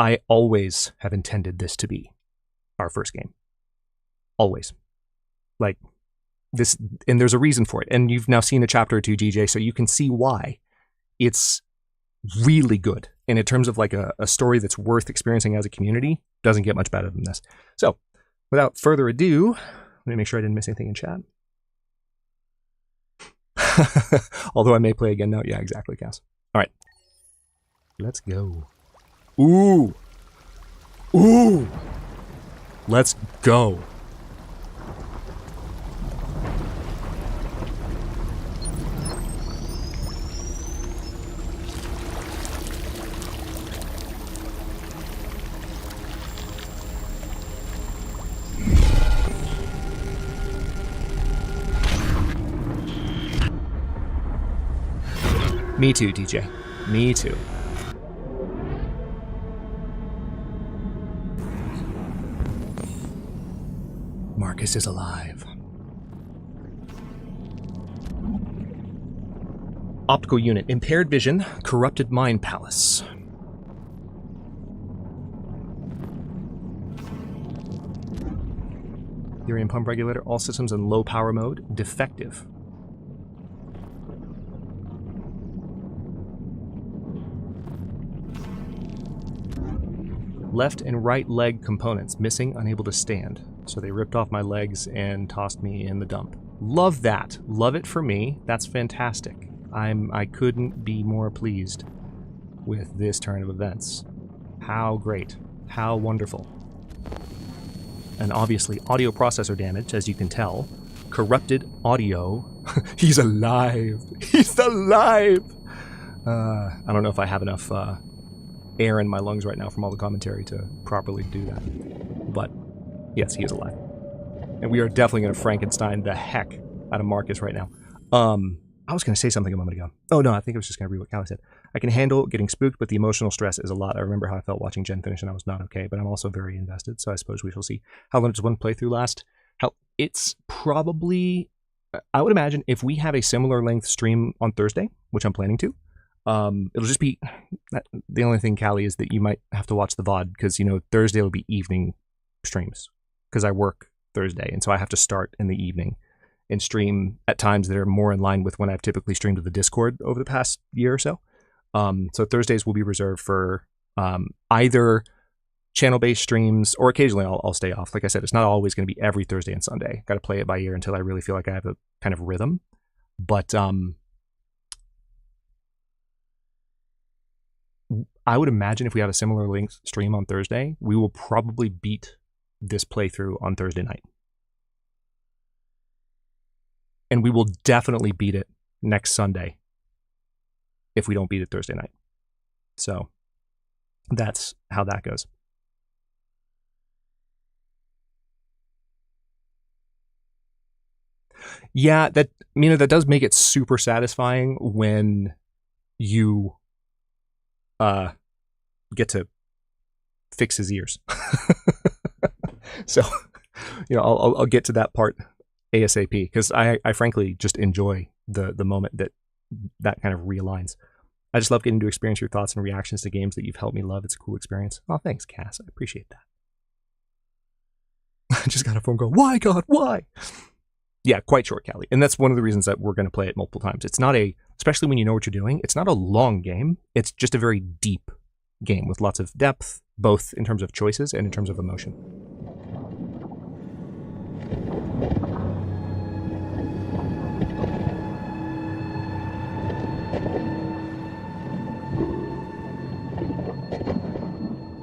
I always have intended this to be our first game. Always. Like, this, and there's a reason for it. And you've now seen a chapter or two, DJ, so you can see why. It's really good. And in terms of like a story that's worth experiencing as a community, doesn't get much better than this. So, without further ado, let me make sure I didn't miss anything in chat. Although I may play again now. Yeah, exactly, Cass. All right. Let's go. Ooh. Ooh. Let's go. Me too, DJ. Me too. Marcus is alive. Optical unit. Impaired vision. Corrupted mind palace. Ethereum pump regulator. All systems in low power mode. Defective. Left and right leg components missing, unable to stand. So they ripped off my legs and tossed me in the dump. Love that. Love it for me. That's fantastic. I couldn't be more pleased with this turn of events. How great. How wonderful. And obviously audio processor damage, as you can tell. Corrupted audio. He's alive. He's alive. I don't know if I have enough air in my lungs right now from all the commentary to properly do that. But yes, he is alive. And we are definitely going to Frankenstein the heck out of Marcus right now. I was going to say something a moment ago. Oh no, I think I was just going to read what Callie said. I can handle getting spooked, but the emotional stress is a lot. I remember how I felt watching Jen finish and I was not okay, but I'm also very invested, so I suppose we shall see. How long does one playthrough last? It's probably, I would imagine if we have a similar length stream on Thursday, which I'm planning to, it'll just be, the only thing, Callie, is that you might have to watch the VOD, because, you know, Thursday will be evening streams, because I work Thursday, and so I have to start in the evening and stream at times that are more in line with when I've typically streamed to the Discord over the past year or so. So Thursdays will be reserved for either channel-based streams, or occasionally I'll stay off. Like I said, it's not always going to be every Thursday and Sunday. Got to play it by ear until I really feel like I have a kind of rhythm. But I would imagine if we have a similar length stream on Thursday, we will probably beat this playthrough on Thursday night. And we will definitely beat it next Sunday if we don't beat it Thursday night. So that's how that goes. Yeah, that, you know, that does make it super satisfying when you get to fix his ears. So, you know, I'll get to that part ASAP, because I frankly just enjoy the moment that kind of realigns. I just love getting to experience your thoughts and reactions to games that you've helped me love. It's a cool experience. Oh, thanks, Cass. I appreciate that. I just got a phone call. Why, God? Why? Yeah, quite short, Callie. And that's one of the reasons that we're going to play it multiple times. It's not especially when you know what you're doing, it's not a long game. It's just a very deep game with lots of depth, both in terms of choices and in terms of emotion.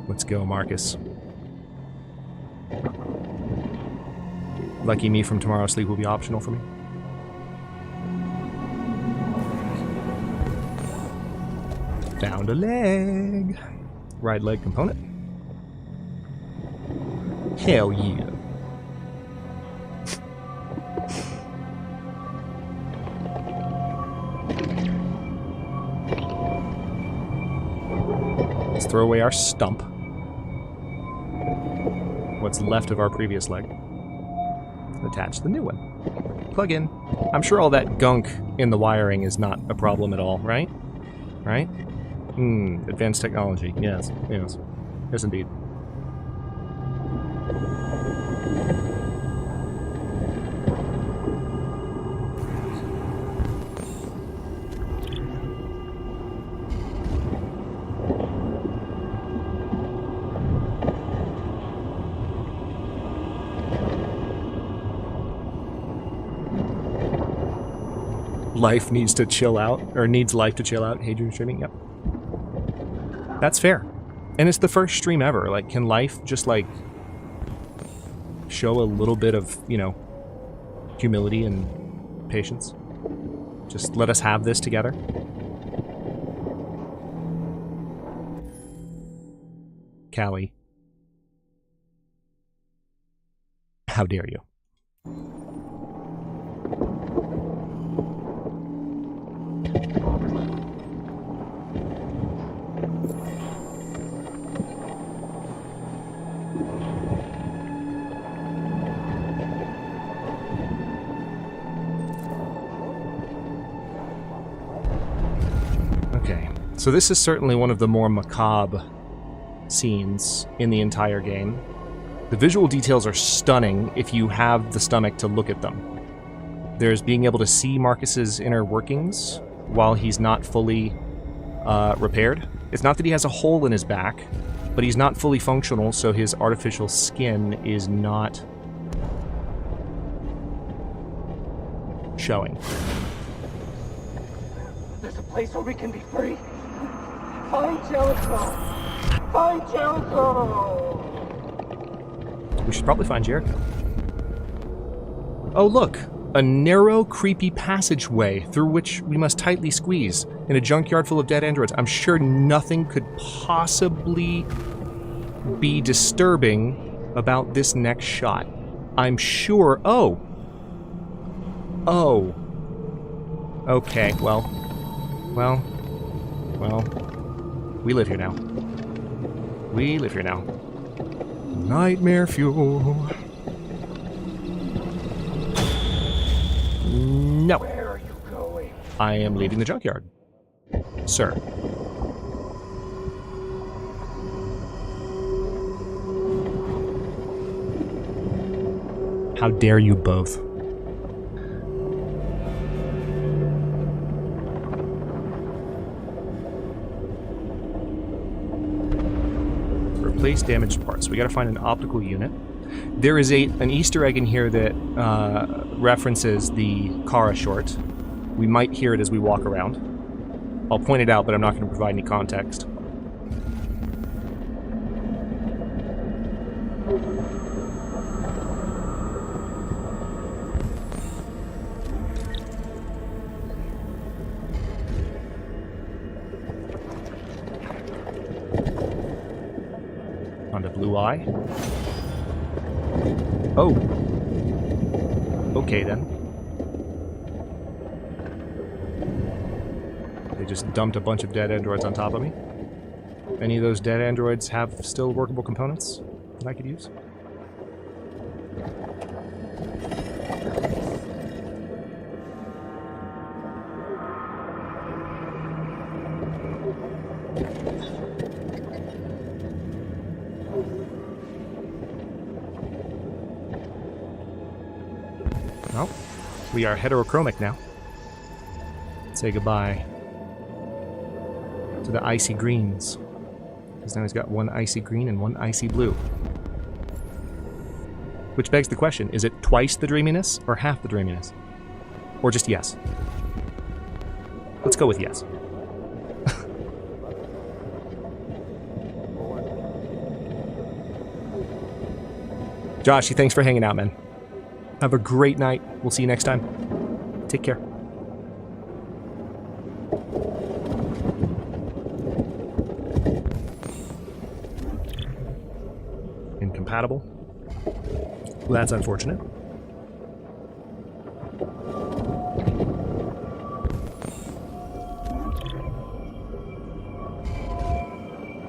Let's go, Marcus. Lucky me, from tomorrow, sleep will be optional for me. Found a leg. Right leg component. Hell yeah. Let's throw away our stump. What's left of our previous leg. Attach the new one. Plug in. I'm sure all that gunk in the wiring is not a problem at all, right? Right? Advanced technology. Yes, yes. Yes, indeed. Life needs to chill out, or needs life to chill out. Hey, Dream streaming. Yep. That's fair. And it's the first stream ever. Like, can life just, like, show a little bit of, you know, humility and patience? Just let us have this together. Callie. How dare you? So this is certainly one of the more macabre scenes in the entire game. The visual details are stunning if you have the stomach to look at them. There's being able to see Marcus's inner workings while he's not fully repaired. It's not that he has a hole in his back, but he's not fully functional, so his artificial skin is not showing. There's a place where we can be free. Find Jericho! Find Jericho! We should probably find Jericho. Oh, look! A narrow, creepy passageway through which we must tightly squeeze in a junkyard full of dead androids. I'm sure nothing could possibly be disturbing about this next shot. I'm sure... Oh! Oh. Okay, well. We live here now. We live here now. Nightmare fuel. No. Where are you going? I am leaving the junkyard. Sir. How dare you both? Replace damaged parts. We gotta find an optical unit. There is an Easter egg in here that references the Kara short. We might hear it as we walk around. I'll point it out, but I'm not going to provide any context. Onto Blue Eye. Oh. Okay, then. They just dumped a bunch of dead androids on top of me. Any of those dead androids have still workable components that I could use? Well, we are heterochromic now. Say goodbye to the icy greens. Because now he's got one icy green and one icy blue. Which begs the question, is it twice the dreaminess or half the dreaminess? Or just yes? Let's go with yes. Joshy, thanks for hanging out, man. Have a great night. We'll see you next time. Take care. Incompatible. Well, that's unfortunate.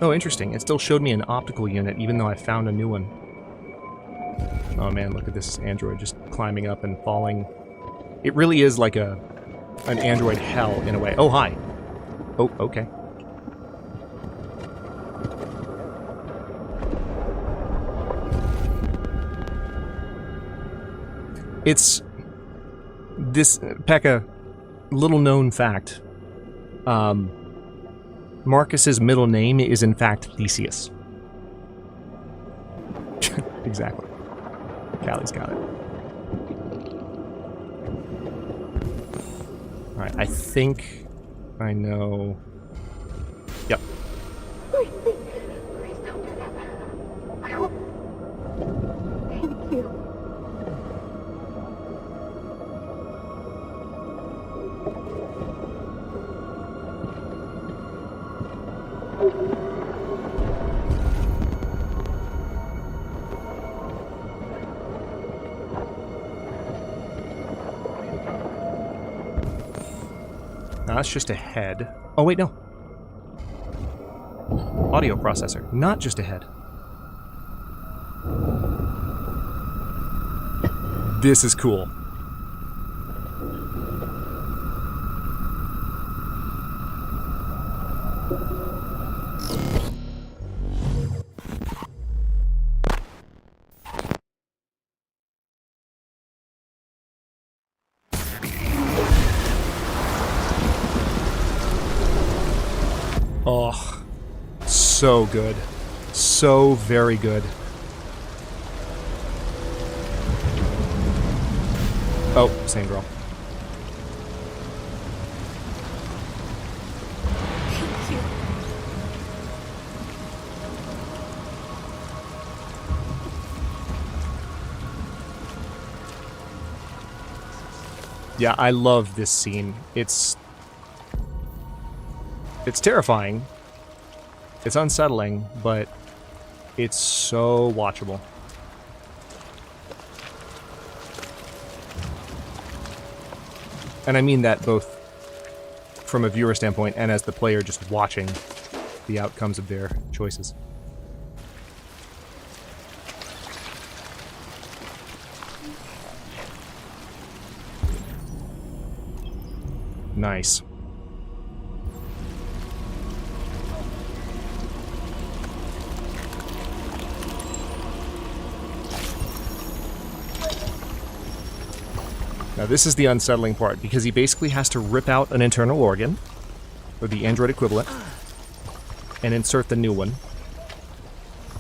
Oh, interesting. It still showed me an optical unit, even though I found a new one. Oh man, look at this android just climbing up and falling. It really is like an android hell in a way. Oh, hi. Oh, okay. It's this, Pekka, little known fact. Marcus's middle name is in fact Theseus. Exactly. Callie's got it. Alright, I think I know. Yep. Please don't do that. I will. Thank you. That's just a head. Oh, wait, no. Audio processor. Not just a head. This is cool. Oh, so good. So very good. Oh, same girl. Yeah, I love this scene. It's terrifying. It's unsettling, but it's so watchable. And I mean that both from a viewer standpoint and as the player just watching the outcomes of their choices. Nice. Now this is the unsettling part, because he basically has to rip out an internal organ, or the android equivalent, and insert the new one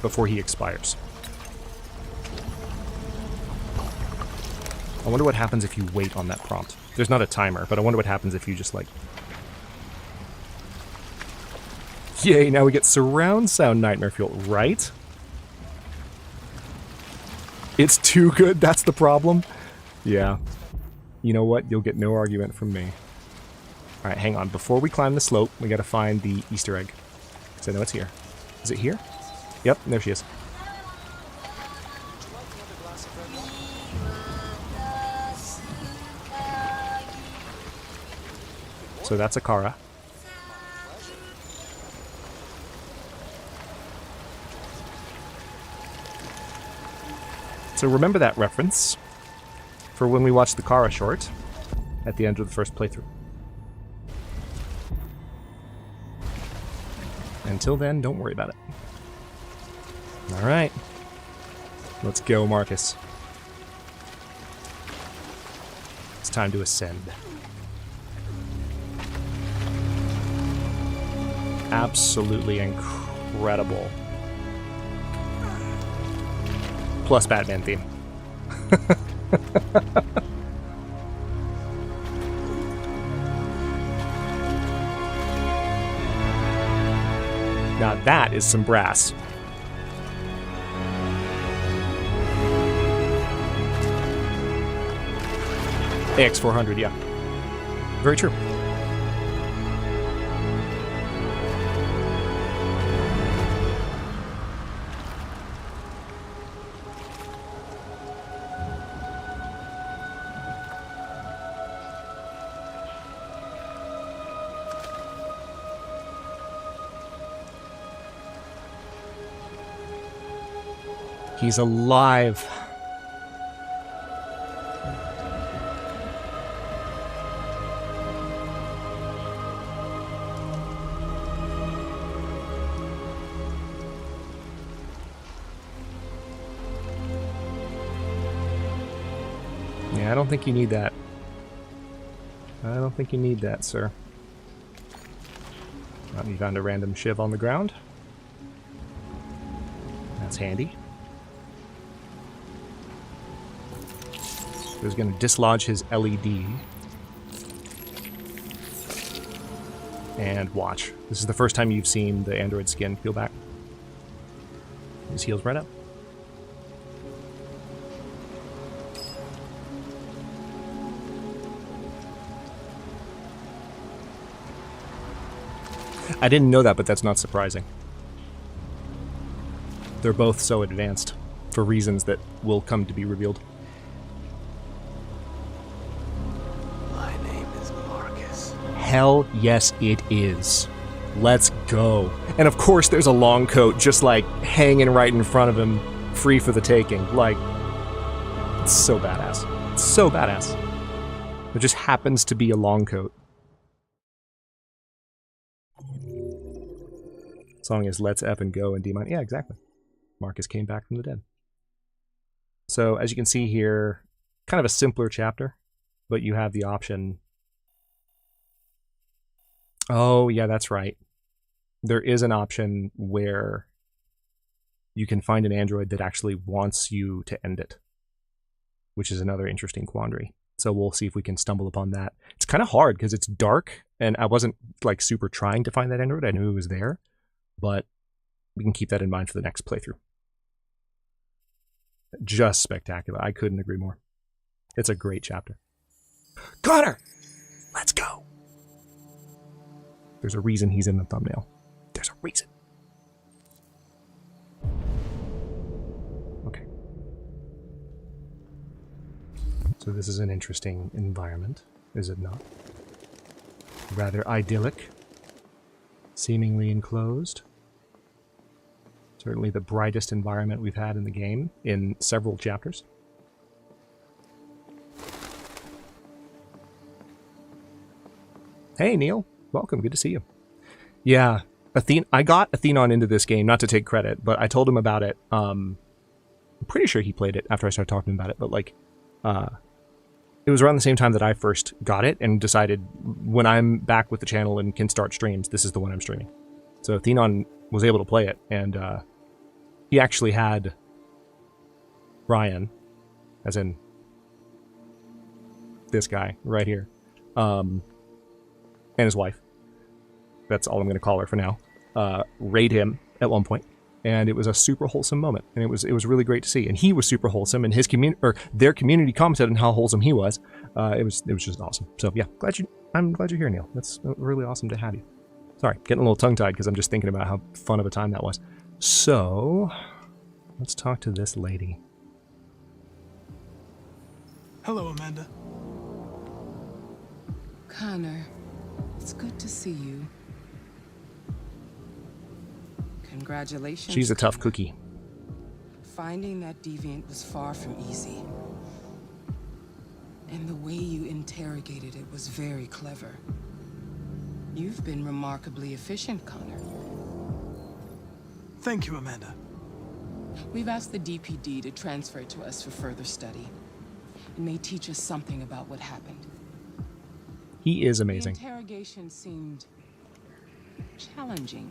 before he expires. I wonder what happens if you wait on that prompt. There's not a timer, but I wonder what happens if you just like... Yay, now we get surround sound nightmare fuel, right? It's too good, that's the problem? Yeah. You know what? You'll get no argument from me. Alright, hang on. Before we climb the slope, we gotta find the Easter egg. Because I know it's here. Is it here? Yep, there she is. So that's Akara. So remember that reference for when we watch the Kara short at the end of the first playthrough. Until then, don't worry about it. Alright. Let's go, Marcus. It's time to ascend. Absolutely incredible. Plus Batman theme. Now that is some brass. AX400, yeah. Very true. He's alive. Yeah, I don't think you need that. I don't think you need that, sir. Oh, you found a random shiv on the ground. That's handy. He's going to dislodge his LED. And watch. This is the first time you've seen the android skin peel back. His heals right up. I didn't know that, but that's not surprising. They're both so advanced for reasons that will come to be revealed. Hell yes, it is. Let's go. And of course there's a long coat just like hanging right in front of him, free for the taking. Like, it's so badass. It's so badass. There just happens to be a long coat. Song is Let's Ep and Go in D minor. Yeah, exactly. Marcus came back from the dead. So as you can see here, kind of a simpler chapter, but you have the option. Oh, yeah, that's right. There is an option where you can find an android that actually wants you to end it, which is another interesting quandary. So we'll see if we can stumble upon that. It's kind of hard because it's dark, and I wasn't like super trying to find that android. I knew it was there, but we can keep that in mind for the next playthrough. Just spectacular. I couldn't agree more. It's a great chapter. Connor! Let's go! There's a reason he's in the thumbnail. There's a reason. Okay. So this is an interesting environment, is it not? Rather idyllic. Seemingly enclosed. Certainly the brightest environment we've had in the game in several chapters. Hey, Neil. Welcome. Good to see you. Yeah, I got Athenon into this game, not to take credit, but I told him about it. I'm pretty sure he played it after I started talking about it, but like, it was around the same time that I first got it and decided when I'm back with the channel and can start streams, this is the one I'm streaming. So Athenon was able to play it, and he actually had Ryan, as in this guy right here, and his wife. That's all I'm going to call her for now. Raid him at one point, and it was a super wholesome moment, and it was really great to see. And he was super wholesome, and his community or their community commented on how wholesome he was. It was just awesome. So yeah, I'm glad you're here, Neil. That's really awesome to have you. Sorry, getting a little tongue-tied because I'm just thinking about how fun of a time that was. So let's talk to this lady. Hello, Amanda. Connor, it's good to see you. Congratulations. She's a tough cookie. Finding that deviant was far from easy. And the way you interrogated it was very clever. You've been remarkably efficient, Connor. Thank you, Amanda. We've asked the DPD to transfer it to us for further study. It may teach us something about what happened. He is amazing. The interrogation seemed challenging.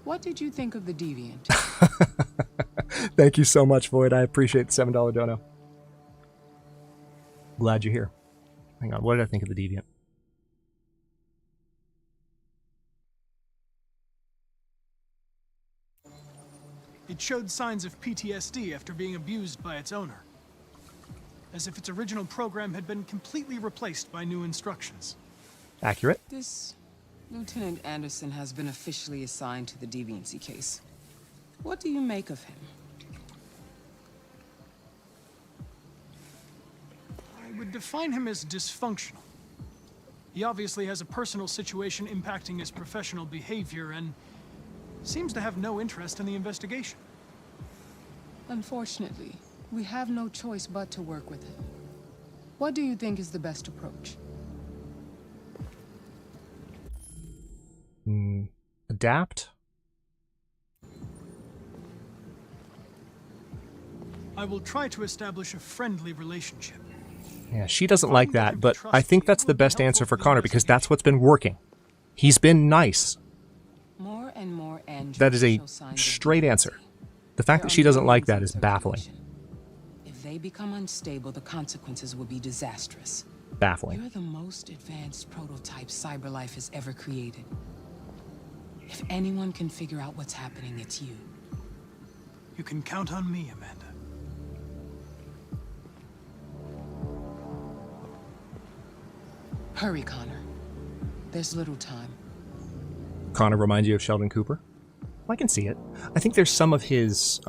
What did you think of the deviant? Thank you so much, Void. I appreciate the $7 dono. Glad you're here. Hang on, what did I think of the deviant? It showed signs of PTSD after being abused by its owner. As if its original program had been completely replaced by new instructions. Accurate. This Lieutenant Anderson has been officially assigned to the deviancy case. What do you make of him? I would define him as dysfunctional. He obviously has a personal situation impacting his professional behavior and seems to have no interest in the investigation. Unfortunately, we have no choice but to work with him. What do you think is the best approach? Adapt? I will try to establish a friendly relationship. Yeah, she doesn't like that, but I think that's the best answer for Connor because that's what's been working. He's been nice. More and more androids that is a show signs straight answer. The fact that she doesn't like that is baffling. If they become unstable, the consequences will be disastrous. Baffling. You're the most advanced prototype CyberLife has ever created. If anyone can figure out what's happening, it's you. You can count on me, Amanda. Hurry, Connor. There's little time. Connor reminds you of Sheldon Cooper? I can see it. I think there's some of his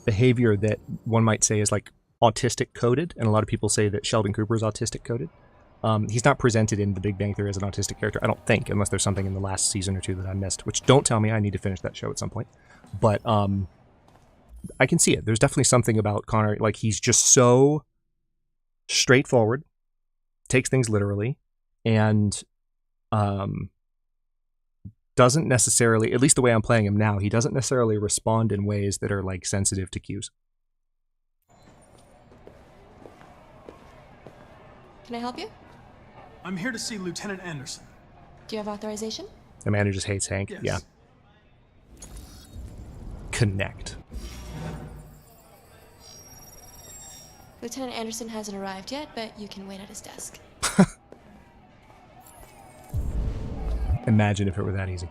behavior that one might say is like autistic coded, and a lot of people say that Sheldon Cooper is autistic coded. He's not presented in The Big Bang Theory as an autistic character, I don't think, unless there's something in the last season or two that I missed, which don't tell me. I need to finish that show at some point. But I can see it. There's definitely something about Connor, like he's just so straightforward, takes things literally, and doesn't necessarily, at least the way I'm playing him now, he doesn't necessarily respond in ways that are like sensitive to cues. Can I help you? I'm here to see Lieutenant Anderson. Do you have authorization? Amanda just hates Hank. Yes. Yeah. Connect. Lieutenant Anderson hasn't arrived yet, but you can wait at his desk. Imagine if it were that easy.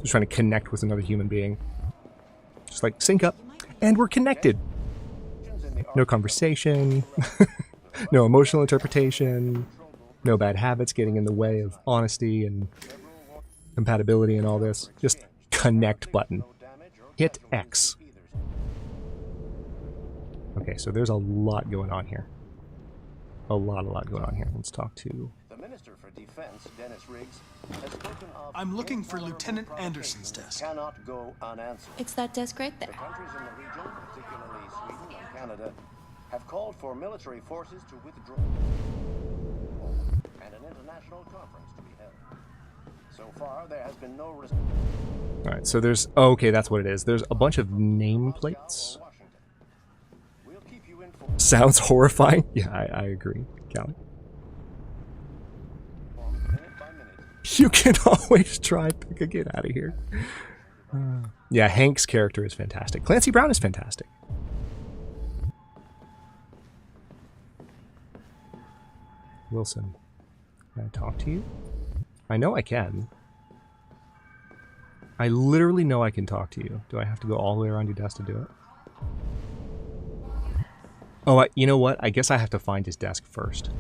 Just trying to connect with another human being. Just like sync up, and we're connected. No conversation. No emotional interpretation, no bad habits getting in the way of honesty and compatibility and all this. Just connect button. Hit X. Okay, so there's a lot going on here. A lot going on here. Let's talk to... The Minister for Defense, Dennis Riggs, has spoken of... I'm looking for Lieutenant Anderson's desk. Cannot go unanswered. It's that desk right there. The countries in the region, particularly Sweden and Canada, have called for military forces to withdraw and an international conference to be held. So far, there has been no response. All right, so there's... Oh, okay, that's what it is. There's a bunch of nameplates. Sounds horrifying. Yeah, I agree, Callie. You can always try pick a get out of here. Yeah, Hank's character is fantastic. Clancy Brown is fantastic. Wilson, can I talk to you? I know I can. I literally know I can talk to you. Do I have to go all the way around your desk to do it? Oh, you know what? I guess I have to find his desk first.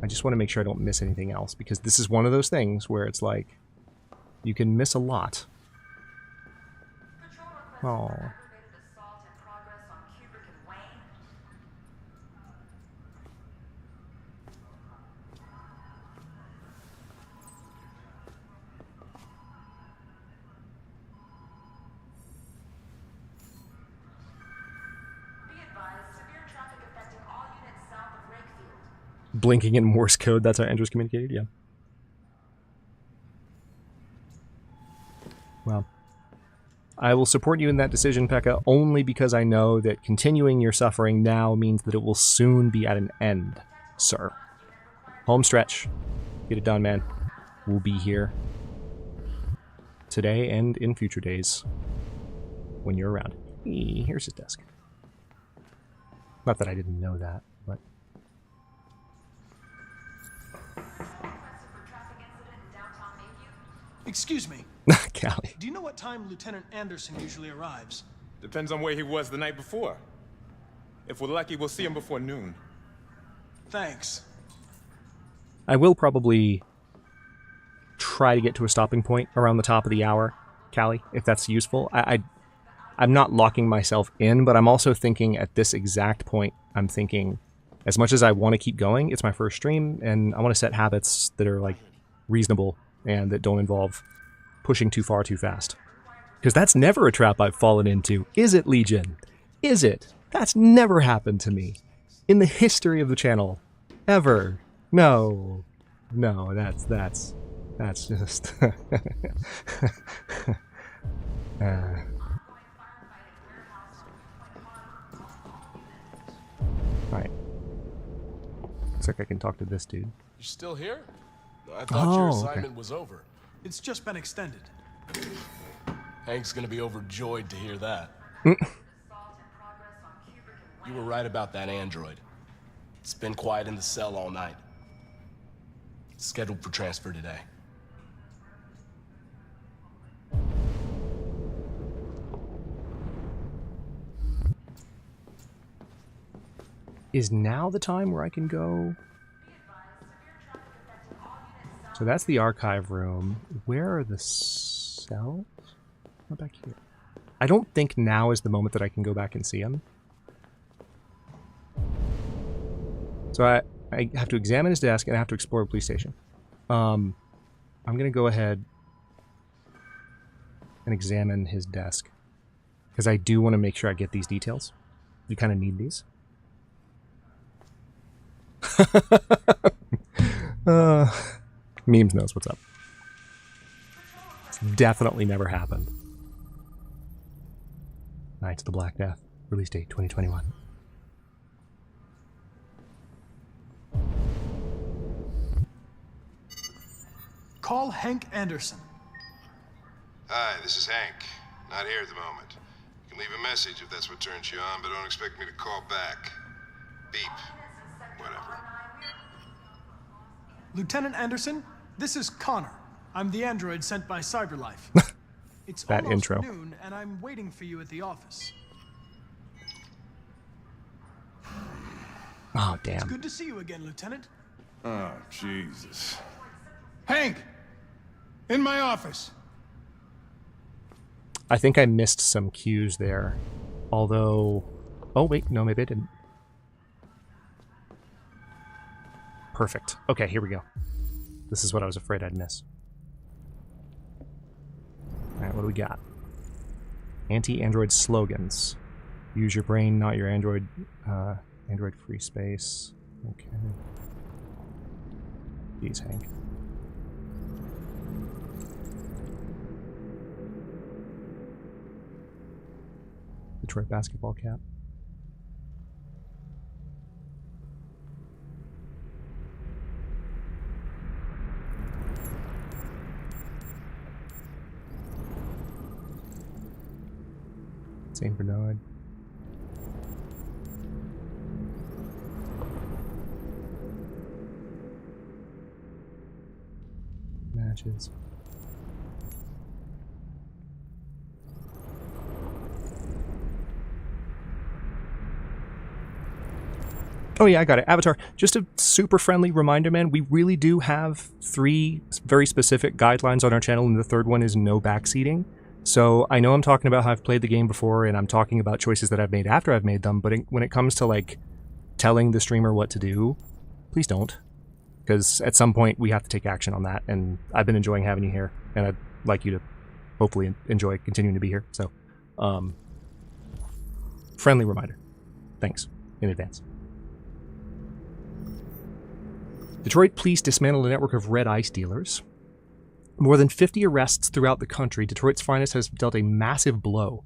I just want to make sure I don't miss anything else, because this is one of those things where it's like, you can miss a lot. Oh. Blinking in Morse code, that's how Andrew's communicated, yeah. Well, I will support you in that decision, Pekka, only because I know that continuing your suffering now means that it will soon be at an end, sir. Home stretch. Get it done, man. We'll be here today and in future days when you're around. Here's his desk. Not that I didn't know that, but... Excuse me. Callie. Do you know what time Lieutenant Anderson usually arrives? Depends on where he was the night before. If we're lucky, we'll see him before noon. Thanks. I will probably try to get to a stopping point around the top of the hour, Callie, if that's useful. I'm not locking myself in, but I'm also thinking at this exact point, I'm thinking, as much as I want to keep going, it's my first stream, and I want to set habits that are, like, reasonable and that don't involve pushing too far too fast. Because that's never a trap I've fallen into, is it, Legion? Is it? That's never happened to me. In the history of the channel. Ever. No. No, that's just... Alright. Looks like I can talk to this dude. You're still here? I thought your assignment okay. was over. It's just been extended. Hank's gonna be overjoyed to hear that. Mm. You were right about that android. It's been quiet in the cell all night. It's scheduled for transfer today. Is now the time where I can go? So that's the archive room. Where are the cells? Not back here. I don't think now is the moment that I can go back and see them. So I have to examine his desk and I have to explore the police station. I'm going to go ahead and examine his desk. Because I do want to make sure I get these details. You kind of need these. Memes knows what's up. It's definitely never happened. Knights of the Black Death. Release date 2021. Call Hank Anderson. Hi, this is Hank. Not here at the moment. You can leave a message if that's what turns you on, but don't expect me to call back. Beep. Whatever. Lieutenant Anderson, this is Connor. I'm the android sent by Cyberlife. It's that almost intro. noon, and I'm waiting for you at the office. Oh, It's damn. good to see you again, Lieutenant. Oh, Jesus. Hank! In my office! I think I missed some cues there. Although... Oh, wait. No, maybe I didn't. Perfect. Okay, here we go. This is what I was afraid I'd miss. Alright, what do we got? Anti-android slogans. Use your brain, not your android. Android free space. Okay. Jeez, Hank. Detroit basketball cap. St. Bernard. Matches. Oh yeah, I got it. Avatar. Just a super friendly reminder, man. We really do have 3 very specific guidelines on our channel, and the third one is no backseating. So I know I'm talking about how I've played the game before, and I'm talking about choices that I've made after I've made them, but when it comes to, like, telling the streamer what to do, please don't. Because at some point, we have to take action on that, and I've been enjoying having you here, and I'd like you to hopefully enjoy continuing to be here. So, friendly reminder. Thanks in advance. Detroit police dismantled a network of red ice dealers. More than 50 arrests throughout the country, Detroit's Finest has dealt a massive blow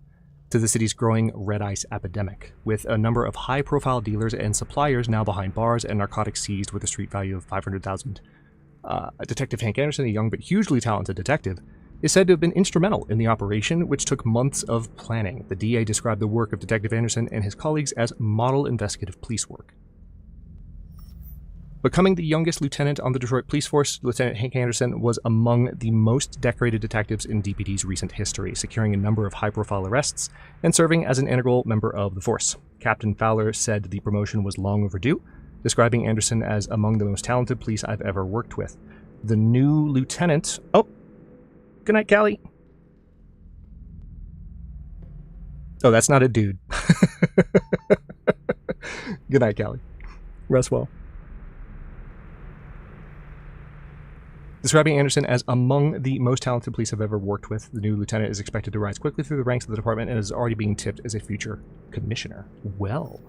to the city's growing red ice epidemic, with a number of high-profile dealers and suppliers now behind bars and narcotics seized with a street value of $500,000. Detective Hank Anderson, a young but hugely talented detective, is said to have been instrumental in the operation, which took months of planning. The DA described the work of Detective Anderson and his colleagues as model investigative police work. Becoming the youngest lieutenant on the Detroit Police Force, Lieutenant Hank Anderson was among the most decorated detectives in DPD's recent history, securing a number of high-profile arrests and serving as an integral member of the force. Captain Fowler said the promotion was long overdue, describing Anderson as among the most talented police I've ever worked with. The new lieutenant... Oh! Good night, Callie! Oh, that's not a dude. Good night, Callie. Rest well. Describing Anderson as among the most talented police I've ever worked with, the new lieutenant is expected to rise quickly through the ranks of the department and is already being tipped as a future commissioner. Well.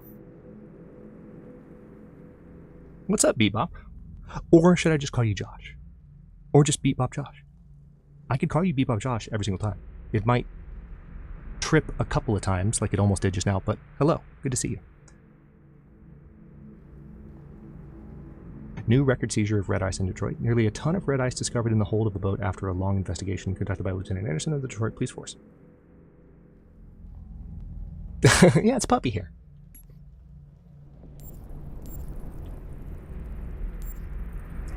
What's up, Bebop? Or should I just call you Josh? Or just Bebop Josh? I could call you Bebop Josh every single time. It might trip a couple of times, like it almost did just now, but hello, good to see you. New record seizure of red ice in Detroit. Nearly a ton of red ice discovered in the hold of a boat after a long investigation conducted by Lieutenant Anderson of the Detroit Police Force. Yeah, it's Puppy here.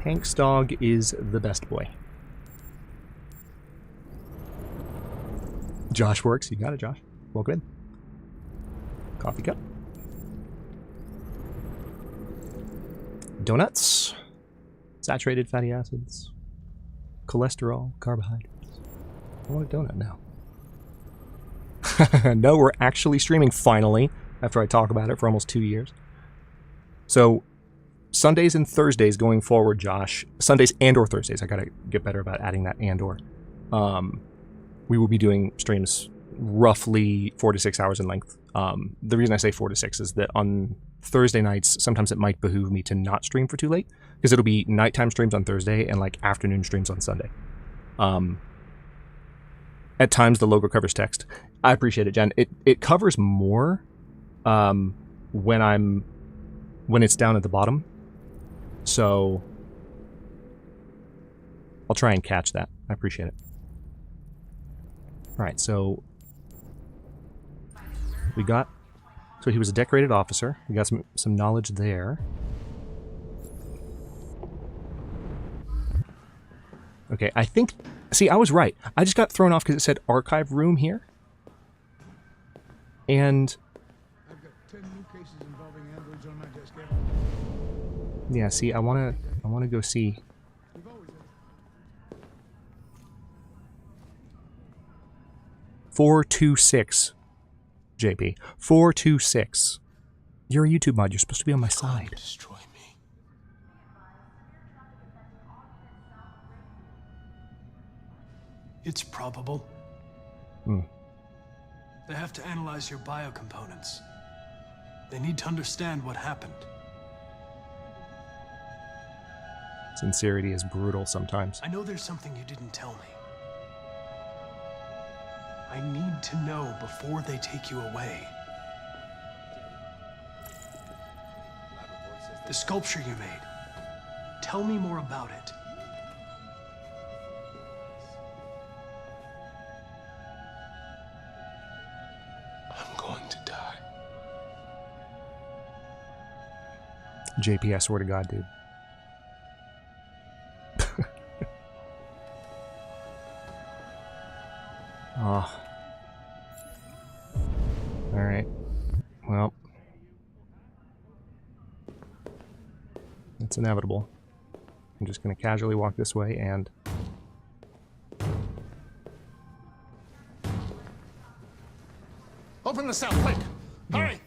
Hank's dog is the best boy. Josh works. You got it, Josh. Well, good. Coffee cup. Donuts, saturated fatty acids, cholesterol, carbohydrates. I want a donut now. No, we're actually streaming finally, after I talk about it for almost 2 years. So, Sundays and Thursdays going forward, Josh. Sundays and or Thursdays. I gotta get better about adding that and or. We will be doing streams roughly 4 to 6 hours in length. The reason I say 4 to 6 is that on Thursday nights, sometimes it might behoove me to not stream for too late, because it'll be nighttime streams on Thursday and like afternoon streams on Sunday. At times the logo covers text. I appreciate it, Jen. It covers more when it's down at the bottom. So I'll try and catch that. I appreciate it. All right, so we got... So he was a decorated officer. We got some knowledge there. Okay, I think... See, I was right. I just got thrown off because it said archive room here. And... I've got 10 new cases involving androids on my desk. Yeah, see, I wanna go see. $426, JP. 426. You're a YouTube mod. You're supposed to be on my side. Destroy me. It's probable. Hmm. They have to analyze your biocomponents. They need to understand what happened. Sincerity is brutal sometimes. I know there's something you didn't tell me. I need to know before they take you away. The sculpture you made. Tell me more about it. I'm going to die. JP, I swear to God, dude. Oh. Alright. Well. It's inevitable. I'm just going to casually walk this way and... Open the south flank. Hurry!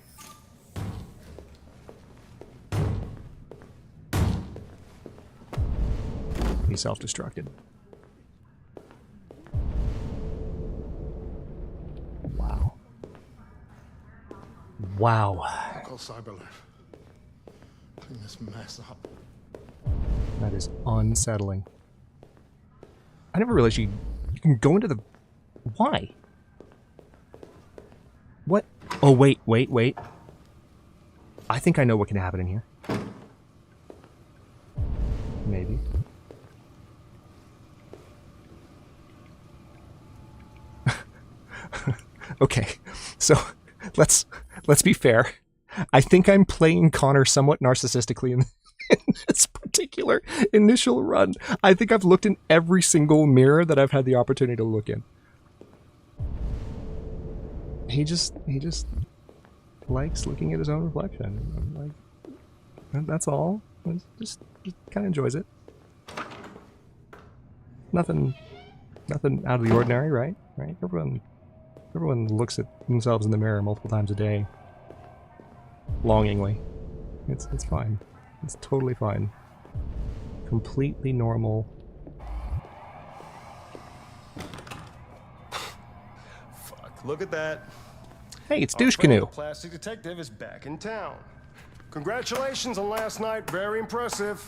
He self-destructed. Wow. Wow. Call Cyberlife. Clean this mess up. That is unsettling. I never realized you can go into the... Why? What? Oh, wait. I think I know what can happen in here. Maybe. Okay, so let's be fair. I think I'm playing Connor somewhat narcissistically in this particular initial run. I think I've looked in every single mirror that I've had the opportunity to look in. He just likes looking at his own reflection. I'm like, that's all. Just kind of enjoys it. Nothing out of the ordinary, right? Right? Everyone looks at themselves in the mirror multiple times a day. Longingly. It's fine. It's totally fine. Completely normal. Fuck, look at that. Hey, it's Our Douche friend, Canoe. the plastic detective is back in town. Congratulations on last night. Very impressive.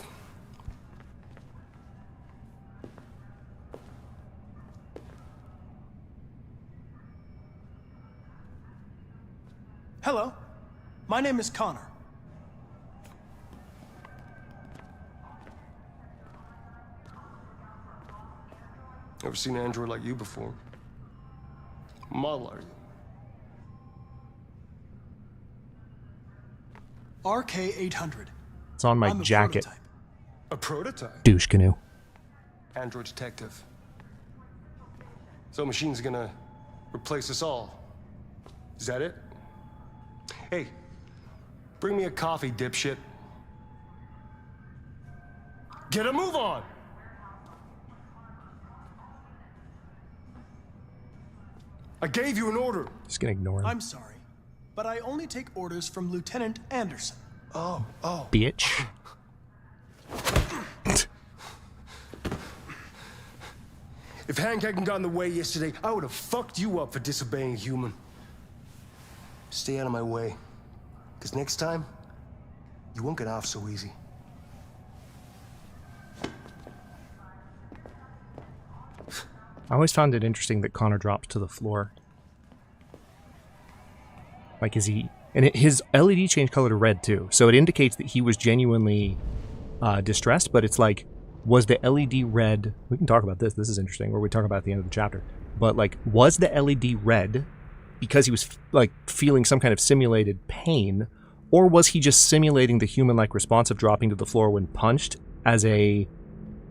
Hello. My name is Connor. Never seen an android like you before. Model are you? RK-800. It's on my I'm a jacket. prototype. A prototype? Douche Canoe. Android detective. So machine's gonna replace us all. Is that it? Hey, bring me a coffee, dipshit. Get a move on! I gave you an order. Just gonna ignore him. I'm sorry, but I only take orders from Lieutenant Anderson. Oh. Bitch. If Hank hadn't gotten in the way yesterday, I would have fucked you up for disobeying a human. Stay out of my way. Because next time, you won't get off so easy. I always found it interesting that Connor drops to the floor. Like, is he... And his LED changed color to red, too. So it indicates that he was genuinely distressed, but it's like, was the LED red... We can talk about this. This is interesting, where we talk about at the end of the chapter. But, like, was the LED red because he was, like, feeling some kind of simulated pain, or was he just simulating the human-like response of dropping to the floor when punched as a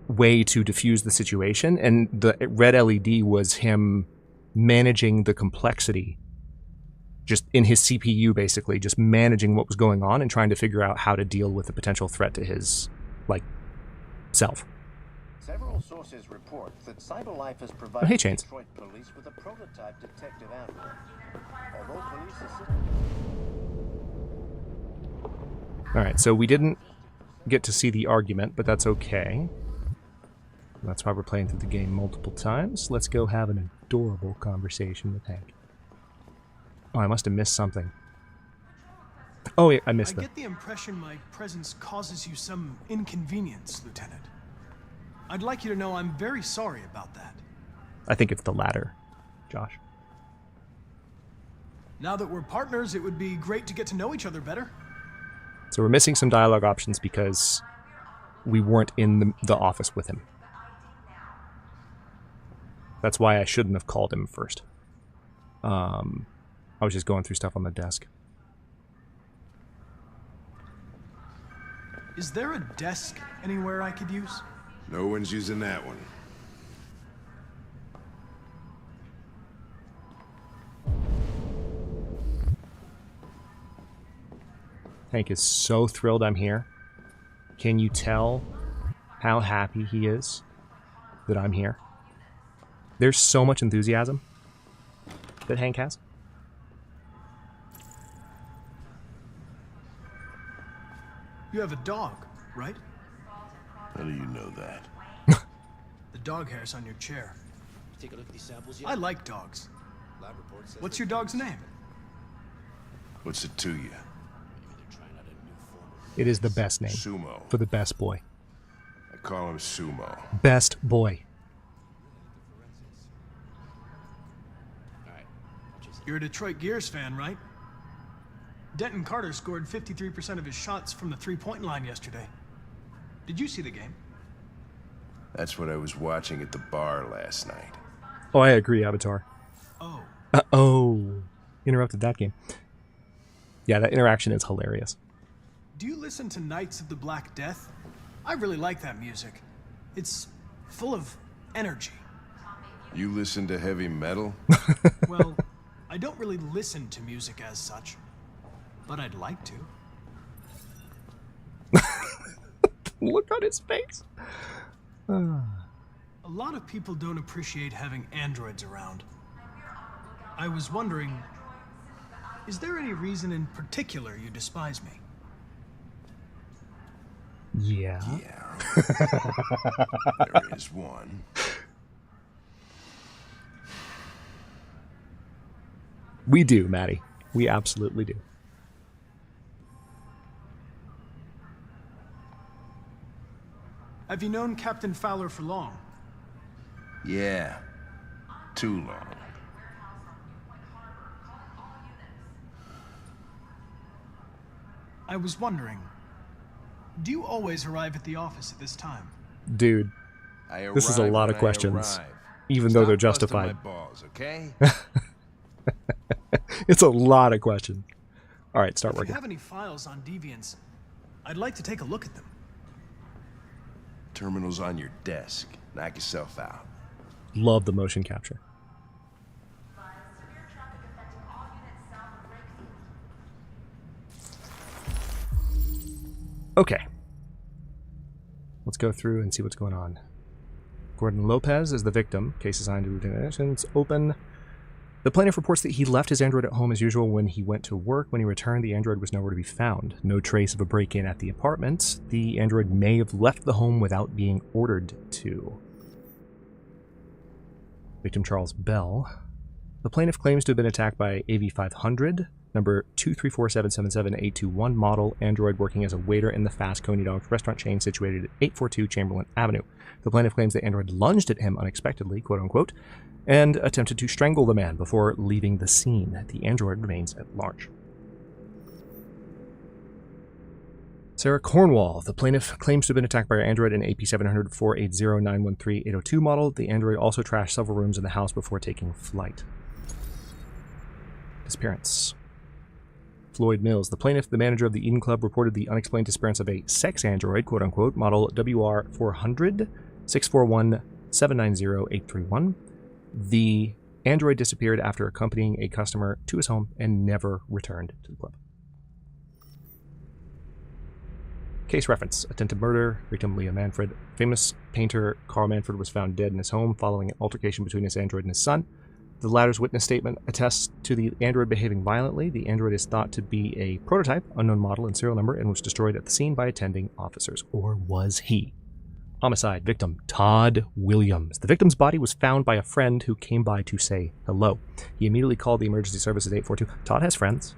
way to diffuse the situation? And the red LED was him managing the complexity just in his CPU, basically, just managing what was going on and trying to figure out how to deal with the potential threat to his, like, self. Several sources report that CyberLife has provided hey, Chains. Detroit police with a prototype detective android. Although police Alright, so we didn't get to see the argument, but that's okay. That's why we're playing through the game multiple times. Let's go have an adorable conversation with Hank. Oh, I must have missed something. Oh, yeah, I missed I it. get the impression my presence causes you some inconvenience, Lieutenant. I'd like you to know I'm very sorry about that. I think it's the latter, Josh. Now that we're partners, it would be great to get to know each other better. So we're missing some dialogue options because we weren't in the office with him. That's why I shouldn't have called him first. I was just going through stuff on the desk. Is there a desk anywhere I could use? No one's using that one. Hank is so thrilled I'm here. Can you tell how happy he is that I'm here? There's so much enthusiasm that Hank has. You have a dog, right? How do you know that? The dog hair's on your chair. Take a look at these samples yet? I like dogs. Lab report says What's your dog's name? What's it to you? It is the best name. Sumo. For the best boy. I call him Sumo. Best boy. You're a Detroit Gears fan, right? Denton Carter scored 53% of his shots from the three-point line yesterday. Did you see the game? That's what I was watching at the bar last night. Oh, I agree, Avatar. Oh. Uh-oh. Interrupted that game. Yeah, that interaction is hilarious. Do you listen to Knights of the Black Death? I really like that music. It's full of energy. You listen to heavy metal? Well, I don't really listen to music as such, but I'd like to. Look on his face. A lot of people don't appreciate having androids around. I was wondering, is there any reason in particular you despise me? Yeah. There is one. We do, Maddie. We absolutely do. Have you known Captain Fowler for long? Yeah. Too long. I was wondering, do you always arrive at the office at this time? Dude, this is a lot of questions, even though they're justified. My balls, okay? It's a lot of questions. All right, start If working. you have any files on deviants, I'd like to take a look at them. Terminal's on your desk. Knock yourself out. Love the motion capture. Okay. Let's go through and see what's going on. Gordon Lopez is the victim. Case assigned to Lieutenant Open. The plaintiff reports that he left his android at home as usual when he went to work. When he returned, the android was nowhere to be found. No trace of a break-in at the apartment. The android may have left the home without being ordered to. Victim Charles Bell. The plaintiff claims to have been attacked by AV-500, number 234777821 model android working as a waiter in the Fast Coney Dogs restaurant chain situated at 842 Chamberlain Avenue. The plaintiff claims the android lunged at him unexpectedly, quote-unquote, and attempted to strangle the man before leaving the scene. The android remains at large. Sarah Cornwall. The plaintiff claims to have been attacked by her android in AP700 480913802 model. The android also trashed several rooms in the house before taking flight. Disappearance. Floyd Mills. The plaintiff, the manager of the Eden Club, reported the unexplained disappearance of a sex android, quote-unquote, model WR400 641 790 831. The Android disappeared after accompanying a customer to his home and never returned to the club. Case reference: attempted murder, victim Leah Manfred. Famous painter Carl Manfred was found dead in his home following an altercation between his android and his son. The latter's witness statement attests to the android behaving violently. The android is thought to be a prototype, unknown model and serial number, and was destroyed at the scene by attending officers. Or was he? Homicide. Victim Todd Williams. The victim's body was found by a friend who came by to say hello. He immediately called the emergency services 842. Todd has friends.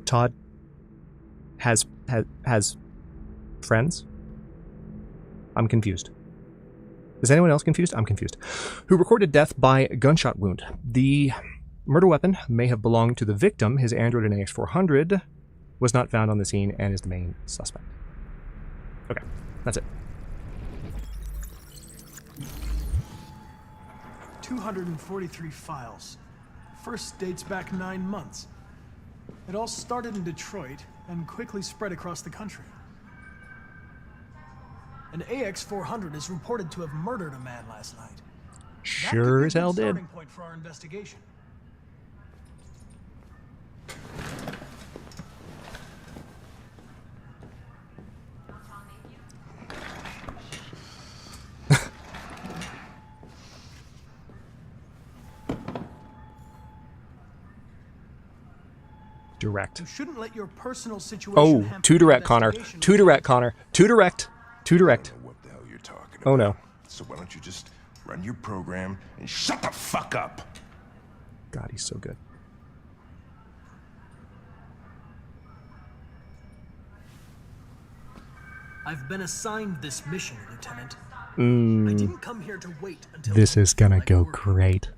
Todd has friends? I'm confused. Is anyone else confused? I'm confused. Who recorded death by gunshot wound. The murder weapon may have belonged to the victim. His Android and AX400 was not found on the scene and is the main suspect. Okay, that's it. 243 files. First dates back 9 months. It all started in Detroit and quickly spread across the country. An AX400 is reported to have murdered a man last night. Sure as hell did. Starting point for our investigation. Direct. You shouldn't let your personal situation. Oh, too direct, Connor. Too direct, Connor. Too direct. Too direct. What the hell you're talking Oh no. So why don't you just run your program and shut the fuck up? God, he's so good. I've been assigned this mission, Lieutenant. I Mm, didn't come here to wait until this is gonna go great.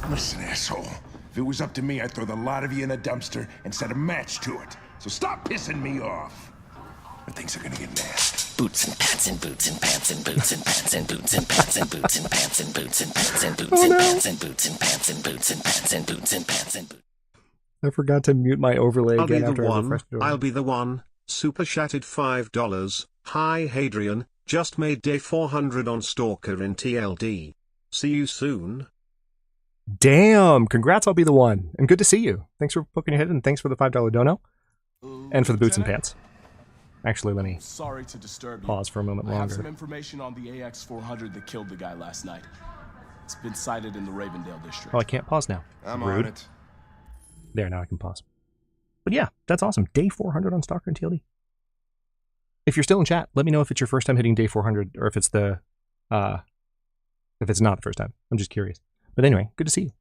Listen, asshole. If it was up to me, I'd throw the lot of you in a dumpster and set a match to it. So stop pissing me off. Or things are gonna get nasty. Boots and pants and boots and pants and boots and pants and boots and pants and boots and pants and boots and pants and boots and pants and boots and pants and boots and pants and boots and pants and boots. I forgot to mute my overlay I'll be again the after I one. refreshed it. I'll be the one. Super chatted $5. Hi Hadrian, just made day 400 on Stalker in TLD. See you soon. Damn! Congrats, I'll be the one. And good to see you. Thanks for poking your head and thanks for the $5 dono. And for the boots and pants. Actually, let me Sorry to disturb you. pause for a moment I have longer. some information on the AX400 that killed the guy last night. It's been sighted in the Ravendale district. Oh, I can't pause now. I'm Rude. on it. There, now I can pause. But yeah, that's awesome. Day 400 on Stalker and TLD. If you're still in chat, let me know if it's your first time hitting day 400 or if it's the, if it's not the first time. I'm just curious. But anyway, good to see you.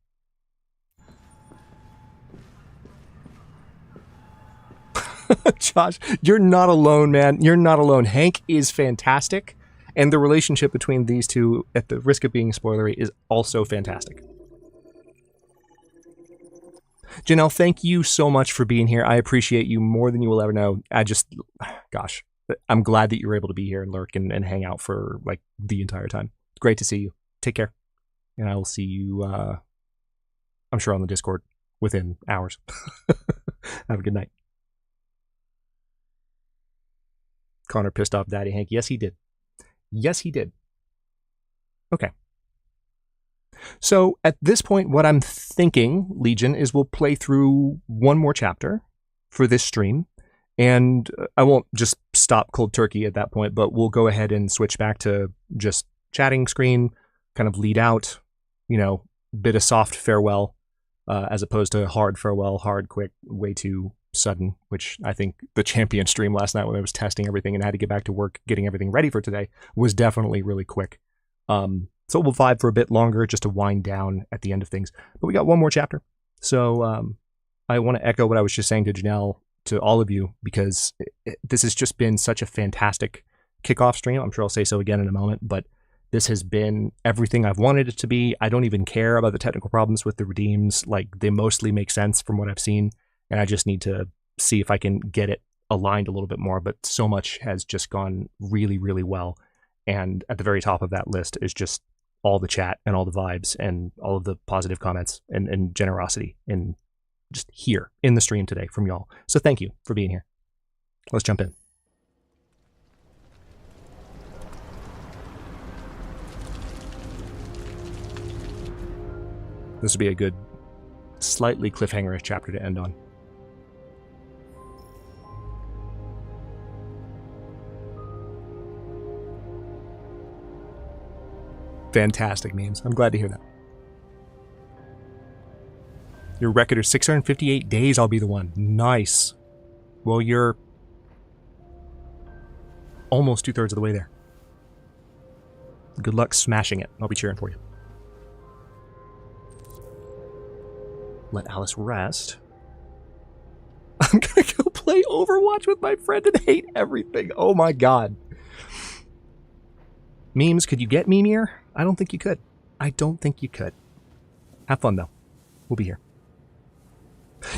Josh, you're not alone, man. You're not alone. Hank is fantastic. And the relationship between these two, at the risk of being spoilery, is also fantastic. Janelle, thank you so much for being here. I appreciate you more than you will ever know. Gosh, I'm glad that you were able to be here and lurk and hang out for like the entire time. Great to see you. Take care. And I will see you, I'm sure on the Discord within hours. Have a good night. Connor pissed off Daddy Hank. Yes, he did. Yes, he did. Okay. So at this point, what I'm thinking, Legion, is we'll play through one more chapter for this stream. And I won't just stop cold turkey at that point, but we'll go ahead and switch back to just chatting screen, kind of lead out, you know, bit of soft farewell, as opposed to hard farewell, hard, quick, way too sudden, which I think the champion stream last night when I was testing everything and had to get back to work, getting everything ready for today, was definitely really quick. So we'll vibe for a bit longer just to wind down at the end of things. But we got one more chapter. So I want to echo what I was just saying to Janelle, to all of you, because this has just been such a fantastic kickoff stream. I'm sure I'll say so again in a moment, but this has been everything I've wanted it to be. I don't even care about the technical problems with the redeems. Like, they mostly make sense from what I've seen, and I just need to see if I can get it aligned a little bit more. But so much has just gone really, really well. And at the very top of that list is just all the chat and all the vibes and all of the positive comments and generosity and just here in the stream today from y'all. So thank you for being here. Let's jump in. This would be a good, slightly cliffhanger-ish chapter to end on. Fantastic memes. I'm glad to hear that. Your record is 658 days, I'll be the one. Nice. Well, you're almost 2/3 of the way there. Good luck smashing it. I'll be cheering for you. Let Alice rest. I'm gonna go play Overwatch with my friend and hate everything. Oh my god. Memes, could you get memeier? I don't think you could. I don't think you could. Have fun though. We'll be here.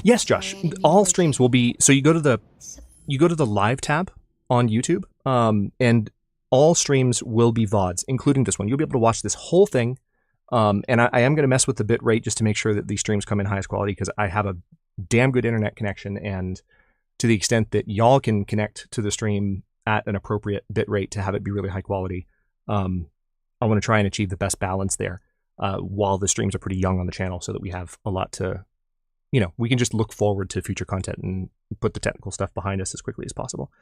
Yes, Josh. All streams will be. So you go to the live tab on YouTube, and all streams will be VODs, including this one. You'll be able to watch this whole thing. And I am going to mess with the bit rate just to make sure that these streams come in highest quality, because I have a damn good internet connection, and to the extent that y'all can connect to the stream at an appropriate bit rate to have it be really high quality, I want to try and achieve the best balance there while the streams are pretty young on the channel, so that we have a lot to, we can just look forward to future content and put the technical stuff behind us as quickly as possible.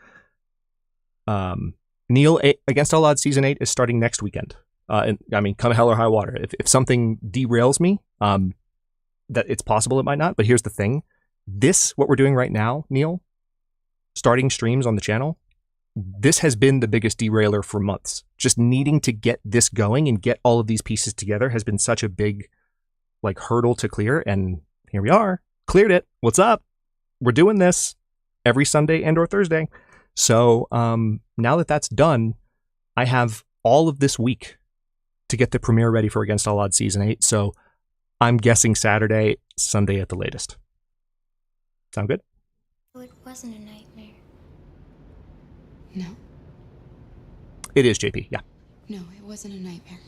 Neil, Against All Odds Season 8 is starting next weekend. And I mean, come hell or high water. If something derails me, that it's possible it might not, but here's the thing. What we're doing right now, Neil, starting streams on the channel, this has been the biggest derailer for months. Just needing to get this going and get all of these pieces together has been such a big, hurdle to clear, and here we are. Cleared it. What's up? We're doing this every Sunday and or Thursday. So now that that's done, I have all of this week to get the premiere ready for Against All Odds Season 8. So I'm guessing Saturday, Sunday at the latest. Sound good? It wasn't a nightmare. No. It is, JP, yeah. No, it wasn't a nightmare.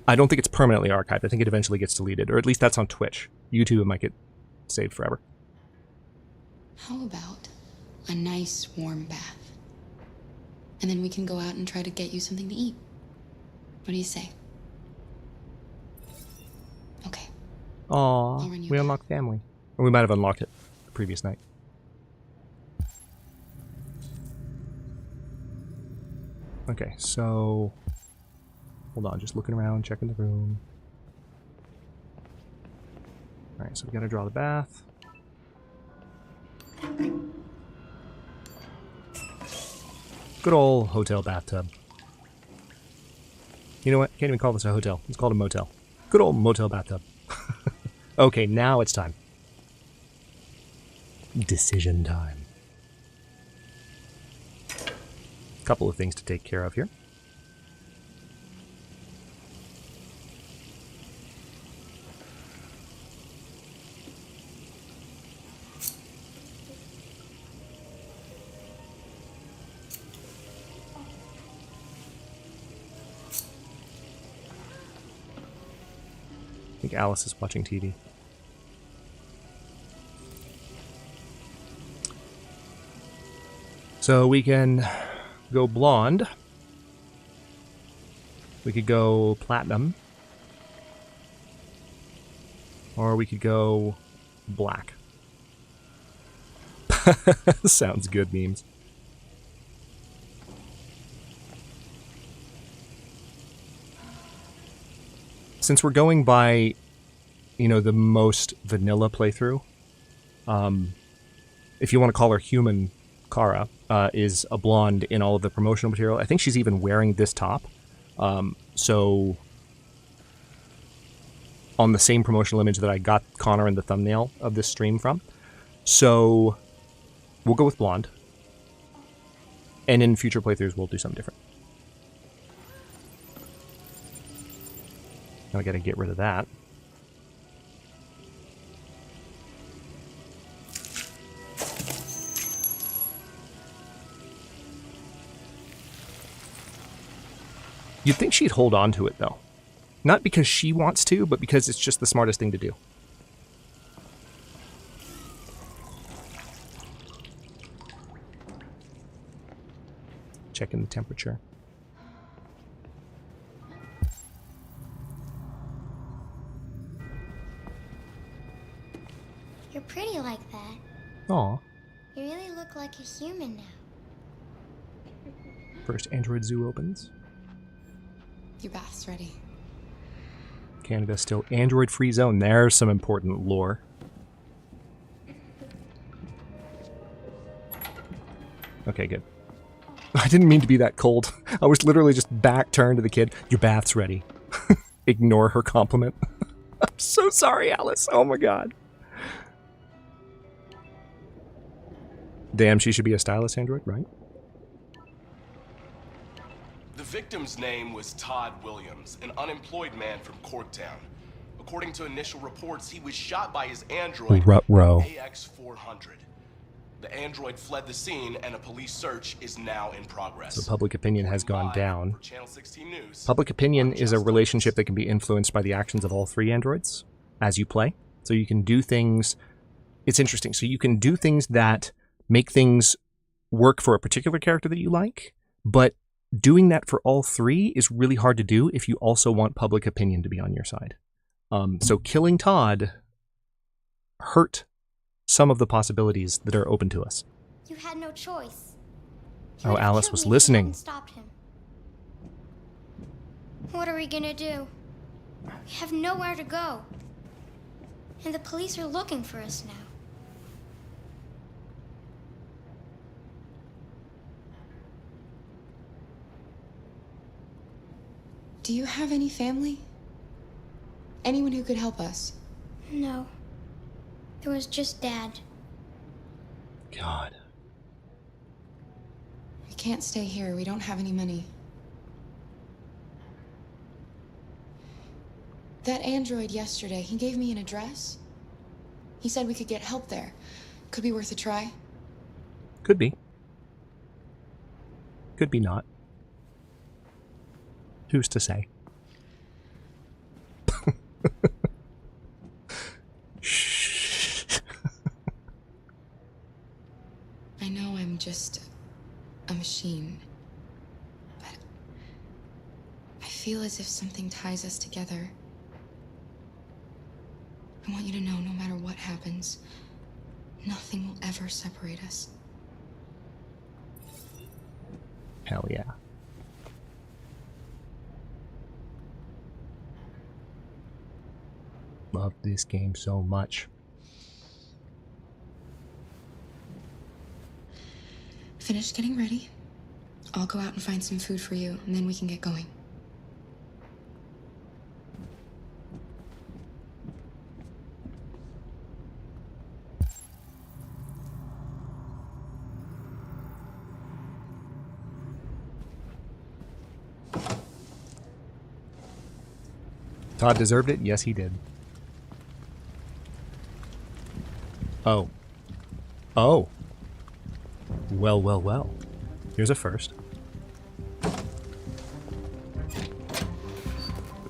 I don't think it's permanently archived. I think it eventually gets deleted, or at least that's on Twitch. YouTube, it might get saved forever. How about a nice warm bath? And then we can go out and try to get you something to eat. What do you say? Okay. Aw, we unlocked family. Or we might have unlocked it the previous night. Okay, so hold on, just looking around, checking the room. Alright, so we gotta draw the bath. Good old hotel bathtub. You know what? Can't even call this a hotel. It's called a motel. Good old motel bathtub. Okay, now it's time. Decision time. Couple of things to take care of here. I think Alice is watching TV. So we can go blonde. We could go platinum. Or we could go black. Sounds good, memes. Since we're going by, the most vanilla playthrough, if you want to call her human, Kara is a blonde in all of the promotional material. I think she's even wearing this top. So on the same promotional image that I got Connor in the thumbnail of this stream from. So we'll go with blonde. And in future playthroughs, we'll do something different. Now I gotta get rid of that. You'd think she'd hold on to it, though. Not because she wants to, but because it's just the smartest thing to do. Checking the temperature. You're pretty like that. Aw. You really look like a human now. First Android Zoo opens. Your bath's ready. Canada still Android-free zone. There's some important lore. Okay, good. I didn't mean to be that cold. I was literally just back turned to the kid. Your bath's ready. Ignore her compliment. I'm so sorry, Alice. Oh my god. Damn, she should be a stylist android, right? The victim's name was Todd Williams, an unemployed man from Corktown. According to initial reports, he was shot by his android, Ruh-roh. AX-400. The android fled the scene, and a police search is now in progress. So public opinion has gone down. Channel 16 News. Public opinion is a relationship that can be influenced by the actions of all three androids as you play. So you can do things... It's interesting. So you can do things that make things work for a particular character that you like, but doing that for all three is really hard to do if you also want public opinion to be on your side. So killing Todd hurt some of the possibilities that are open to us. You had no choice. Oh, Alice was listening. Stopped him. What are we gonna do? We have nowhere to go. And the police are looking for us now. Do you have any family? Anyone who could help us? No. There was just Dad. God. We can't stay here. We don't have any money. That android yesterday, he gave me an address. He said we could get help there. Could be worth a try. Could be. Could be not. Who's to say? Shh. I know I'm just a machine, but I feel as if something ties us together. I want you to know, no matter what happens, nothing will ever separate us. Hell yeah. Love this game so much. Finish getting ready. I'll go out and find some food for you, and then we can get going. Todd deserved it? Yes, he did. Oh. Oh. Well, well, well. Here's a first.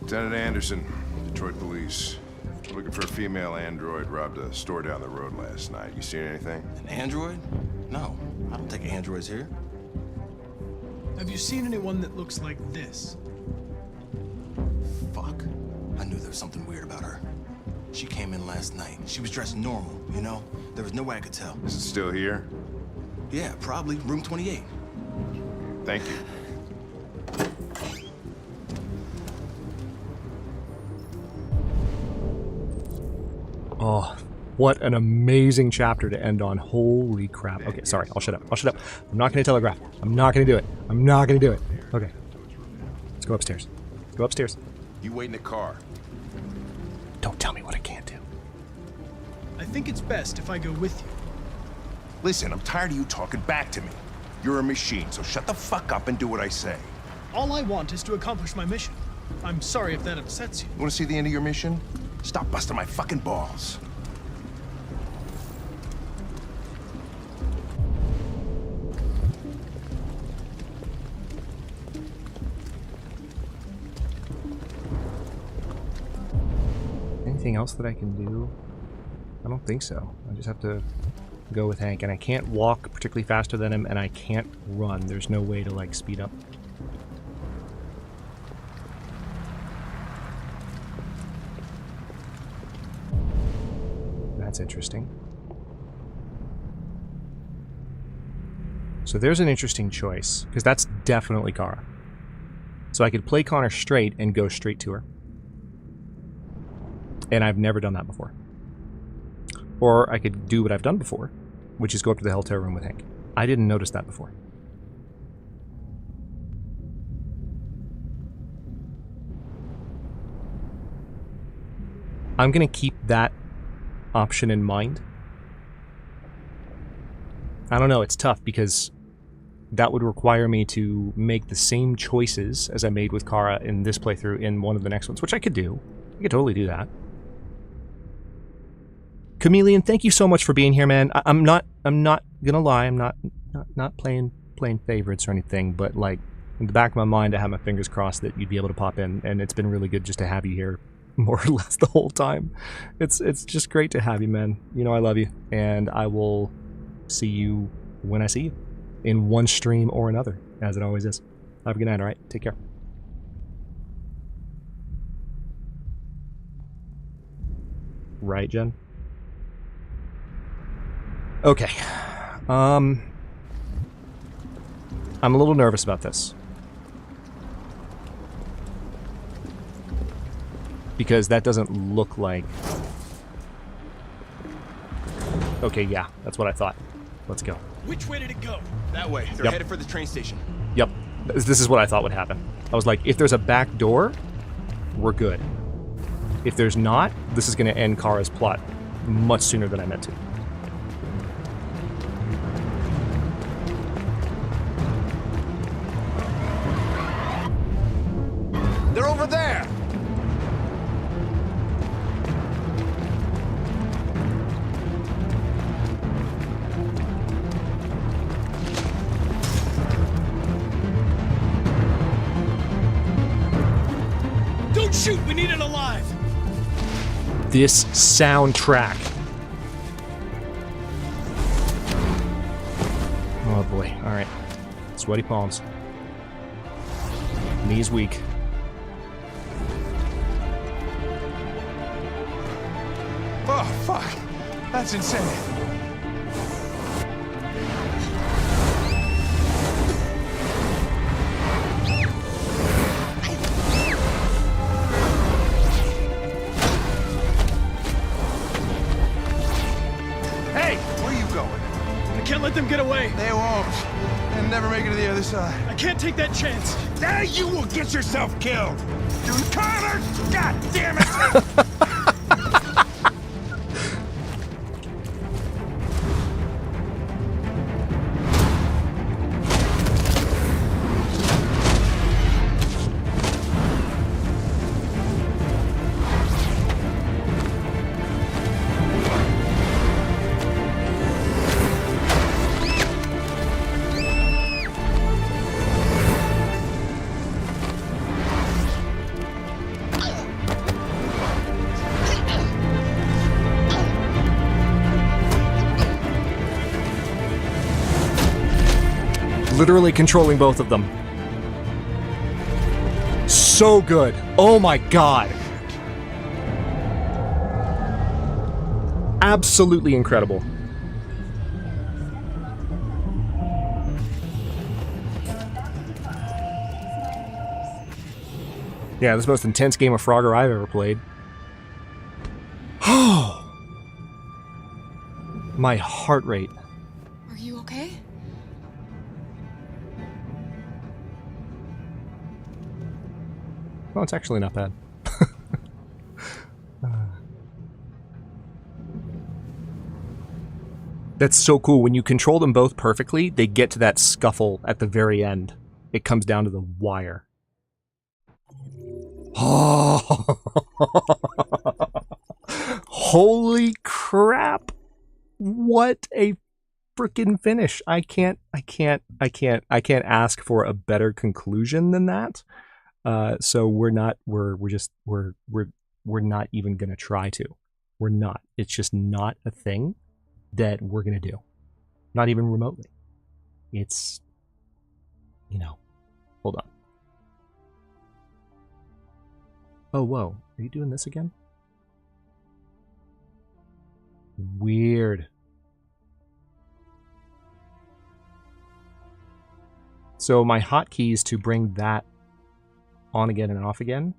Lieutenant Anderson, Detroit Police. Looking for a female android robbed a store down the road last night. You seen anything? An android? No, I don't take androids here. Have you seen anyone that looks like this? Fuck. I knew there was something weird about her. She came in last night. She was dressed normal, you know? There was no way I could tell. Is it still here? Yeah, probably. Room 28. Thank you. Oh, what an amazing chapter to end on. Holy crap. Okay, sorry. I'll shut up. I'll shut up. I'm not going to telegraph. I'm not going to do it. I'm not going to do it. Okay. Let's go upstairs. Let's go upstairs. You wait in the car. Don't tell me what I can't do. I think it's best if I go with you. Listen, I'm tired of you talking back to me. You're a machine, so shut the fuck up and do what I say. All I want is to accomplish my mission. I'm sorry if that upsets you. You want to see the end of your mission? Stop busting my fucking balls. Anything else that I can do? I don't think so. I just have to go with Hank, and I can't walk particularly faster than him, and I can't run. There's no way to, like, speed up. That's interesting. So there's an interesting choice, because that's definitely Kara. So I could play Connor straight and go straight to her. And I've never done that before. Or I could do what I've done before, which is go up to the Helltower room with Hank. I didn't notice that before. I'm going to keep that option in mind. I don't know, it's tough because that would require me to make the same choices as I made with Kara in this playthrough in one of the next ones, which I could do. I could totally do that. Chameleon, thank you so much for being here, man. I'm not gonna lie, I'm not playing favorites or anything, but like in the back of my mind I have my fingers crossed that you'd be able to pop in, and it's been really good just to have you here more or less the whole time. It's just great to have you, man. You know I love you, and I will see you when I see you. In one stream or another, as it always is. Have a good night, alright? Take care. Right, Jen? Okay. I'm a little nervous about this. Because that doesn't look like... Okay, yeah, that's what I thought. Let's go. Which way did it go? That way. They're headed for the train station. Yep. This is what I thought would happen. I was like, if there's a back door, we're good. If there's not, this is going to end Kara's plot much sooner than I meant to. They're over there! Don't shoot! We need it alive! This soundtrack. Oh boy. Alright. Sweaty palms. Knees weak. Oh, fuck. That's insane. Hey, where are you going? I can't let them get away. They won't. They'll never make it to the other side. I can't take that chance. There you will get yourself killed. Dude, Connor! God damn it! Literally controlling both of them. So good. Oh my god. Absolutely incredible. Yeah, this is the most intense game of Frogger I've ever played. Oh, my heart rate. Are you okay? Well, it's actually not bad. That's so cool. When you control them both perfectly, they get to that scuffle at the very end. It comes down to the wire. Oh. Holy crap. What a freaking finish. I can't ask for a better conclusion than that. So we're not even gonna try to. We're not. It's just not a thing that we're gonna do. Not even remotely. It's, you know, hold on. Oh, whoa. Are you doing this again? Weird. So my hotkeys to bring that on again and off again.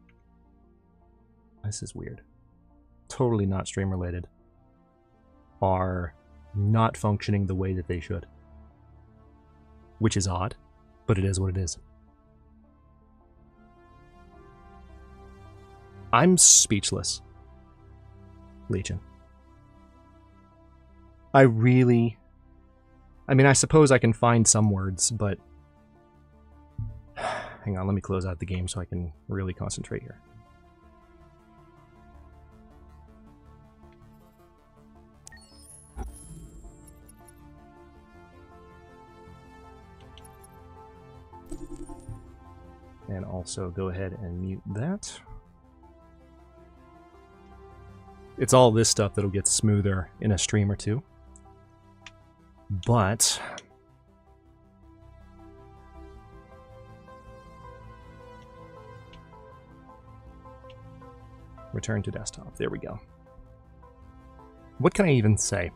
This is weird. Totally not stream related. Are not functioning the way that they should. Which is odd, but it is what it is. I'm speechless. Legion. I mean, I suppose I can find some words, but hang on, let me close out the game so I can really concentrate here. And also go ahead and mute that. It's all this stuff that'll get smoother in a stream or two. But return to desktop. There we go. What can I even say?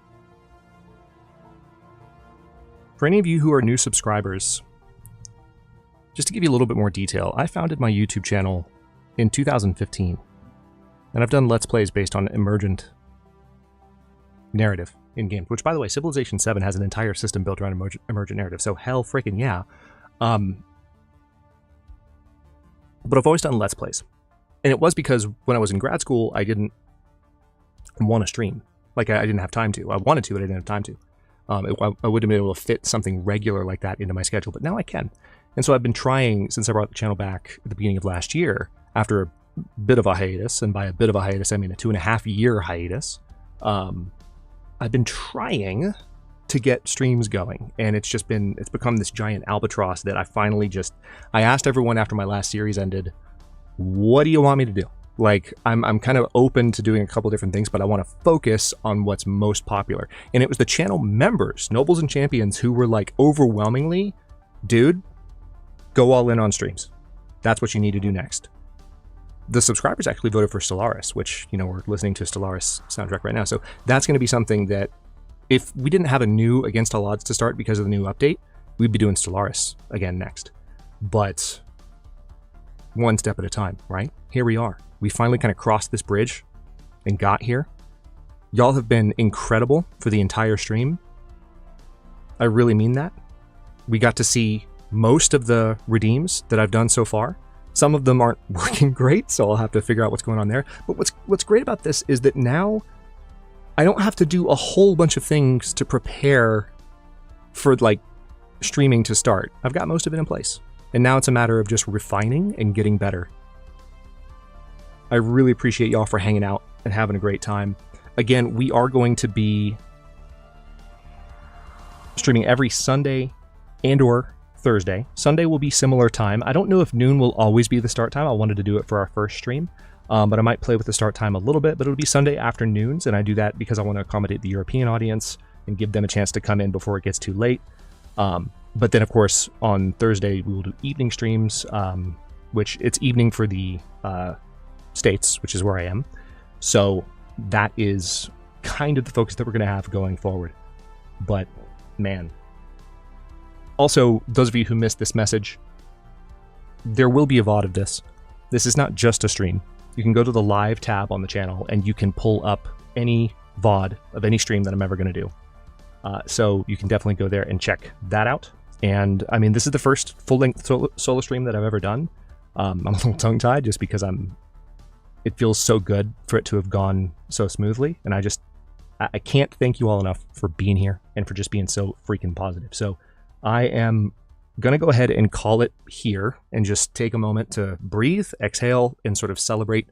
For any of you who are new subscribers, just to give you a little bit more detail, I founded my YouTube channel in 2015. And I've done Let's Plays based on emergent narrative in games. Which, by the way, Civilization 7 has an entire system built around emergent narrative. So hell freaking yeah. But I've always done Let's Plays. And it was because when I was in grad school, I didn't want to stream. Like, I didn't have time to. I wanted to, but I didn't have time to. I wouldn't have been able to fit something regular like that into my schedule, but now I can. And so I've been trying, since I brought the channel back at the beginning of last year, after a bit of a hiatus, and by a bit of a hiatus, I mean a 2.5-year hiatus, I've been trying to get streams going, and it's become this giant albatross that I finally I asked everyone after my last series ended, what do you want me to do? Like, I'm kind of open to doing a couple different things, but I want to focus on what's most popular. And it was the channel members, Nobles and Champions, who were like overwhelmingly, dude, go all in on streams. That's what you need to do next. The subscribers actually voted for Stellaris, which, you know, we're listening to Stellaris soundtrack right now. So that's going to be something that if we didn't have a new Against All Odds to start because of the new update, we'd be doing Stellaris again next. But one step at a time, right? Here we are. We finally kind of crossed this bridge and got here. Y'all have been incredible for the entire stream. I really mean that. We got to see most of the redeems that I've done so far. Some of them aren't working great, so I'll have to figure out what's going on there. But what's great about this is that now I don't have to do a whole bunch of things to prepare for like streaming to start. I've got most of it in place. And now it's a matter of just refining and getting better. I really appreciate y'all for hanging out and having a great time. Again, we are going to be streaming every Sunday and or Thursday. Sunday will be similar time. I don't know if noon will always be the start time. I wanted to do it for our first stream, but I might play with the start time a little bit, but it'll be Sunday afternoons, and I do that because I want to accommodate the European audience and give them a chance to come in before it gets too late. But then, of course, on Thursday, we will do evening streams, which it's evening for the States, which is where I am. So that is kind of the focus that we're going to have going forward. But, man. Also, those of you who missed this message, there will be a VOD of this. This is not just a stream. You can go to the live tab on the channel and you can pull up any VOD of any stream that I'm ever going to do. So you can definitely go there and check that out. And I mean, this is the first full-length solo stream that I've ever done. I'm a little tongue-tied just because it feels so good for it to have gone so smoothly. And I can't thank you all enough for being here and for just being so freaking positive. So I am going to go ahead and call it here and just take a moment to breathe, exhale, and sort of celebrate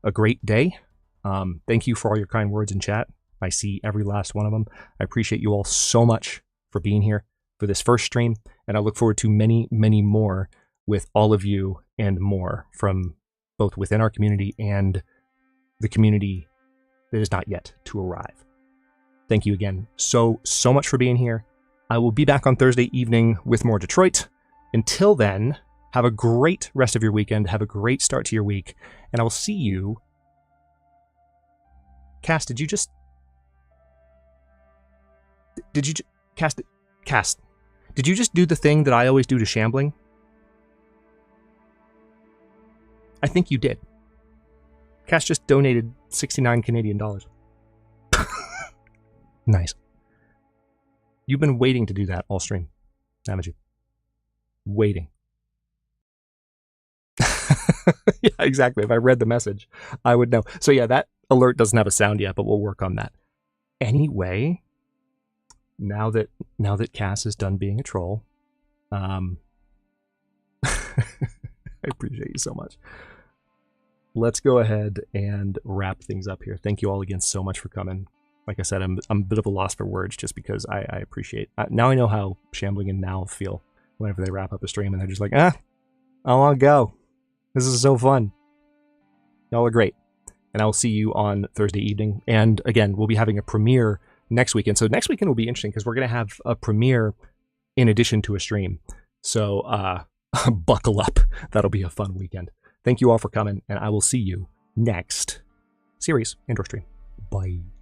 a great day. Thank you for all your kind words in chat. I see every last one of them. I appreciate you all so much for being here for this first stream, and I look forward to many, many more with all of you and more from both within our community and the community that is not yet to arrive. Thank you again so much for being here. I will be back on Thursday evening with more Detroit. Until then, have a great rest of your weekend. Have a great start to your week. And I will see you... Cass, did you just Did you cast? Did you just do the thing that I always do to Shambling? I think you did. Cass just donated 69 Canadian dollars. Nice. You've been waiting to do that all stream, haven't you? Waiting. Yeah, exactly. If I read the message, I would know. So yeah, that alert doesn't have a sound yet, but we'll work on that. Anyway, now that Cass is done being a troll, I appreciate you so much. Let's go ahead and wrap things up here. Thank you all again so much for coming. Like I said, I'm a bit of a loss for words just because I appreciate. Now I know how Shambling and Now feel whenever they wrap up a stream and they're just like, I want to go. This is so fun. Y'all are great. And I will see you on Thursday evening. And again, we'll be having a premiere next weekend. So next weekend will be interesting because we're going to have a premiere in addition to a stream. So buckle up. That'll be a fun weekend. Thank you all for coming, and I will see you next series, Indoor Stream. Bye.